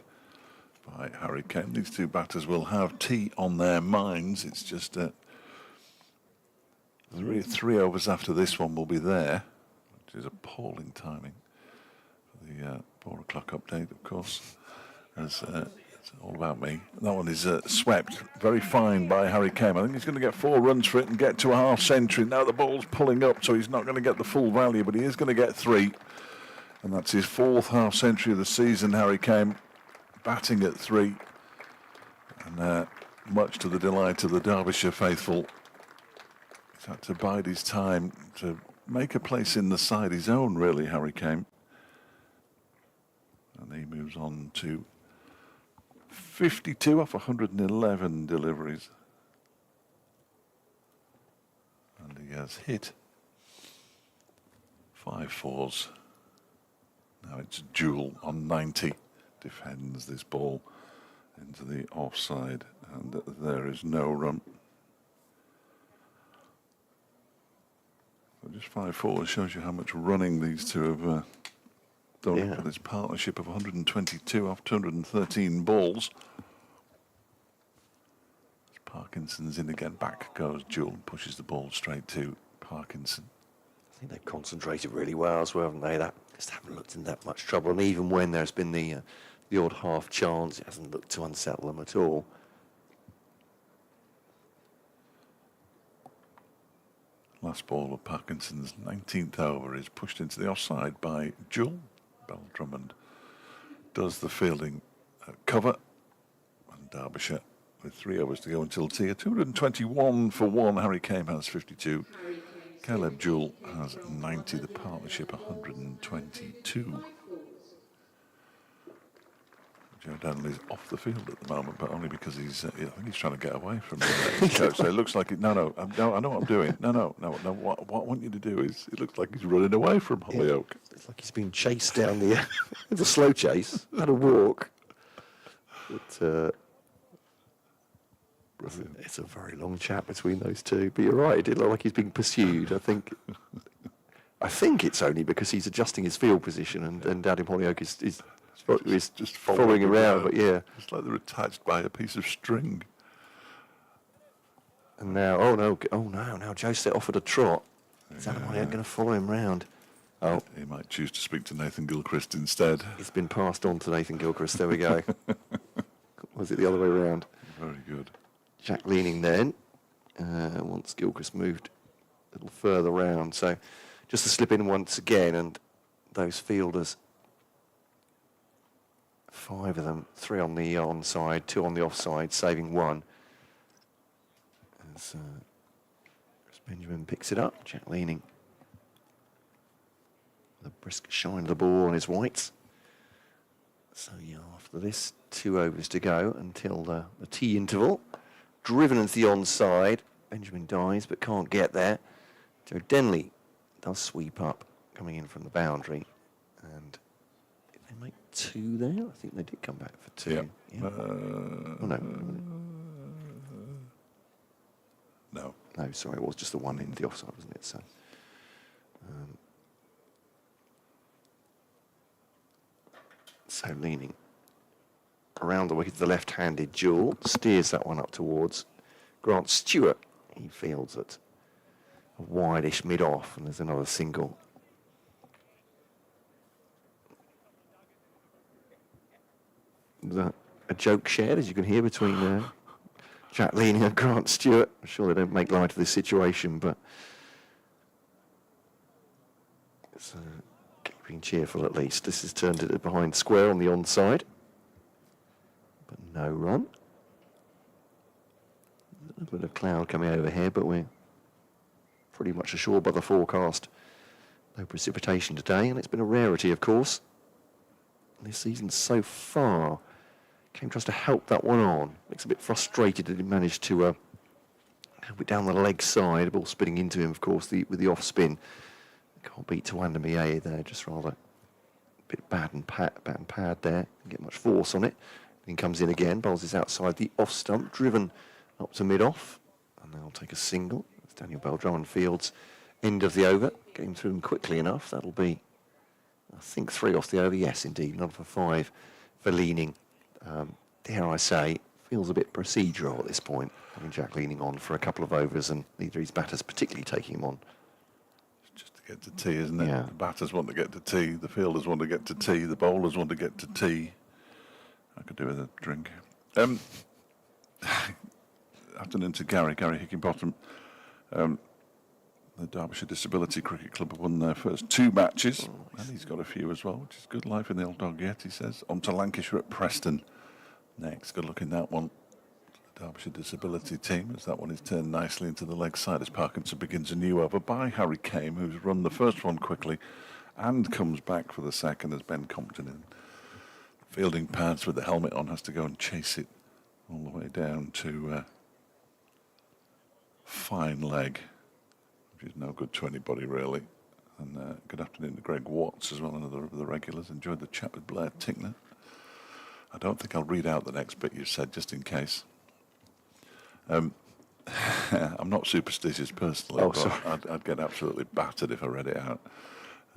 by Harry Kane. These two batters will have tea on their minds. It's just three overs after this one will be there, which is appalling timing for the 4 o'clock update, of course. As it's all about me. That one is swept very fine by Harry Kane. I think he's going to get 4 runs for it and get to a half century. Now the ball's pulling up, so he's not going to get the full value, but he is going to get 3. And that's his 4th half century of the season, Harry Kane, batting at 3. And much to the delight of the Derbyshire faithful, he's had to bide his time to make a place in the side his own, really, Harry Kane. And he moves on to 52 off 111 deliveries. And he has hit 5 fours. Now it's Jewell on 90. Defends this ball into the offside. And there is no run. So just 5 fours shows you how much running these two have done for this partnership of 122 off 213 balls. Parkinson's in again. Back goes Jewell and pushes the ball straight to Parkinson. I think they've concentrated really well as well, haven't they? That just haven't looked in that much trouble. And even when there's been the odd half chance, it hasn't looked to unsettle them at all. Last ball of Parkinson's 19th over is pushed into the offside by Jewell. Bell Drummond does the fielding cover. And Derbyshire, with 3 overs to go until tea, 221 for 1. Harry Kane has 52. Caleb Jewell has 90. The partnership 122. Joe Danley's off the field at the moment, but only because he's. I think he's trying to get away from the coach. So it looks like I know what I'm doing. No. What I want you to do is, it looks like he's running away from Hollyoake. It's like he's been chased down the. It's a slow chase, not a walk. But it's a very long chat between those two. But you're right; it did look like he's being pursued. I think it's only because he's adjusting his field position, and Adam Hollyoake is just following around. But yeah, it's like they're attached by a piece of string. And now, now Joe set off at a trot. Is Adam Hollyoake going to follow him round? Oh, he might choose to speak to Nathan Gilchrist instead. It's been passed on to Nathan Gilchrist. There we go. Was it the other way around? Very good. Jack leaning then. Once Gilchrist moved a little further round. So just to slip in once again, and those fielders, 5 of them, 3 on the onside, 2 on the offside, saving 1. As Chris Benjamin picks it up, Jack leaning. The brisk shine of the ball on his whites. So yeah, after this, 2 overs to go until the tea interval. Driven into the onside. Benjamin dives but can't get there. Joe Denley does sweep up, coming in from the boundary. And did they make 2 there? I think they did come back for 2. Yeah. No. No, sorry, it was just the one in the offside, wasn't it? So, so leaning around the wicket, the left-handed Jewell steers that one up towards Grant Stewart. He fields at a wide-ish mid-off, and there's another single. There's a joke shared, as you can hear, between Jack Leaning and Grant Stewart. I'm sure they don't make light of this situation, but it's keeping cheerful at least. This has turned it behind square on the onside, but no run. A little bit of cloud coming overhead, but we're pretty much assured by the forecast no precipitation today, and it's been a rarity, of course, this season so far. Came tries to help that one on. Looks a bit frustrated that he managed to help it down the leg side. Ball spinning into him, of course, with the off spin. Can't beat Tawanda Miye there, just rather a bit bad and pad there. Didn't get much force on it. Then comes in again, bowls is outside the off stump, driven up to mid-off. And they'll take a single. It's Daniel Bell-Drummond fields end of the over. Getting through them quickly enough. That'll be, I think, 3 off the over. Yes, indeed. None for 5 for Leaning. Dare I say, feels a bit procedural at this point, having Jack Leaning on for a couple of overs and neither of his batters particularly taking him on. It's just to get to tee, isn't it? Yeah. The batters want to get to tee, the fielders want to get to tee, the bowlers want to get to tee. I could do with a drink. Afternoon to Gary Hickinbottom. The Derbyshire Disability Cricket Club have won their first 2 matches, and he's got a few as well, which is good life in the old dog yet, he says. On to Lancashire at Preston next. Good luck in that one. The Derbyshire Disability team, as that one is turned nicely into the leg side as Parkinson begins a new over by Harry Kane, who's run the first one quickly and comes back for the second as Ben Compton in fielding pads with the helmet on has to go and chase it all the way down to fine leg, which is no good to anybody really. And good afternoon to Greg Watts as well, another of the regulars. Enjoyed the chat with Blair Tickner. I don't think I'll read out the next bit you said, just in case. I'm not superstitious personally, but I'd get absolutely battered if I read it out.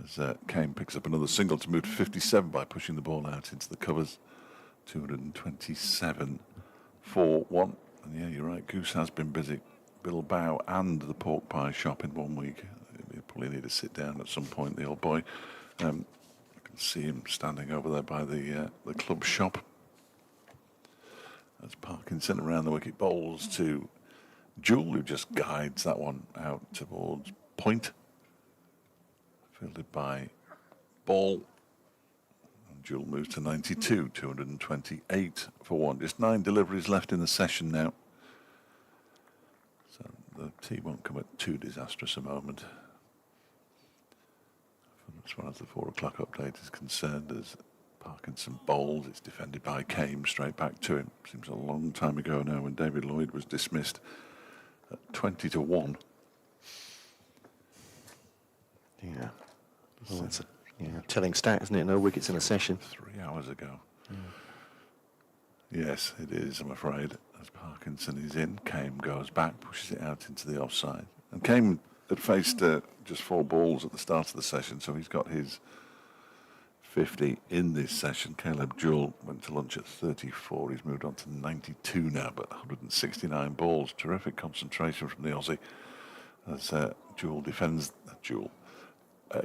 As Kane picks up another single to move to 57 by pushing the ball out into the covers. 227 for 1. And yeah, you're right, Goose has been busy. Bilbao and the pork pie shop in 1 week. He'll probably need to sit down at some point, the old boy. I can see him standing over there by the club shop. As Parkinson around the wicket bowls to Jewell, who just guides that one out towards point. Fielded by Ball. And Jewell moves to 92, 228 for 1. Just 9 deliveries left in the session now. So the tea won't come at too disastrous a moment. As far as the 4 o'clock update is concerned, as Parkinson bowls, it's defended by Kane straight back to him. Seems a long time ago now when David Lloyd was dismissed at 20 to 1. Yeah. Well, that's a telling stat, isn't it? No wickets in a session. 3 hours ago. Yes, it is, I'm afraid. As Parkinson is in, Kane goes back, pushes it out into the offside. And Kane had faced just 4 balls at the start of the session, so he's got his 50 in this session. Caleb Jewell went to lunch at 34. He's moved on to 92 now, but 169 balls. Terrific concentration from the Aussie as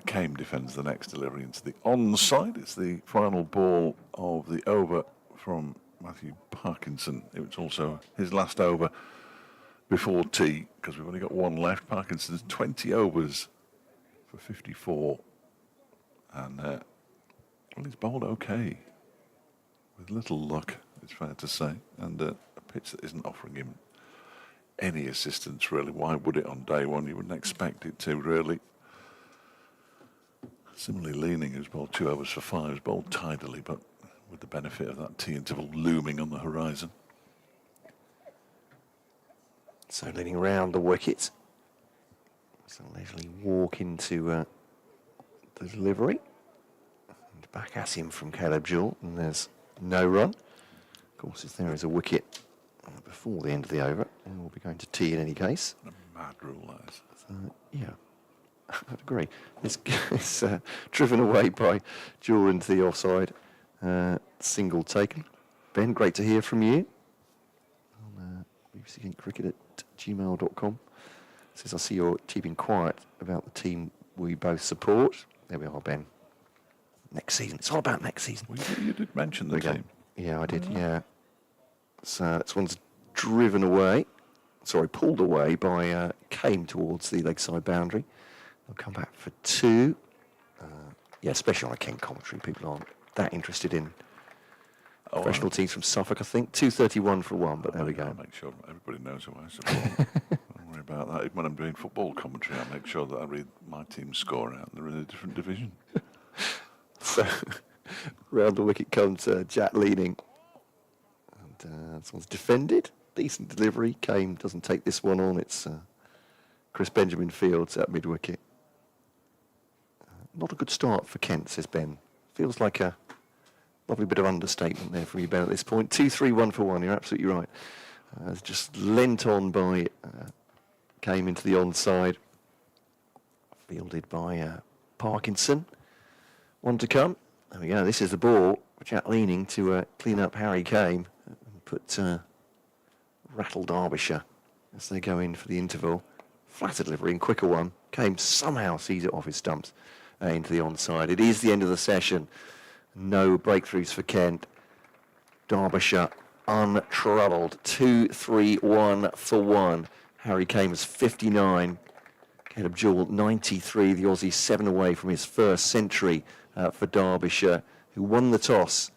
Kane defends the next delivery into the onside. It's the final ball of the over from Matthew Parkinson. It was also his last over before tea, because we've only got 1 left. Parkinson's 20 overs for 54. And, well, he's bowled okay. With little luck, it's fair to say. And a pitch that isn't offering him any assistance, really. Why would it on day one? You wouldn't expect it to, really. Similarly, Leaning, who's bowled 2 overs for 5, has bowled tidily, but with the benefit of that tea interval looming on the horizon. So leaning round the wicket. So leisurely walk into the delivery. And back at him from Caleb Jewell, and there's no run. Of course, if there is a wicket before the end of the over, and we'll be going to tea in any case. What a mad rule that is. Yeah, I'd agree. It's driven away by Jewell into the offside. Single taken. Ben, great to hear from you. We'll be cricket@gmail.com. Says, I see you're keeping quiet about the team we both support. There we are, Ben. Next season. It's all about next season. Well, you did mention the team. Yeah, I did, yeah. So this one's driven away. Sorry, pulled away by Kane towards the leg side boundary. They'll come back for 2. Yeah, especially on a Ken commentary. People aren't that interested in professional teams from Suffolk, I think. 2:31 for 1, but there we go. I'll make sure everybody knows who I support. Don't worry about that. Even when I'm doing football commentary, I make sure that I read my team's score out. They're in a different division. So, round the wicket comes Jack leaning. And this one's defended. Decent delivery. Kane doesn't take this one on. It's Chris Benjamin Fields at mid-wicket. Not a good start for Kent, says Ben. Feels like a lovely bit of understatement there from you, Ben, at this point. 2-3-1 for 1. You're absolutely right. It's just lent on by came into the onside. Fielded by Parkinson. 1 to come. There we go. This is the ball. Jack leaning to clean up Harry Kane and put rattle Derbyshire as they go in for the interval. Flatter delivery and quicker one. Kane somehow sees it off his stumps into the onside. It is the end of the session. No breakthroughs for Kent. Derbyshire untroubled. 2-3-1 for 1. Harry Kane was 59. Caleb Jewell 93. The Aussie 7 away from his first century for Derbyshire, who won the toss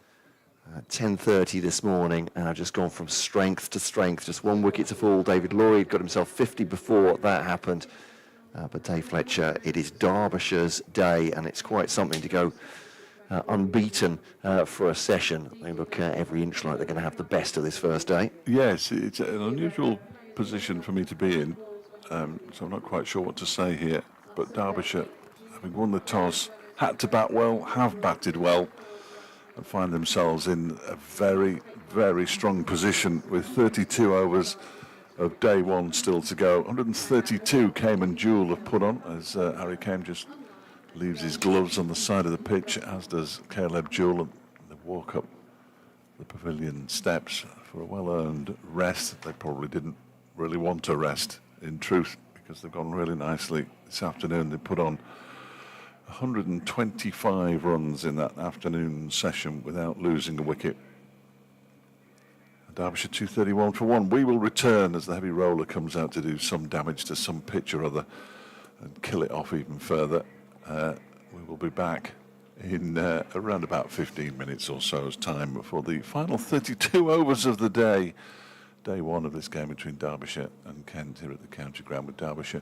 at 10:30 this morning and have just gone from strength to strength. Just 1 wicket to fall. David Lloyd got himself 50 before that happened. But Dave Fletcher, it is Derbyshire's day, and it's quite something to go unbeaten for a session. They look every inch like they're going to have the best of this first day. Yes, it's an unusual position for me to be in, so I'm not quite sure what to say here. But Derbyshire, having won the toss, had to bat well, have batted well, and find themselves in a very, very strong position with 32 overs of day 1 still to go. 132 Kane and Jewell have put on as Harry Kane just leaves his gloves on the side of the pitch, as does Caleb Jewell, and they walk up the pavilion steps for a well-earned rest. They probably didn't really want to rest, in truth, because they've gone really nicely this afternoon. They put on 125 runs in that afternoon session without losing a wicket. Derbyshire 2:31 for 1. We will return as the heavy roller comes out to do some damage to some pitch or other and kill it off even further. We will be back in around about 15 minutes or so's time for the final 32 overs of the day. Day 1 of this game between Derbyshire and Kent here at the County Ground, with Derbyshire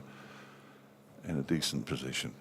in a decent position.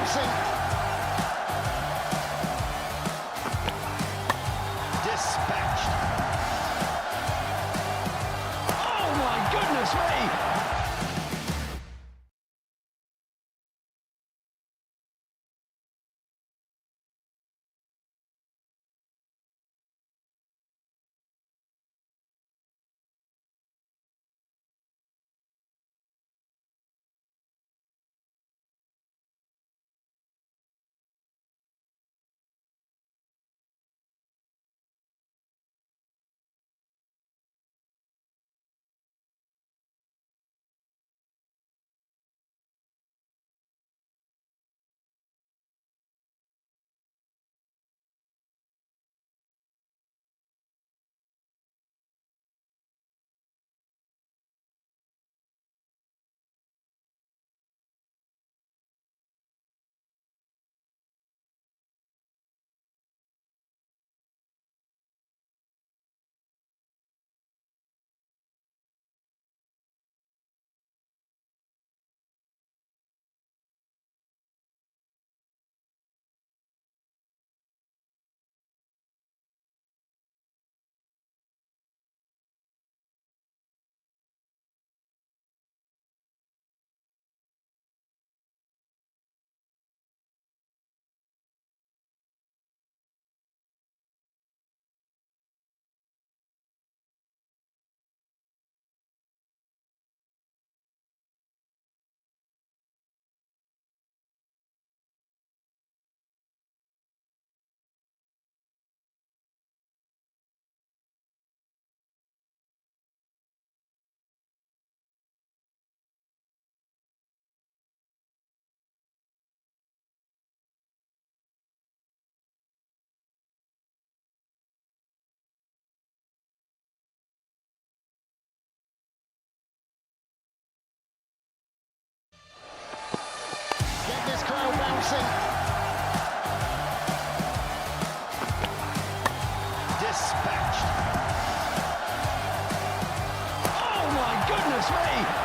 bouncing. Dispatched. Oh my goodness me! Get this crowd bouncing. Dispatched. Oh my goodness me!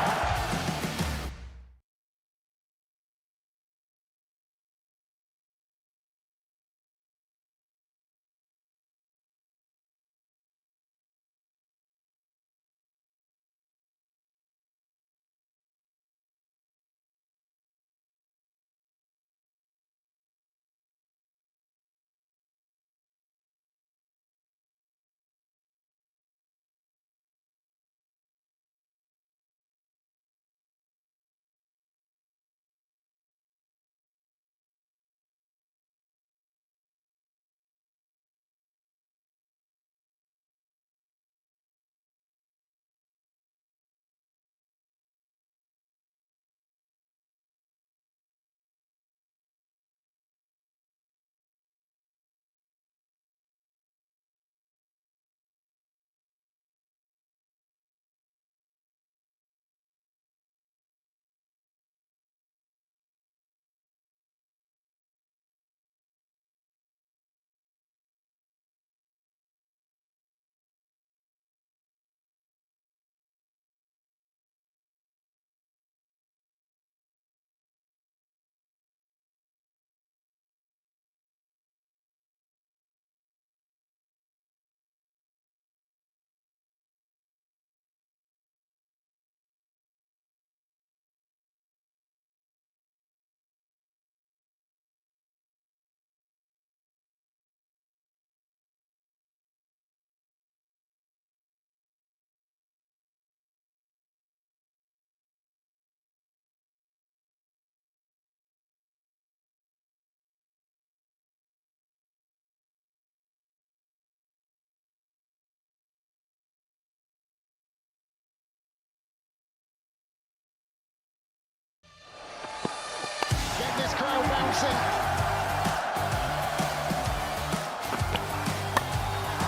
Get this crowd bouncing.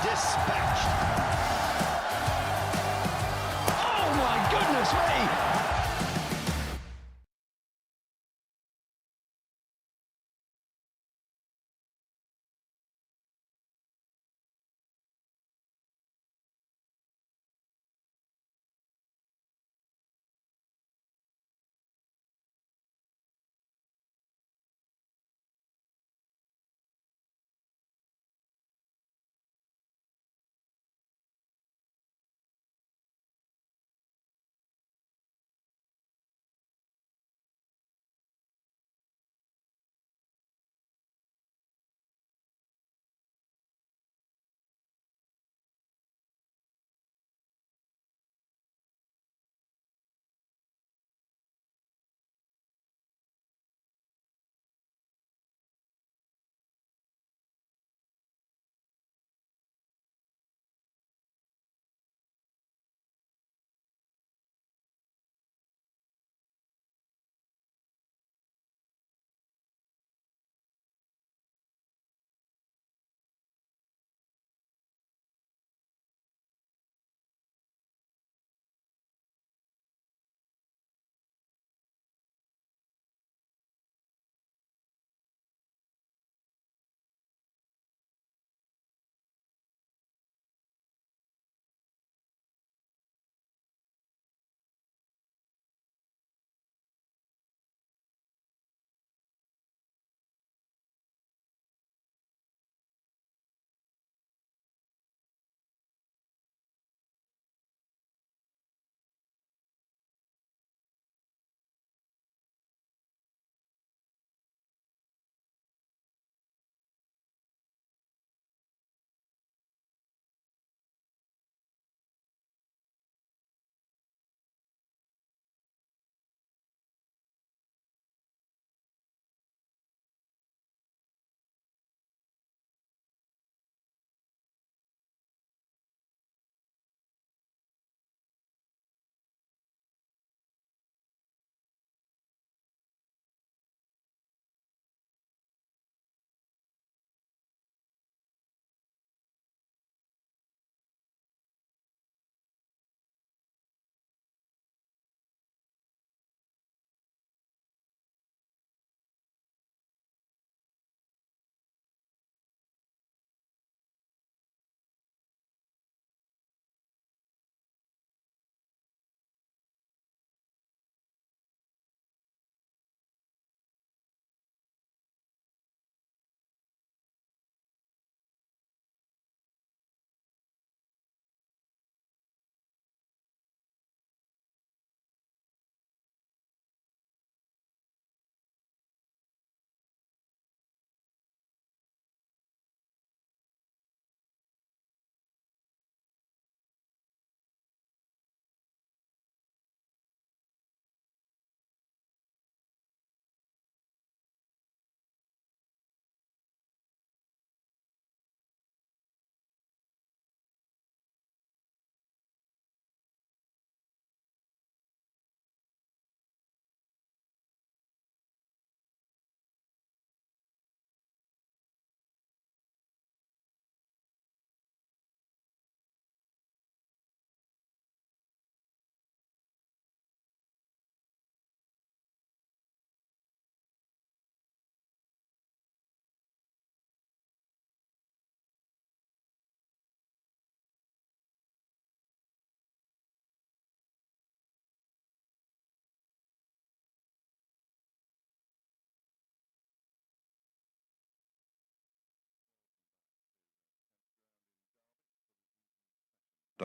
Dispatched. Oh my goodness me!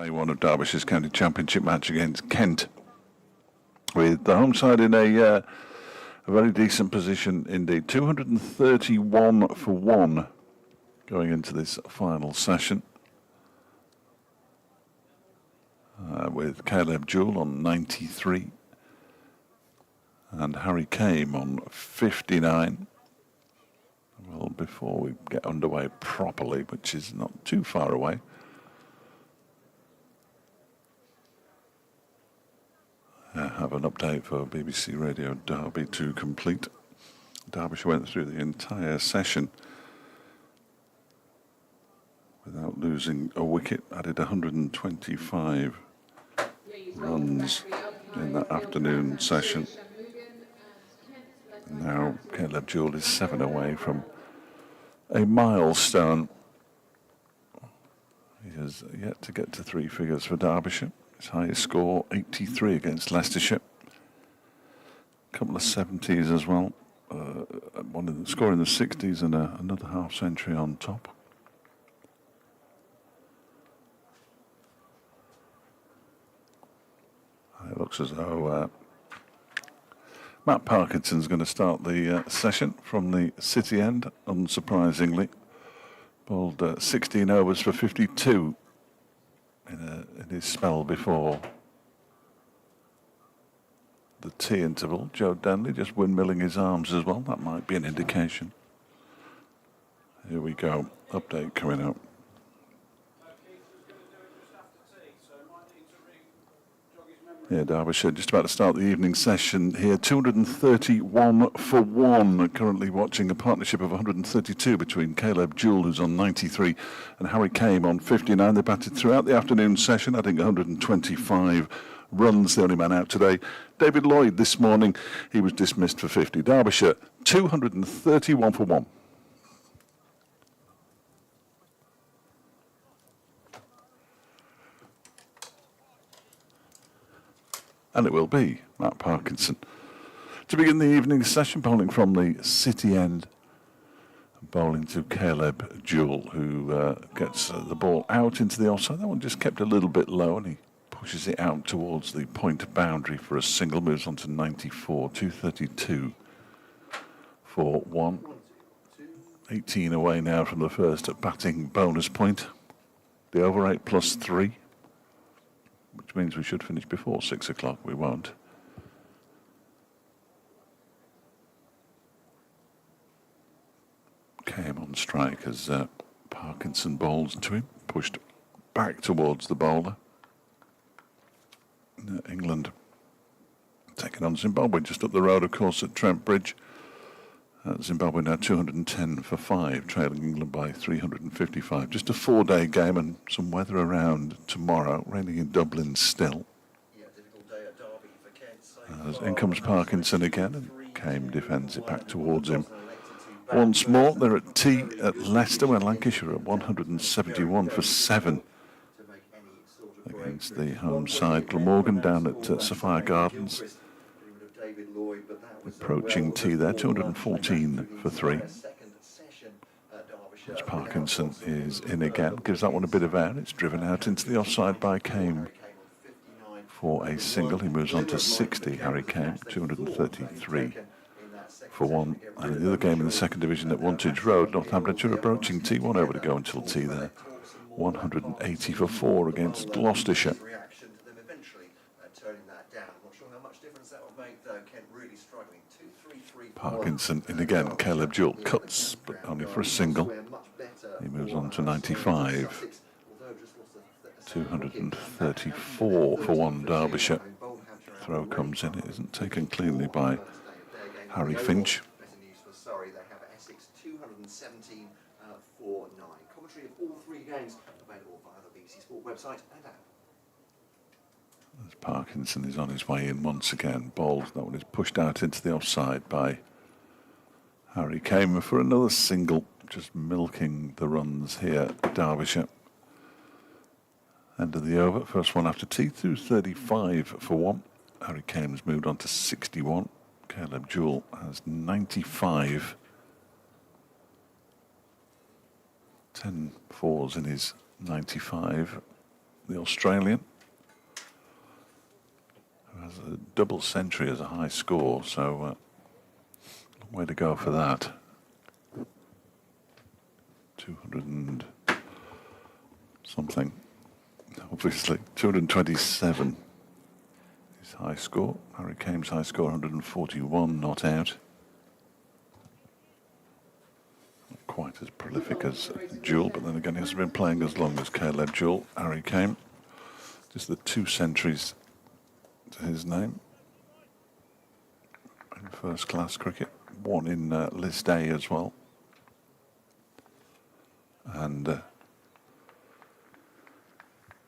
Day one of Derbyshire's County Championship match against Kent, with the home side in a very decent position indeed. 231 for 1 going into this final session, with Caleb Jewell on 93 and Harry Kane on 59. Well, before we get underway properly, which is not too far away, I have an update for BBC Radio Derby to complete. Derbyshire went through the entire session without losing a wicket, added 125 runs in that afternoon session. And now Caleb Jewell is 7 away from a milestone. He has yet to get to 3 figures for Derbyshire. His highest score, 83 against Leicestershire. A couple of 70s as well. One in the score in the 60s and another half century on top. It looks as though Matt Parkinson's going to start the session from the City end, unsurprisingly. Bowled 16 overs for 52 in his spell before the tea interval. Joe Denley just windmilling his arms as well. That might be an indication. Here we go. Update coming up. Yeah, Derbyshire just about to start the evening session here. 231 for 1. Currently watching a partnership of 132 between Caleb Jewell, who's on 93, and Harry Kane on 59. They batted throughout the afternoon session, adding 125 runs. The only man out today, David Lloyd, this morning. He was dismissed for 50. Derbyshire, 231 for 1. And it will be Matt Parkinson to begin the evening session, bowling from the City end, bowling to Caleb Jewell, who gets the ball out into the offside. That one just kept a little bit low, and he pushes it out towards the point boundary for a single. Moves on to 94, 232 for 1. 18 away now from the first batting bonus point. The over 8 plus 3. Which means we should finish before 6 o'clock. We won't. Came on strike as Parkinson bowls to him, pushed back towards the bowler. England taking on Zimbabwe just up the road, of course, at Trent Bridge. Zimbabwe now 210 for 5, trailing England by 355. Just a 4-day game and some weather around tomorrow. Raining in Dublin still. As in comes Parkinson again, and Kane defends it back towards him. Once more, they're at tea at Leicester, where Lancashire are at 171 for 7 against the home side. Glamorgan down at Sophia Gardens. Approaching tea there, 214 for 3. As Parkinson is in again, gives that one a bit of air. It's driven out into the offside by Kane for a single. He moves on to 60, Harry Kane, 233 for 1. And in the other game in the second division at Wantage Road, Northamptonshire approaching tea, 1 over to go until tea there. 180 for 4 against Gloucestershire. Parkinson in again. Caleb Jewell cuts, but only for a single. He moves on to 95. 234 for 1 Derbyshire. Throw comes in. It isn't taken cleanly by Harry Finch. Commentary of all 3 games available via the BBC Sport website and app. As Parkinson is on his way in once again, bowled. That one is pushed out into the offside by Harry Kane for another single, just milking the runs here at Derbyshire. End of the over, first one after tea, 235 for 1. Harry Kane's moved on to 61. Caleb Jewell has 95. 10 fours in his 95. the Australian, who has a double century as a high score, so long way to go for that. 200 and something, obviously. 227 his high score. Harry Kane's high score 141, not out. Not quite as prolific as Jewell, but then again he hasn't been playing as long as Caleb Jewell. Harry Kane, just the 2 centuries to his name in first class cricket. 1 in List A as well. And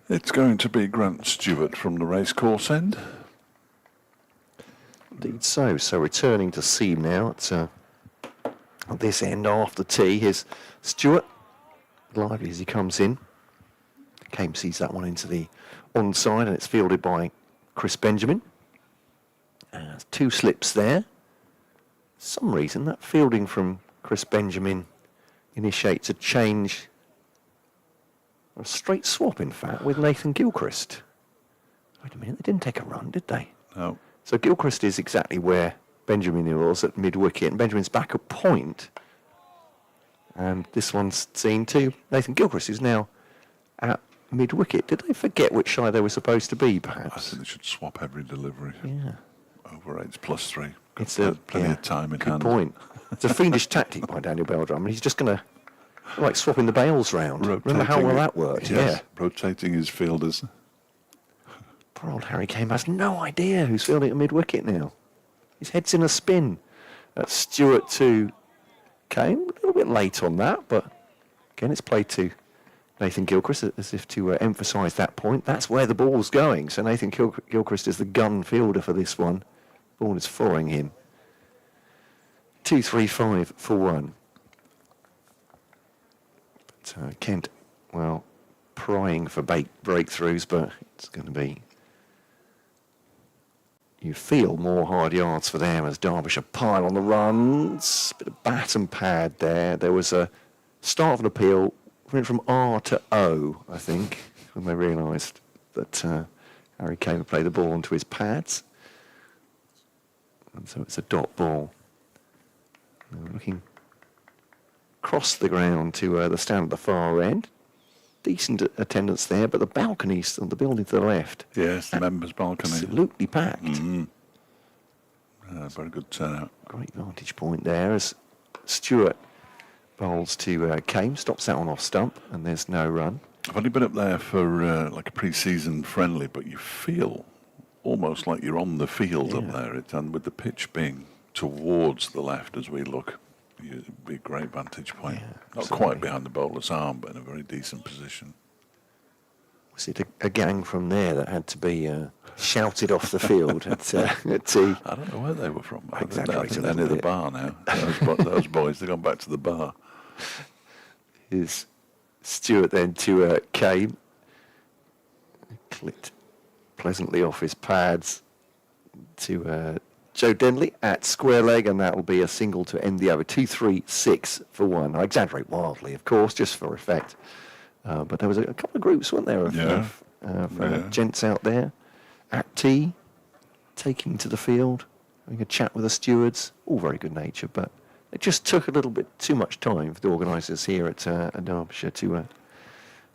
it's going to be Grant Stewart from the racecourse end. Indeed so. So returning to seam now at this end after tea. Here's Stewart, lively as he comes in. Kane sees that one into the onside, and it's fielded by Chris Benjamin. 2 slips there. For some reason that fielding from Chris Benjamin initiates a change, a straight swap in fact, with Nathan Gilchrist. Wait a minute, they didn't take a run, did they? No. So Gilchrist is exactly where Benjamin was at mid-wicket, and Benjamin's back at point. And this one's seen to Nathan Gilchrist, who's now at mid-wicket. Did they forget which side they were supposed to be, perhaps? I think they should swap every delivery. Yeah. Over 8 plus 3. It's Plenty of time in good hand. point. It's a fiendish tactic by Daniel Beldrum. He's just going to, like, swapping the bails round. Remember how well that worked? Yes, Yeah. rotating his fielders. Poor old Harry Kane has no idea who's fielding at mid-wicket now. His head's in a spin. That's Stewart to Kane. A little bit late on that, but again, it's played to Nathan Gilchrist as if to emphasise that point. That's where the ball's going. So Nathan Gilchrist is the gun fielder for this one. Ball is following him. 2-3-5 for 1. But Kent, well, prying for breakthroughs, but it's going to be, you feel, more hard yards for them as Derbyshire pile on the runs. Bit of bat and pad there. There was a start of an appeal, went from R to O, I think, when they realised that Harry Kane would play the ball onto his pads. And so it's a dot ball. Looking across the ground to the stand at the far end. Decent attendance there, but the balconies on the building to the left. Yes, the members' balcony. Absolutely packed. Mm-hmm. Very good turnout. Great vantage point there as Stewart bowls to Kane, stops that one off stump, and there's no run. I've only been up there for like a pre-season friendly, but you feel almost like you're on the field up there. And with the pitch being towards the left as we look, it'd be a great vantage point. Yeah, not quite behind the bowler's arm, but in a very decent position. Was it a gang from there that had to be shouted off the field at tea? I don't know where they were from. I think Exaggerated they're a near little the bit. bar now. Those boys, they've gone back to the bar. Is Stewart then to Kane. Clicked pleasantly off his pads to Joe Denley at square leg, and that will be a single to end the over. 2-3-6 for 1. I exaggerate wildly, of course, just for effect. But there was a couple of groups, weren't there, of gents out there at tea, taking to the field, having a chat with the stewards. All very good nature, but it just took a little bit too much time for the organisers here at Derbyshire to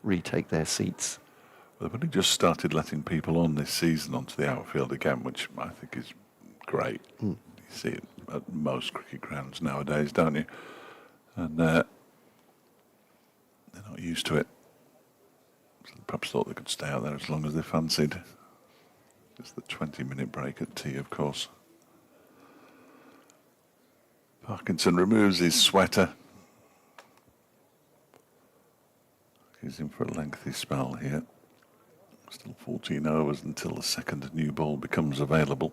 retake their seats. They've only just started letting people on this season onto the outfield again, which I think is great. You see it at most cricket grounds nowadays, don't you? And they're not used to it. So they perhaps thought they could stay out there as long as they fancied. Just the 20-minute break at tea, of course. Parkinson removes his sweater. He's in for a lengthy spell here. Still 14 overs until the second new ball becomes available.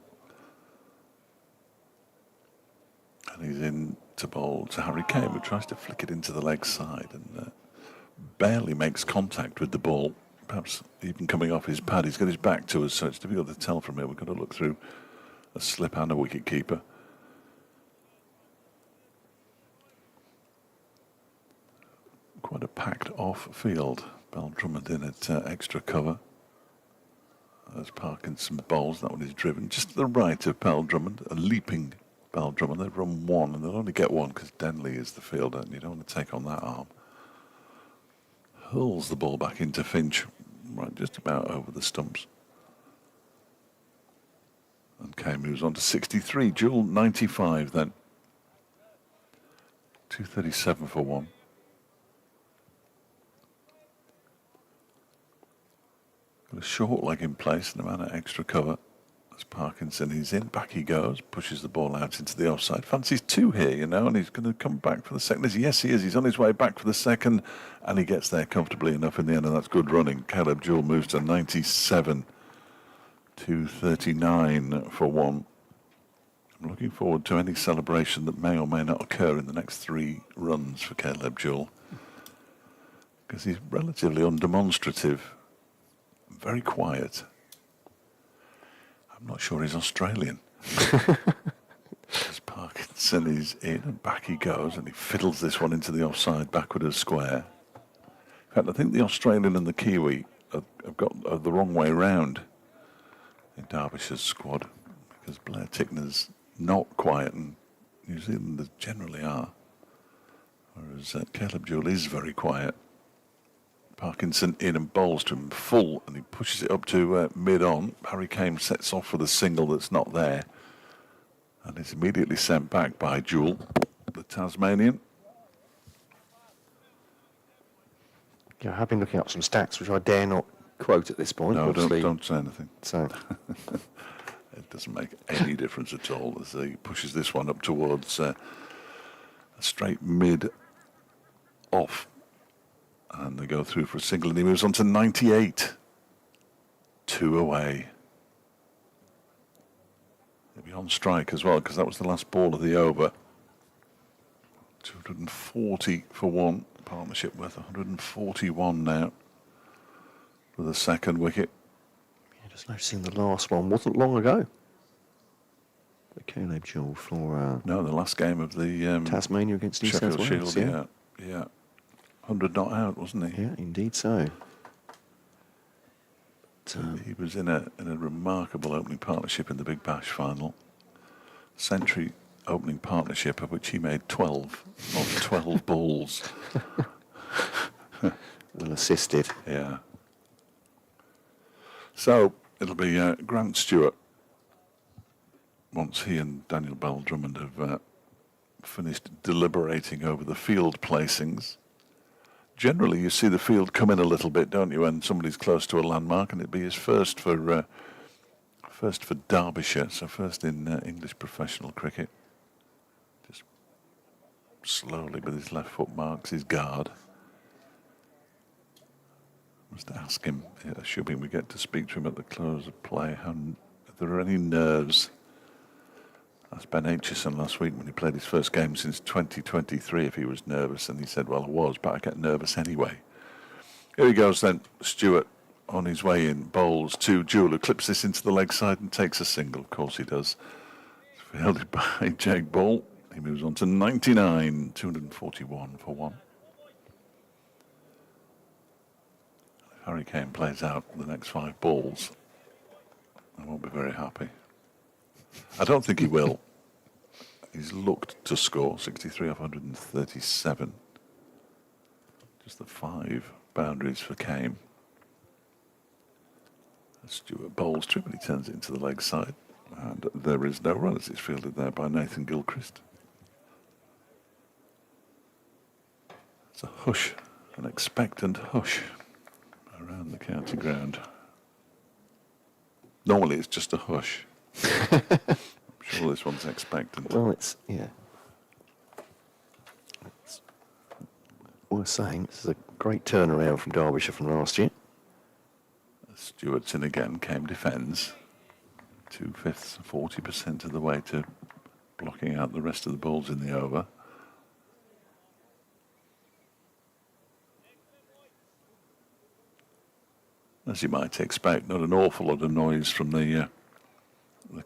And he's in to bowl to Harry Kane, who tries to flick it into the leg side and barely makes contact with the ball, perhaps even coming off his pad. He's got his back to us, so it's difficult to tell from here. We've got to look through a slip and a wicket keeper. Quite a packed off off field. Bell Drummond in at extra cover. As Parkinson bowls, that one is driven just to the right of Bell Drummond, a leaping Bell Drummond. They've run one, and they'll only get one because Denley is the fielder, and you don't want to take on that arm. Hurls the ball back into Finch, right just about over the stumps. And Kane moves on to 63. Jewell 95 then. 237 for one. Got a short leg in place and a man at extra cover. As Parkinson is in, back he goes, pushes the ball out into the offside. Fancies two here, you know, and he's going to come back for the second. Yes, he is. He's on his way back for the second, and he gets there comfortably enough in the end, and that's good running. Caleb Jewell moves to 97. 239 for one. I'm looking forward to any celebration that may or may not occur in the next 3 runs for Caleb Jewell, because he's relatively undemonstrative, very quiet. I'm not sure he's Australian. As Parkinson is in and back he goes, and he fiddles this one into the offside backward of square. In fact, I think the Australian and the Kiwi have got the wrong way round in Derbyshire's squad, because Blair Tickner's not quiet and New Zealanders generally are, whereas Caleb Jewell is very quiet. Parkinson in and bowls to him full, and he pushes it up to mid-on. Harry Kane sets off with a single that's not there, and is immediately sent back by Jewell, the Tasmanian. Yeah, I have been looking up some stats, which I dare not quote at this point. No, don't say anything. So it doesn't make any difference at all as he pushes this one up towards a straight mid-off. And they go through for a single, and he moves on to 98. 2 away. He'll be on strike as well, because that was the last ball of the over. 240 for one. Partnership worth 141 now for the second wicket. yeah, just noticing the last one wasn't long ago. The Caleb Jewell for No, the last game of the Tasmania against New South Sheffield Wales. Shield, yeah. 100 not out, wasn't he? Yeah, indeed so. He was in a remarkable opening partnership in the Big Bash final. Century opening partnership, of which he made 12 of 12 balls. Well assisted. Yeah. So it'll be Grant Stewart, once he and Daniel Bell Drummond have finished deliberating over the field placings. Generally, you see the field come in a little bit, don't you, when somebody's close to a landmark, and it'd be his first for Derbyshire, so first in English professional cricket. Just slowly with his left foot marks his guard. Must ask him, assuming we get to speak to him at the close of play, if there are any nerves. Asked Ben Aitchison last week when he played his first game since 2023 if he was nervous, and he said, well, I was, but I get nervous anyway. Here he goes then, Stewart on his way in, bowls to Jewell, who clips this into the leg side and takes a single. Of course he does. It's fielded by Jake Ball. He moves on to 99, 241 for one. If Harry Kane plays out the next 5 balls, I won't be very happy. I don't think he will. He's looked to score 63 off 137. Just the 5 boundaries for Kane. Stewart bowls to him, and he turns it into the leg side. And there is no run as it's fielded there by Nathan Gilchrist. It's a hush, an expectant hush around the county ground. Normally it's just a hush. I'm sure this one's expectant. Well, it's worth saying this is a great turnaround from Derbyshire from last year. Stewart's in again. Kane defends 2/5, 40% of the way to blocking out the rest of the balls in the over. As you might expect, not an awful lot of noise from the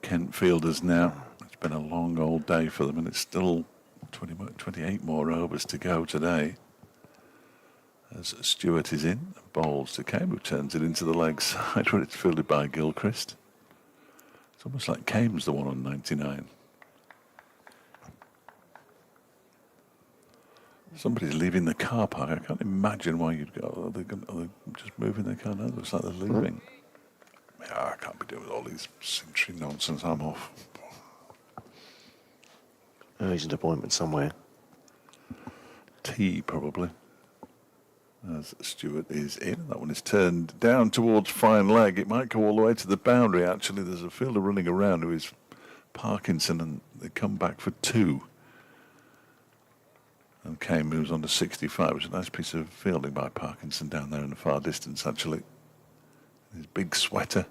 Kent fielders now. It's been a long old day for them, and it's still 28 more overs to go today. As Stewart is in, bowls to Kane, who turns it into the leg side where it's fielded by Gilchrist. It's almost like Kane's the one on 99. Somebody's leaving the car park. I can't imagine why you'd go. Are they just moving their car now? It looks like they're leaving. Yeah, I can't be doing all these century nonsense. I'm off. Urgent appointment somewhere. Tea, probably. As Stewart is in. That one is turned down towards fine leg. It might go all the way to the boundary, actually. There's a fielder running around who is Parkinson, and they come back for 2. And Kane moves on to 65. It was a nice piece of fielding by Parkinson down there in the far distance, actually. His big sweater.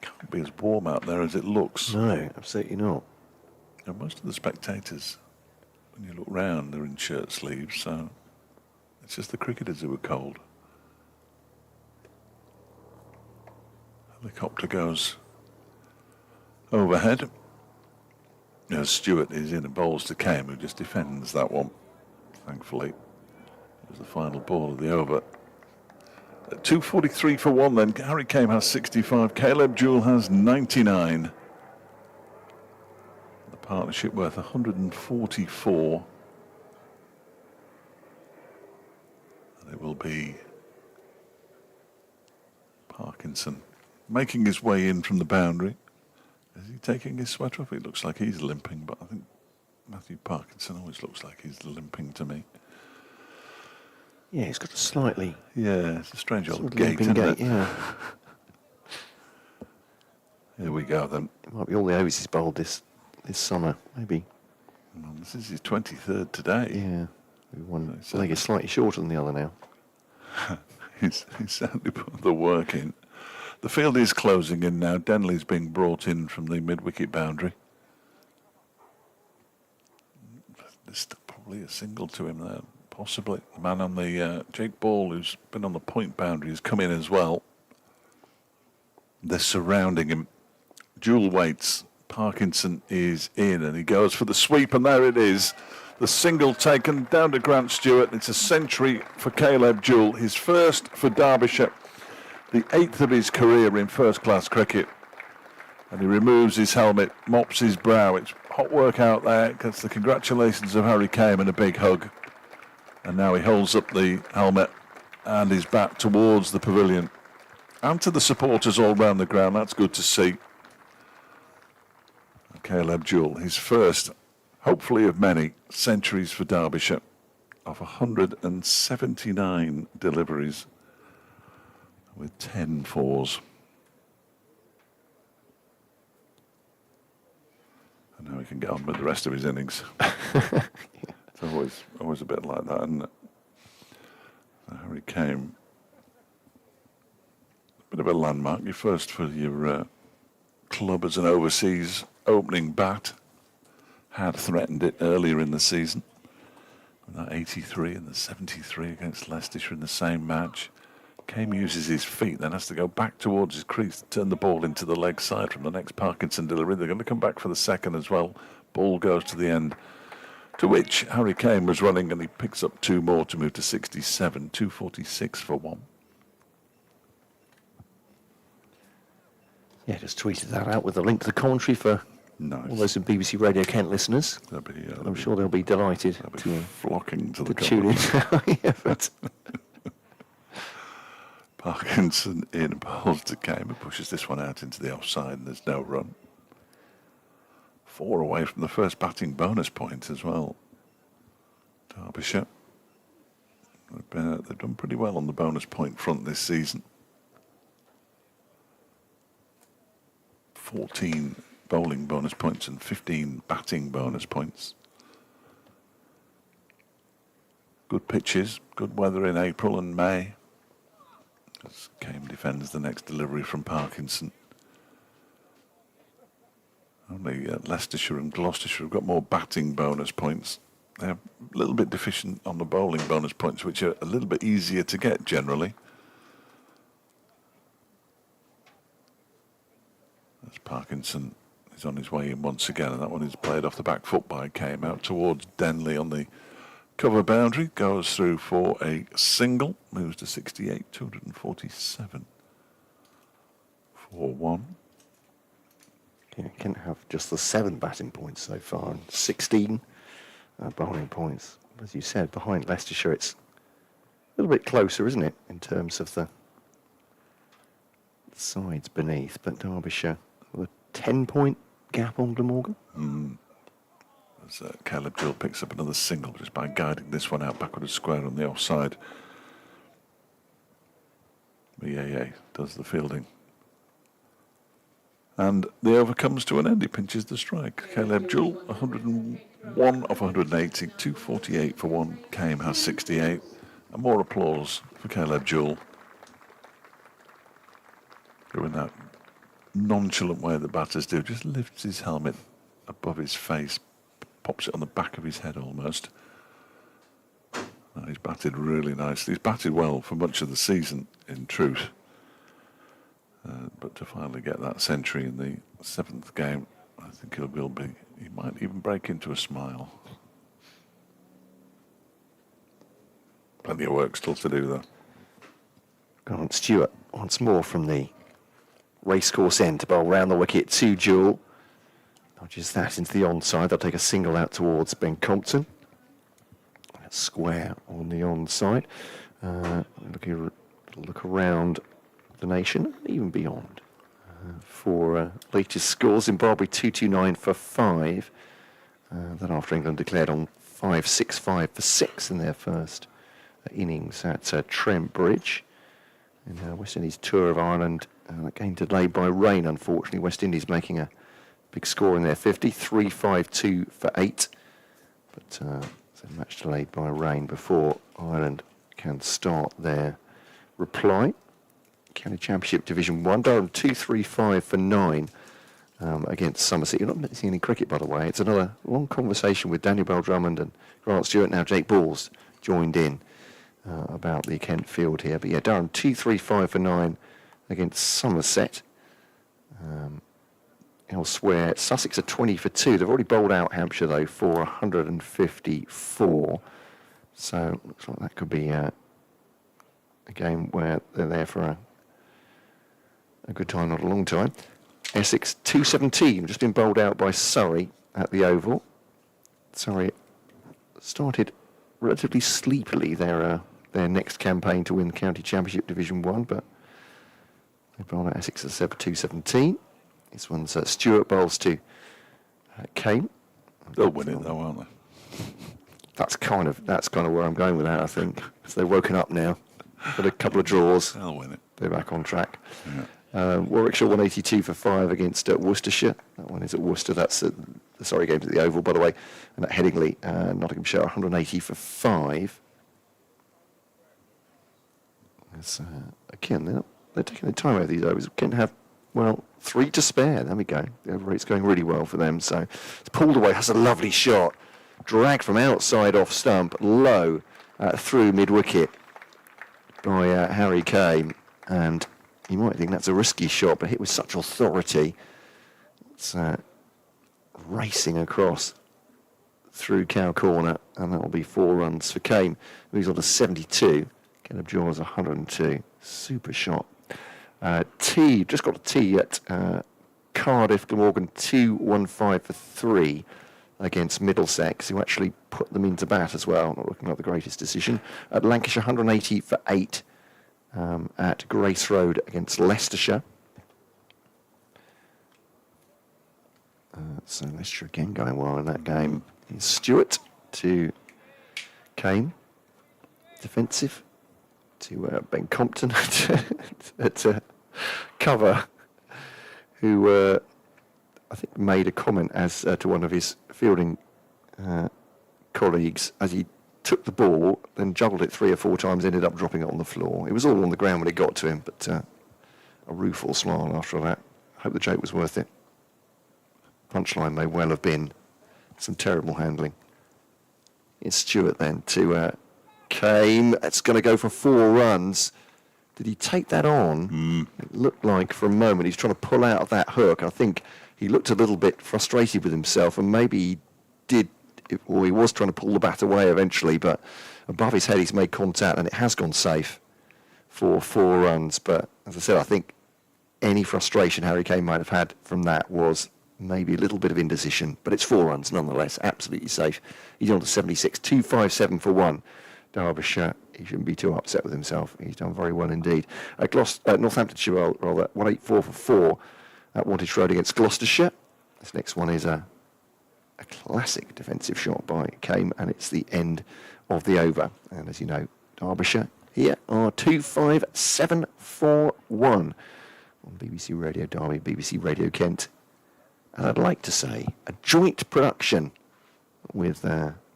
Can't be as warm out there as it looks. No, absolutely not. And most of the spectators, when you look round, they're in shirt sleeves, so it's just the cricketers who are cold. Helicopter goes overhead. As Stewart is in and bowls to Kane, who just defends that one, thankfully. It was the final ball of the over. At 2:43 for 1 then. Harry Kane has 65. Caleb Jewell has 99. The partnership worth 144. And it will be Parkinson making his way in from the boundary. Is he taking his sweater off? It looks like he's limping, but I think Matthew Parkinson always looks like he's limping to me. Yeah, he's got a slightly... Yeah, it's a strange sort old of gait, limping isn't it? gait, yeah. Here we go then. It might be all the overs he's bowled this summer, maybe. Well, this is his 23rd today. Yeah. One So- leg is slightly shorter than the other now. He's certainly put the work in. The field is closing in now. Denley's being brought in from the mid-wicket boundary. There's still probably a single to him there, possibly. The man on the Jake Ball, who's been on the point boundary, has come in as well. They're surrounding him. Jewell waits. Parkinson is in, and he goes for the sweep, and there it is. The single taken down to Grant Stewart. It's a century for Caleb Jewell, his first for Derbyshire, the 8th of his career in first-class cricket. And he removes his helmet, mops his brow. It's hot work out there. Gets the congratulations of Harry Kane and a big hug. And now he holds up the helmet and his bat towards the pavilion. And to the supporters all round the ground. That's good to see. Caleb Jewell, his first, hopefully of many, centuries for Derbyshire, of 179 deliveries with 10 fours. And now he can get on with the rest of his innings. It's always a bit like that, isn't it? So Harry Kane, a bit of a landmark. Your first for your club as an overseas opening bat. Had threatened it earlier in the season. With that 83 and the 73 against Leicestershire in the same match. Kane uses his feet, then has to go back towards his crease to turn the ball into the leg side from the next Parkinson delivery. They're going to come back for the second as well. Ball goes to the end, to which Harry Kane was running, and he picks up 2 more to move to 67, 246 for 1. Yeah, just tweeted that out with a link to the commentary for Nice. all those BBC Radio Kent listeners. I'm sure they'll be delighted they'll be flocking to the tune in. Yeah, but Parkinson in, bowls to Kane, and pushes this one out into the offside, and there's no run. 4 away from the first batting bonus point as well. Derbyshire. They've done pretty well on the bonus point front this season. 14 bowling bonus points and 15 batting bonus points. Good pitches, good weather in April and May. As Kane defends the next delivery from Parkinson. Only Leicestershire and Gloucestershire have got more batting bonus points. They're a little bit deficient on the bowling bonus points, which are a little bit easier to get generally. As Parkinson is on his way in once again, and that one is played off the back foot by Kane out towards Denley on the Cover boundary goes through for a single, moves to 68, 247 for 1. Yeah, Kent have just the 7 batting points so far and 16 bowling points. As you said, behind Leicestershire, it's a little bit closer, isn't it, in terms of the sides beneath. But Derbyshire with a 10-point gap on Glamorgan. As Caleb Jewell picks up another single just by guiding this one out backward and square on the offside. Yeah, does the fielding. And the over comes to an end. He pinches the strike. Caleb Jewell, 101 of 180, 248 for 1. Kane has 68. And more applause for Caleb Jewell. Doing that nonchalant way the batters do. Just lifts his helmet above his face, pops it on the back of his head almost. And he's batted really nicely. He's batted well for much of the season, in truth. But to finally get that century in the 7th game, I think he might even break into a smile. Plenty of work still to do, though. Grant Stewart once more from the racecourse end to bowl round the wicket to Jewell. Dodges that into the onside. They'll take a single out towards Ben Compton. That's square on the onside. Look around the nation, even beyond. For latest scores, Zimbabwe 229 for 5. That after England declared on 5-6-5 for 6 in their first innings at Trent Bridge. In West Indies tour of Ireland, that game delayed by rain, unfortunately. West Indies making a big score in their 50, 3-5-2 for 8. But so match delayed by rain before Ireland can start their reply. County Championship Division 1, Durham 2-3-5 for 9 against Somerset. You're not missing any cricket, by the way. It's another long conversation with Daniel Bell Drummond and Grant Stewart. Now Jake Balls joined in about the Kent field here. But yeah, Durham 2-3-5 for 9 against Somerset. Elsewhere, Sussex are 20 for 2. They've already bowled out Hampshire, though, for 154. So looks like that could be a game where they're there for a good time, not a long time. Essex 217, just been bowled out by Surrey at the Oval. Surrey started relatively sleepily their next campaign to win the County Championship Division 1, but they bowled out Essex at 217. This one's Stewart bowls to Kane. They'll win it though, aren't they? That's kind of where I'm going with that, I think. So they've woken up now. Got a couple of draws. They'll win it. They're back on track. Yeah. Warwickshire 182 for 5 against Worcestershire. That one is at Worcester. That's the game's at the Oval, by the way. And at Headingley, Nottinghamshire 180 for 5. Again, they're taking the time out of these overs. Can have 3 to spare. There we go. The over rate's going really well for them. So it's pulled away. That's a lovely shot. Dragged from outside off stump, low through mid-wicket by Harry Kane. And you might think that's a risky shot, but hit with such authority. It's racing across through Cow Corner, and that will be 4 runs for Kane. Moves on to 72. Caleb Jewell is 102. Super shot. Just got a tee at Cardiff. Glamorgan 215 for 3 against Middlesex, who actually put them into bat as well. Not looking like the greatest decision. At Lancashire 180 for 8 at Grace Road against Leicestershire. So Leicestershire again going well in that game. Stewart to Kane. Defensive to Ben Compton at cover, who I think made a comment as to one of his fielding colleagues as he took the ball, then juggled it 3 or 4 times, ended up dropping it on the floor. It was all on the ground when it got to him, but a rueful smile after that. I hope the joke was worth it. Punchline may well have been some terrible handling. It's Stewart then to Kane. It's going to go for 4 runs. Did he take that on? It looked like for a moment he's trying to pull out of that hook. I think he looked a little bit frustrated with himself, and maybe he did he was trying to pull the bat away eventually, but above his head he's made contact and it has gone safe for 4 runs. But as I said, I think any frustration Harry Kane might have had from that was maybe a little bit of indecision, but it's 4 runs nonetheless, absolutely safe. He's on to 76, 257 for 1. Derbyshire, he shouldn't be too upset with himself. He's done very well indeed. Northamptonshire, rather, 184 for 4 at Wantage Road against Gloucestershire. This next one is a classic defensive shot by Kane, and it's the end of the over. And as you know, Derbyshire here are 257 for 1 on BBC Radio Derby, BBC Radio Kent. And I'd like to say a joint production with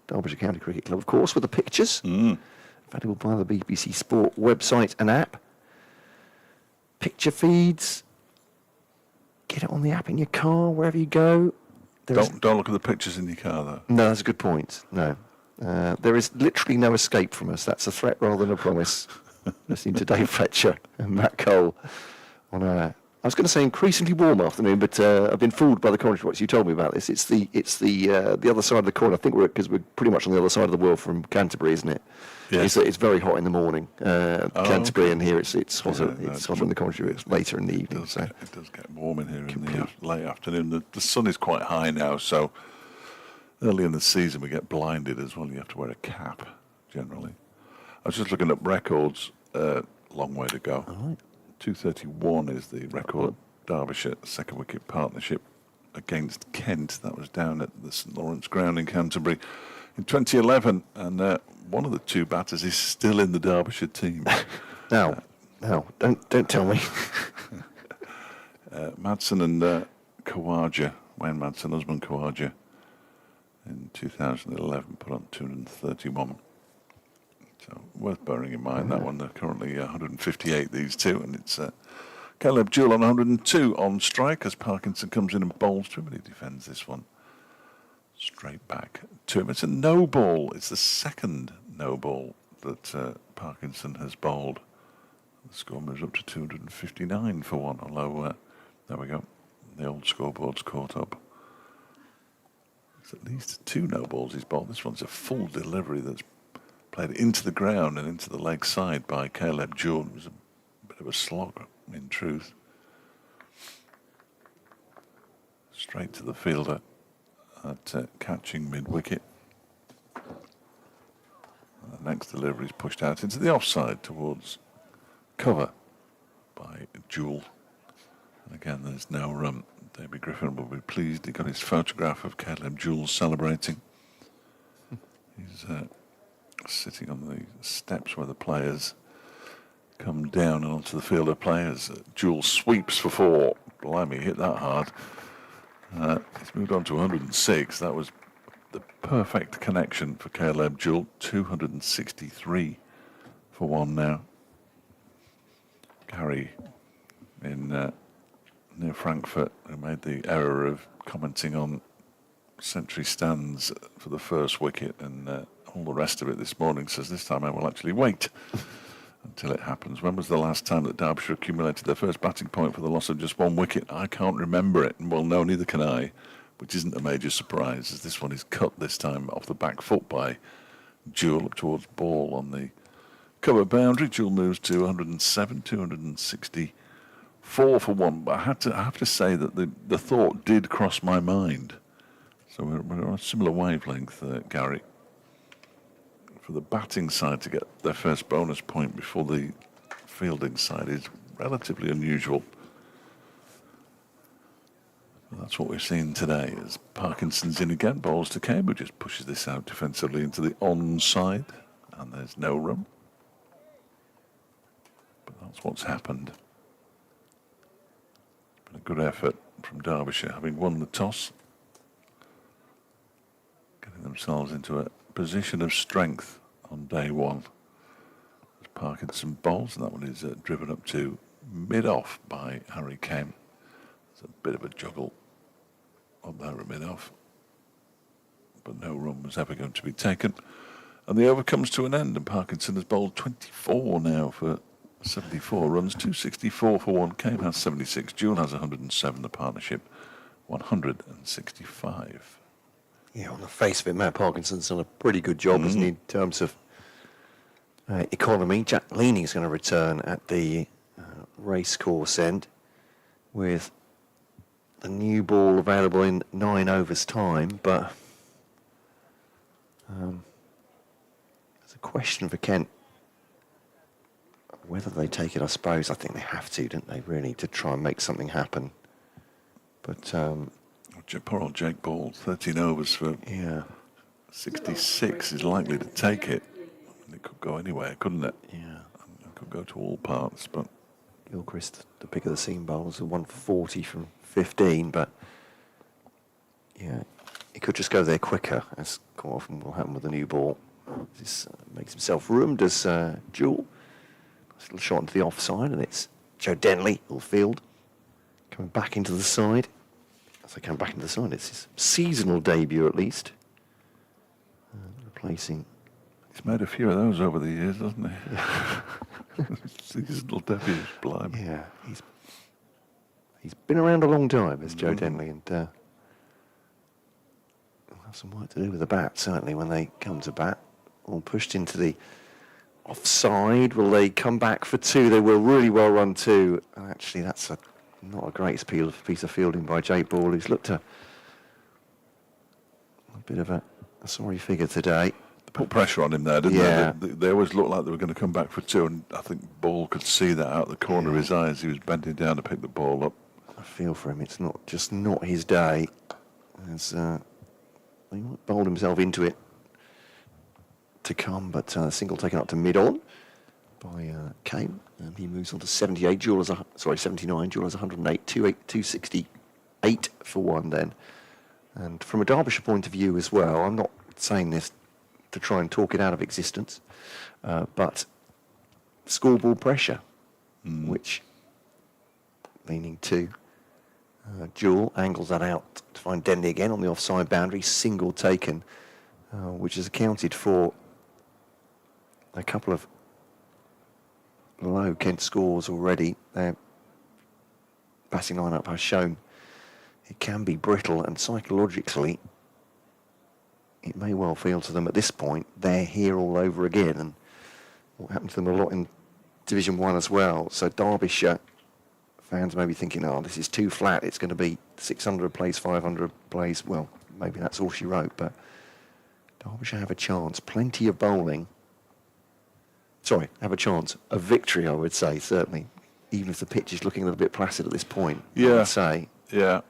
Derbyshire County Cricket Club, of course, with the pictures available via the BBC Sport website and app. Picture feeds. Get it on the app in your car, wherever you go. Don't look at the pictures in your car, though. No, that's a good point. No. There is literally no escape from us. That's a threat rather than a promise. Listening to Dave Fletcher and Matt Cole on a, I was going to say increasingly warm afternoon, but I've been fooled by the commentary watch. You told me about this. It's the other side of the corner. I think because we're pretty much on the other side of the world from Canterbury, isn't it? Yes. It's very hot in the morning, Canterbury, and here it's hotter. Yeah, it's hotter in the commentary. It's later in the evening. It does get warm in here in the late afternoon. The sun is quite high now, so early in the season we get blinded as well. You have to wear a cap generally. I was just looking up records. Long way to go. All right. 231 is the record. Derbyshire second wicket partnership against Kent. That was down at the St Lawrence Ground in Canterbury in 2011, and one of the 2 batters is still in the Derbyshire team. No, don't tell me. Madsen and Khawaja, Wayne Madsen, husband Khawaja, in 2011 put on 231. So worth bearing in mind that one. They're currently 158, these two, and it's Caleb Jewell on 102 on strike as Parkinson comes in and bowls to him, and he defends this one straight back to him. It's a no ball. It's the second no ball that Parkinson has bowled. The score moves up to 259 for 1, although there we go. The old scoreboard's caught up. It's at least 2 no balls he's bowled. This one's a full delivery that's played into the ground and into the leg side by Caleb Jewell. It was a bit of a slog, in truth. Straight to the fielder at catching mid-wicket. The next delivery is pushed out into the offside towards cover by Jewell. And again, there's no run. David Griffin will be pleased. He got his photograph of Caleb Jewell celebrating. He's sitting on the steps where the players come down and onto the field of players. Jewell sweeps for 4. Blimey, hit that hard. He's moved on to 106. That was the perfect connection for Caleb Jewell. 263 for 1 now. Gary in near Frankfurt, who made the error of commenting on century stands for the first wicket and all the rest of it this morning, says this time I will actually wait until it happens. When was the last time that Derbyshire accumulated their first batting point for the loss of just 1 wicket? I can't remember it, and well, no, neither can I, which isn't a major surprise, as this one is cut this time off the back foot by Jewell up towards ball on the cover boundary. Jewell moves to 107, 264 for 1, but I have to say that the thought did cross my mind. So we're on a similar wavelength, Gary. For the batting side to get their first bonus point before the fielding side is relatively unusual. Well, that's what we're seeing today as Parkinson's in again, bowls to Kane, who just pushes this out defensively into the onside, and there's no run. But that's what's happened. It's been a good effort from Derbyshire, having won the toss, getting themselves into a position of strength on day 1 as Parkinson bowls, and that one is driven up to mid-off by Harry Kane. It's a bit of a juggle up there at mid-off, but no run was ever going to be taken, and the over comes to an end, and Parkinson has bowled 24 now for 74 runs, 264 for 1. Kane has 76, Jewell has 107, the partnership 165. Yeah, on the face of it, Matt Parkinson's done a pretty good job, hasn't he, in terms of economy. Jack Leaning is going to return at the racecourse end with the new ball available in 9 overs time, but there's a question for Kent whether they take it. I suppose I think they have to, don't they, really, to try and make something happen. But poor old Jake Ball, 13 overs for 66 is likely to take it. It could go anywhere, couldn't it? Yeah. It could go to all parts, but Gilchrist, the pick of the seam bowlers, a 140 from 15, but yeah, he could just go there quicker, as quite often will happen with the new ball. This makes himself room, does Jewell. Nice little shot into the offside, and it's Joe Denley who'll field. Coming back into the side. As they come back into the side, it's his seasonal debut at least. Replacing. he's made a few of those over the years, hasn't he? Seasonal debuts, blimey. Yeah, he's been around a long time, as Joe Denley, and he'll have some work to do with the bat, certainly, when they come to bat. All pushed into the offside. Will they come back for 2? They will really well run 2. And actually, that's not a great piece of fielding by Jake Ball, who's looked a bit of a sorry figure today. Put pressure on him there, didn't Yeah. they? They always looked like they were going to come back for 2, and I think Ball could see that out of the corner of his eye as he was bending down to pick the ball up. I feel for him. It's not his day. As he bowled himself into it to come, but single taken up to mid-on by Kane, and he moves on to 78. 79. Jewell has 108, 268 for 1 then. And from a Derbyshire point of view as well, I'm not saying this to try and talk it out of existence, but scoreboard pressure, which leaning to Jewell angles that out to find Denley again on the offside boundary, single taken, which has accounted for a couple of low Kent scores already. Their batting lineup has shown it can be brittle, and psychologically it may well feel to them at this point they're here all over again, and what happened to them a lot in Division 1 as well. So Derbyshire fans may be thinking, oh, this is too flat, it's going to be 600 plays, 500 plays. Well, maybe that's all she wrote, but Derbyshire have a chance, plenty of bowling. Sorry, have a chance, a victory, I would say, certainly, even if the pitch is looking a little bit placid at this point. I would say. Yeah.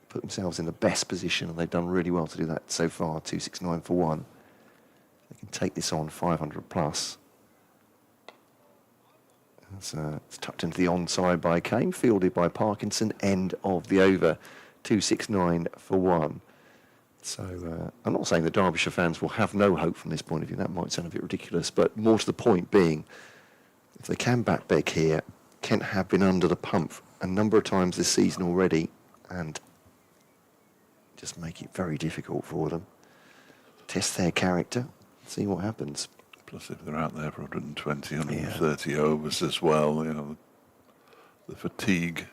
Put themselves in the best position, and they've done really well to do that so far. 269 for 1. They can take this on 500 plus. It's tucked into the onside by Kane, fielded by Parkinson. End of the over. 269 for 1. So I'm not saying the Derbyshire fans will have no hope from this point of view. That might sound a bit ridiculous, but more to the point being, if they can bat big here, Kent have been under the pump a number of times this season already, and just make it very difficult for them. Test their character, see what happens. Plus, if they're out there for 120, 130 overs as well, you know, the fatigue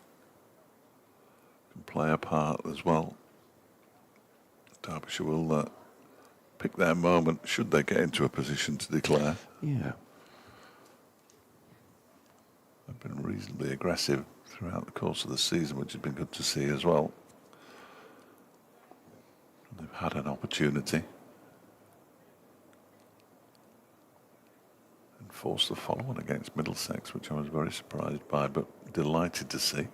can play a part as well. Derbyshire will pick their moment should they get into a position to declare. Yeah. They've been reasonably aggressive throughout the course of the season, which has been good to see as well. They've had an opportunity and forced the follow-on against Middlesex, which I was very surprised by, but delighted to see.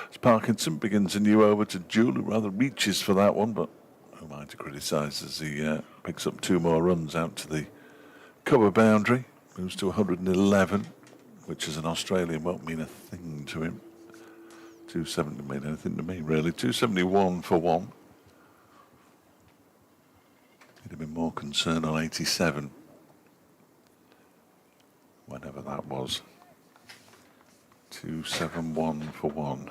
As Parkinson begins a new over to Jewell, who rather reaches for that one, but who am I to criticise as he picks up 2 more runs out to the cover boundary, moves to 111, which as an Australian won't mean a thing to him. 270 mean anything to me, really. 271 for 1. He'd have been more concerned on 87, whenever that was. 271 for 1.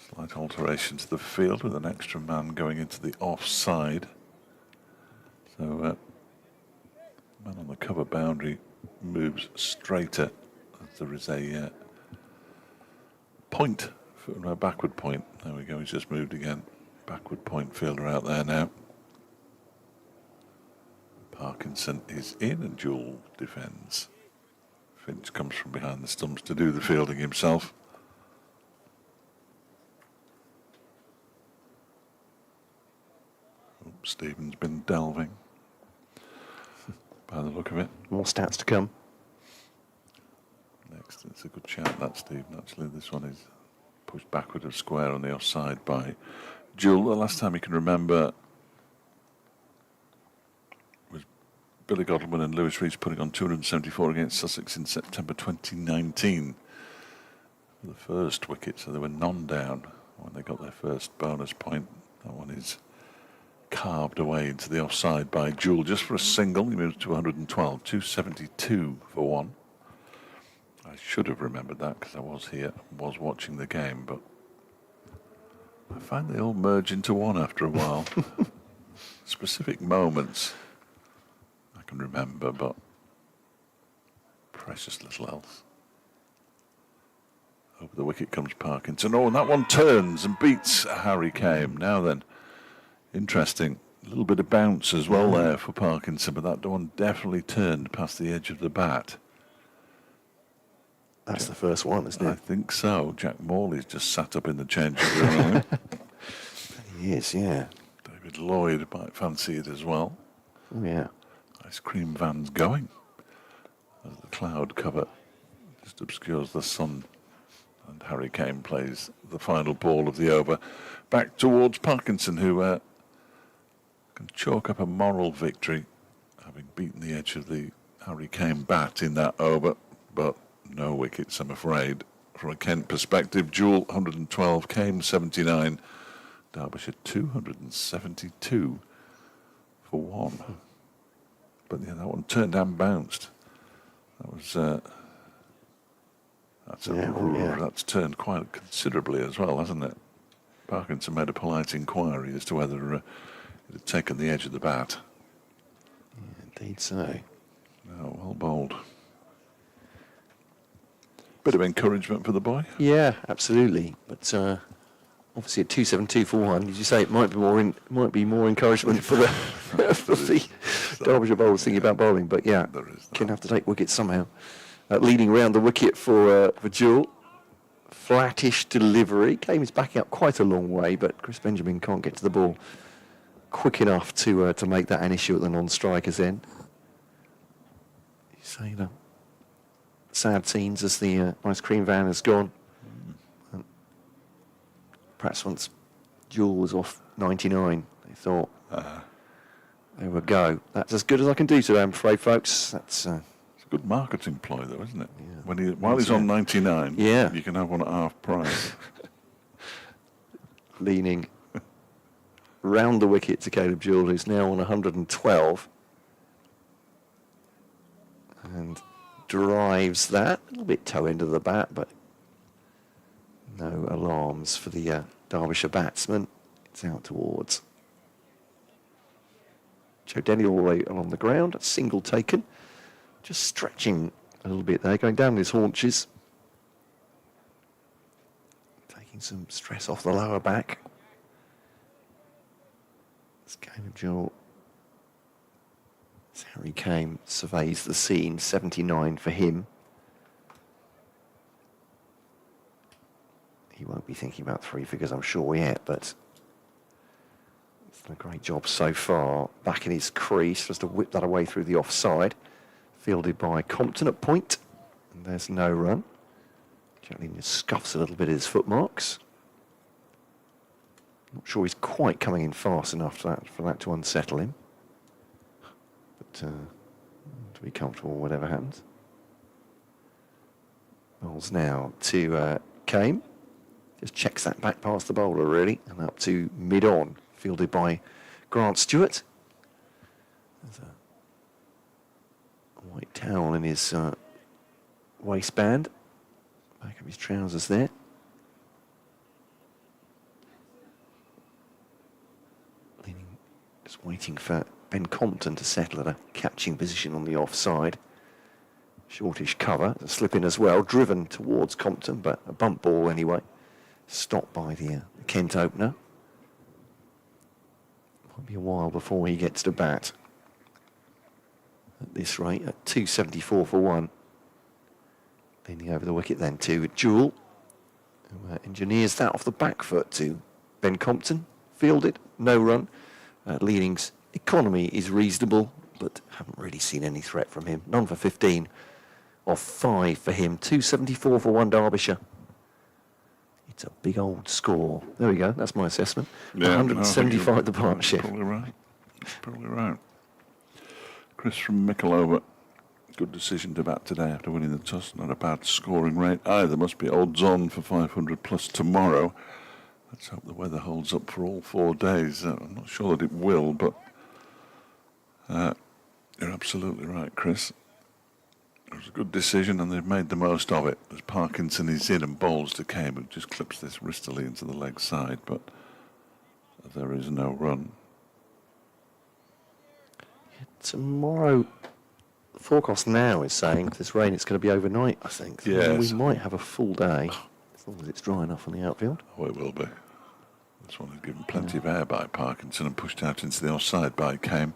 Slight alteration to the field with an extra man going into the offside. So, man on the cover boundary moves straighter as there is a point backward point. There we go. He's just moved again. Backward point fielder out there now. Parkinson is in and Jewell defends. Finch comes from behind the stumps to do the fielding himself. Stephen's been delving by the look of it. More stats to come. Next, it's a good shout, that, Stephen. Actually, this one is pushed backward of square on the offside by Jewell. The last time you can remember was Billy Godwin and Lewis Rees putting on 274 against Sussex in September 2019. The first wicket, so they were none down when they got their first bonus point. That one is carved away into the offside by Jewell just for a single. He moves to 112, 272 for one. I should have remembered that because I was here, was watching the game, but I find they all merge into one after a while. Specific moments I can remember, but precious little else. Over the wicket comes Parkinson. Oh, and that one turns and beats Harry Kane. Now then, interesting. A little bit of bounce as well there for Parkinson, but that one definitely turned past the edge of the bat. That's the first one, isn't it? I think so. Jack Morley's just sat up in the changing room. He is, yeah. David Lloyd might fancy it as well. Oh, yeah. Ice cream van's going as the cloud cover just obscures the sun, and Harry Kane plays the final ball of the over back towards Parkinson, who can chalk up a moral victory, having beaten the edge of the Harry Kane bat in that over, but no wickets, I'm afraid. From a Kent perspective, Jewell 112, Kane 79, Derbyshire 272 for one. But yeah, that one turned and bounced. That was that's turned quite considerably as well, hasn't it? Parkinson made a polite inquiry as to whether it had taken the edge of the bat. Yeah, indeed so. Oh, well bowled. Bit of encouragement for the boy. Yeah, absolutely. But obviously at 272 for one, as you say, it might be more encouragement for the for the Derbyshire bowlers thinking about bowling. But yeah, can have to take wickets somehow. Leading round the wicket for Jewell. Flattish delivery. Came his back out quite a long way, but Chris Benjamin can't get to the ball quick enough to make that an issue at the non-strikers end. You say that. Sad scenes as the ice cream van has gone. Perhaps once Jewell was off 99, they thought they would go. That's as good as I can do today, I'm afraid, folks. That's it's a good marketing ploy, though, isn't it? Yeah. While he's on 99, yeah, you can have one at half price. Leaning round the wicket to Caleb Jewell, who's now on 112. And drives that. A little bit toe end of the bat, but no alarms for the Derbyshire batsman. It's out towards Joe Denny all the way along the ground. A single taken. Just stretching a little bit there, going down his haunches. Taking some stress off the lower back. This Caleb Jewell. As Harry Kane surveys the scene, 79 for him. He won't be thinking about three figures, I'm sure, yet, but he's done a great job so far. Back in his crease, just to whip that away through the offside. Fielded by Compton at point, and there's no run. Jacklin just scuffs a little bit of his footmarks. Not sure he's quite coming in fast enough for that to unsettle him. But to be comfortable, whatever happens. Bowls now to Kane. Just checks that back past the bowler, really, and up to mid-on, fielded by Grant Stewart. There's a white towel in his waistband. Back of his trousers there. Leaning, just waiting for Ben Compton to settle at a catching position on the offside. Shortish cover, a slip in as well, driven towards Compton, but a bump ball anyway. stopped by the Kent opener. Might be a while before he gets to bat. At this rate, at 274 for one. Leaning over the wicket then to Jewell, who engineers that off the back foot to Ben Compton. Fielded, no run. Leading's economy is reasonable, but haven't really seen any threat from him. None for 15 off 5 for him. 274 for one Derbyshire. It's a big old score. There we go, that's my assessment. Yeah, 175 the partnership. Probably right. Probably right. Chris from Michelova. Good decision to bat today after winning the toss. Not a bad scoring rate either. Must be odds on for 500 plus tomorrow. Let's hope the weather holds up for all 4 days. I'm not sure that it will, but you're absolutely right, Chris. It was a good decision and they've made the most of it. As Parkinson is in and bowls to Kane, who just clips this wristily into the leg side, but there is no run. Tomorrow, the forecast now is saying if there's rain, it's going to be overnight, I think. So Yes. we might have a full day, as long as it's dry enough on the outfield. Oh, it will be. This one is given plenty of air by Parkinson and pushed out into the offside by Kane.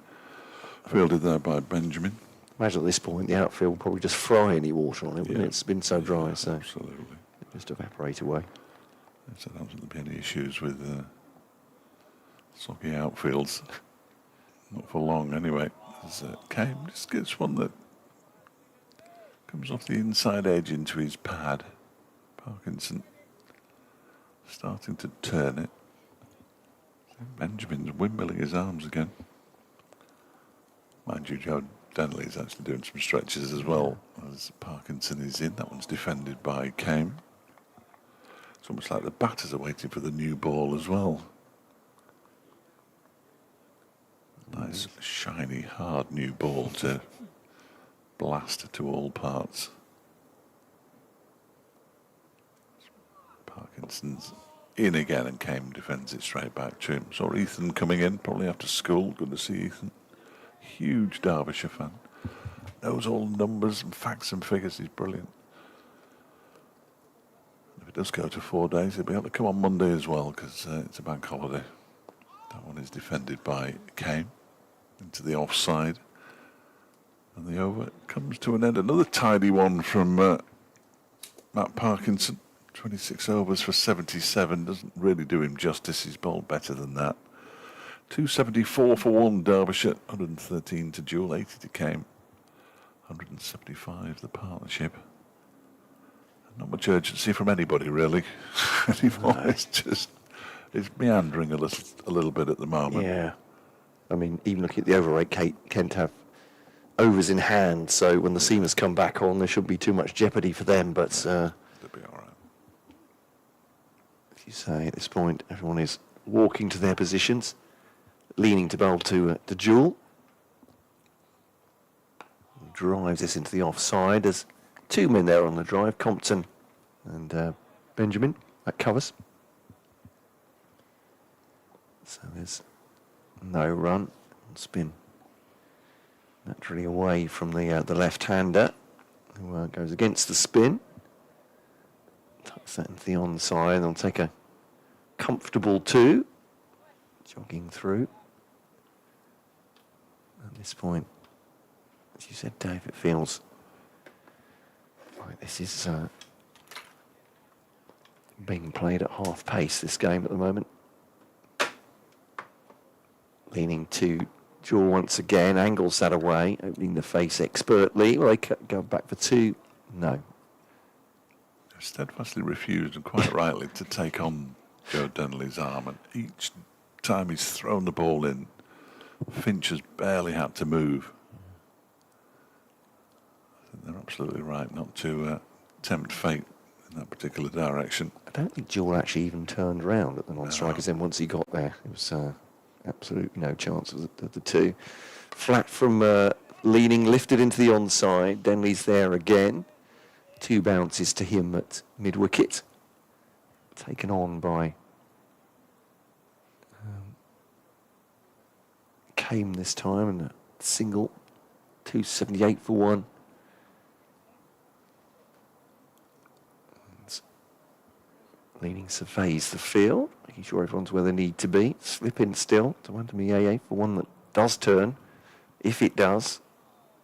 Fielded there by Benjamin. Imagine at this point the outfield will probably just fry any water on it, wouldn't Yeah. it? It's been so dry, Yeah, so absolutely. it just evaporate away. So I don't think there'll be any issues with soggy outfields. Not for long, anyway. As Kane just gets one that comes off the inside edge into his pad. Parkinson starting to turn it. Benjamin's windmilling his arms again. Mind you, Joe Denley's actually doing some stretches as well as Parkinson is in. That one's defended by Kane. It's almost like the batters are waiting for the new ball as well. Nice, shiny, hard new ball to blast to all parts. Parkinson's in again and Kane defends it straight back to him. Saw Ethan coming in, probably after school. Good to see Ethan. Huge Derbyshire fan. Knows all numbers and facts and figures. He's brilliant. If it does go to 4 days, he'll be able to come on Monday as well because it's a bank holiday. That one is defended by Kane into the offside. And the over comes to an end. Another tidy one from Matt Parkinson. 26 overs for 77. Doesn't really do him justice. He's bowled better than that. 274 for one Derbyshire. 113 to Jewell, 80 to Kane. 175 the partnership. Not much urgency from anybody really anymore. No. It's meandering a little bit at the moment. Yeah. I mean, even looking at the over rate, Kent have overs in hand, so when the seamers come back on, there shouldn't be too much jeopardy for them, but They'll be all right. As you say, at this point, everyone is walking to their positions, leaning to bowl to Jewell. Drives this into the offside. There's 2 men there on the drive, Compton and Benjamin. That covers. So there's no run. Spin naturally away from the left-hander, who goes against the spin. Tucks that into the onside, and they'll take a comfortable 2. Jogging through. At this point, as you said, Dave, it feels like this is being played at half pace, this game at the moment. Leaning to Jewell once again, angles that away, opening the face expertly. Will they go back for 2? No. Steadfastly refused, and quite rightly, to take on Joe Denley's arm. And each time he's thrown the ball in, Finch has barely had to move. I think they're absolutely right not to tempt fate in that particular direction. I don't think Jewell actually even turned round at the non-strikers. Then once he got there, it was absolutely no chance of the 2. Flat from leaning, lifted into the onside. Denley's there again. 2 bounces to him at mid-wicket. Taken on by Kane this time, and a single. 278 for one. Leaning surveys the field, making sure everyone's where they need to be. Slip in still to Wandamiye for one that does turn, if it does.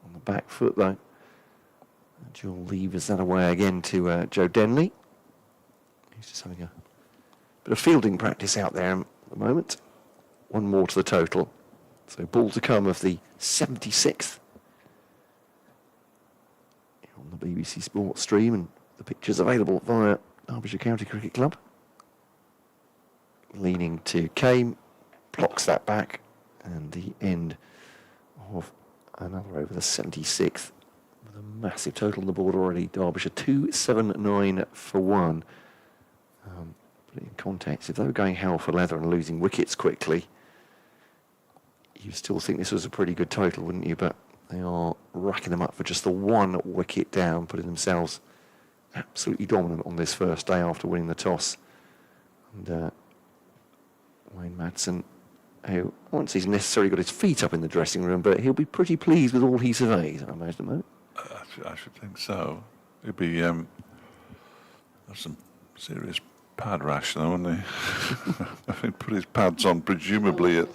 On the back foot though. Jewell levers that away again to Joe Denley. He's just having a bit of fielding practice out there at the moment. One more to the total. So ball to come of the 76th. On the BBC Sports stream, and the pictures available via Derbyshire County Cricket Club. Leaning to Kane, blocks that back, and the end of another over the 76th. With a massive total on the board already. Derbyshire 279 for 1. Put it in context, if they were going hell for leather and losing wickets quickly, you still think this was a pretty good total, wouldn't you? But they are racking them up for just the 1 wicket down, putting themselves absolutely dominant on this first day after winning the toss. And Wayne Madsen, who once he's necessarily got his feet up in the dressing room, but he'll be pretty pleased with all he surveys, I imagine, at the moment. I should think so. He'd be have some serious pad rash, though, wouldn't he? I think put his pads on, presumably at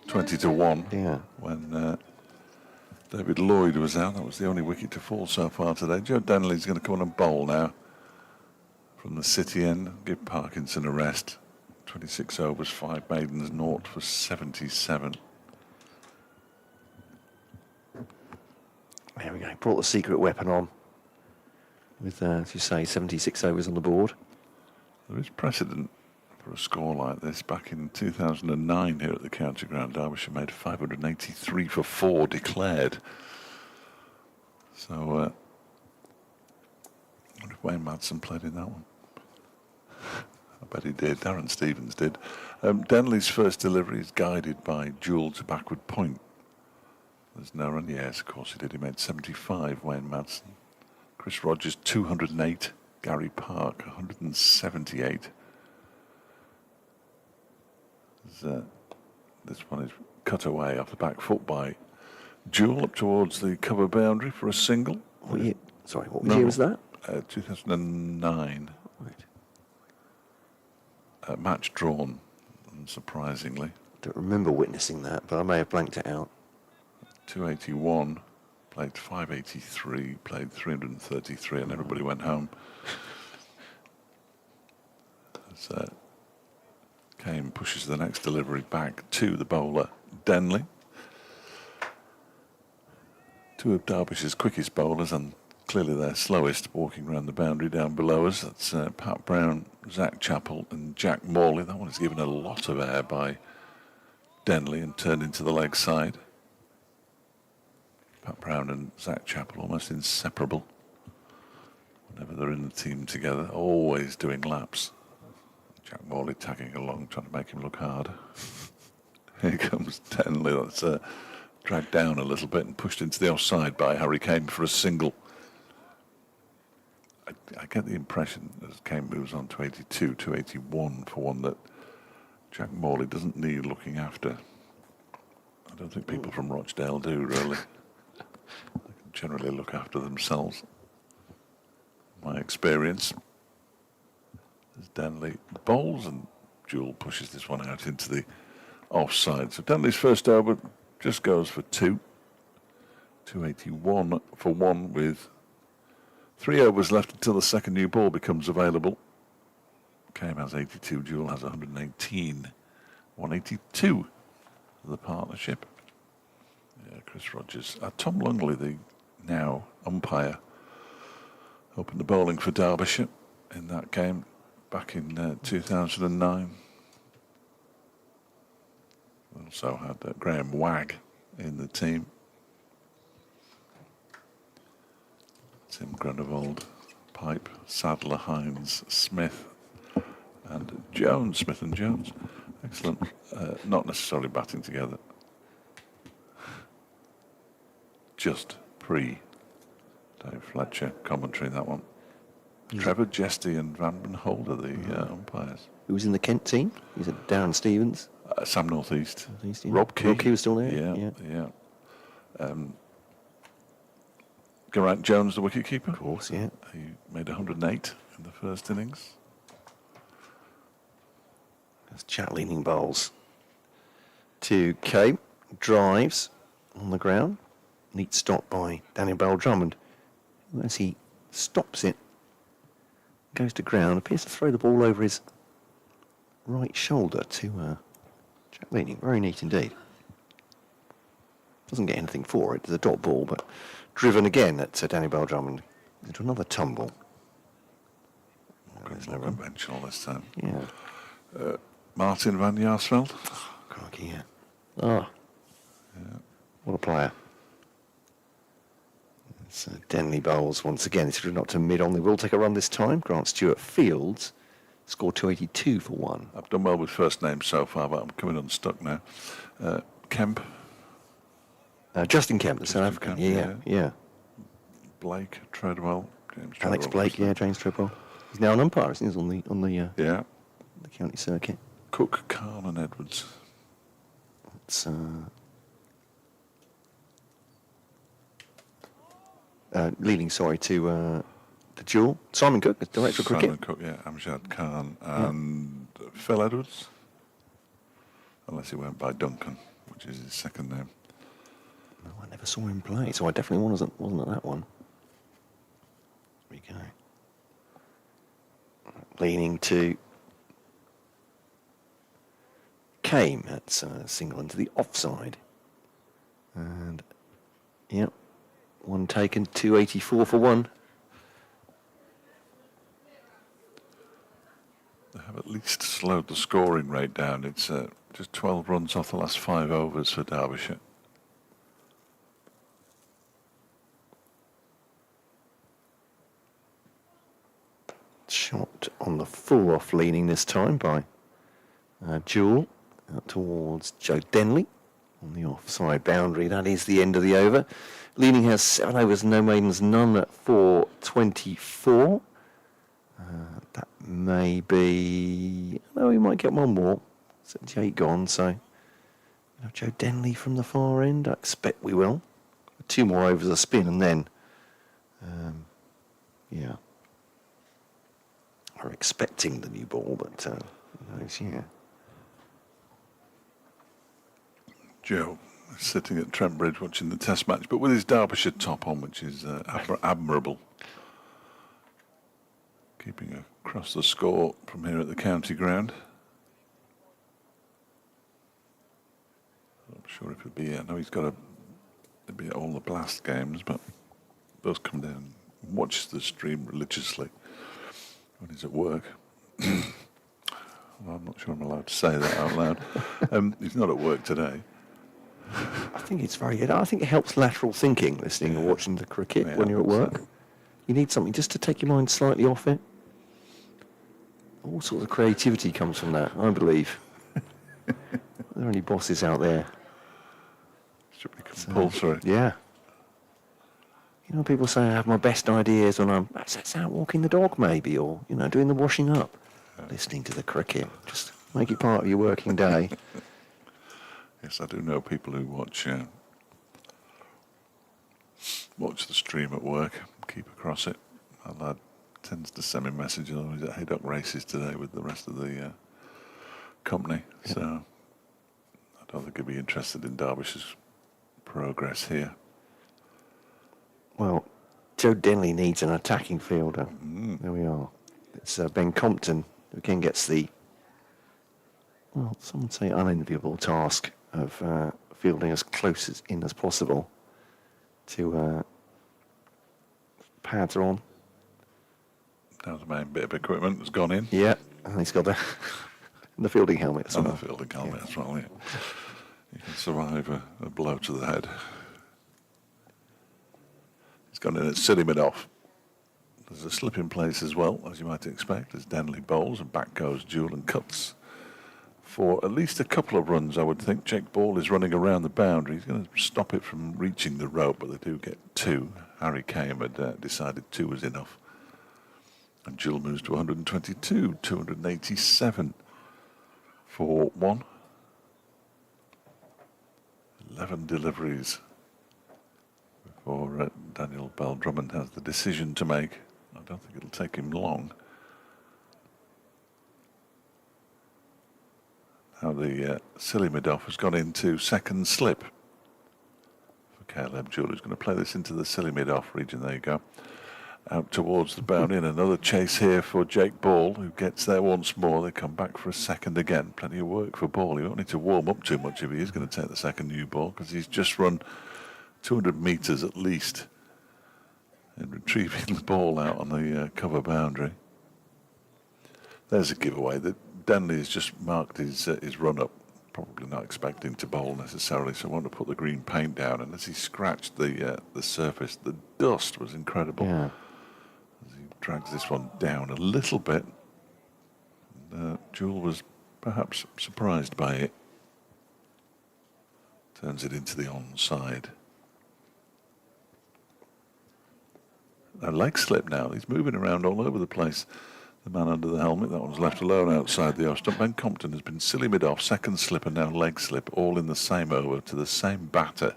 20 to 1. Yeah. When David Lloyd was out, that was the only wicket to fall so far today. Joe Denley's going to come on and bowl now from the City end. Give Parkinson a rest. 26 overs, 5 maidens, 0 for 77. There we go. Brought the secret weapon on with, as you say, 76 overs on the board. There is precedent for a score like this. Back in 2009 here at the County Ground, Derbyshire made 583 for 4 declared. So, I wonder if Wayne Madsen played in that one. I bet he did. Darren Stevens did. Denley's first delivery is guided by Jewell to backward point. There's no run. Yes, of course he did. He made 75, Wayne Madsen. Chris Rogers, 208. Gary Park, 178. This one is cut away off the back foot by Jewell up towards the cover boundary for a single. What year? Sorry, what year was that? 2009. Right. Match drawn, unsurprisingly. Don't remember witnessing that, but I may have blanked it out. 281, played 583, played 333, and everybody went home. As Kane pushes the next delivery back to the bowler, Denley. Two of Derbyshire's quickest bowlers, and clearly their slowest, walking around the boundary down below us. That's Pat Brown, Zach Chappell and Jack Morley. That one is given a lot of air by Denley and turned into the leg side. Pat Brown and Zach Chappell almost inseparable whenever they're in the team together, always doing laps. Jack Morley tagging along, trying to make him look hard. Here comes Denley. That's dragged down a little bit and pushed into the offside by Harry Kane for a single. I get the impression as Kane moves on to 82, to 81 for one that Jack Morley doesn't need looking after. I don't think people from Rochdale do, really. They can generally look after themselves. My experience. As Denley bowls and Jewell pushes this one out into the offside. So Denley's first over just goes for 2. 281 for 1 with 3 overs left until the second new ball becomes available. Kane has 82, Jewell has 118. 182 for the partnership. Yeah, Chris Rogers. Tom Lungley, the now umpire, opened the bowling for Derbyshire in that game back in 2009. We also had Graham Wagg in the team. Tim Grunewald, Pipe, Sadler, Hines, Smith, and Jones. Smith and Jones. Excellent. Not necessarily batting together. Just pre Dave Fletcher commentary, that one. Trevor Jesty and Van Benholder, the umpires. Who was in the Kent team? He's Darren Stevens. Sam Northeast. Yeah. Rob Key. Rob Key was still there? Yeah. Geraint Jones, the wicketkeeper. Of course, yeah. He made 108 in the first innings. That's Jack leaning bowls to Kane. Drives on the ground. Neat stop by Daniel Bell-Drummond. As he stops it, goes to ground, appears to throw the ball over his right shoulder to Jack leaning. Very neat indeed. Doesn't get anything for it. It's a dot ball, but driven again at Daniel Bell-Drummond into another tumble. There's no run. Conventional this time. Yeah. Martin van Jaarsveld. Crikey, yeah. Ah. Yeah. What a player. It's Denley bowls once again. It's not to mid on. They will take a run this time. Grant Stewart Fields scored 282 for 1. I've done well with first names so far, but I'm coming unstuck now. Kemp. Justin Kemp, the South African. Yeah. Blake, Treadwell, James Treadwell. Alex Blake, yeah, James Treadwell. He's now an umpire, isn't he? He's on the Yeah. the county circuit. Cook, Khan and Edwards. It's leading, sorry, to Jewell. Simon Cook, as director of cricket. Simon Cook, yeah. Amjad Khan and Phil Edwards. Unless he went by Duncan, which is his second name. No, I never saw him play, so I definitely wasn't at that one. There we go. Leaning to Kane. That's a single into the offside. And, yeah, one taken, 284 for 1. They have at least slowed the scoring rate down. It's just 12 runs off the last 5 overs for Derbyshire. Shot on the full off leaning this time by Jewell out towards Joe Denley on the offside boundary. That is the end of the over. Leaning has 7 overs, no maidens, none at 4:24. That may be... No, we might get one more. 78 gone, so... Joe Denley from the far end. I expect we will. 2 more overs a spin and then... yeah. We're expecting the new ball, but who knows, yeah. Joe sitting at Trent Bridge watching the Test match, but with his Derbyshire top on, which is admirable. Keeping across the score from here at the county ground. I'm sure if it'd be, I know he's got it'd be at all the Blast games, but those come down and watches the stream religiously when he's at work. Well, I'm not sure I'm allowed to say that out loud. He's not at work today. I think it's very good. I think it helps lateral thinking, listening and watching the cricket when you're at work. You need something just to take your mind slightly off it. All sorts of creativity comes from that, I believe. Are there any bosses out there? Should be compulsory. Yeah. You know, people say I have my best ideas when I'm out walking the dog, maybe, or, doing the washing up. Listening to the cricket. Just make it part of your working day. Yes, I do know people who watch the stream at work, keep across it. My lad tends to send me messages. He's at Haydock races today with the rest of the company. Yeah. So I don't think he'd be interested in Derbyshire's progress here. Well, Joe Denley needs an attacking fielder. There we are. It's Ben Compton who again gets the, well, some would say unenviable task of fielding as close in as possible to pads are on. Now the main bit of equipment has gone in. Yeah, and he's got the fielding helmet as well. And the fielding helmet as well, yeah. You can survive a blow to the head. He's gone in at silly mid off. There's a slip in place as well, as you might expect, as Denley bowls, and back goes Jewell and cuts for at least a couple of runs, I would think. Jake Ball is running around the boundary. He's going to stop it from reaching the rope, but they do get 2. Harry Kame had decided 2 was enough. And Jewell moves to 122, 287 for 1. 11 deliveries before Daniel Bell-Drummond has the decision to make. I don't think it'll take him long. Now the silly mid-off has gone into second slip for Caleb Jewell, who's going to play this into the silly mid-off region. There you go. Out towards the boundary, and another chase here for Jake Ball, who gets there once more. They come back for a second again. Plenty of work for Ball. He won't need to warm up too much if he is going to take the second new ball, because he's just run 200 metres at least in retrieving the ball out on the cover boundary. There's a giveaway that Denley has just marked his run up, probably not expecting to bowl necessarily, so I want to put the green paint down. And as he scratched the surface, the dust was incredible. Yeah. As he drags this one down a little bit, and, Jewell was perhaps surprised by it. Turns it into the onside. A leg slip now. He's moving around all over the place. The man under the helmet, that one's left alone outside the off stump. Ben Compton has been silly mid-off, second slip and now leg slip, all in the same over to the same batter.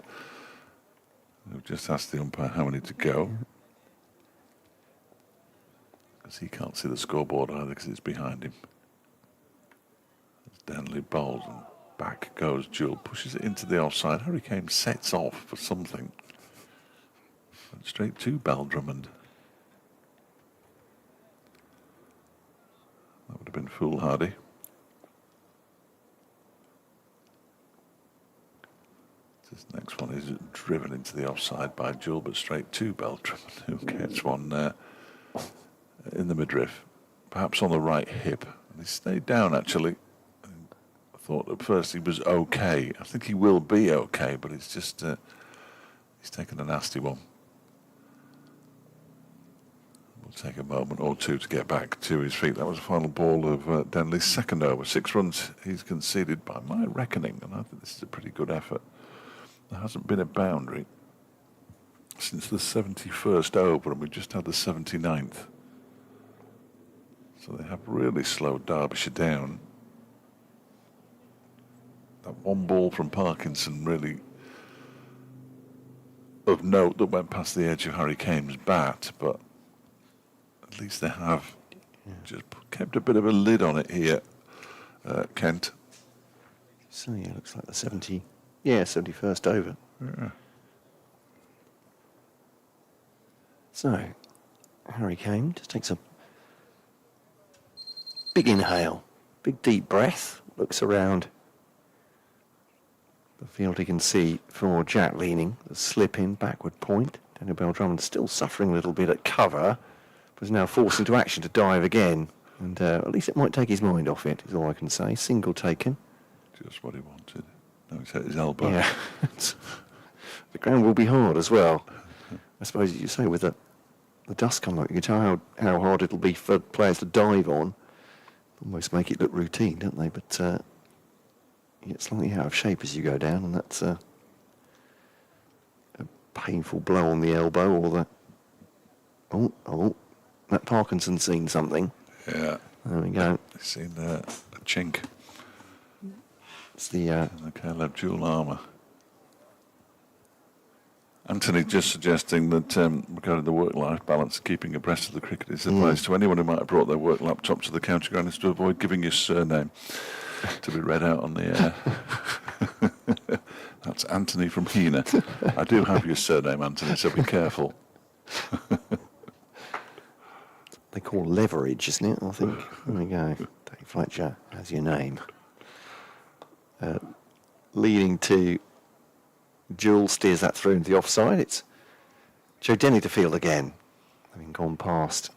We've just asked the umpire how many to go. Because he can't see the scoreboard either because it's behind him. As Denley bowls and back goes Jewell, pushes it into the offside. Harry Kane sets off for something. Went straight to Bell Drummond. That would have been foolhardy. This next one is driven into the offside by Jewell, but straight to Bell Drummond, who gets one in the midriff, perhaps on the right hip. And he stayed down actually. I thought at first he was okay. I think he will be okay, but it's just he's taken a nasty one. Take a moment or two to get back to his feet. That was the final ball of Denley's second over. 6 runs he's conceded by my reckoning, and I think this is a pretty good effort. There hasn't been a boundary since the 71st over, and we just had the 79th. So they have really slowed Derbyshire down. That one ball from Parkinson really of note that went past the edge of Harry Kane's bat, but at least they have just kept a bit of a lid on it here, Kent. So yeah, looks like the 71st over. Yeah. So Harry Kane just takes a big inhale, big deep breath, looks around the field. He can see for Jack leaning, the slip in, backward point. Daniel Bell Drummond still suffering a little bit at cover, but is now forced into action to dive again. And at least it might take his mind off it, is all I can say. Single taken. Just what he wanted. No, he's hit his elbow. Yeah. The ground will be hard as well. I suppose you say with the dust coming up, you can tell how hard it'll be for players to dive on. Almost make it look routine, don't they? But you get slightly out of shape as you go down, and that's a painful blow on the elbow, or the that Parkinson's seen something. Yeah. There we go. He's seen a chink It's the in the Caleb Jewell armour. Anthony just suggesting that regarding the work-life balance, keeping abreast of the cricket is advice to anyone who might have brought their work laptop to the county ground is to avoid giving your surname to be read out on the air. That's Anthony from Hena. I do have your surname, Anthony, so be careful. they call leverage, isn't it? I think. There we go. Dave Fletcher has your name. Leading to Jewell, steers that through into the offside. It's Joe Denny to field again, having gone past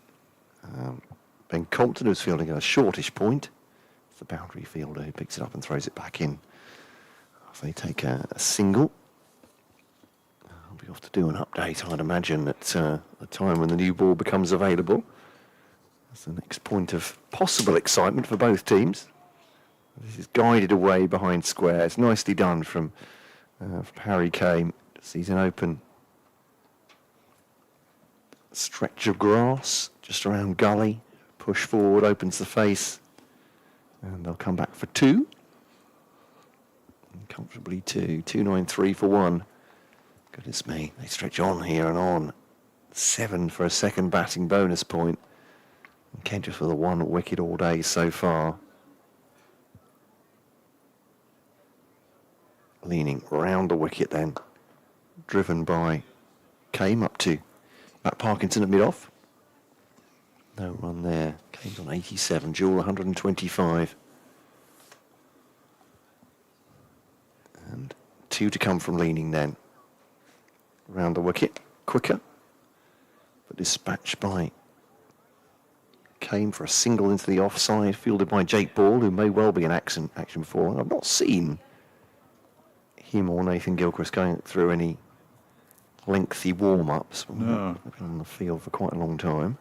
Ben Compton, who's fielding at a shortish point. It's the boundary fielder who picks it up and throws it back in. They take a single. I'll be off to do an update, I'd imagine, at the time when the new ball becomes available. That's the next point of possible excitement for both teams. This is guided away behind square. It's nicely done from Harry Kane. Sees an open stretch of grass just around gully. Push forward, opens the face, and they'll come back for 2. And comfortably 2. 2.93 for 1. Goodness me, they stretch on here and on. 7 for a second batting bonus point. And Kent just for the 1 wicket all day so far. leaning round the wicket then, driven by Kane up to Matt Parkinson at mid-off. No run there. Kane's on 87, Jewell 125. And 2 to come from leaning then. Round the wicket, quicker, but dispatched by Kane for a single into the offside, fielded by Jake Ball, who may well be in action before. I've not seen him or Nathan Gilchrist going through any lengthy warm-ups. No. They've been on the field for quite a long time.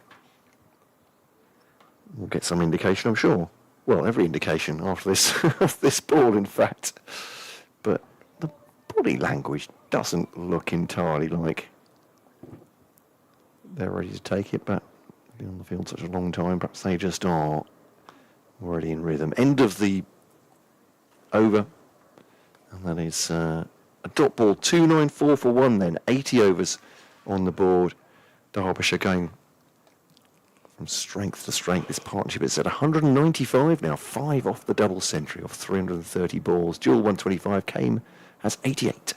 We'll get some indication, I'm sure. Well, every indication after this this ball, in fact. But the body language doesn't look entirely like they're ready to take it, but been on the field such a long time, perhaps they just are already in rhythm. End of the over, and that is a dot ball, 294 for 1 then, 80 overs on the board. Derbyshire going from strength to strength. This partnership is at 195 now, 5 off the double century of 330 balls. Jewell 125, Kane has 88.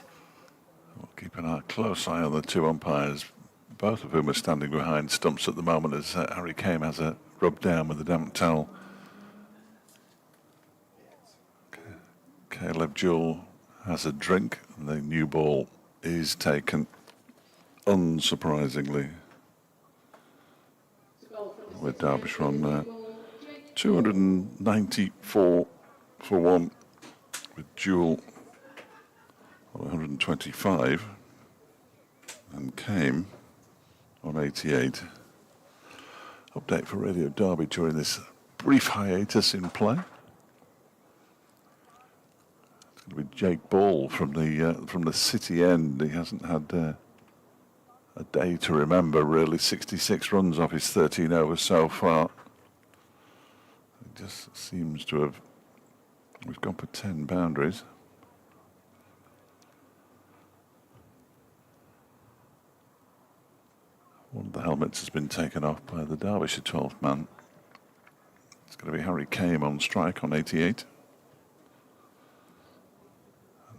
We'll keep a close eye on the 2 umpires, both of whom are standing behind stumps at the moment as Harry Kane has a rub down with a damp towel. Caleb Jewell has a drink, and the new ball is taken, unsurprisingly, with Derbyshire on 294 for 1, with Jewell on 125 and Kane on 88. Update for Radio Derby during this brief hiatus in play. It's going to be Jake Ball from the City end. He hasn't had a day to remember, really. 66 runs off his 13 overs so far. It just seems to have... We've gone for 10 boundaries. One of the helmets has been taken off by the Derbyshire 12th man. It's going to be Harry Kane on strike on 88.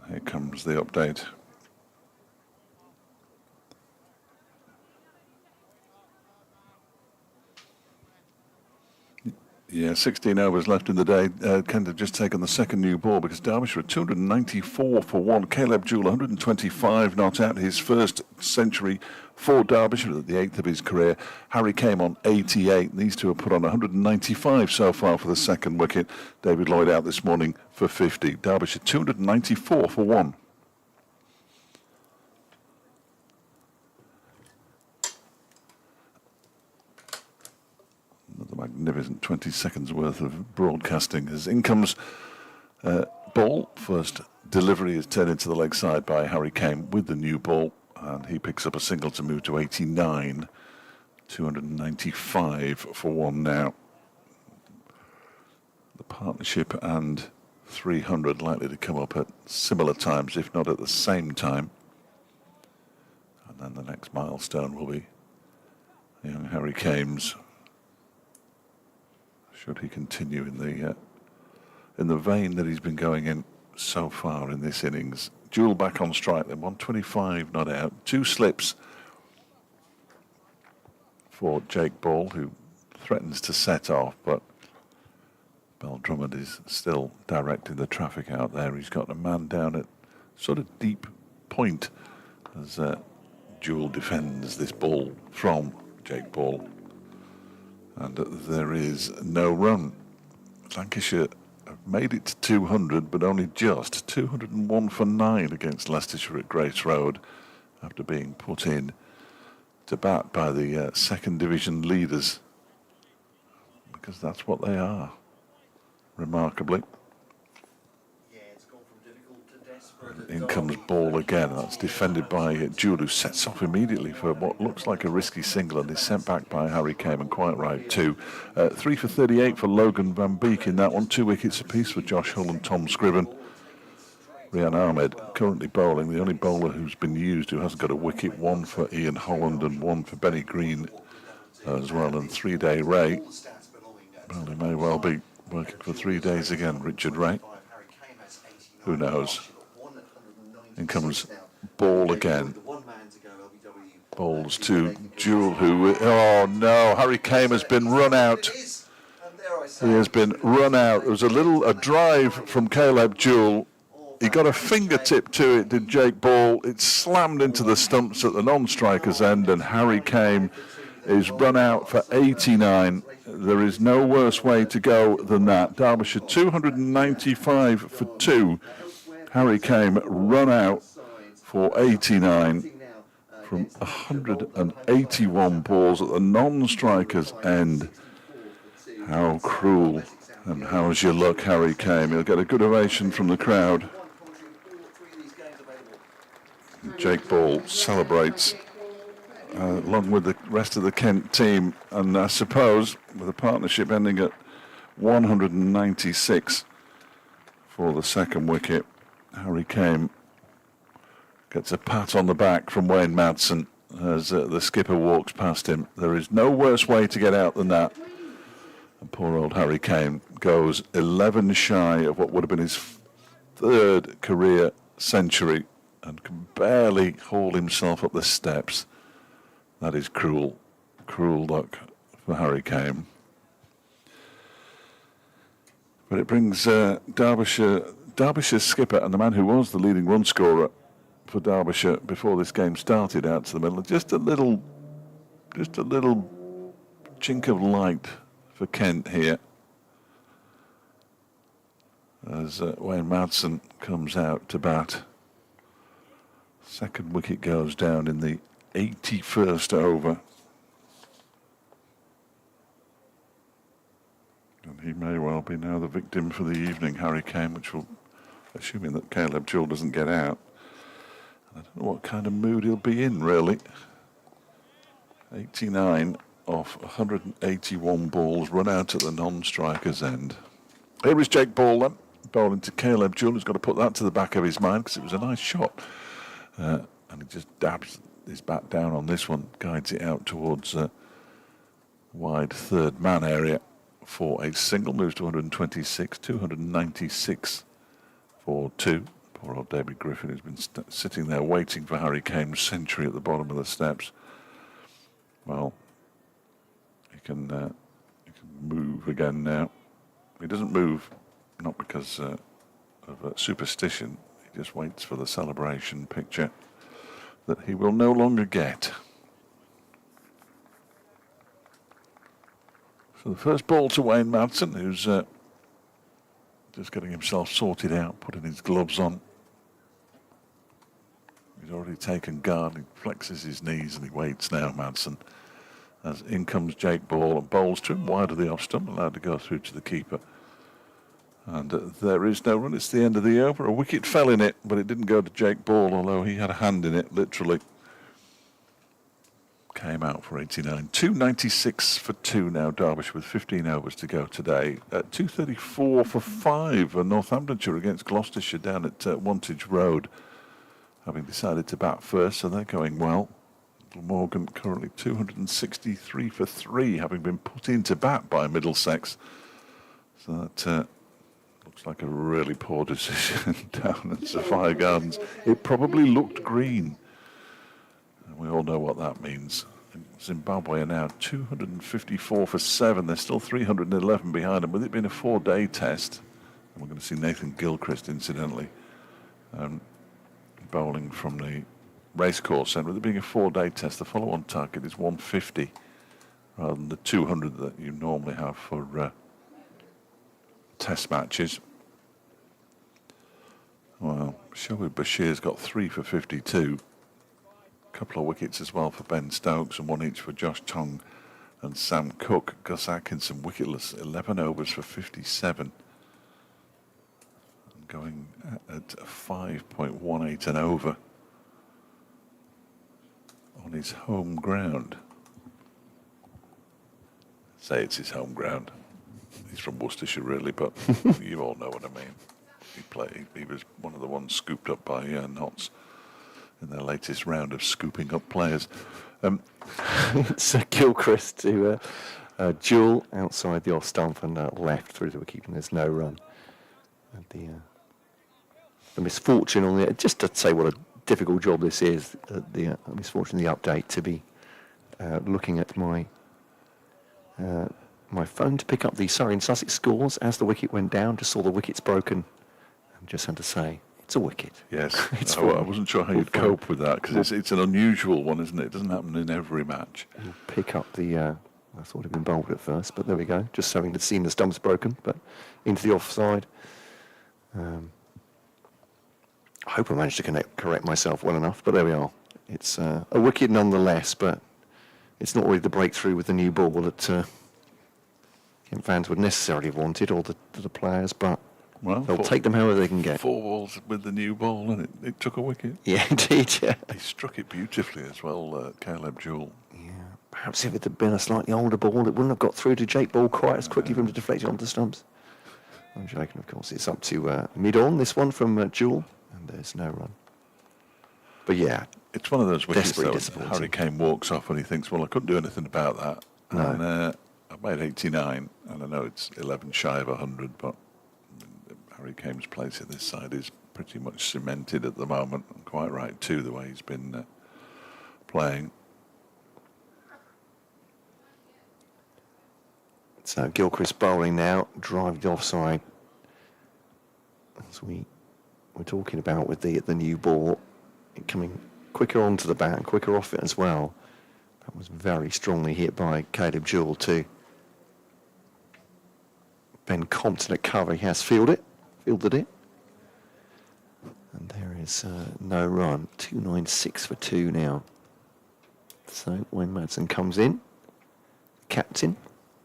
And here comes the update. Yeah, 16 overs left in the day. Kent have just taken the second new ball because Derbyshire are 294 for 1. Caleb Jewell 125 not out, his first century for Derbyshire at the 8th of his career. Harry Kane on 88. These two have put on 195 so far for the second wicket. David Lloyd out this morning for 50. Derbyshire 294 for 1. Another magnificent 20 seconds worth of broadcasting as in comes ball. First delivery is turned into the leg side by Harry Kane with the new ball, and he picks up a single to move to 89. 295 for 1 now. The partnership and 300 likely to come up at similar times, if not at the same time. And then the next milestone will be young Harry Kane's, should he continue in the vein that he's been going in so far in this innings. Jewell back on strike then, 125 not out. 2 slips for Jake Ball, who threatens to set off, but Bell Drummond is still directing the traffic out there. He's got a man down at sort of deep point as Jewell defends this ball from Jake Ball. And there is no run. Lancashire have made it to 200, but only just. 201 for 9 against Leicestershire at Grace Road after being put in to bat by the second division leaders, because that's what they are, remarkably. In comes ball again. That's defended by Jewell, who sets off immediately for what looks like a risky single and is sent back by Harry Kane, and quite right too. 3 for 38 for Logan Van Beek in that one. 2 wickets apiece for Josh Hull and Tom Scriven. Rian Ahmed currently bowling, the only bowler who's been used who hasn't got a wicket. 1 for Ian Holland and 1 for Benny Green as well. And 3-day Ray, well, he may well be working for 3 days again. Richard Ray, who knows? In comes ball again. Balls to Jewell, who... Oh, no, Harry Kane has been run out. He has been run out. There was a drive from Caleb Jewell. He got a fingertip to it, did Jake Ball. It slammed into the stumps at the non-striker's end, and Harry Kane is run out for 89. There is no worse way to go than that. Derbyshire 295 for 2. Harry Kane run out for 89 from 181 balls at the non-striker's end. How cruel, and how's your luck, Harry Kane? He'll get a good ovation from the crowd. Jake Ball celebrates along with the rest of the Kent team, and I suppose with the partnership ending at 196 for the second wicket, Harry Kane gets a pat on the back from Wayne Madsen as the skipper walks past him. There is no worse way to get out than that. And poor old Harry Kane goes 11 shy of what would have been his third career century and can barely haul himself up the steps. That is cruel, cruel luck for Harry Kane. But it brings Derbyshire's skipper and the man who was the leading run scorer for Derbyshire before this game started out to the middle. Just a little chink of light for Kent here as Wayne Madsen comes out to bat. Second wicket goes down in the 81st over. And he may well be now the victim for the evening, Harry Kane, which will, assuming that Caleb Jewell doesn't get out. I don't know what kind of mood he'll be in, really. 89 off 181 balls, run out at the non-striker's end. Here is Jake Ball then, bowling to Caleb Jewell, who's got to put that to the back of his mind because it was a nice shot. And he just dabs his bat down on this one, guides it out towards wide third man area for a single, moves to 126, 296 for 2. Poor old David Griffin has been sitting there waiting for Harry Kane's century at the bottom of the steps. Well, he can move again now. He doesn't move, not because of superstition. He just waits for the celebration picture that he will no longer get. So the first ball to Wayne Madsen, who's just getting himself sorted out, putting his gloves on. He's already taken guard, he flexes his knees and he waits now, Madsen. As in comes Jake Ball and bowls to him, wide of the off stump, allowed to go through to the keeper. And there is no run, it's the end of the over. A wicket fell in it, but it didn't go to Jake Ball, although he had a hand in it, literally. Came out for 89. 296 for 2 now, Derbyshire, with 15 overs to go today. 234 for 5 for Northamptonshire against Gloucestershire down at Wantage Road, having decided to bat first, so they're going well. Little Morgan currently 263 for 3, having been put into bat by Middlesex. So that looks like a really poor decision down at Sophia Gardens. It probably looked green. We all know what that means. Zimbabwe are now 254 for 7. They're still 311 behind them. With it being a 4-day test, and we're going to see Nathan Gilchrist, incidentally, bowling from the racecourse centre. With it being a 4-day test, the follow-on target is 150 rather than the 200 that you normally have for test matches. Well, Shoaib Bashir's got 3 for 52. Couple of wickets as well for Ben Stokes and 1 each for Josh Tong and Sam Cook. Gus Atkinson wicketless, 11 overs for 57. And going at 5.18 an over on his home ground. Say it's his home ground. He's from Worcestershire really, but you all know what I mean. He was one of the ones scooped up by Notts in their latest round of scooping up players. It's Gilchrist to Jewell outside the off stump and left through the wicket, and there's no run. And the misfortune on the, just to say what a difficult job this is, the misfortune of the update, to be looking at my my phone to pick up the Surrey and Sussex scores as the wicket went down. Just saw the wickets broken, and just had to say, it's a wicket. Yes, It's I fine. wasn't sure how you'd We'll cope with that, because it's an unusual one, isn't it? It doesn't happen in every match. We'll pick up the, I thought it'd been bowled at first, but there we go. Just having to seen the stumps broken, but into the offside. I hope I managed to correct myself well enough, but there we are. It's a wicket nonetheless, but it's not really the breakthrough with the new ball that Kent fans would necessarily have wanted, or the players, but Well, they'll take them however they can get. 4 balls with the new ball, and it took a wicket. Yeah, indeed, yeah. He struck it beautifully as well, Caleb Jewell. Yeah. Perhaps if it had been a slightly older ball, it wouldn't have got through to Jake Ball quite as quickly for him to deflect it onto the stumps. I'm joking, of course. It's up to mid-on, this one from Jewell, and there's no run. But yeah, It's one of those wickets Desperately that disappointing. Harry Kane walks off and he thinks, well, I couldn't do anything about that. No. And I've made 89, and I know it's 11 shy of 100, but Harry Kane's place at this side is pretty much cemented at the moment, and quite right too, the way he's been playing. so Gilchrist bowling now, driving offside. As we were talking about with the new ball, it coming quicker onto the bat and quicker off it as well. That was very strongly hit by Caleb Jewell too. Ben Compton at cover, he has fielded it. And there is no run, 296 for 2 now. So Wayne Madsen comes in, captain,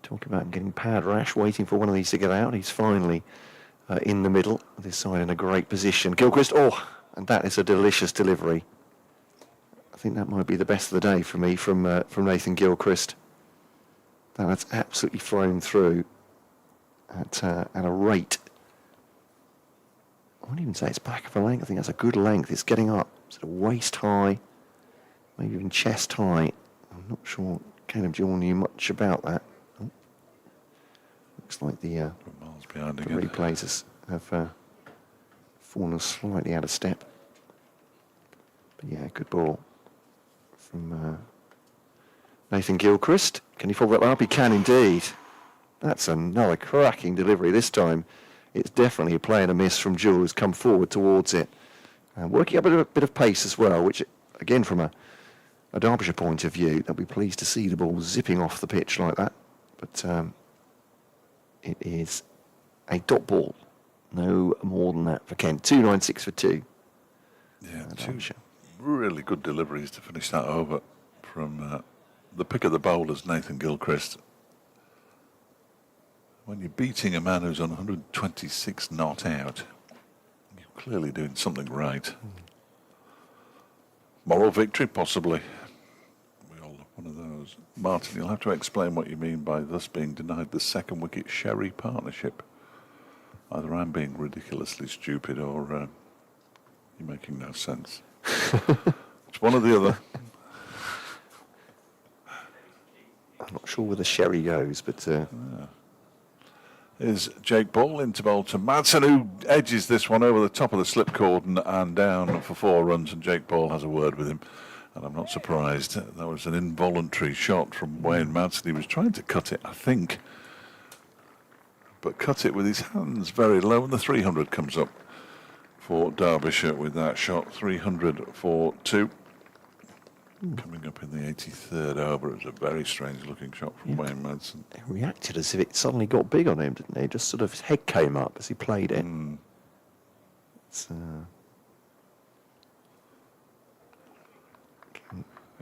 talking about getting pad rash, waiting for one of these to get out. He's finally in the middle, this side in a great position. Gilchrist, and that is a delicious delivery. I think that might be the best of the day for me from Nathan Gilchrist. That's absolutely thrown through at a rate. I wouldn't even say it's back of a length. I think that's a good length. It's getting up sort of waist high, maybe even chest high. I'm not sure Caleb Jewell knew much about that. Oh. Looks like the Miles behind the again. replays have fallen slightly out of step. But yeah, good ball from Nathan Gilchrist. Can he follow that up? He can indeed. That's another cracking delivery. This time it's definitely a play and a miss from Jewell, who's come forward towards it. Working up a bit of pace as well, which, again, from a Derbyshire point of view, they'll be pleased to see the ball zipping off the pitch like that. But it is a dot ball. No more than that for Kent. 296 for 2. Yeah, 2 really good deliveries to finish that over from the pick of the bowlers, Nathan Gilchrist. When you're beating a man who's on 126 not out, you're clearly doing something right. Moral victory, possibly. We all love one of those. Martin, you'll have to explain what you mean by thus being denied the second wicket Sherry partnership. Either I'm being ridiculously stupid or you're making no sense. It's one or the other. I'm not sure where the Sherry goes, but... Is Jake Ball into bowl to Madsen, who edges this one over the top of the slip cordon and down for 4 runs, and Jake Ball has a word with him, and I'm not surprised. That was an involuntary shot from Wayne Madsen. He was trying to cut it, I think, but cut it with his hands very low, and the 300 comes up for Derbyshire with that shot. 300 for 2. Coming up in the 83rd over. It was a very strange looking shot from Wayne Madsen. He reacted as if it suddenly got big on him, didn't he? Just sort of his head came up as he played it. It's,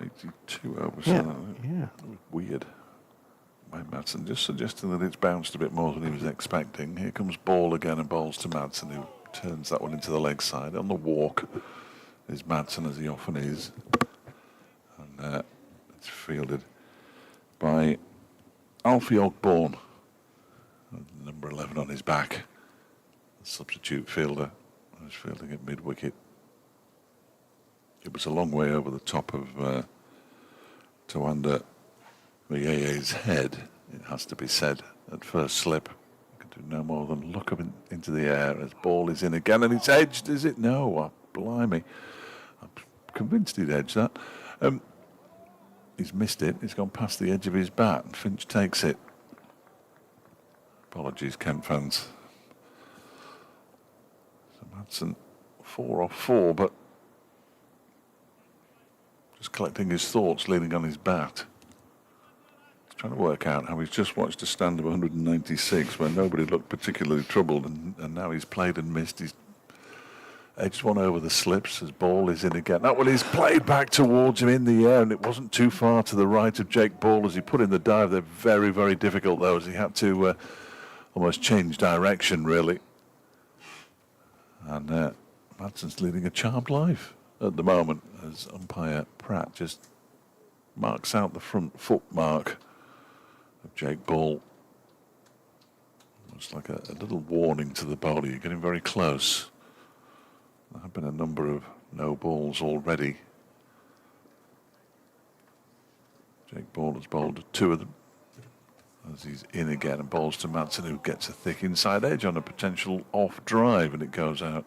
82 overs. yeah. Weird. Wayne Madsen just suggesting that it's bounced a bit more than he was expecting. Here comes Ball again and bowls to Madsen, who turns that one into the leg side. On the walk is Madsen, as he often is. And it's fielded by Alfie Ogborn, number 11 on his back, the substitute fielder, who's fielding at mid-wicket. It was a long way over the top of Tawanda Vaye's head, it has to be said, at first slip. You can do no more than look up into the air as ball is in again, and it's edged, is it? No, oh, blimey. I'm convinced he'd edged that. He's missed it. It's gone past the edge of his bat, and Finch takes it. Apologies, Kent fans. So Madsen 4 off 4, but just collecting his thoughts, leaning on his bat. He's trying to work out how he's just watched a stand of 196 where nobody looked particularly troubled, and now he's played and missed. He's edged one over the slips as ball is in again. That one is played back towards him in the air, and it wasn't too far to the right of Jake Ball as he put in the dive. They're very, very difficult, though, as he had to almost change direction, really. And Madsen's leading a charmed life at the moment as umpire Pratt just marks out the front foot mark of Jake Ball. Almost like a little warning to the bowler. You're getting very close. There have been a number of no balls already. Jake Ball has bowled 2 of them as he's in again and bowls to Madsen, who gets a thick inside edge on a potential off drive, and it goes out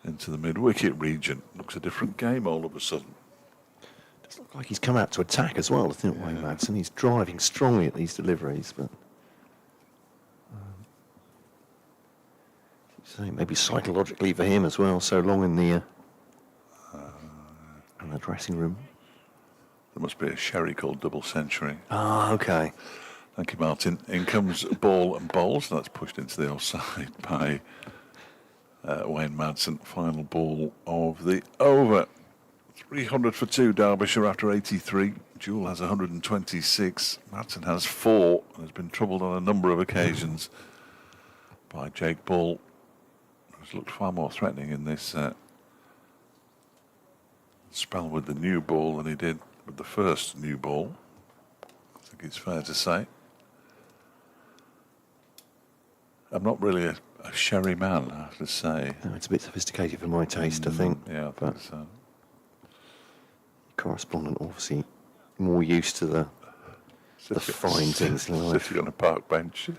into the mid-wicket region. Looks a different game all of a sudden. Does look like he's come out to attack as well, doesn't it, Wayne Madsen? He's driving strongly at these deliveries, but maybe psychologically for him as well, so long in the dressing room. There must be a sherry called Double Century. Ah, okay. Thank you, Martin. In comes Ball and Bowls. That's pushed into the offside by Wayne Madsen. Final ball of the over. 300 for 2, Derbyshire after 83. Jewell has 126. Madsen has 4 and has been troubled on a number of occasions by Jake Ball, who's looked far more threatening in this spell with the new ball than he did with the first new ball. I think it's fair to say. I'm not really a sherry man, I have to say. No, it's a bit sophisticated for my taste, I think. Yeah, I think so. Correspondent obviously more used to the fine things in life. Sitting on a park bench.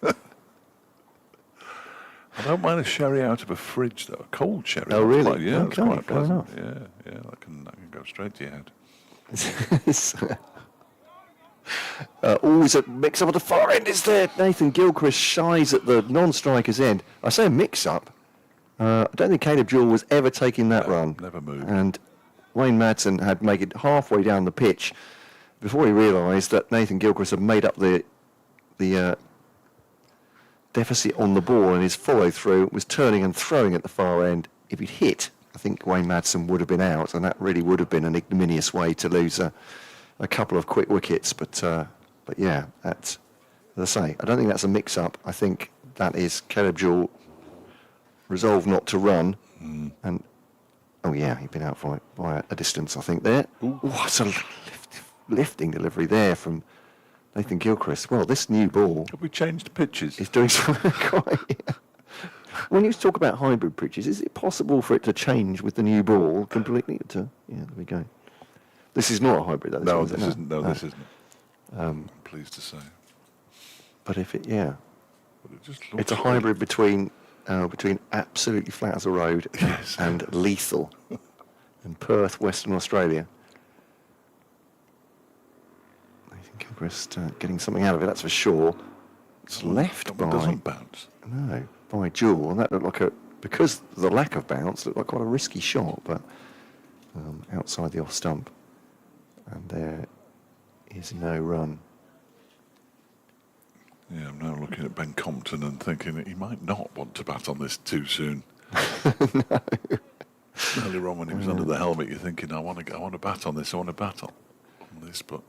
I don't mind a sherry out of a fridge, though. A cold sherry. Oh, really? Quite, yeah, okay, it's quite fair pleasant. enough. Yeah, that can go straight to your head. Always a mix-up at the far end, is there? Nathan Gilchrist shies at the non-striker's end. I say a mix-up. I don't think Caleb Jewell was ever taking that run. Never moved. And Wayne Madsen had made it halfway down the pitch before he realised that Nathan Gilchrist had made up the deficit on the ball, and his follow-through was turning and throwing at the far end. If he'd hit, I think Wayne Madsen would have been out, and that really would have been an ignominious way to lose a couple of quick wickets. But yeah, that's, as I say, I don't think that's a mix-up. I think that is Caleb Jewell resolved not to run, and oh yeah, he'd been out by a distance, I think there. Ooh, what a lifting delivery there from Nathan Gilchrist. Well, this new ball... Have we changed pitches? ...is doing something quite... Yeah. When you talk about hybrid pitches, is it possible for it to change with the new ball completely? Yeah, there we go. This is not a hybrid, though. No, this isn't. No, this isn't. I'm pleased to say. But if it, yeah... But it just looks it's a hybrid between absolutely flat as a road and lethal in Perth, Western Australia. Gilchrist getting something out of it, that's for sure. It's left by... doesn't bounce. No, by Jewell, and that looked like because of the lack of bounce, looked like quite a risky shot, but outside the off stump. And there is no run. Yeah, I'm now looking at Ben Compton and thinking that he might not want to bat on this too soon. No. Earlier on when he was under the helmet, you're thinking, I want to bat on this, but...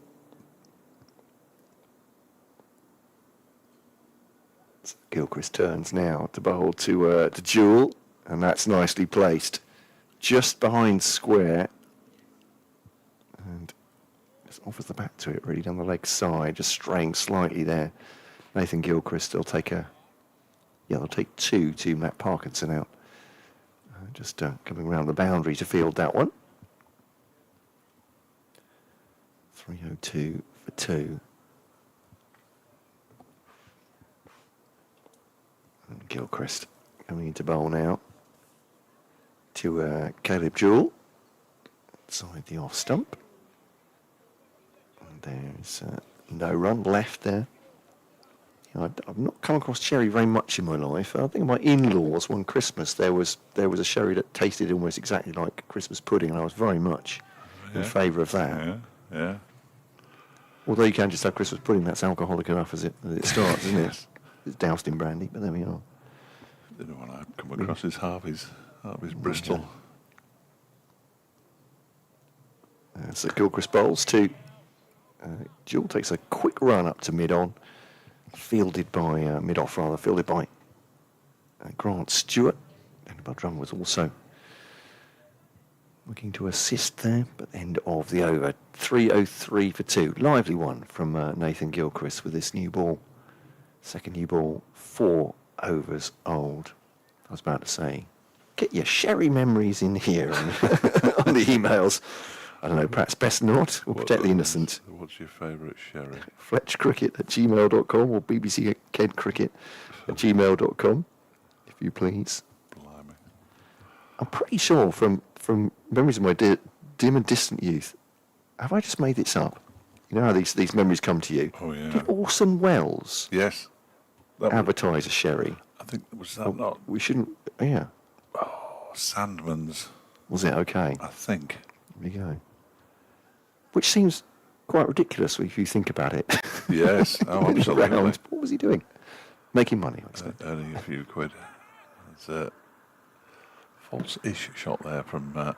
Gilchrist turns now to bowl to Jewell, and that's nicely placed, just behind square, and just offers the bat to it really down the leg side, just straying slightly there. Nathan Gilchrist will take they'll take two to Matt Parkinson out, just coming around the boundary to field that one. 302 for 2. Gilchrist coming into bowl now to Caleb Jewell inside the off stump. And there's no run left there. You know, I've not come across sherry very much in my life. I think my in-laws one Christmas there was a sherry that tasted almost exactly like Christmas pudding, and I was very much in favour of that. Yeah. Although you can just have Christmas pudding, that's alcoholic enough as it starts, isn't it? It's doused in brandy, but there we are. The other one I've come across is Harvey's Bristol. So Gilchrist bowls to Jewell takes a quick run up to mid-on, fielded by mid-off rather, fielded by Grant Stewart. And Budrum was also looking to assist there, but end of the over. 3:03 for 2. Lively one from Nathan Gilchrist with this new ball. Second new ball, 4 overs old. I was about to say, get your sherry memories in here on the emails. I don't know, perhaps best not. We'll protect the innocent. What's your favourite sherry? FletchCricket@gmail.com or bbckentcricket@gmail.com, if you please. Blimey. I'm pretty sure from memories of my dim and distant youth, have I just made this up? You know how these memories come to you? Oh, yeah. Did Orson Welles Yes. That was, advertise a sherry? I think, was that not We shouldn't, yeah. Sandman's? Was it okay? I think. There you go. Which seems quite ridiculous if you think about it. Yes, oh, absolutely. Round. What was he doing? Making money, I expect. Earning a few quid. It's a false-ish shot there from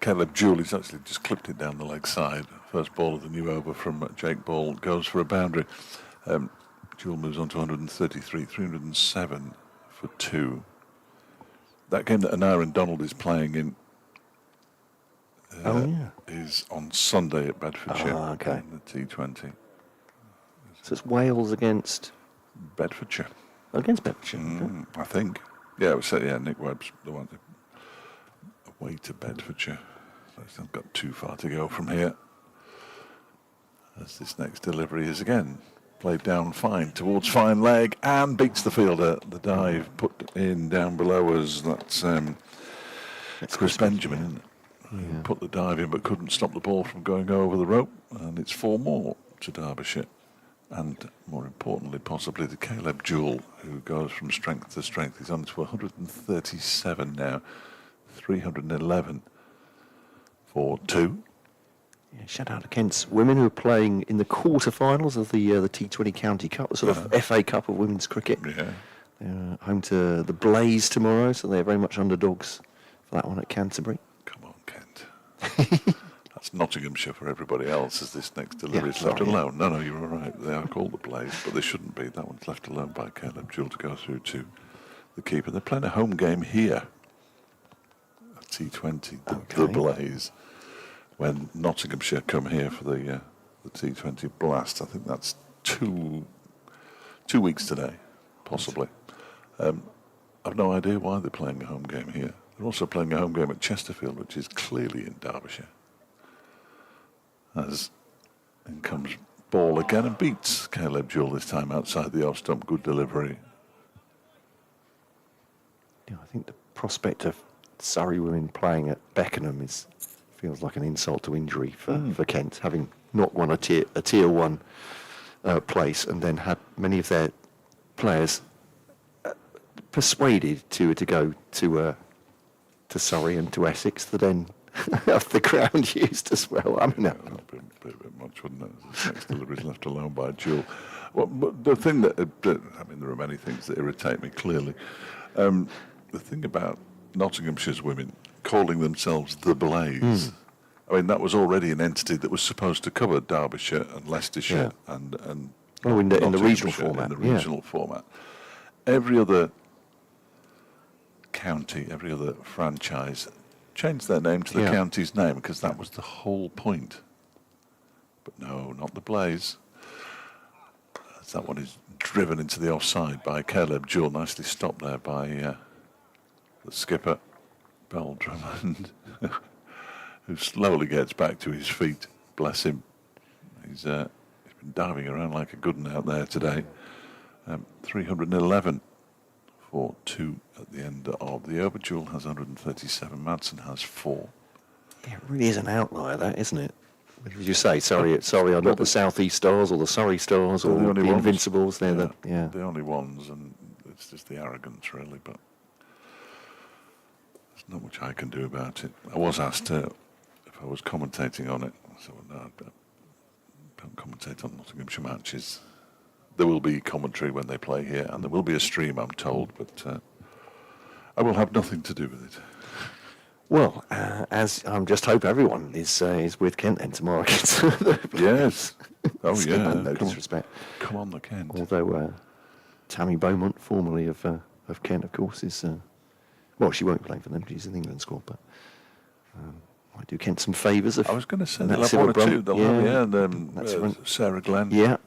Caleb Jewell. He's actually just clipped it down the leg side. First ball of the new over from Jake Ball goes for a boundary. Jewell moves on to 133, 307 for 2. That game that Anaran Donald is playing in is on Sunday at Bedfordshire okay. in the T20. So it's Wales against Bedfordshire. Bedfordshire. I think. Yeah, it was Nick Webb's the one away to Bedfordshire. So it's not got too far to go from here. As this next delivery is again played down fine towards fine leg and beats the fielder. The dive put in down below us. That's Chris Benjamin, isn't it? Who put the dive in but couldn't stop the ball from going over the rope. And it's 4 more to Derbyshire. And more importantly, possibly to Caleb Jewell, who goes from strength to strength. He's on to 137 now, 311 for 2. Yeah, shout out to Kent's women who are playing in the quarter-finals of the T20 County Cup, the sort of FA Cup of women's cricket. Yeah. They're home to the Blaze tomorrow, so they're very much underdogs for that one at Canterbury. Come on, Kent. That's Nottinghamshire for everybody else, as this next delivery is left alone. No, you're all right. They are called the Blaze, but they shouldn't be. That one's left alone by Caleb Jewell to go through to the keeper. They're playing a home game here, a T20, the Blaze, when Nottinghamshire come here for the T20 Blast. I think that's two weeks today, possibly. I've no idea why they're playing a home game here. They're also playing a home game at Chesterfield, which is clearly in Derbyshire. As in comes ball again and beats Caleb Jewell this time outside the off stump. Good delivery. Yeah, I think the prospect of Surrey women playing at Beckenham feels like an insult to injury for Kent, having not won a tier 1 place and then had many of their players persuaded to go to Surrey and to Essex to then have the ground used as well. I mean, That would be a bit much, wouldn't it? This next delivery is left alone by Jewell. Well, but the thing that, I mean, there are many things that irritate me, clearly. The thing about Nottinghamshire's women calling themselves the Blaze, I mean, that was already an entity that was supposed to cover Derbyshire and Leicestershire and in the regional format. In the regional format. Every other county, every other franchise changed their name to the county's name because that was the whole point. But no, not the Blaze. As that one is driven into the offside by Caleb Jewell. Nicely stopped there by the skipper, Bell Drummond, who slowly gets back to his feet. Bless him. He's been diving around like a good one out there today. 311 for 2 at the end of the over. Jewell has 137. Madsen has 4. Yeah, it really is an outlier, that, isn't it? What did you say? Sorry, I'm not the South East Stars or the Surrey Stars or the Invincibles. They're the only ones, and it's just the arrogance, really. But there's not much I can do about it. I was asked if I was commentating on it. I said, well, no, I don't commentate on Nottinghamshire matches. There will be commentary when they play here, and there will be a stream, I'm told, but I will have nothing to do with it. Well, as I just hope everyone is with Kent then tomorrow. Yes. Oh, yeah. No disrespect. Come on, the Kent. Although Tammy Beaumont, formerly of Kent, of course, is... well, she won't be playing for them. She's in the England squad, but I do Kent some favours. I was going to say they'll have one or two. They'll have, Sarah Glenn. Yeah.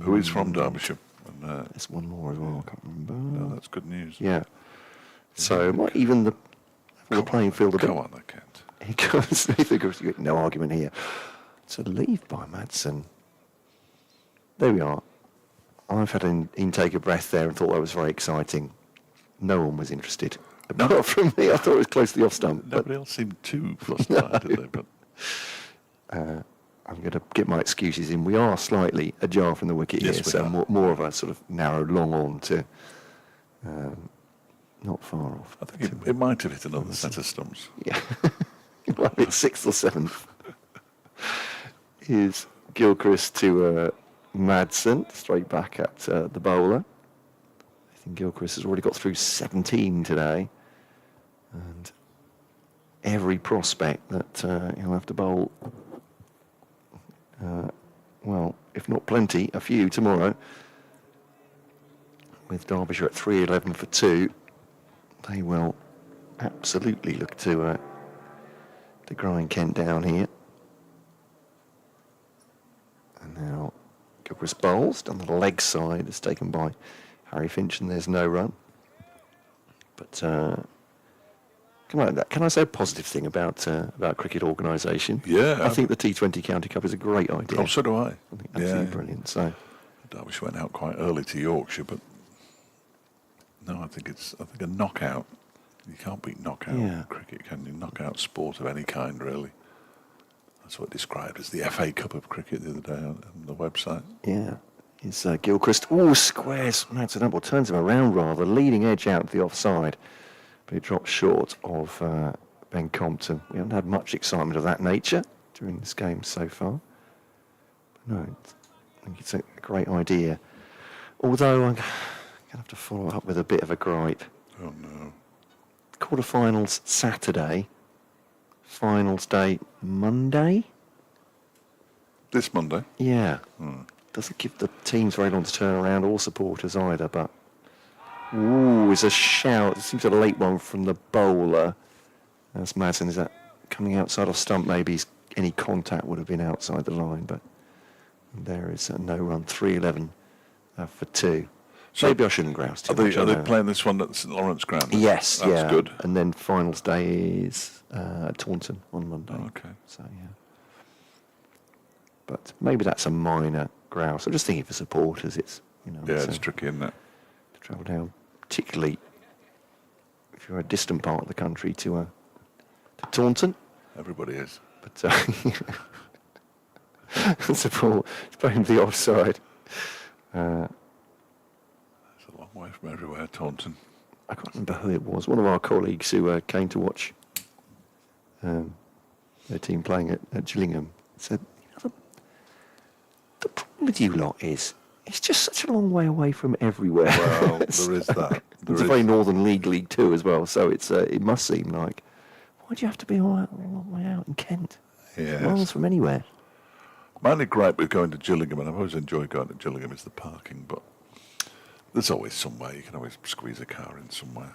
Who is from Derbyshire. And, there's one more as well. I can't remember. No, that's good news. Yeah. So might even the playing field a bit. Come on, the Kent. He goes. No argument here. So leave by Madsen. There we are. I've had an intake of breath there and thought that was very exciting. No one was interested. Apart from me, I thought it was close to the off stump. Nobody else seemed too flustered, did they? But I'm going to get my excuses in. We are slightly ajar from the wicket here, so more of a sort of narrow long on to not far off. I think it might have hit another set of stumps. Yeah. Well, it's 6th or 7th. Here's Gilchrist to Madsen, straight back at the bowler. I think Gilchrist has already got through 17 today. And every prospect that he'll have to bowl, well, if not plenty, a few tomorrow. With Derbyshire at 311 for 2, they will absolutely look to grind Kent down here. And now Gilchrist bowls down the leg side. It's taken by Harry Finch, and there's no run. But can I say a positive thing about cricket organisation? Yeah. I think the T20 County Cup is a great idea. Oh, so do I. I think absolutely brilliant. So Derbyshire went out quite early to Yorkshire, but no, I think a knockout. You can't beat knockout cricket, can you? Knockout sport of any kind, really. That's what described as the FA Cup of cricket the other day on the website. Yeah. It's Gilchrist. Oh, squares. Madsen up, or turns him around rather. Leading edge out to the offside. But it drops short of Ben Compton. We haven't had much excitement of that nature during this game so far. But no, I think it's a great idea. Although I'm going to have to follow up with a bit of a gripe. Oh, no. Quarterfinals Saturday. Finals day Monday? This Monday? Yeah. Doesn't give the teams very long to turn around, or supporters either, but it's a shout. It seems a late one from the bowler. That's Madsen. Is that coming outside off stump? Maybe any contact would have been outside the line, but there is a no run. 311 for 2. So maybe I shouldn't grouse too much. Are they playing this one at St Lawrence Ground? Yes, That's good. And then finals day is Taunton on Monday. Oh, okay. So yeah. But maybe that's a minor grouse. I'm just thinking for supporters, it's it's tricky, isn't it? To travel down, particularly if you're a distant part of the country to Taunton. Everybody is. But support, it's playing the offside. It's a long way from everywhere, Taunton. I can't remember who it was. One of our colleagues who came to watch their team playing at Gillingham said, the problem with you lot is it's just such a long way away from everywhere. Well, there is that. It's a very northern League 2 as well, so it's it must seem like, why do you have to be all the way out in Kent? Yes. Miles from anywhere. My only gripe with going to Gillingham, and I've always enjoyed going to Gillingham, is the parking, but there's always somewhere. You can always squeeze a car in somewhere.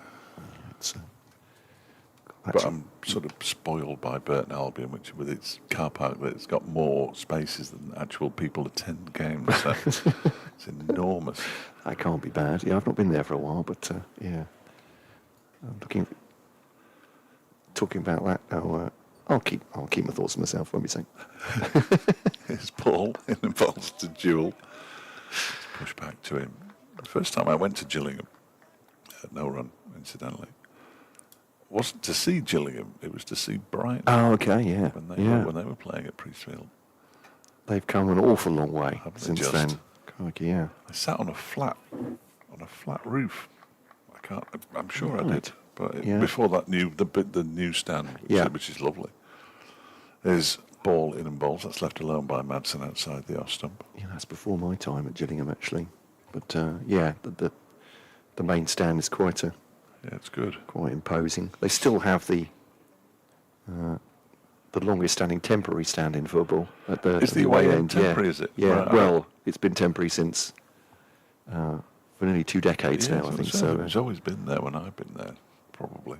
But I'm sort of spoiled by Burton Albion, which with its car park, that it's got more spaces than actual people attend games. So it's enormous. That can't be bad. Yeah, I've not been there for a while, but yeah. I'm talking about that now. I'll keep my thoughts to myself, won't be saying. It's Paul in the balls to Jewell. Let's push back to him. The first time I went to Gillingham, no run, incidentally, wasn't to see Gillingham, it was to see Brighton. Oh, okay, yeah. When they were playing at Priestfield. They've come an awful long way Haven't they since just? then. Crikey, yeah. I sat on a flat roof. I'm sure I did. But Yeah. before that the new stand, which is lovely, is ball in and bowls. That's left alone by Madsen outside the off stump. Yeah, that's before my time at Gillingham, actually. But yeah, the main stand is quite it's good. imposing. They still have the longest standing temporary stand in football at the Is the away end temporary, yeah. is it? Yeah, Right. well, it's been temporary since for nearly 2 decades now, I think so. It's always been there when I've been there, probably.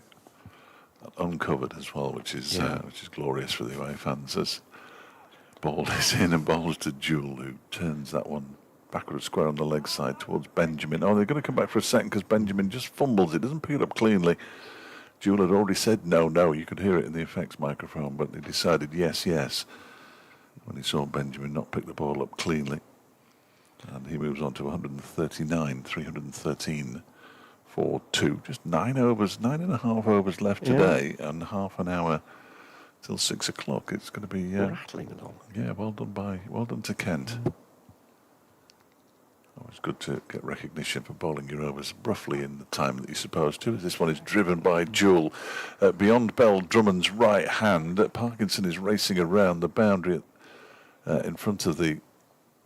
Uncovered as well, which is glorious for the away fans. As ball is in and bowls to Jewell, who turns that one backwards square on the leg side towards Benjamin. Oh, they're going to come back for a second because Benjamin just fumbles it, doesn't pick it up cleanly. Jewell had already said no, you could hear it in the effects microphone, but he decided yes, when he saw Benjamin not pick the ball up cleanly. And he moves on to 139, 313 for 2. Just 9.5 overs left today, and half an hour till 6 o'clock. It's going to be rattling along. Yeah, well done to Kent. Always good to get recognition for bowling your overs roughly in the time that you're supposed to. This one is driven by Jewell. Beyond Bell Drummond's right hand, Parkinson is racing around the boundary in front of the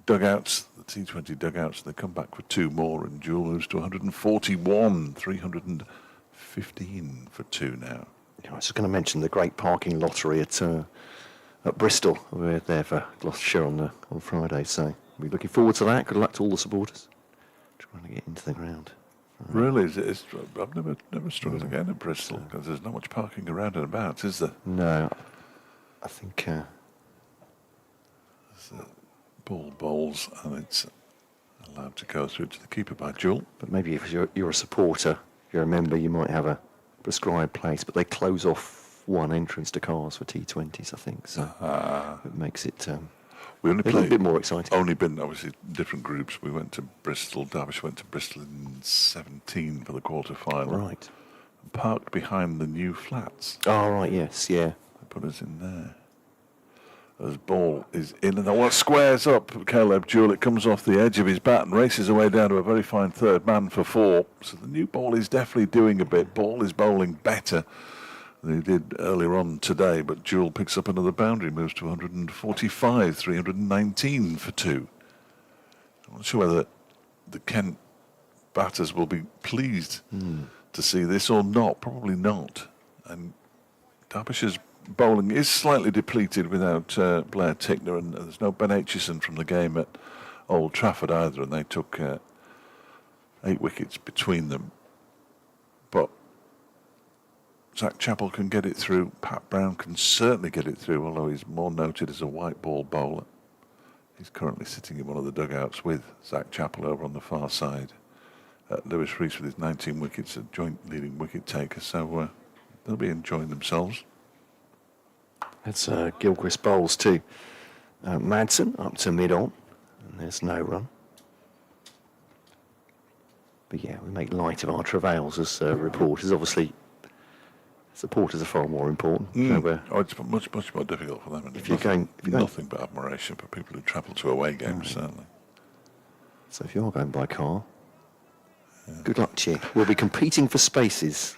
dugouts, the T20 dugouts. They come back for 2 more, and Jewell moves to 141, 315 for 2 now. I was just going to mention the great parking lottery at Bristol. We're there for Gloucestershire on Friday, so we're looking forward to that. Good luck to all the supporters trying to get into the ground. Really? I've never struggled again at Bristol because there's not much parking around and about, is there? No, I think Ball bowls and it's allowed to go through to the keeper by Jewell. but maybe if you're a supporter, if you're a member, you might have a prescribed place, but they close off one entrance to cars for T20s, I think, so it makes it We only a little bit more exciting. Only been obviously different groups. We went to Bristol. Derbyshire went to Bristol in 17 for the quarter final. Right. Parked behind the new flats. Oh, right, yes, yeah. They put us in there. As ball is in and what squares up Caleb Jewell. It comes off the edge of his bat and races away down to a very fine third man for 4. So the new ball is definitely doing a bit. Ball is bowling better than he did earlier on today, but Jewell picks up another boundary, moves to 145, 319 for 2. I'm not sure whether the Kent batters will be pleased to see this or not. Probably not. And Derbyshire's bowling is slightly depleted without Blair Tickner, and there's no Ben Aitchison from the game at Old Trafford either, and they took 8 wickets between them. But Zach Chappell can get it through. Pat Brown can certainly get it through, although he's more noted as a white ball bowler. He's currently sitting in one of the dugouts with Zach Chappell over on the far side. Lewis Rees with his 19 wickets, a joint leading wicket taker, so they'll be enjoying themselves. That's Gilchrist bowls too. Madsen up to mid-on, and there's no run. But yeah, we make light of our travails as reporters. Obviously, supporters are far more important. So, It's much more difficult for them. And if you're going, nothing but admiration for people who travel to away games, certainly. So if you're going by car, good luck to you. We'll be competing for spaces.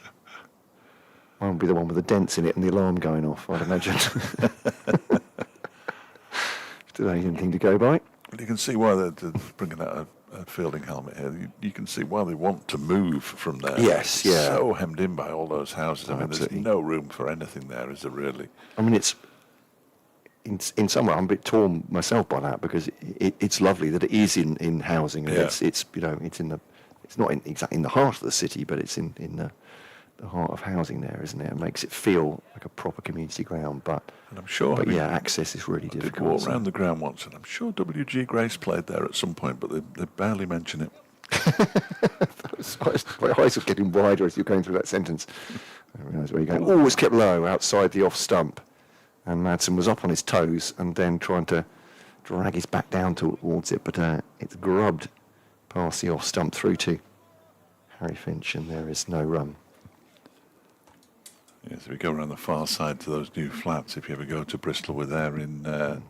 Mine will be the one with the dents in it and the alarm going off, I'd imagine. Still anything to go by. But you can see why they're bringing out a fielding helmet here. You can see why they want to move from there. Yes, it's yeah. so hemmed in by all those houses. I mean, Absolutely. there's no room for anything there, is there really? I mean, it's in some way I'm a bit torn myself by that because it's lovely that it is in housing. And it's it's not exactly in the heart of the city, but it's in the heart of housing there, isn't it? It makes it feel like a proper community ground, but And I'm sure. access is really I did difficult. walk around the ground once, and I'm sure W.G. Grace played there at some point, but they barely mention it. My eyes were getting wider as you're going through that sentence. I realise where you're going. Always kept low outside the off stump, and Madsen was up on his toes and then trying to drag his back down towards it, but it's grubbed Pass the off stump through to Harry Finch, and there is no run. Yes, if we go around the far side to those new flats, if you ever go to Bristol, we're there in the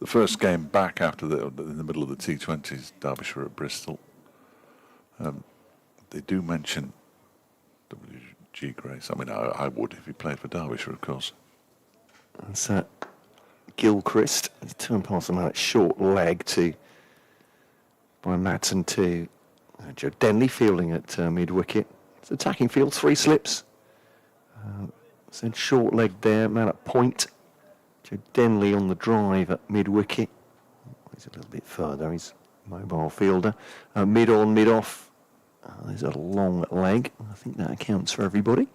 first game back after in the middle of the T20s, Derbyshire at Bristol. They do mention W.G. Grace. I mean, I would if he played for Derbyshire, of course. That's Gilchrist. He's turned past the man at short leg by Madsen to Joe Denley fielding at mid-wicket. It's attacking field, 3 slips. Said short leg there, man at point. Joe Denley on the drive at mid-wicket. He's a little bit further, he's a mobile fielder. Mid-on, mid-off. There's a long leg. I think that accounts for everybody.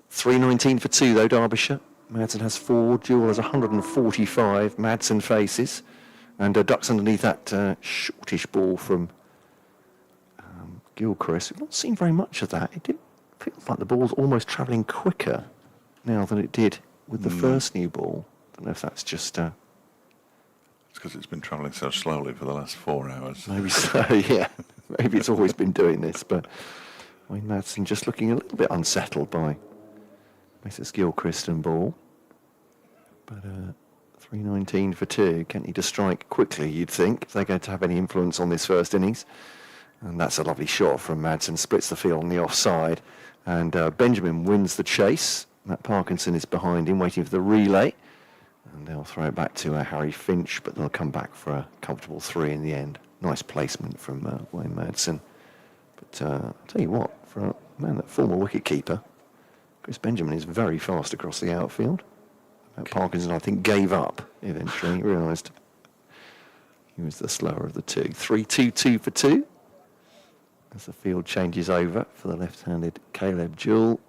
319 for 2 though, Derbyshire. Madsen has 4, Jewell has 145. Madsen faces. And ducks underneath that shortish ball from Gilchrist. We've not seen very much of that. It did feel like the ball's almost travelling quicker now than it did with the first new ball. I don't know if that's just... It's because it's been travelling so slowly for the last 4 hours. Maybe so, yeah. Maybe it's always been doing this, but Wayne Madsen just looking a little bit unsettled by Mrs. Gilchrist and ball. But 319 for 2. Can he just strike quickly, you'd think, if they're going to have any influence on this first innings? And that's a lovely shot from Madsen, splits the field on the offside. And Benjamin wins the chase. Matt Parkinson is behind him, waiting for the relay. And they'll throw it back to Harry Finch, but they'll come back for a comfortable 3 in the end. Nice placement from Wayne Madsen. But I'll tell you what, for a man, that former wicket-keeper, Chris Benjamin is very fast across the outfield. Matt Parkinson, I think, gave up eventually. He realised he was the slower of the two. 3-2-2 for 2. As the field changes over for the left-handed Caleb Jewell.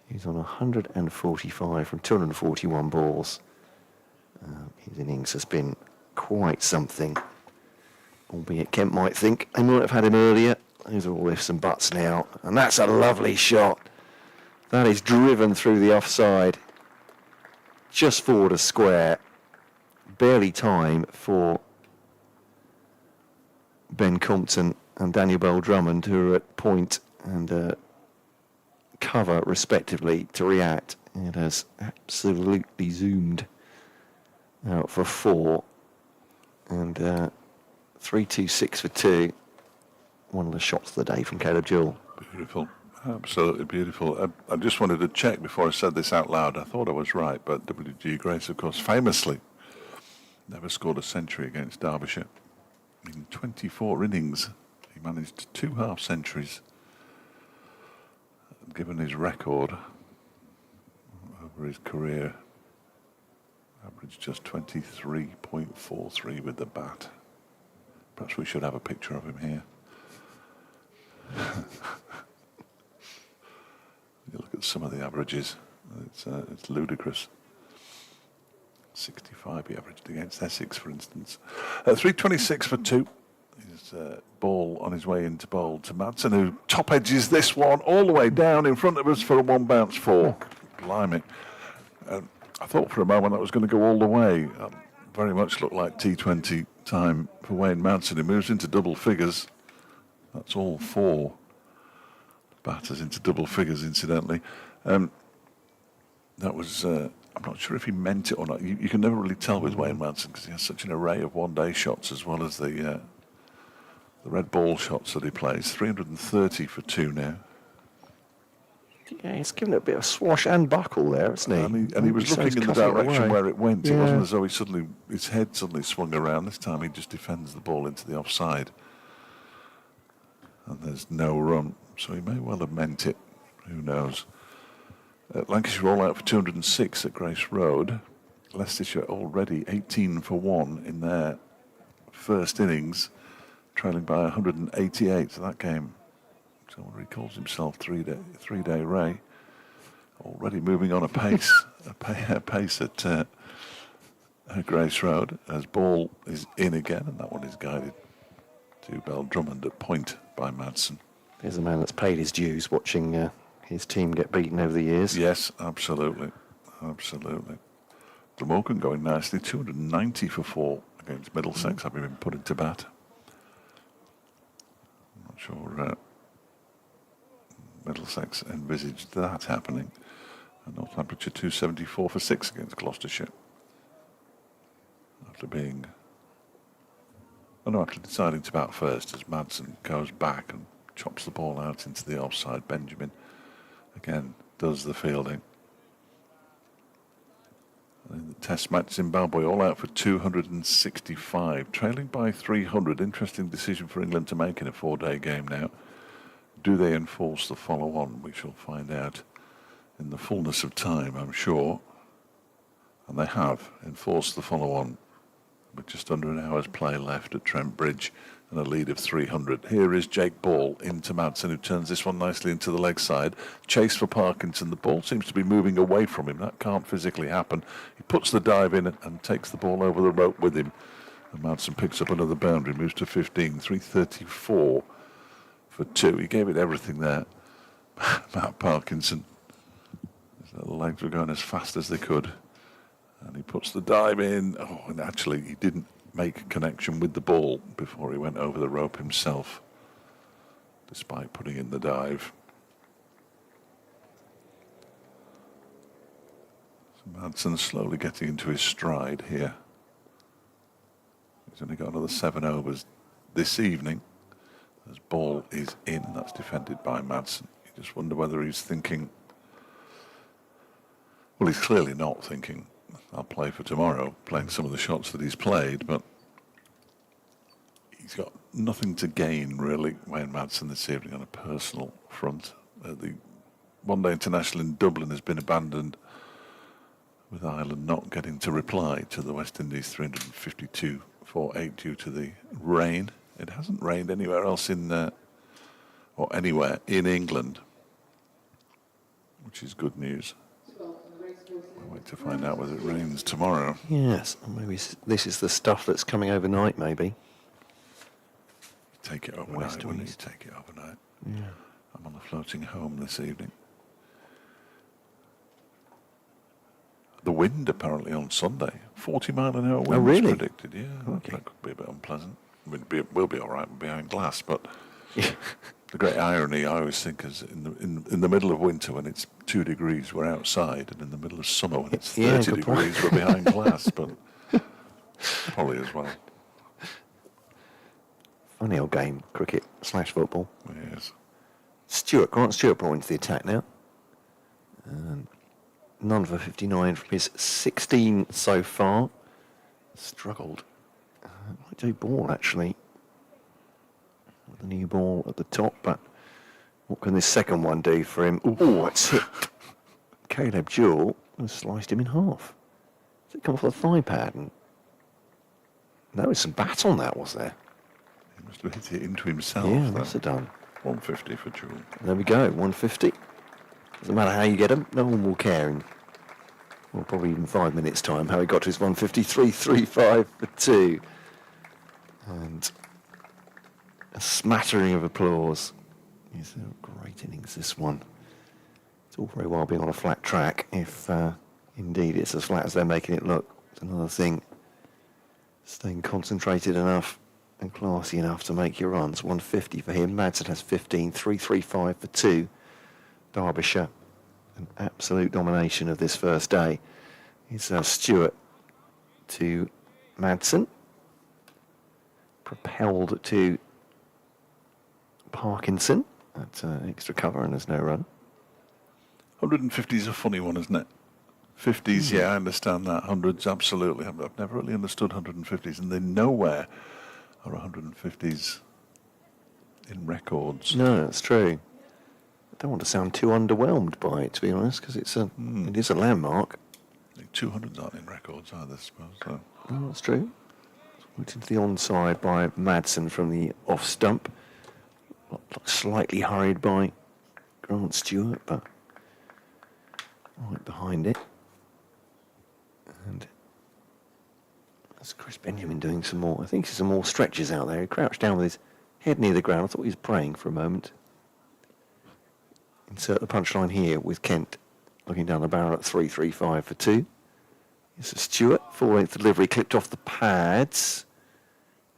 He's on 145 from 241 balls. His innings has been quite something. Albeit Kent might think they might have had him earlier. These are all ifs and buts now. And that's a lovely shot. That is driven through the offside. Just forward a square. Barely time for Ben Compton and Daniel Bell Drummond, who are at point and cover respectively, to react. It has absolutely zoomed out for 4. And 3-2-6 for 2. One of the shots of the day from Caleb Jewell. Beautiful. Absolutely beautiful. I just wanted to check before I said this out loud. I thought I was right, but W.G. Grace, of course, famously never scored a century against Derbyshire. In 24 innings, he managed 2 half-centuries. Given his record over his career, averaged just 23.43 with the bat. Perhaps we should have a picture of him here. You look at some of the averages, it's ludicrous. 65 he averaged against Essex, for instance. 326 for 2. His ball on his way into bowl to Madsen, who top edges this one all the way down in front of us for a 1 bounce 4. Blimey. I thought for a moment that was going to go all the way. Very much looked like T20 time for Wayne Madsen. He moves into double figures. That's all 4 batters into double figures, incidentally. That was, I'm not sure if he meant it or not. You can never really tell with Wayne Madsen because he has such an array of one-day shots as well as the red ball shots that he plays. 330 for 2 now. Yeah, he's given it a bit of swash and buckle there, hasn't he? And he was looking in the direction where it went. Yeah. It wasn't as though his head suddenly swung around. This time he just defends the ball into the offside. And there's no run. So he may well have meant it. Who knows? Lancashire all out for 206 at Grace Road. Leicestershire already 18 for 1 in their first innings, trailing by 188. So that game, someone recalls himself three-day Ray, already moving on a pace, a pace at Grace Road, as ball is in again, and that one is guided to Bell Drummond at point by Madsen. There's a man that's paid his dues watching his team get beaten over the years. Yes, absolutely. Absolutely. Glamorgan going nicely, 290 for 4 against Middlesex, having been put into bat. Not sure Middlesex envisaged that happening. And Northamptonshire 274 for 6 against Gloucestershire. After deciding to bat first as Madsen goes back and chops the ball out into the offside. Benjamin again does the fielding. In the Test match, Zimbabwe all out for 265, trailing by 300. Interesting decision for England to make in a 4-day game now. Do they enforce the follow-on? We shall find out in the fullness of time, I'm sure. And they have enforced the follow-on with just under an hour's play left at Trent Bridge and a lead of 300. Here is Jake Ball into Madsen, who turns this one nicely into the leg side. Chase for Parkinson. The ball seems to be moving away from him. That can't physically happen. He puts the dive in and takes the ball over the rope with him. And Madsen picks up another boundary, moves to 15, 334 for 2. He gave it everything there. Matt Parkinson. His legs were going as fast as they could. And he puts the dive in. Oh, and actually he didn't make connection with the ball before he went over the rope himself, despite putting in the dive. So Madsen slowly getting into his stride here. He's only got another 7 overs this evening. As ball is in, that's defended by Madsen. You just wonder whether he's thinking, well, he's clearly not thinking, I'll play for tomorrow, playing some of the shots that he's played, but he's got nothing to gain, really, Wayne Madsen, this evening on a personal front. The one-day international in Dublin has been abandoned, with Ireland not getting to reply to the West Indies 352 for 8 due to the rain. It hasn't rained anywhere else or anywhere in England, which is good news. I'll wait to find out whether it rains tomorrow. Yes, maybe this is the stuff that's coming overnight, maybe. Take it overnight, wouldn't you? Take it overnight. Yeah. I'm on the floating home this evening. The wind apparently on Sunday, 40-mile-an-hour wind really? is predicted. Yeah, Okay. That could be a bit unpleasant. I mean, we'll be all right behind glass, but the great irony I always think is in the middle of winter when it's 2 degrees we're outside, and in the middle of summer when it's 30 degrees we're behind glass. But probably as well. Funny old game, cricket / football. Yes. Grant Stewart brought into the attack now. And none for 59 from his 16 so far. Struggled. Might do ball, actually. With the new ball at the top, but what can this second one do for him? Oh, it's hit Caleb Jewell and sliced him in half. Has it come off the thigh pad? And there was some bat on that, was there? He must have hit it into himself. Yeah, must have done. 150 for Jewell. There we go, 150. Doesn't matter how you get him, no one will care in, well, probably even 5 minutes' time, how he got to his 153, 3-5 for 2. And a smattering of applause. It's a great innings, this one. It's all very well being on a flat track, if indeed it's as flat as they're making it look. It's another thing. Staying concentrated enough and classy enough to make your runs. 150 for him. Madsen has 15, 3-3-5 for 2. Derbyshire, an absolute domination of this first day. It's Stewart to Madsen. Propelled to Parkinson at extra cover, and there's no run. 150 is a funny one, isn't it? 50s, yeah, I understand that. 100s, absolutely. I've never really understood 150s, and they nowhere are 150s in records. No, that's true. I don't want to sound too underwhelmed by it, to be honest, because it is a landmark. 200s aren't in records either, I suppose. So. Oh, that's true. Went into the onside by Madsen from the off stump. Slightly hurried by Grant Stewart, but right behind it. And that's Chris Benjamin doing some more. I think there's some more stretches out there. He crouched down with his head near the ground. I thought he was praying for a moment. Insert the punchline here with Kent looking down the barrel at 3-3-5 for 2. It's a Stewart, full-length delivery clipped off the pads.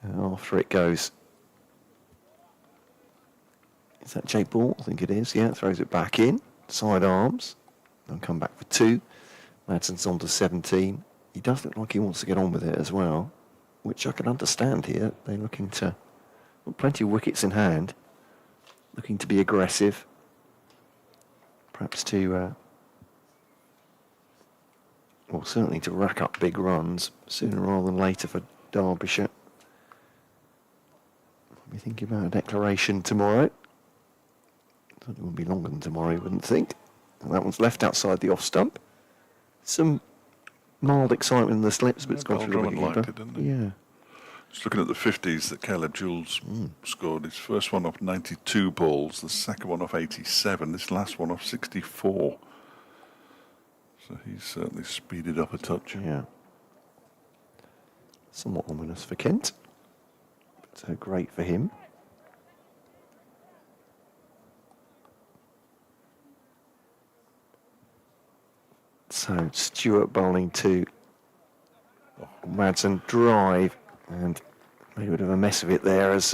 And after it goes Is that Jake Ball? I think it is. Yeah, throws it back in. Side arms. They'll come back for 2. Madsen's on to 17. He does look like he wants to get on with it as well, which I can understand here. They're looking to... Well, plenty of wickets in hand. Looking to be aggressive. Perhaps to... well, certainly to rack up big runs sooner rather than later for Derbyshire. We'll be thinking about a declaration tomorrow. It won't be longer than tomorrow, you wouldn't think. And that one's left outside the off stump. Some mild excitement in the slips, but it's gone through the wicketkeeper. Liked it, didn't he? Yeah. Just looking at the 50s that Caleb Jewell's scored. His first one off 92 balls, the second one off 87, this last one off 64. So he's certainly speeded up a touch. Yeah. Somewhat ominous for Kent, but great for him. So Stewart bowling to Madsen, drive, and made a bit of a mess of it there as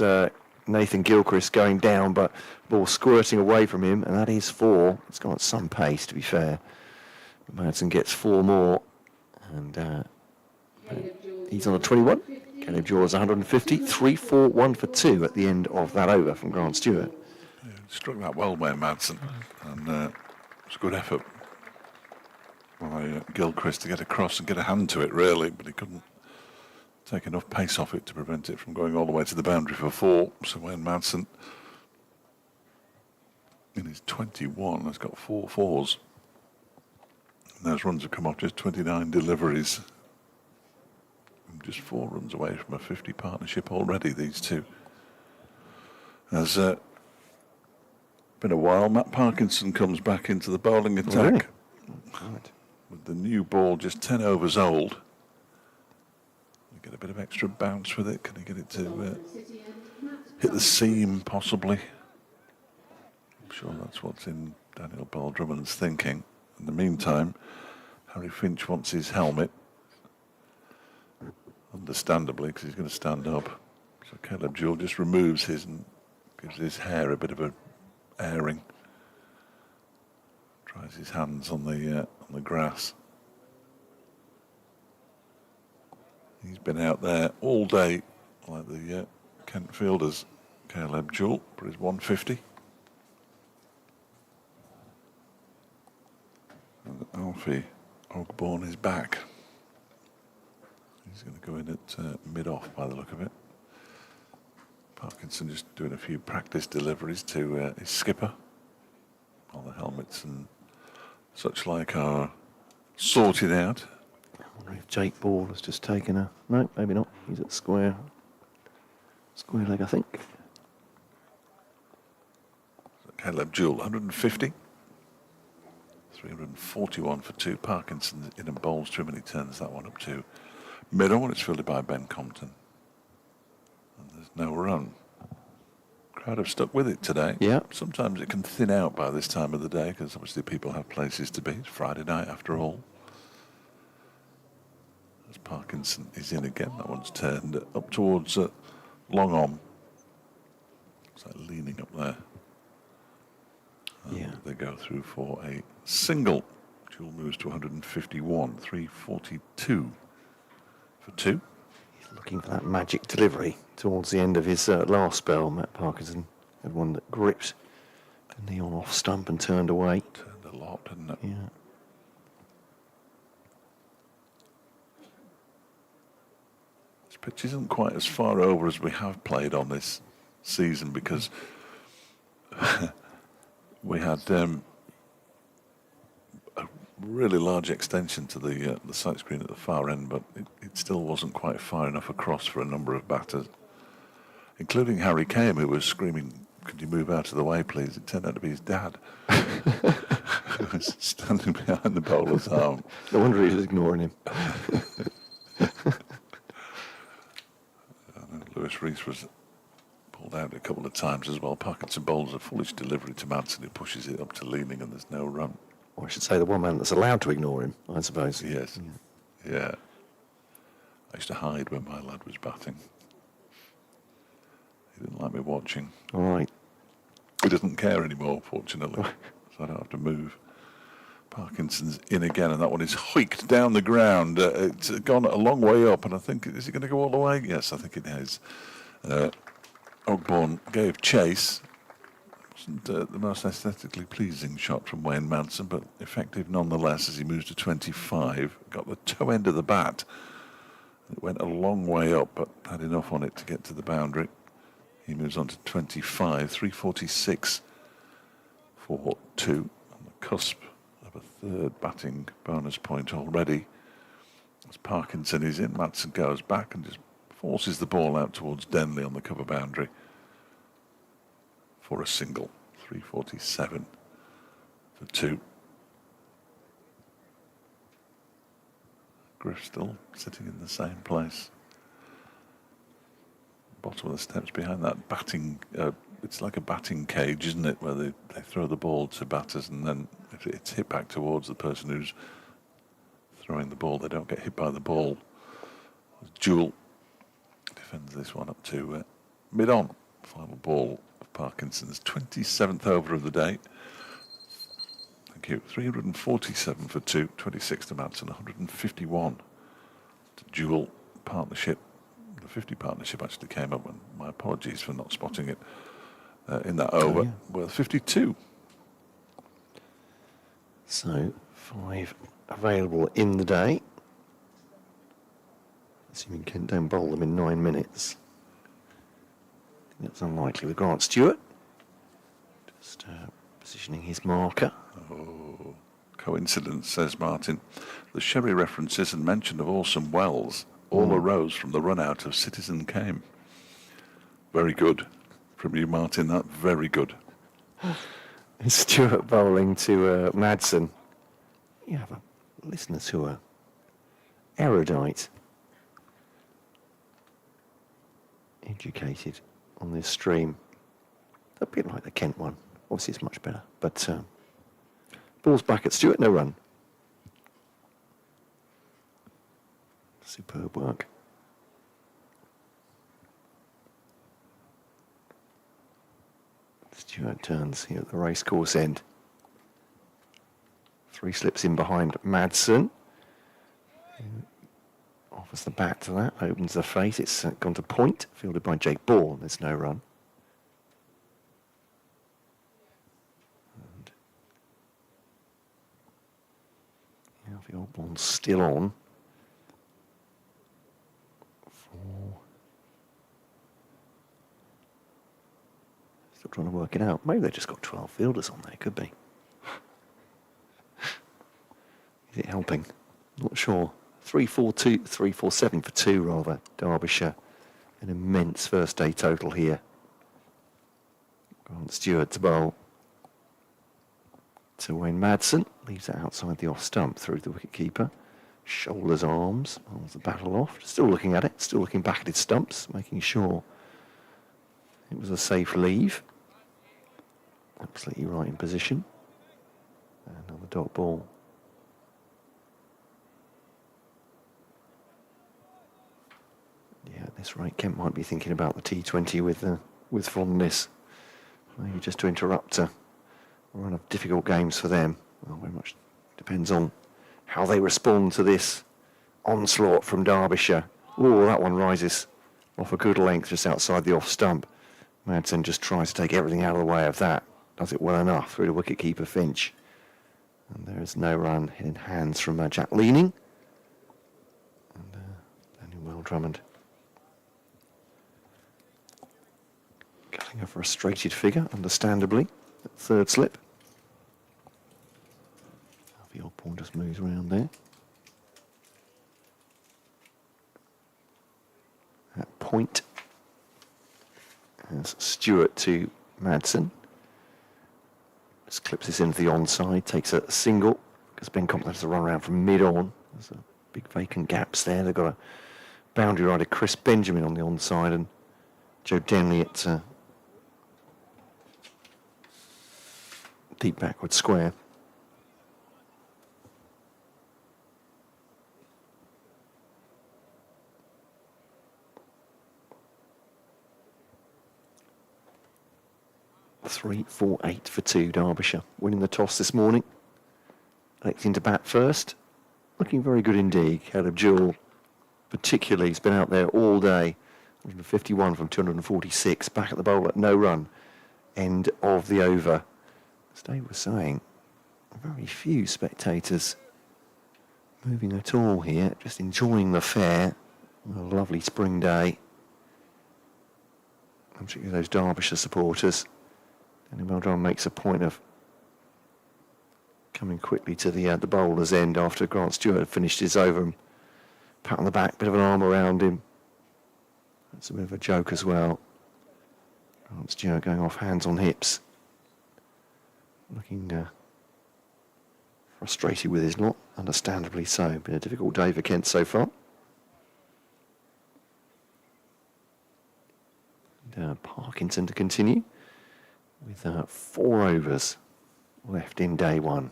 Nathan Gilchrist going down, but ball squirting away from him, and that is 4. It's gone at some pace, to be fair. Madsen gets 4 more, and he's on a 21. Caleb Jewell is 150, 3, 4, 1 for 2 at the end of that over from Grant Stewart. Yeah, struck that well by Madsen, and it was a good effort by Gilchrist to get across and get a hand to it, really, but he couldn't take enough pace off it to prevent it from going all the way to the boundary for 4. So when Madsen, in his 21, has got 4 fours, and those runs have come off just 29 deliveries. And just 4 runs away from a 50 partnership already, these two. Has been a while. Matt Parkinson comes back into the bowling attack. Really? Right. With the new ball just 10 overs old. You get a bit of extra bounce with it. Can he get it to hit the seam, possibly? I'm sure that's what's in Daniel Ball-Drummond's thinking. In the meantime, Harry Finch wants his helmet. Understandably, because he's going to stand up. So Caleb Jewell just removes his and gives his hair a bit of a airing. Tries his hands on the grass. He's been out there all day, like the Kent fielders. Caleb Jewell for his 150. And Alfie Ogborn is back. He's going to go in at mid-off by the look of it. Parkinson just doing a few practice deliveries to his skipper. All the helmets and such like are sorted out. I wonder if Jake Ball has just taken a... No, maybe not. He's at square leg, I think. So Caleb Jewell, 150. 341 for 2. Parkinson in and bowls to him, and he turns that one up to middle, and it's fielded by Ben Compton. And there's no run. Crowd have stuck with it today. Yeah. Sometimes it can thin out by this time of the day because obviously people have places to be. It's Friday night after all. As Parkinson is in again, that one's turned up towards long on. It's like leaning up there. And Yeah. they go through for a single. Jewell moves to 151, 342 for 2. Looking for that magic delivery towards the end of his last spell. Matt Parkinson had one that gripped the knee on off stump and turned away. Turned a lot, didn't it? Yeah. This pitch isn't quite as far over as we have played on this season because we had a really large extension to the sight screen at the far end, but it still wasn't quite far enough across for a number of batters, including Harry Kane, who was screaming, "Could you move out of the way, please?" It turned out to be his dad, who was standing behind the bowler's arm. No wonder he was ignoring him. Lewis Rees was pulled out a couple of times as well. Parkinson bowls a foolish delivery to Madsen, who pushes it up to leaning, and there's no run. Or I should say the one man that's allowed to ignore him, I suppose. Yes. Yeah. I used to hide when my lad was batting. He didn't like me watching. All right. He doesn't care anymore, fortunately, so I don't have to move. Parkinson's in again, and that one is hoiked down the ground. It's gone a long way up, and I think, is it going to go all the way? Yes, I think it is. Ogborn gave chase. Wasn't the most aesthetically pleasing shot from Wayne Madsen, but effective nonetheless as he moves to 25. Got the toe end of the bat. It went a long way up, but had enough on it to get to the boundary. He moves on to 25, 346 for 2, on the cusp of a third batting bonus point already. As Parkinson is in, Madsen goes back and just forces the ball out towards Denley on the cover boundary for a single. 347 for 2. Griff still sitting in the same place. Bottom of the steps behind that batting, it's like a batting cage, isn't it, where they throw the ball to batters, and then if it's hit back towards the person who's throwing the ball, they don't get hit by the ball. Jewell defends this one up to mid-on. Final ball of Parkinson's 27th over of the day. Thank you. 347 for 2, 26 to Madsen, 151 to Jewell. Partnership. The 50 partnership actually came up, and my apologies for not spotting it in that over. Yeah. Worth 52. So 5 available in the day. Assuming Kent don't bowl them in 9 minutes. I think that's unlikely with Grant Stewart. Just positioning his marker. Oh, coincidence, says Martin. The Sherry references and mention of Orson Welles all arose from the run-out of Citizen Kane. Very good from you, Martin. That very good. Stewart bowling to Madsen. You have listeners who are erudite, educated on this stream. A bit like the Kent one. Obviously, it's much better. But ball's back at Stewart. No run. Superb work. Stewart turns here at the racecourse end. 3 slips in behind Madsen. Offers the bat to that, opens the face. It's gone to point, fielded by Jake Ball. There's no run. And now the old ball's still on. Still trying to work it out. Maybe they've just got 12 fielders on there. Could be. Is it helping? Not sure. 3-4-2, 3-4-7 for 2 rather. Derbyshire. An immense first day total here. Grant Stewart to bowl. To Wayne Madsen. Leaves it outside the off stump through the wicketkeeper. Shoulders, arms. Holds the bat aloft. Still looking at it. Still looking back at his stumps. Making sure it was a safe leave. Absolutely right in position. And another dot ball. Yeah, at this rate, Kent might be thinking about the T20 with fondness. Maybe just to interrupt a run of difficult games for them. Well, very much depends on how they respond to this onslaught from Derbyshire. Oh, that one rises off a good length just outside the off stump. Madsen just tries to take everything out of the way of that. Does it well enough through the wicketkeeper Finch. And there is no run in hands from Jack Leaning. And Daniel Will Drummond. Getting a frustrated figure, understandably, at third slip. The odd ball just moves around there. At point. As Stewart to Madsen. Just clips this into the onside, takes a single, because Ben Compton has to run around from mid-on. There's a big vacant gaps there. They've got a boundary rider, Chris Benjamin, on the onside, and Joe Denley at deep backward square. 4-8 for 2, Derbyshire. Winning the toss this morning. Electing to bat first. Looking very good indeed. Caleb Jewell, particularly, has been out there all day. 151 from 246. Back at the bowl at no run. End of the over. As Dave was saying, very few spectators moving at all here. Just enjoying the fair. A lovely spring day. I'm particularly those Derbyshire supporters. Danny Meldrum makes a point of coming quickly to the bowler's end after Grant Stewart had finished his over. And pat on the back, bit of an arm around him. That's a bit of a joke as well. Grant Stewart going off hands on hips. Looking frustrated with his lot, understandably so. Been a difficult day for Kent so far. And, Parkinson to continue with 4 overs left in day 1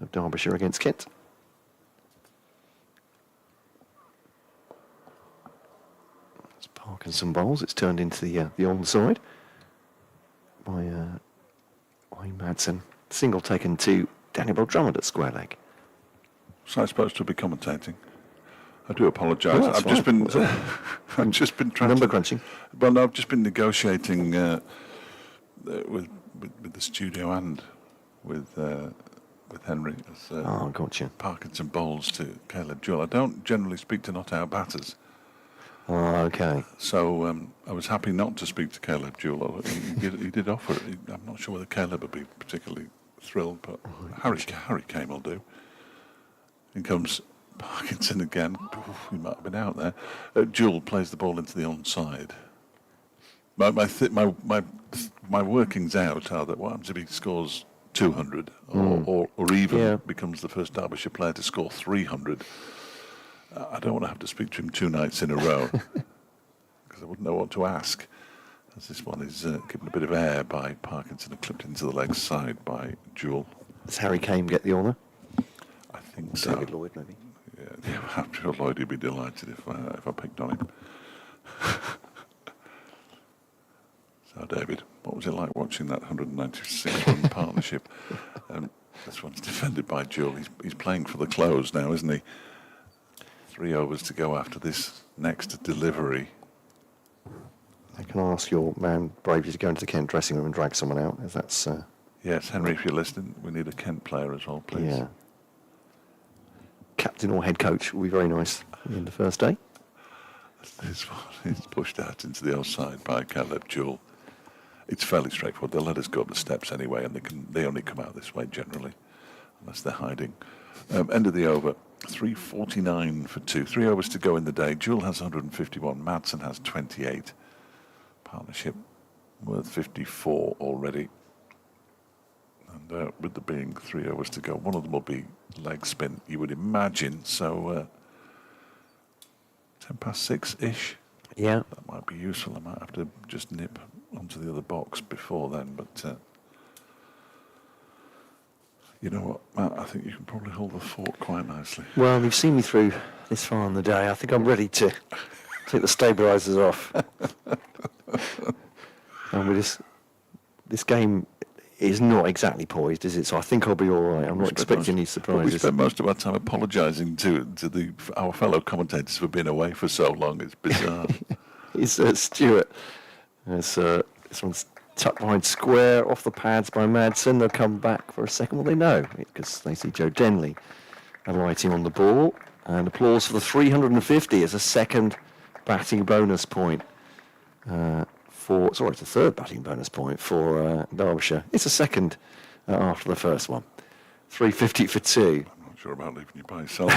of Derbyshire against Kent. As Parkinson bowls, it's turned into the onside by Madsen. Single taken to Daniel Drummond at square leg. So I'm supposed to be commentating. I do apologise. Oh, I've just been trying Number to, crunching. Well, no, I've just been negotiating with the studio and with Henry as Gotcha. Parkinson bowls to Caleb Jewell. I don't generally speak to not out batters. Oh, okay. So I was happy not to speak to Caleb Jewell. He did offer it. I'm not sure whether Caleb would be particularly thrilled, but Harry Kane will do. In comes Parkinson again. Oof, he might have been out there. Jewell plays the ball into the onside. My workings out are that what happens if he scores 200 or even becomes the first Derbyshire player to score 300. I don't want to have to speak to him 2 nights in a row because I wouldn't know what to ask. As this one is given a bit of air by Parkinson and clipped into the leg side by Jewell. Does Harry Kane get the honour? I think so. David Lloyd, maybe. Yeah, I'm sure Lloyd would be delighted if I picked on him. So, David, what was it like watching that 196-run partnership? This one's defended by Jewell. He's playing for the close now, isn't he? 3 overs to go after this next delivery. I can ask your man Bravely to go into the Kent dressing room and drag someone out, if that's... Yes, Henry, if you're listening, we need a Kent player as well, please. Yeah. Captain or head coach will be very nice in the first day. This one is pushed out into the outside by Caleb Jewell. It's fairly straightforward. They'll let us go up the steps anyway, and they only come out this way generally, unless they're hiding. End of the over, 3:49 for 2. 3 overs to go in the day. Jewell has 151. Madsen has 28. Partnership worth 54 already. And with there being 3 overs to go, one of them will be leg spin, you would imagine. So 6:10-ish. Yeah. That might be useful. I might have to just nip onto the other box before then. But you know what, Matt? I think you can probably hold the fort quite nicely. Well, you've seen me through this far in the day. I think I'm ready to take the stabilisers off. And this game is not exactly poised, is it? So I think I'll be all right. I'm not expecting any surprises. We spent most of our time apologising to our fellow commentators for being away for so long. It's bizarre. It's Stewart. This one's tucked behind square, off the pads by Madsen. They'll come back for a second. Well, they know, because they see Joe Denley alighting on the ball. And applause for the 350 as a second batting bonus point. It's a third batting bonus point for Derbyshire. It's a second after the first one. 350 for 2. I'm not sure about leaving you by yourself.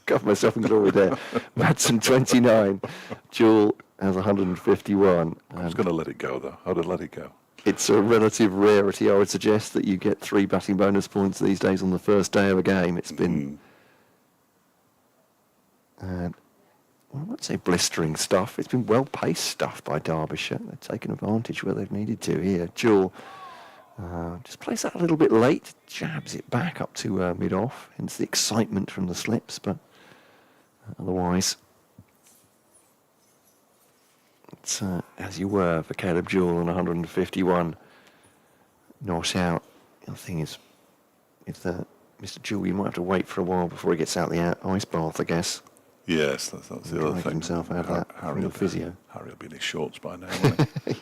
Got myself in glory there. Madsen 29. Jewell has 151. I was going to let it go, though. I'd have let it go. It's a relative rarity, I would suggest, that you get 3 batting bonus points these days on the first day of a game. It's been... I won't say blistering stuff. It's been well-paced stuff by Derbyshire. They've taken advantage where they've needed to here. Jewell just plays that a little bit late, jabs it back up to mid-off, hence the excitement from the slips, but otherwise it's as you were for Caleb Jewell on 151 not out. The other thing is, if Mr. Jewell, you might have to wait for a while before he gets out the ice bath, I guess. Yes, that's the other Drag thing. himself out of that from the physio. Harry will be in his shorts by now, won't he?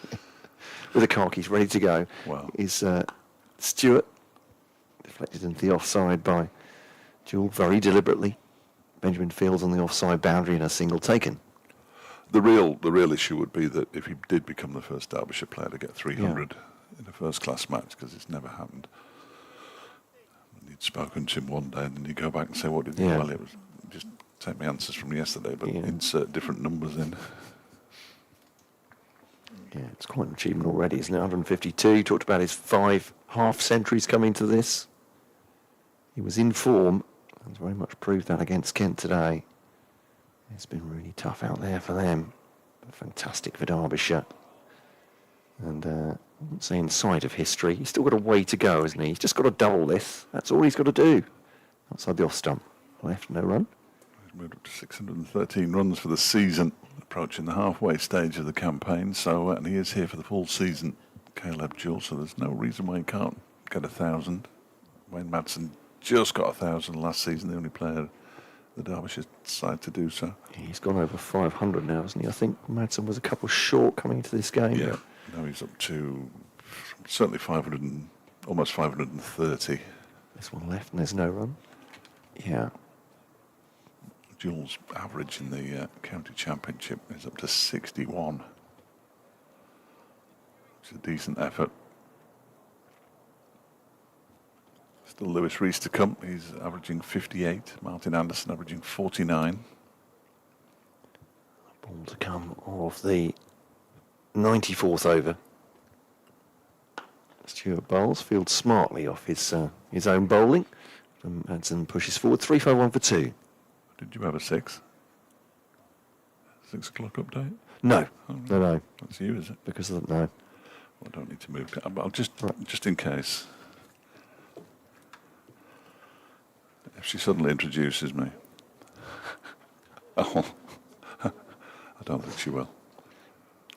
With the khakis ready to go. Wow. Is Stewart deflected into the offside by Jewell very deliberately. Benjamin Fields on the offside boundary and a single taken. The real issue would be that if he did become the first Derbyshire player to get 300 in a first-class match, because it's never happened. And you'd spoken to him one day, and then you go back and say, "What did you?" Well, it was just take my answers from yesterday, but insert different numbers in. Yeah, it's quite an achievement already, isn't it? 152. He talked about his 5 half-centuries coming to this. He was in form, and very much proved that against Kent today. It's been really tough out there for them, but fantastic for Derbyshire. And I wouldn't say in sight of history. He's still got a way to go, hasn't he? He's just got to double this. That's all he's got to do. Outside the off stump. Left, no run. He's moved up to 613 runs for the season, approaching the halfway stage of the campaign. So, and he is here for the full season, Caleb Jewell. So there's no reason why he can't get 1,000. Wayne Madsen just got 1,000 last season. The only player the Derbyshire side to do so. He's gone over 500 now, hasn't he? I think Madsen was a couple short coming into this game. Yeah, now he's up to certainly 500 and almost 530. This one left and there's no run. Yeah. Jewell's average in the County Championship is up to 61. It's a decent effort. Still Lewis Rees to come. He's averaging 58. Martin Anderson averaging 49. Ball to come off the 94th over. Stuart bowls, fields smartly off his own bowling. Madsen pushes forward, 3-5-1 for 2. Did you have a 6 o'clock update? No, Oh, no. That's you, is it? Because of no. Well, I don't need to move. I'll just in case. If she suddenly introduces me. Oh, I don't think she will.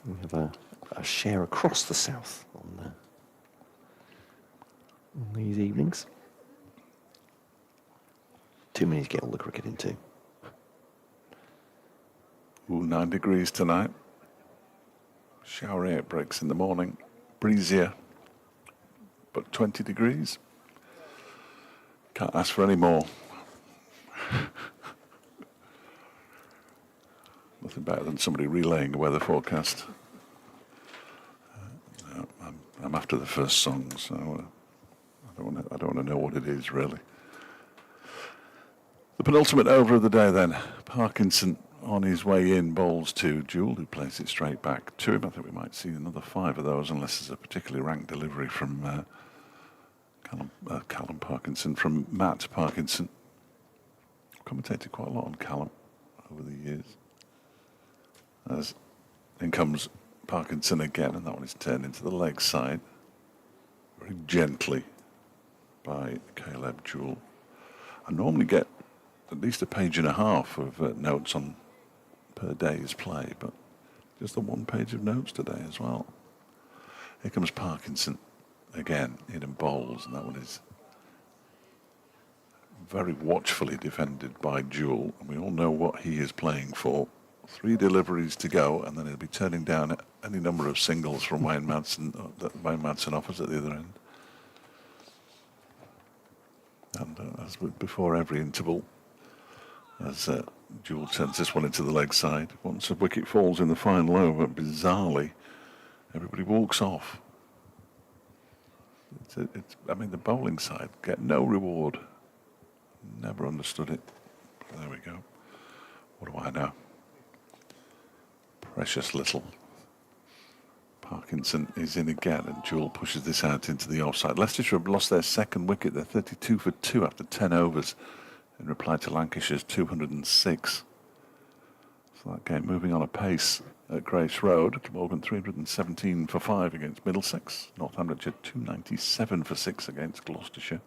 We have a share across the south on these evenings. Too many to get all the cricket into. Ooh, 9 degrees tonight. Showery outbreaks in the morning. Breezier, but 20 degrees. Can't ask for any more. Nothing better than somebody relaying a weather forecast. No, I'm after the first song, so I don't want to know what it is really. The penultimate over of the day then. Parkinson on his way in bowls to Jewell, who plays it straight back to him. I think we might see another 5 of those unless there's a particularly ranked delivery from Callum Parkinson, from Matt Parkinson. Commentated quite a lot on Callum over the years. As in comes Parkinson again, and that one is turned into the leg side very gently by Caleb Jewell. I normally get at least a page and a half of notes on per day's play, but just the 1 page of notes today as well. Here comes Parkinson again in bowls, and that one is very watchfully defended by Jewell, and we all know what he is playing for. 3 deliveries to go, and then he'll be turning down any number of singles from Wayne Madsen that Wayne Madsen offers at the other end. And as before every interval, as Jewell turns this one into the leg side, once a wicket falls in the final over, bizarrely, everybody walks off. I mean, the bowling side get no reward. Never understood it. There we go. What do I know? Precious little. Parkinson is in again, and Jewell pushes this out into the offside. Leicestershire have lost their second wicket. They're 32 for 2 after 10 overs in reply to Lancashire's 206. So that game moving on apace at Grace Road. Glamorgan 317 for 5 against Middlesex. Northamptonshire 297 for 6 against Gloucestershire.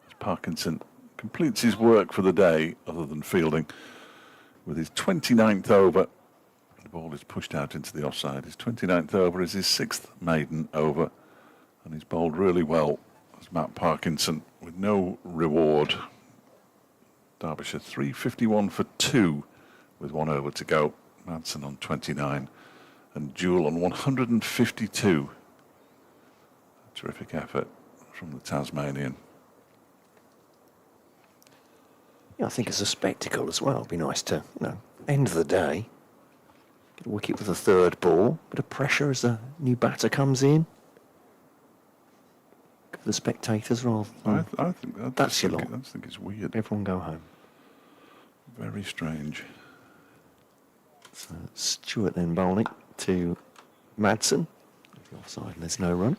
As Parkinson completes his work for the day, other than fielding, with his 29th over. The ball is pushed out into the offside. His 29th over is his 6th maiden over. And he's bowled really well as Matt Parkinson with no reward. Derbyshire 351 for 2 with 1 over to go. Madsen on 29 and Jewell on 152. A terrific effort from the Tasmanian. Yeah, I think it's a spectacle as well. It'd be nice to, end of the day, get a wicket with a third ball, bit of pressure as the new batter comes in. Give the spectators rather. I think that's your lot. I think it's weird. Everyone go home. Very strange. So Stewart then bowling to Madsen. Offside and there's no run.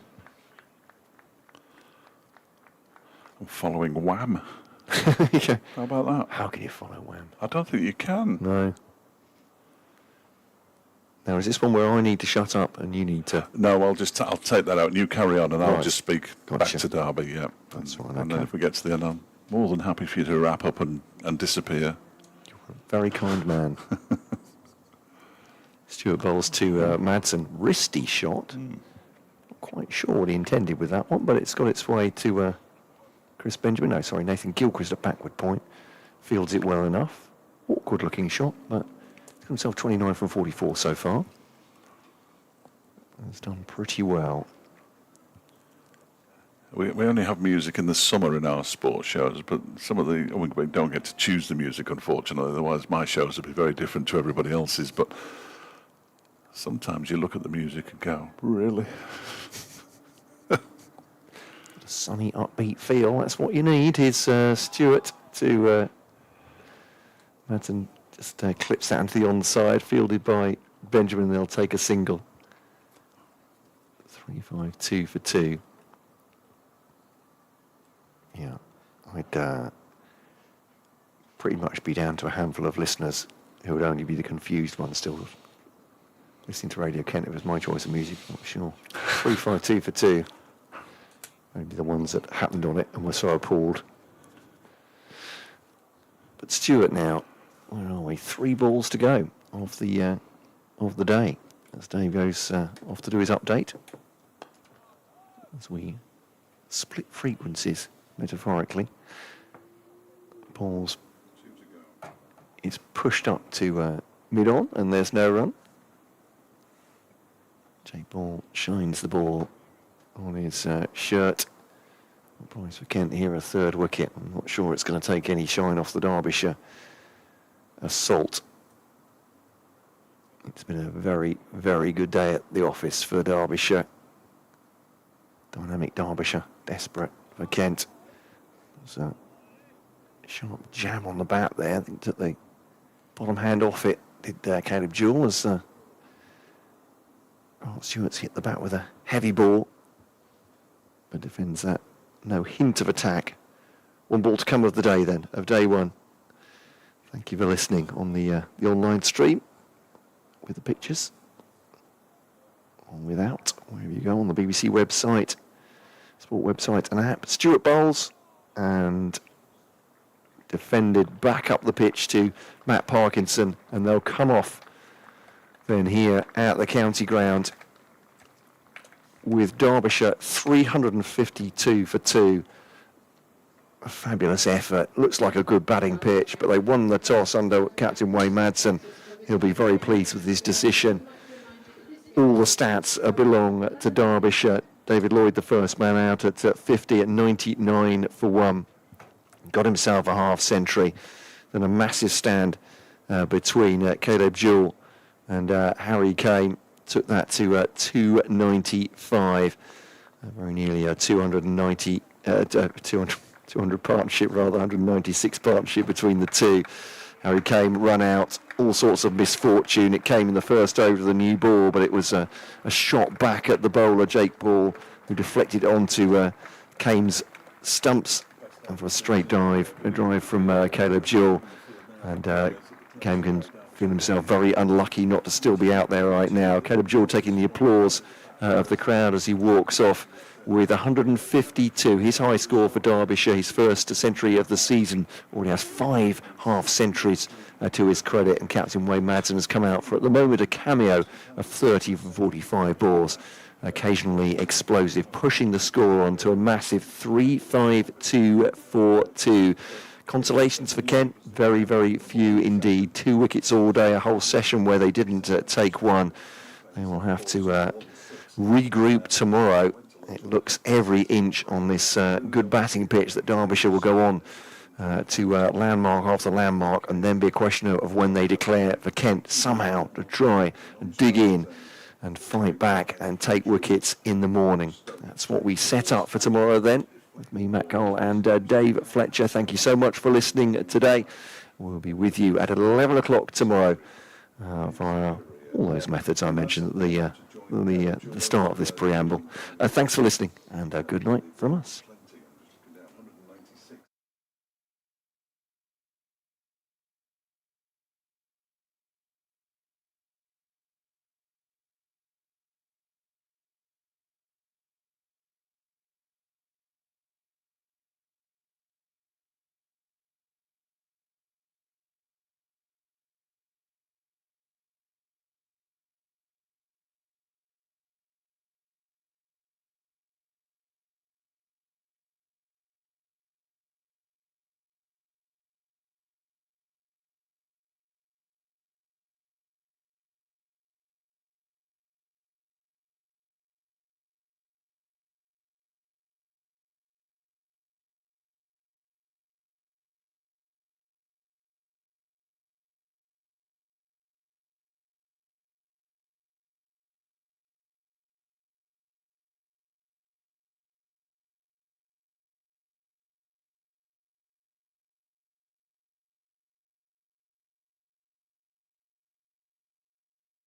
I'm following Wham. Yeah. How about that? How can you follow Wham? I don't think you can. No. Now, is this one where I need to shut up and you need to... No, I'll take that out and you carry on and I'll Right. just speak Gotcha. back to Derby, yeah. That's right, And then okay. if we get to the end, I'm more than happy for you to wrap up and disappear. Very kind man. Stewart bowls to Madsen. Wristy shot. Not quite sure what he intended with that one, but it's got its way to Nathan Gilchrist at backward point. Fields it well enough. Awkward looking shot, but he's got himself 29 from 44 so far. He's done pretty well. We only have music in the summer in our sports shows, but we don't get to choose the music, unfortunately. Otherwise, my shows would be very different to everybody else's. But sometimes you look at the music and go, really? Sunny, upbeat feel. That's what you need. Here's Stewart to Madsen. Just clips that into the onside, fielded by Benjamin. They'll take a single. 3-5-2 for 2. Yeah, I'd pretty much be down to a handful of listeners who would only be the confused ones still listening to Radio Kent. It was my choice of music, I'm not sure. 3-5-2 for 2. Only the ones that happened on it and were so appalled. But Stewart now, where are we? 3 balls to go of the day. As Dave goes off to do his update. As we split frequencies, metaphorically. Balls is pushed up to mid-on and there's no run. Jake Ball shines the ball on his shirt. Prize for Kent here, a third wicket. I'm not sure it's going to take any shine off the Derbyshire assault. It's been a very, very good day at the office for Derbyshire. Dynamic Derbyshire, desperate for Kent. There's a sharp jam on the bat there. I think took the bottom hand off it. Did Caleb Jewell as Stewart's hit the bat with a heavy ball. But defends that. No hint of attack. 1 ball to come of the day then, of day 1. Thank you for listening on the online stream with the pictures. Or without, wherever you go, on the BBC website, sport website and app. Stewart bowls and defended back up the pitch to Matt Parkinson, and they'll come off then here at the county ground with Derbyshire 352 for 2. A fabulous effort. Looks like a good batting pitch, but they won the toss under Captain Wayne Madsen. He'll be very pleased with his decision. All the stats belong to Derbyshire. David Lloyd, the first man out at 50 at 99 for 1. Got himself a half century. Then a massive stand between Caleb Jewell and Harry Kane. Took that to 295. Very nearly a 200 partnership, rather 196 partnership between the two. Harry Kane run out, all sorts of misfortune. It came in the first over of the new ball, but it was a shot back at the bowler, Jake Ball, who deflected onto Kane's stumps. And for a straight drive from Caleb Jewell. And Kane can feel himself very unlucky not to still be out there right now. Caleb Jewell taking the applause of the crowd as he walks off with 152. His high score for Derbyshire, his first century of the season. Already has 5 half centuries to his credit, and Captain Wayne Madsen has come out for, at the moment, a cameo of 30 from 45 balls. occasionally explosive, pushing the score on to a massive 3-5-2-4-2. Consolations for Kent, very, very few indeed. 2 wickets all day, a whole session where they didn't take one. They will have to regroup tomorrow. It looks every inch on this good batting pitch that Derbyshire will go on to landmark after landmark, and then be a question of when they declare for Kent somehow to try and dig in and fight back and take wickets in the morning. That's what we set up for tomorrow then. With me, Matt Cole, and Dave Fletcher. Thank you so much for listening today. We'll be with you at 11 o'clock tomorrow via all those methods I mentioned at the start of this preamble. Thanks for listening, and good night from us.